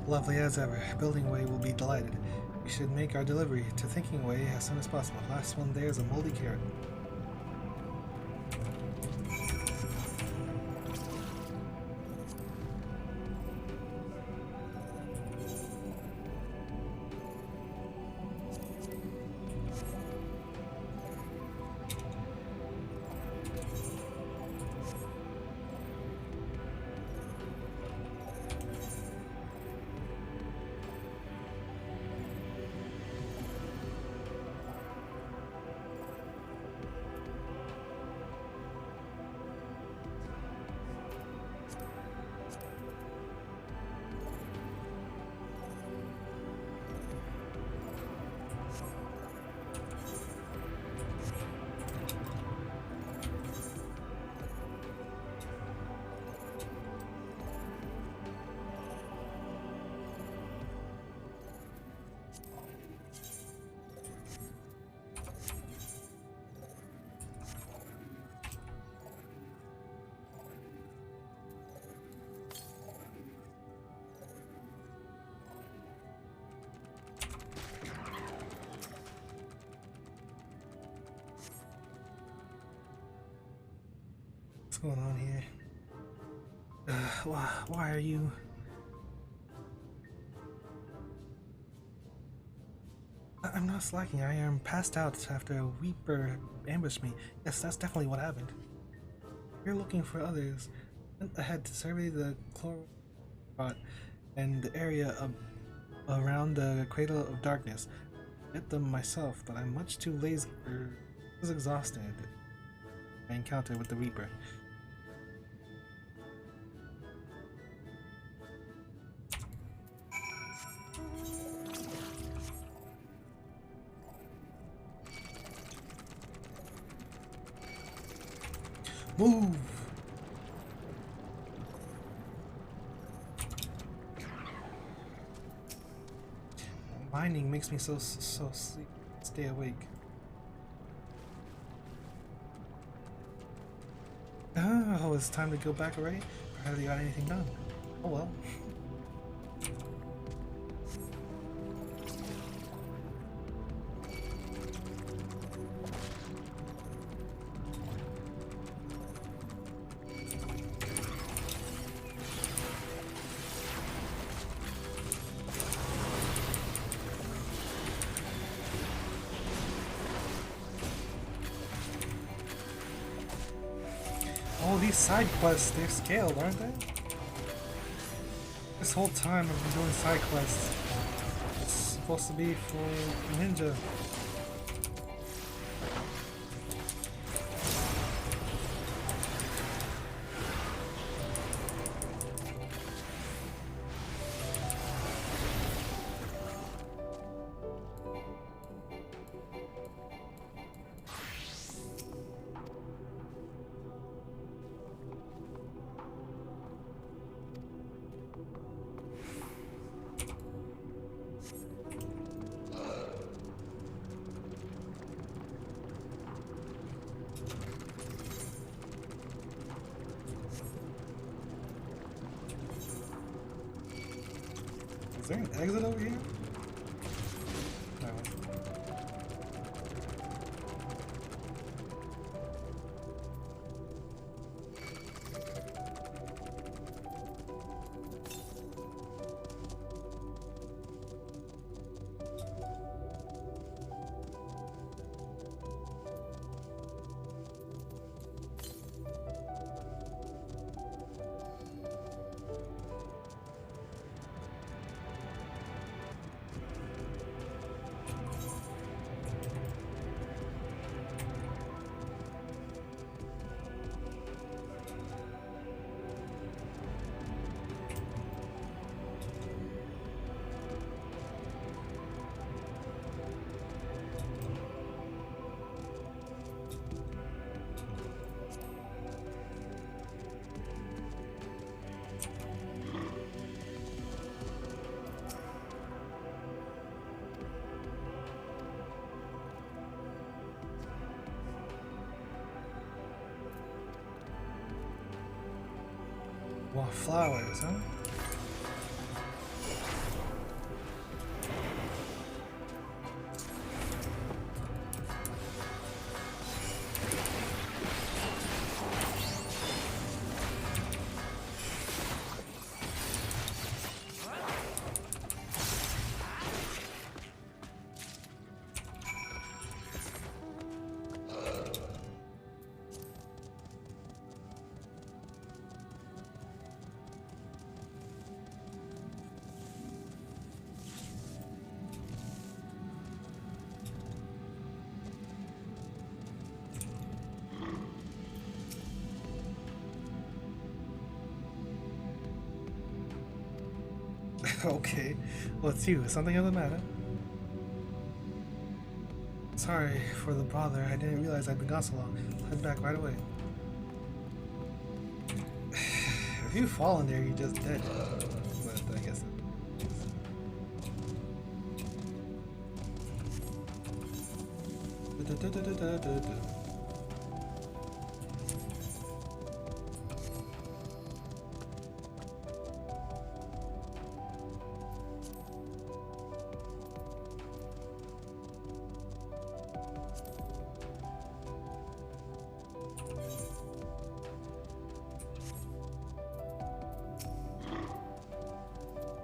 Lovely as ever. Building Way will be delighted. We should make our delivery to Thinking Way as soon as possible. Last one there is a moldy carrot. What's going on here? Why are you... I'm not slacking. I am passed out after a Weeper ambushed me. Yes, that's definitely what happened. You're looking for others. Went ahead to survey the Chlorot and the area around the Cradle of Darkness. Get them myself, but I'm much too lazy. I was exhausted. I encountered with the Reaper. Move! Mining makes me so sleep. Stay awake. Oh, it's time to go back already? I hardly got anything done. Oh well. Oh, these side quests, they're scaled, aren't they? This whole time I've been doing side quests. It's supposed to be for Ninja. there an exit over here? No. Wow, flowers, huh? Okay. Well, it's you. Something of the matter. Sorry for the bother. I didn't realize I'd been gone so long. Head back right away. If you fall in there, you're just dead. But I guess.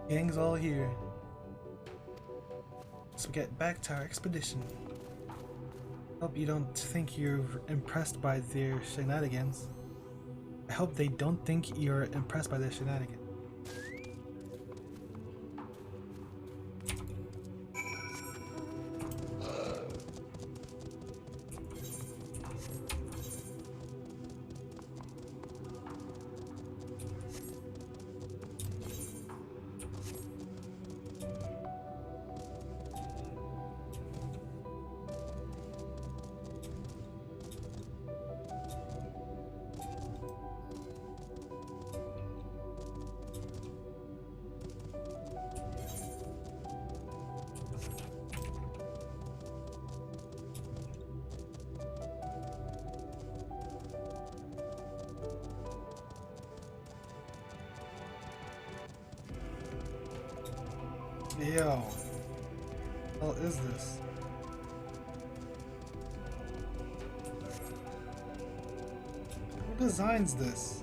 Gang's all here. So get back to our expedition. Hope you don't think you're impressed by their shenanigans. I hope they don't think you're impressed by their shenanigans. Yo, what is this? Who designs this?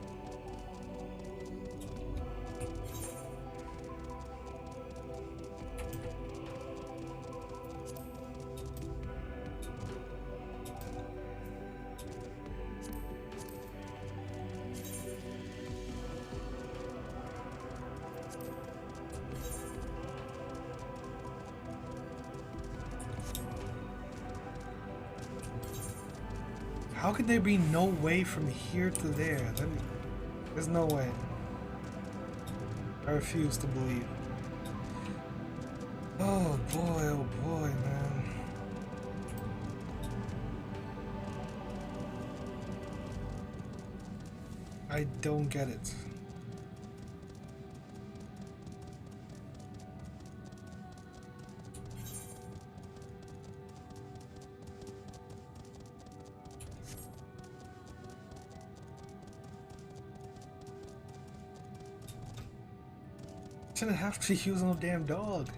How could there be no way from here to there? There's no way. I refuse to believe. Oh boy, man. I don't get it. shouldn't have to use no damn dog.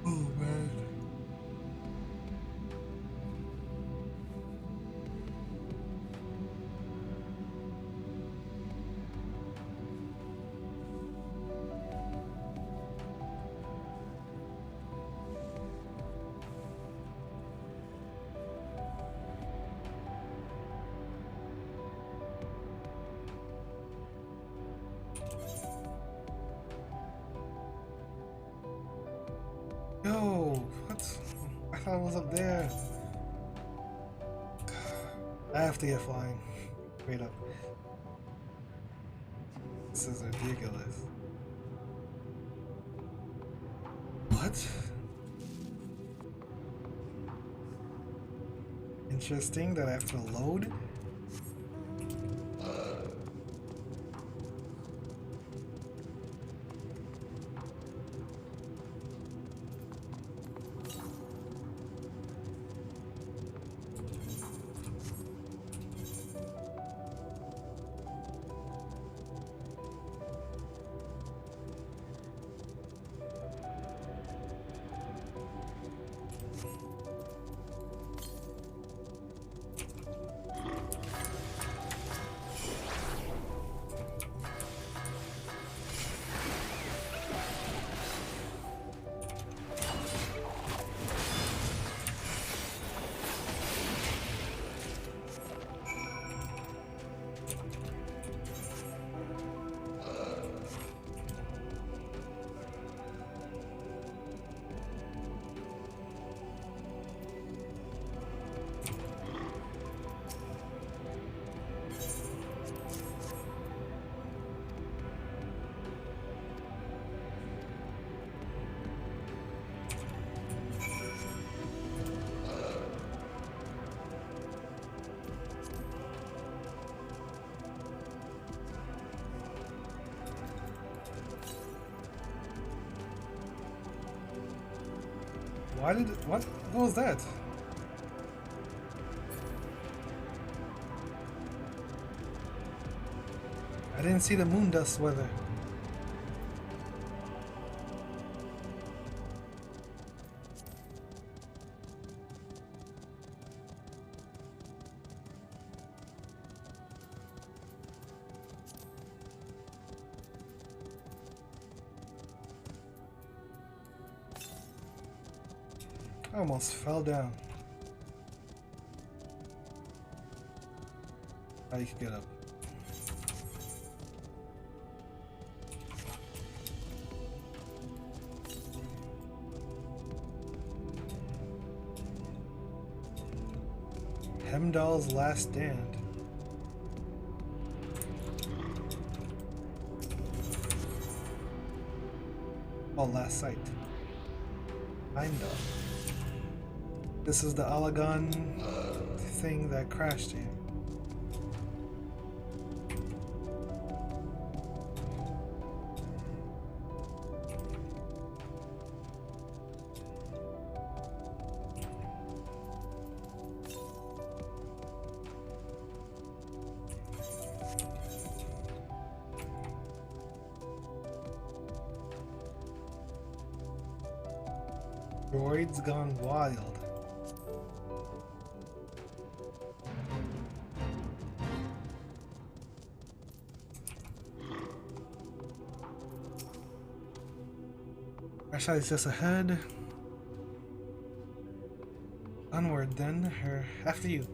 Oh man. Yo, what? I thought it was up there. I have to get flying. Wait up. This is ridiculous. What? Interesting that I have to load. Why did it, what was that? I didn't see the moon dust weather. I almost fell down. How you can get up? Hemdall's Last Stand. Oh, Last Sight. Heimdall. This is the Alagon thing that crashed here. Droids Gone Wild. Actually, it's just ahead. Onward then, or after you.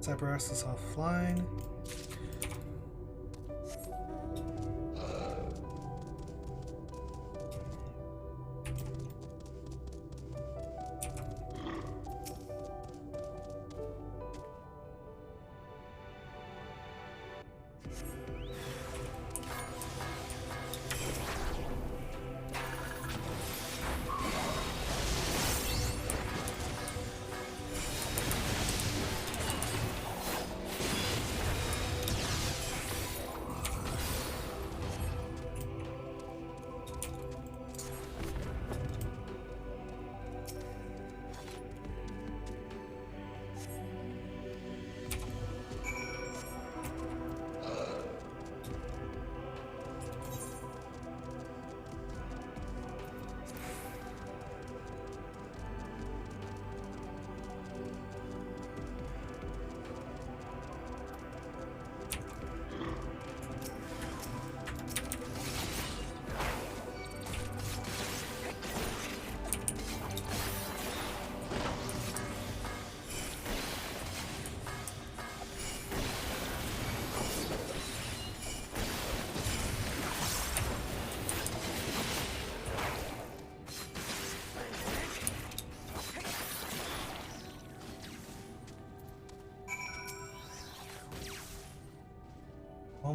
Cyberus is offline.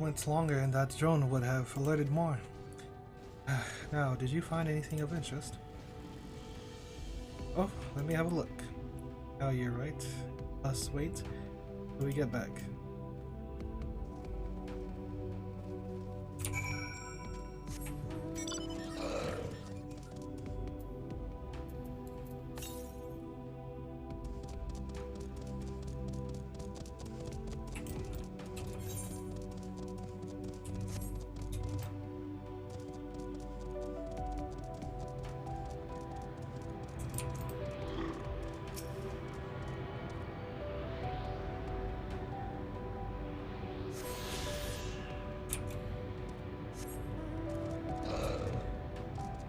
moments longer and that drone would have alerted more. Now, did you find anything of interest? Oh, let me have a look. Oh, you're right. Let's wait till we get back.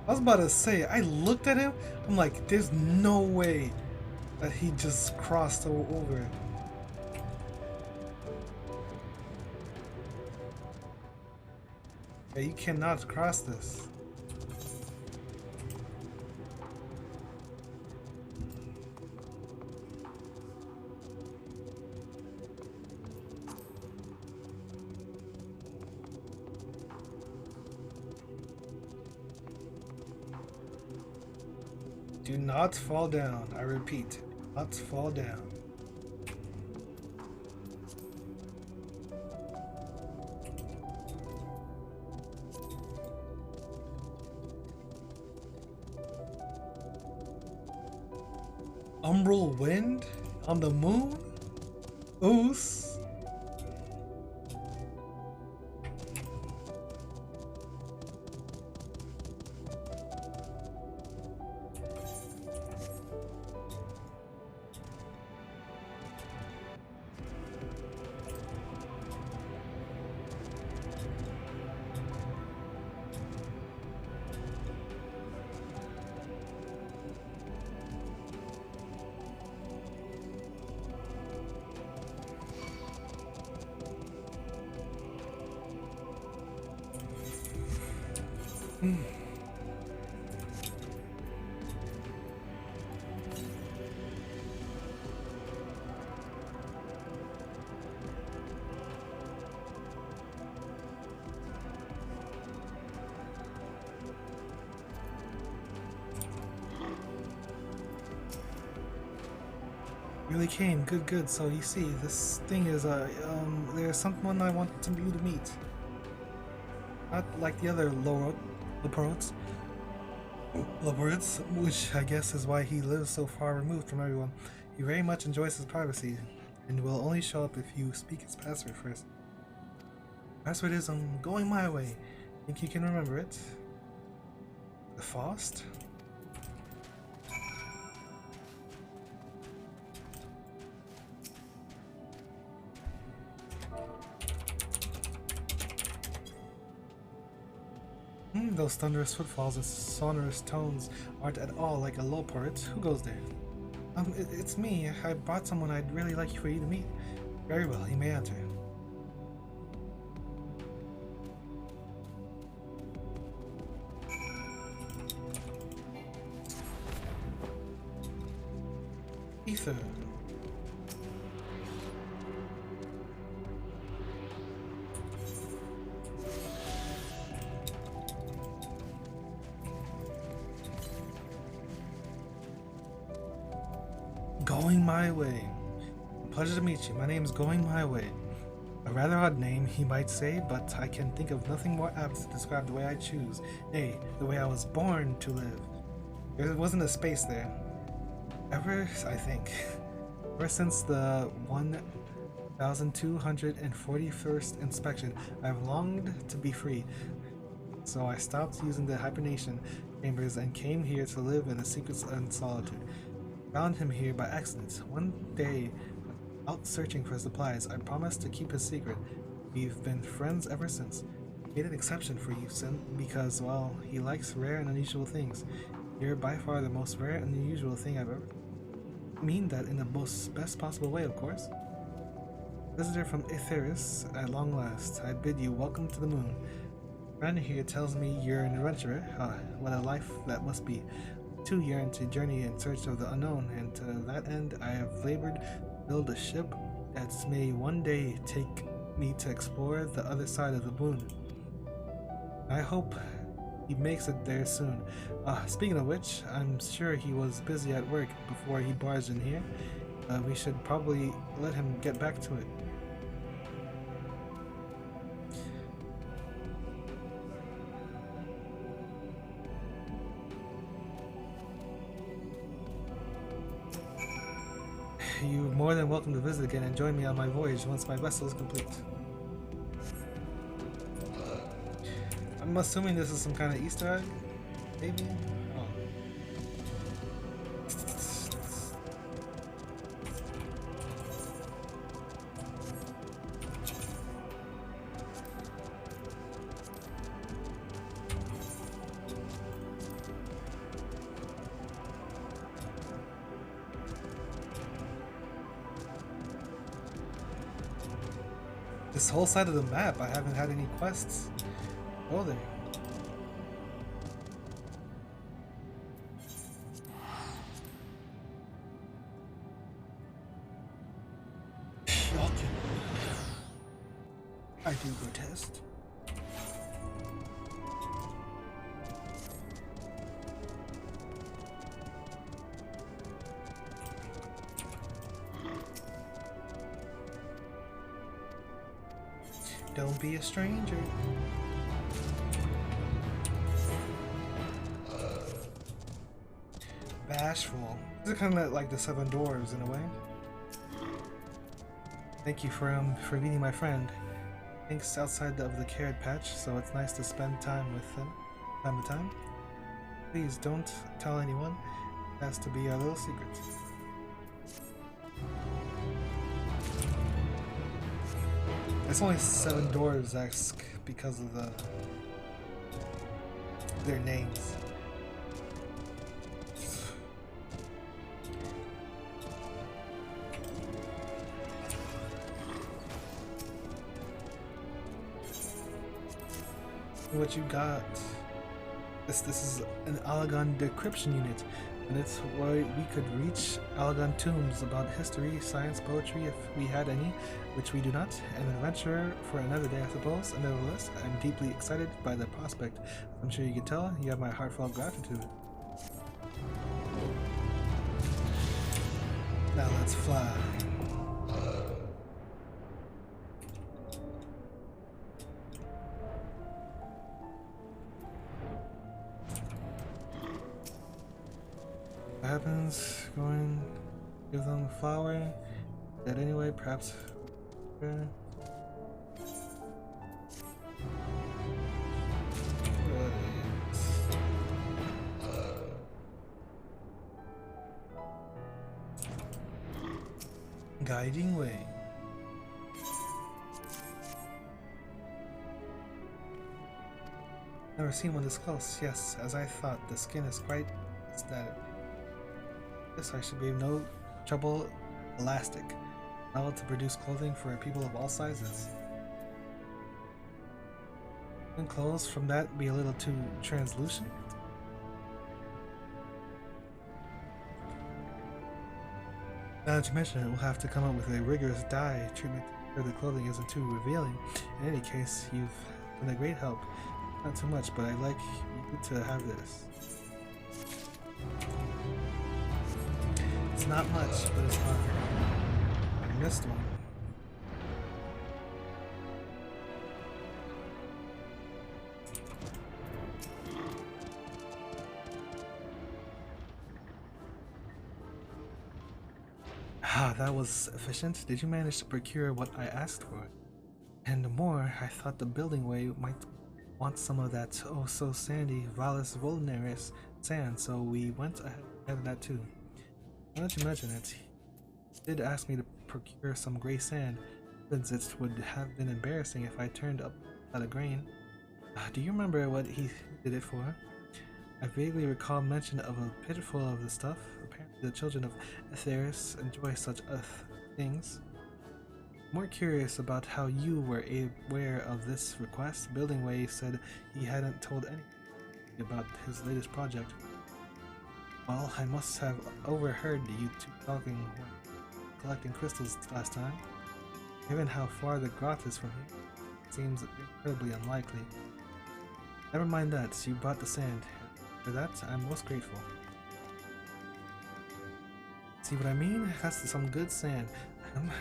I was about to say, I looked at him, I'm like, there's no way that he just crossed over. Yeah, you cannot cross this. Do not fall down. I repeat, do not fall down. Umbral wind on the moon? Oos. Really came. Good, good. So you see, this thing is there's someone I want you to meet. Not like the other Leports, which I guess is why he lives so far removed from everyone. He very much enjoys his privacy, and will only show up if you speak his password first. Password is going my way. Think you can remember it? The Faust? Those thunderous footfalls and sonorous tones aren't at all like a Lopart. Who goes there? It's me. I brought someone I'd really like for you to meet. Very well, you may enter. Ether. Going My Way. Pleasure to meet you. My name is Going My Way. A rather odd name, he might say, but I can think of nothing more apt to describe the way I choose, nay, the way I was born to live. There wasn't a space there. Ever since the 1241st inspection, I've longed to be free. So I stopped using the hibernation chambers and came here to live in the secrets and solitude. Found him here by accident. One day, out searching for supplies, I promised to keep his secret. We've been friends ever since. Made an exception for you, Sin, because, well, he likes rare and unusual things. You're by far the most rare and unusual thing I've ever... I mean that in the best possible way, of course. Visitor from Aetheris, at long last, I bid you welcome to the moon. Friend here tells me you're an adventurer. What a life that must be. Too yearn to journey in search of the unknown, and to that end I have labored to build a ship that may one day take me to explore the other side of the moon. I hope he makes it there soon. Speaking of which, I'm sure he was busy at work before he barged in here. We should probably let him get back to it. You're more than welcome to visit again and join me on my voyage once my vessel is complete. I'm assuming this is some kind of Easter egg, maybe? Oh. This whole side of the map, I haven't had any quests. Go there. I do protest. Don't be a stranger. Bashful. This is kind of like the Seven Dwarves in a way. Thank you for meeting my friend. Thanks outside of the carrot patch, so it's nice to spend time with him time to time. Please don't tell anyone. It has to be our little secret. It's only Seven Dwarves-esque because of their names. What you got? This is an Alagon decryption unit, and it's where we could reach Alagon tombs about history, science, poetry if we had any, which we do not. An adventure for another day, I suppose. And nevertheless, I'm deeply excited by the prospect. I'm sure you can tell, you have my heartfelt gratitude. Now let's fly. What happens? Going, give them a flower. That anyway, perhaps. Guiding way. Never seen one this close. Yes, as I thought, the skin is quite aesthetic. This I should be no trouble. Elastic. Able to produce clothing for people of all sizes. And clothes from that be a little too translucent. Now that you mention it, we'll have to come up with a rigorous dye treatment where the clothing isn't too revealing. In any case, you've been a great help. Not too much, but I'd like you to have this. It's not much, but it's fine. I missed one. Ah, that was efficient. Did you manage to procure what I asked for? And more, I thought the building way might want some of that oh so sandy Vallis Vulneraris sand, so we went ahead of that too. Now that you mention it, he did ask me to procure some gray sand, since it would have been embarrassing if I turned up at a grain. Do you remember what he did it for? I vaguely recall mention of a pitfall of the stuff. Apparently the children of Aetheris enjoy such things. More curious about how you were aware of this request. Buildingway said he hadn't told anything about his latest project. Well, I must have overheard you two talking when collecting crystals last time. given how far the grot is from here, it seems incredibly unlikely. Never mind that, you brought the sand. For that, I'm most grateful. See what I mean? That's some good sand.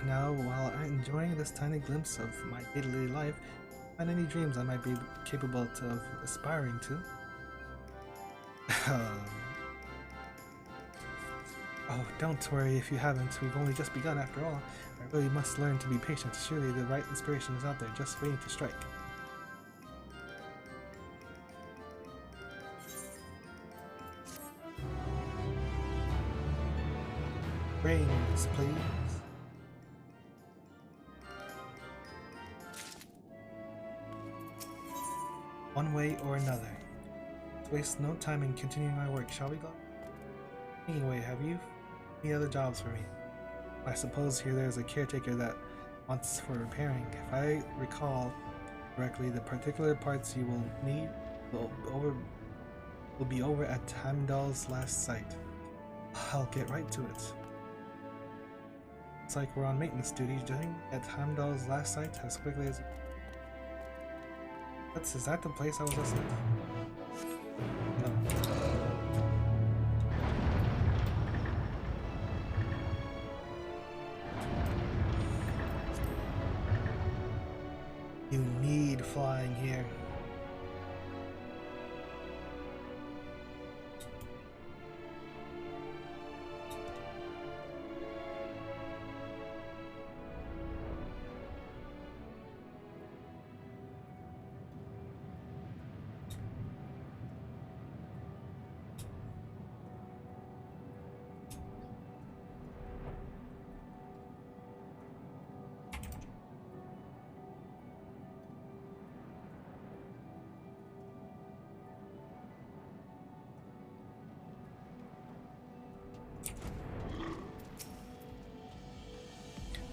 Now, while I'm enjoying this tiny glimpse of my day-to-day life, find any dreams I might be capable of aspiring to. Oh, don't worry if you haven't. We've only just begun after all. I really must learn to be patient. Surely the right inspiration is out there, just waiting to strike. Brains, please. One way or another. Let's waste no time in continuing my work, shall we go? Anyway, have you any other jobs for me? I suppose here there's a caretaker that wants for repairing. If I recall correctly, the particular parts you will need will be over at Heimdall's last site. I'll get right to it. Looks like we're on maintenance duty, doing at Heimdall's last site as quickly as... Is that the place I was listening to? No. You need flying here.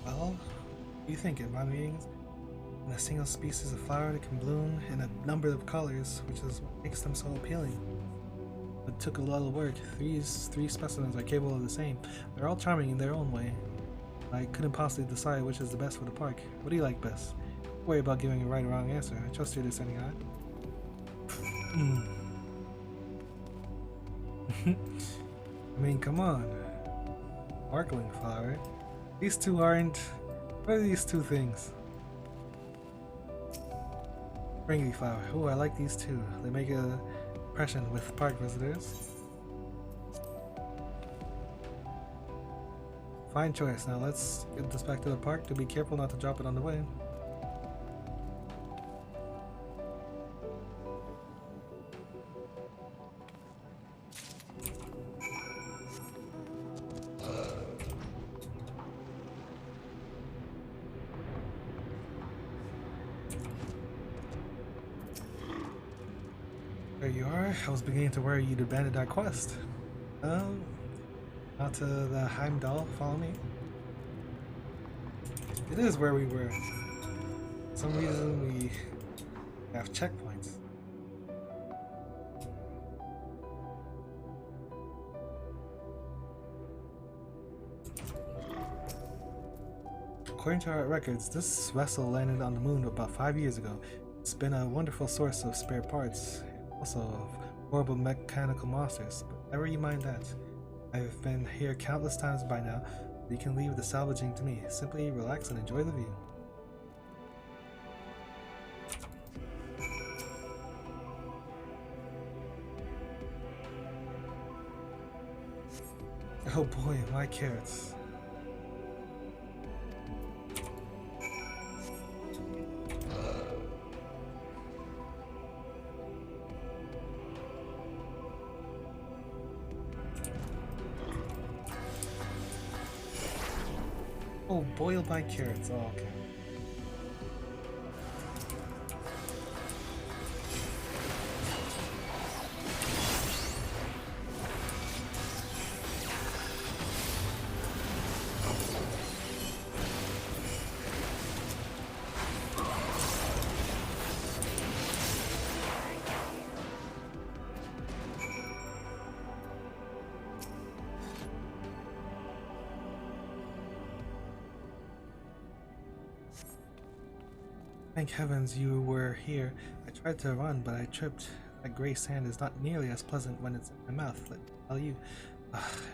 Well, what do you think? In my meetings, in a single species of flower that can bloom in a number of colors, which is what makes them so appealing. It took a lot of work. These three specimens are capable of the same. They're all charming in their own way. I couldn't possibly decide which is the best for the park. What do you like best? Don't worry about giving a right or wrong answer. I trust your discerning eye. I mean, come on. Sparkling flower. These two aren't... What are these two things? Springy flower. Oh, I like these two. They make an impression with park visitors. Fine choice. Now let's get this back to the park. Do be careful not to drop it on the way. There you are. I was beginning to worry you'd abandoned our quest. Not to the Heimdall, follow me? It is where we were. For some reason we have checkpoints. According to our records, this vessel landed on the moon about 5 years ago. It's been a wonderful source of spare parts, also of horrible mechanical monsters, but never you mind that. I've been here countless times by now. You can leave the salvaging to me. Simply relax and enjoy the view. Oh boy, my carrots. Oh, boiled by carrots. Oh, okay. Thank heavens you were here. I tried to run, but I tripped. That gray sand is not nearly as pleasant when it's in my mouth, let me tell you.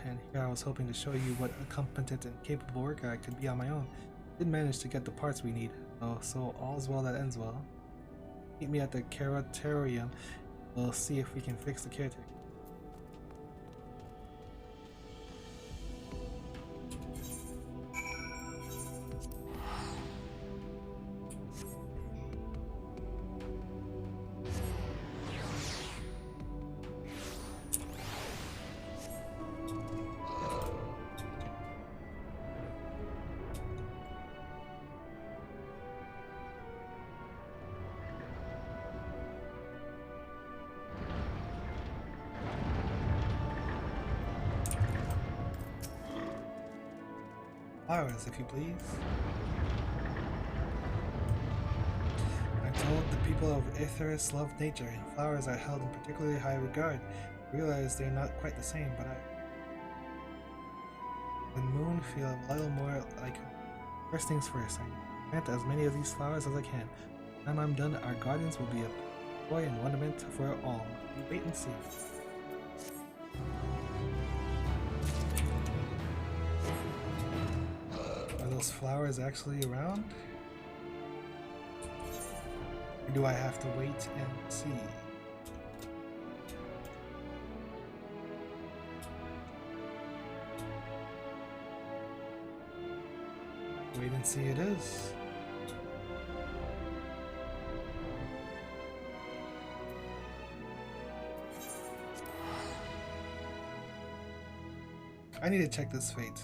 And here I was hoping to show you what a competent and capable worker I could be on my own. Did manage to get the parts we need. Oh, so all's well that ends well. Meet me at the Caratorium. We'll see if we can fix the caretaker. Flowers, if you please. I'm told the people of Aetheris love nature, and flowers are held in particularly high regard. I realize they're not quite the same, but the moon feel a little more like first things first. I plant as many of these flowers as I can. By the time I'm done, our gardens will be a joy and wonderment for all. We wait and see. Are those flowers actually around? Or do I have to wait and see? Wait and see it is. I need to check this fate.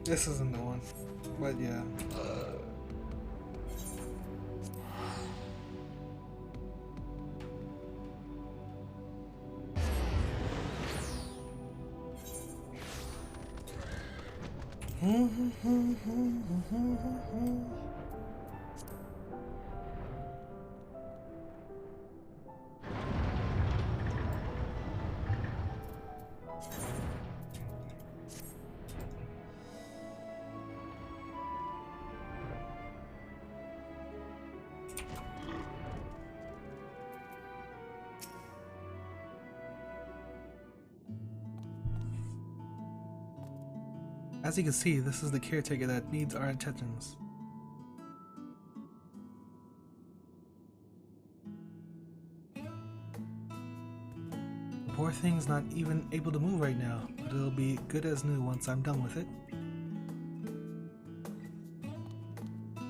This isn't the one, but yeah. As you can see, this is the caretaker that needs our attentions. The poor thing's not even able to move right now, but it'll be good as new once I'm done with it.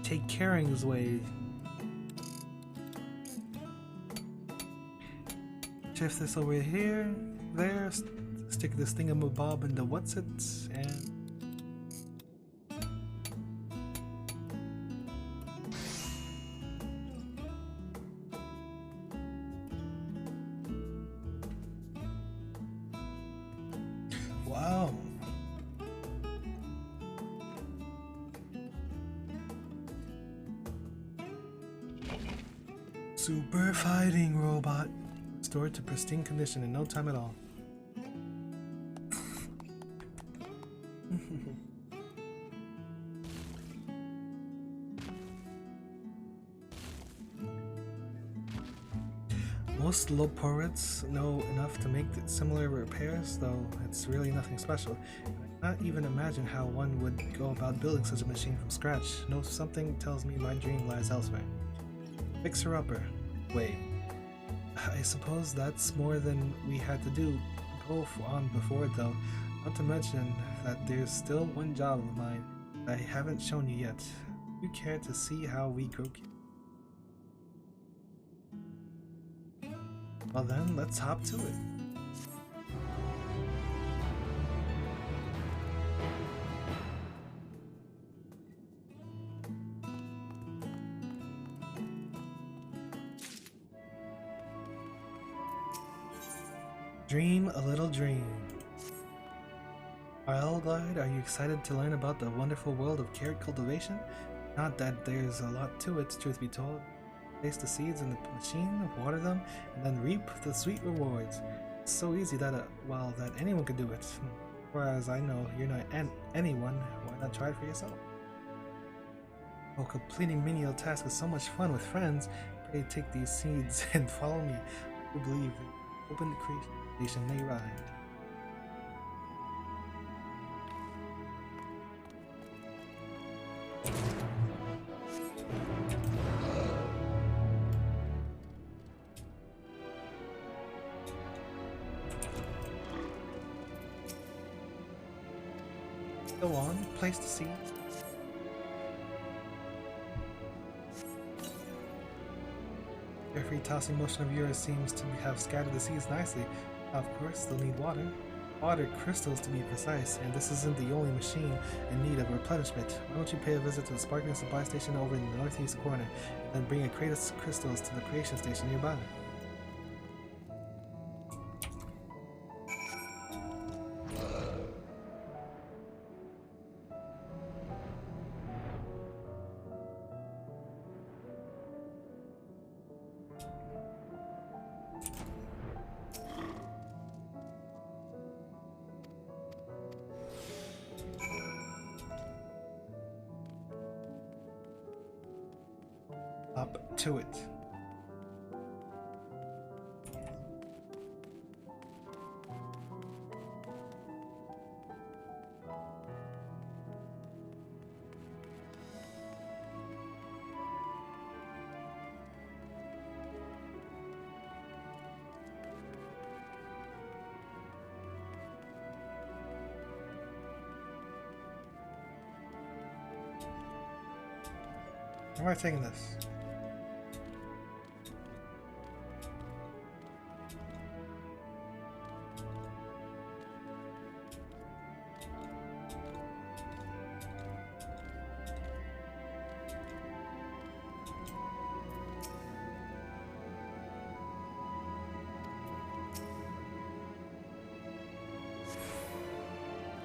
Take Caring's way. Shift this over here, there, stick this thingamabob into what's it, and wow. Super fighting robot. Restored to pristine condition in no time at all. Most Loporids know enough to make similar repairs, though it's really nothing special. I cannot even imagine how one would go about building such a machine from scratch. No, something tells me my dream lies elsewhere. Fixer-upper. Wait. I suppose that's more than we had to do. Go on before, though. Not to mention that there's still one job of mine that I haven't shown you yet. You care to see how we grow? Well then, let's hop to it. Dream a little dream. Well, Glide, are you excited to learn about the wonderful world of carrot cultivation? Not that there's a lot to it, truth be told. Place the seeds in the machine, water them, and then reap the sweet rewards. It's so easy that, that anyone can do it. Whereas I know you're not anyone, why not try it for yourself? While completing menial tasks is so much fun with friends, pray take these seeds and follow me. I do believe the open creation may ride. Go on, place the seeds. Carefree tossing motion of yours seems to have scattered the seeds nicely. Of course, they'll need water. Water crystals to be precise, and this isn't the only machine in need of replenishment. Why don't you pay a visit to the sparkling supply station over in the northeast corner, and then bring a crate of crystals to the creation station nearby? Up to it. Where am I taking this?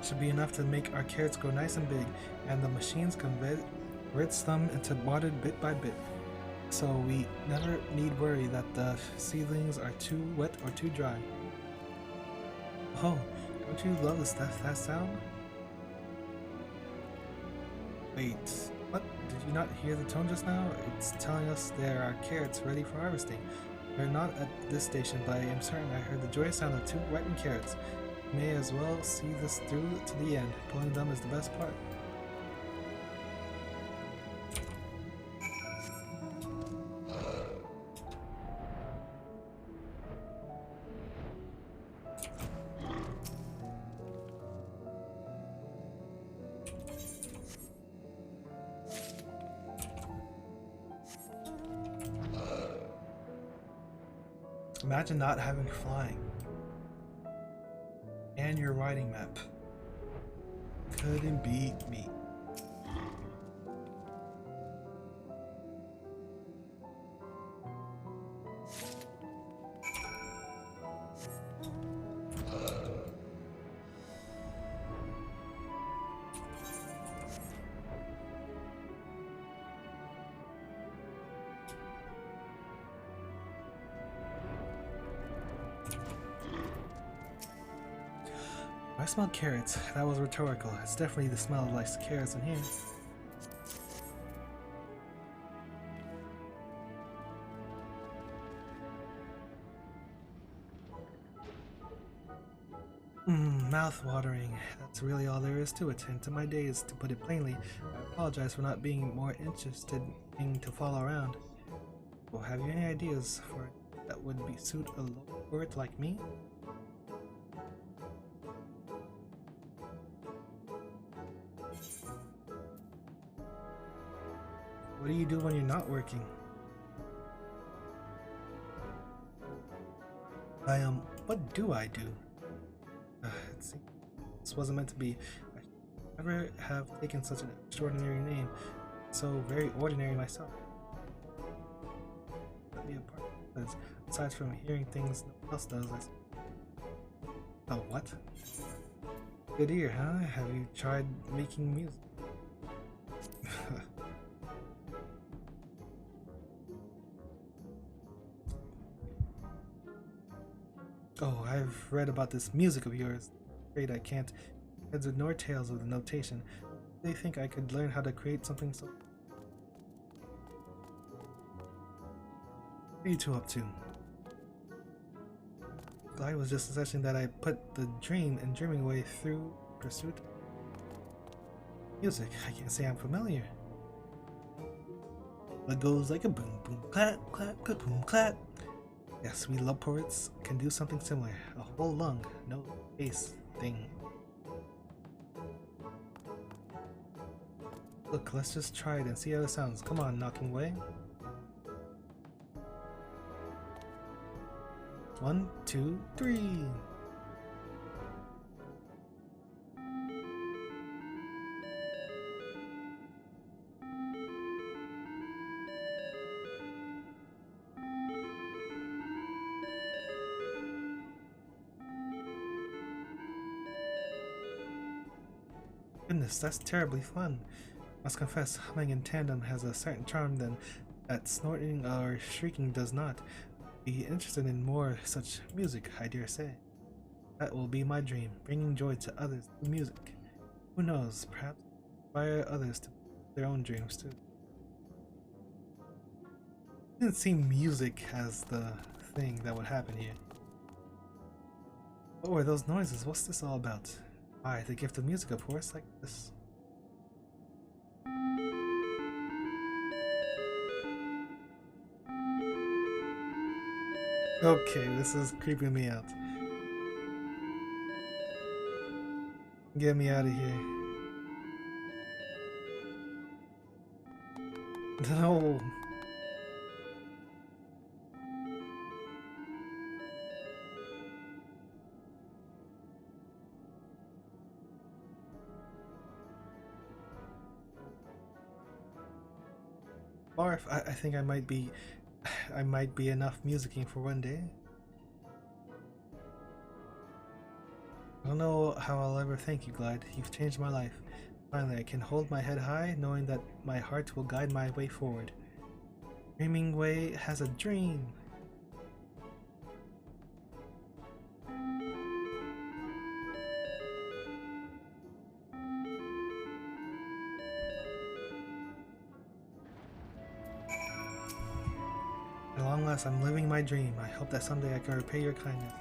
Should be enough to make our carrots grow nice and big, and the machines converts them into water bit by bit, so we never need worry that the seedlings are too wet or too dry. Oh, don't you love that sound? Wait, what? Did you not hear the tone just now? It's telling us there are carrots ready for harvesting. We're not at this station, but I am certain I heard the joyous sound of two ripened carrots. May as well see this through to the end. Pulling them is the best part. Imagine not having flying. And your riding map. Couldn't beat me. I smell carrots. That was rhetorical. It's definitely the smell of like carrots in here. Mouth-watering. That's really all there is to it. And to my days, to put it plainly, I apologize for not being more interested in to follow around. Well, have you any ideas for that would suit a low bird like me? What do you do when you're not working? What do I do? Let's see. This wasn't meant to be. I should never have taken such an extraordinary name. So very ordinary myself. Let me apart. Because aside from hearing things no one else does, oh, what? Good ear, huh? Have you tried making music? Oh, I've read about this music of yours. Afraid I can't heads nor tails of the notation. They think I could learn how to create something so. What are you two up to? Glide was just suggesting that I put the dream and dreaming away through pursuit of music. I can't say I'm familiar. It goes like a boom boom clap clap boom clap. Yes, we love poets can do something similar. A whole lung, no bass thing. Look, let's just try it and see how it sounds. Come on, knocking way. 1, 2, 3. Goodness, that's terribly fun. Must confess, humming in tandem has a certain charm that snorting or shrieking does not. Be interested in more such music, I dare say. That will be my dream, bringing joy to others through music. Who knows, perhaps inspire others to their own dreams too. Didn't seem music as the thing that would happen here. What were those noises? What's this all about? Why, the gift of music, of course, like this. Okay, this is creeping me out. Get me out of here. No. Barf, I think I might be enough musicking for one day. I don't know how I'll ever thank you, Glide. You've changed my life. Finally, I can hold my head high, knowing that my heart will guide my way forward. Dreaming Way has a dream. At long last, I'm living my dream. I hope that someday I can repay your kindness.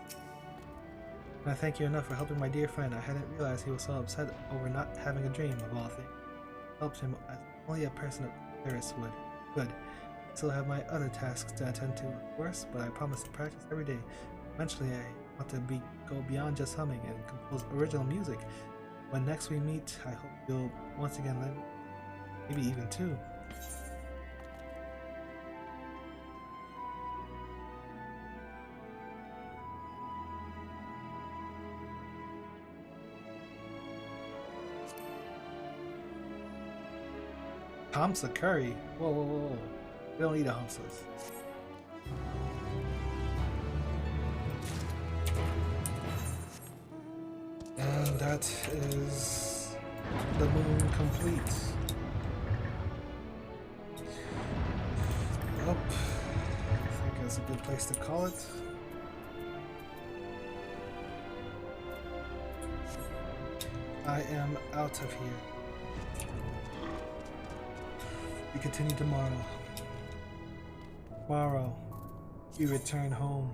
And I thank you enough for helping my dear friend. I hadn't realized he was so upset over not having a dream of all things. I helped him as only a person of Paris would. Good. I still have my other tasks to attend to, of course, but I promise to practice every day. Eventually, I want to go beyond just humming and compose original music. When next we meet, I hope you'll once again lend me, maybe even two. Hamsa curry? Whoa, whoa, whoa. We don't need a hamsas. And that is the moon complete. Yep. I think that's a good place to call it. I am out of here. We continue tomorrow. Tomorrow, we return home.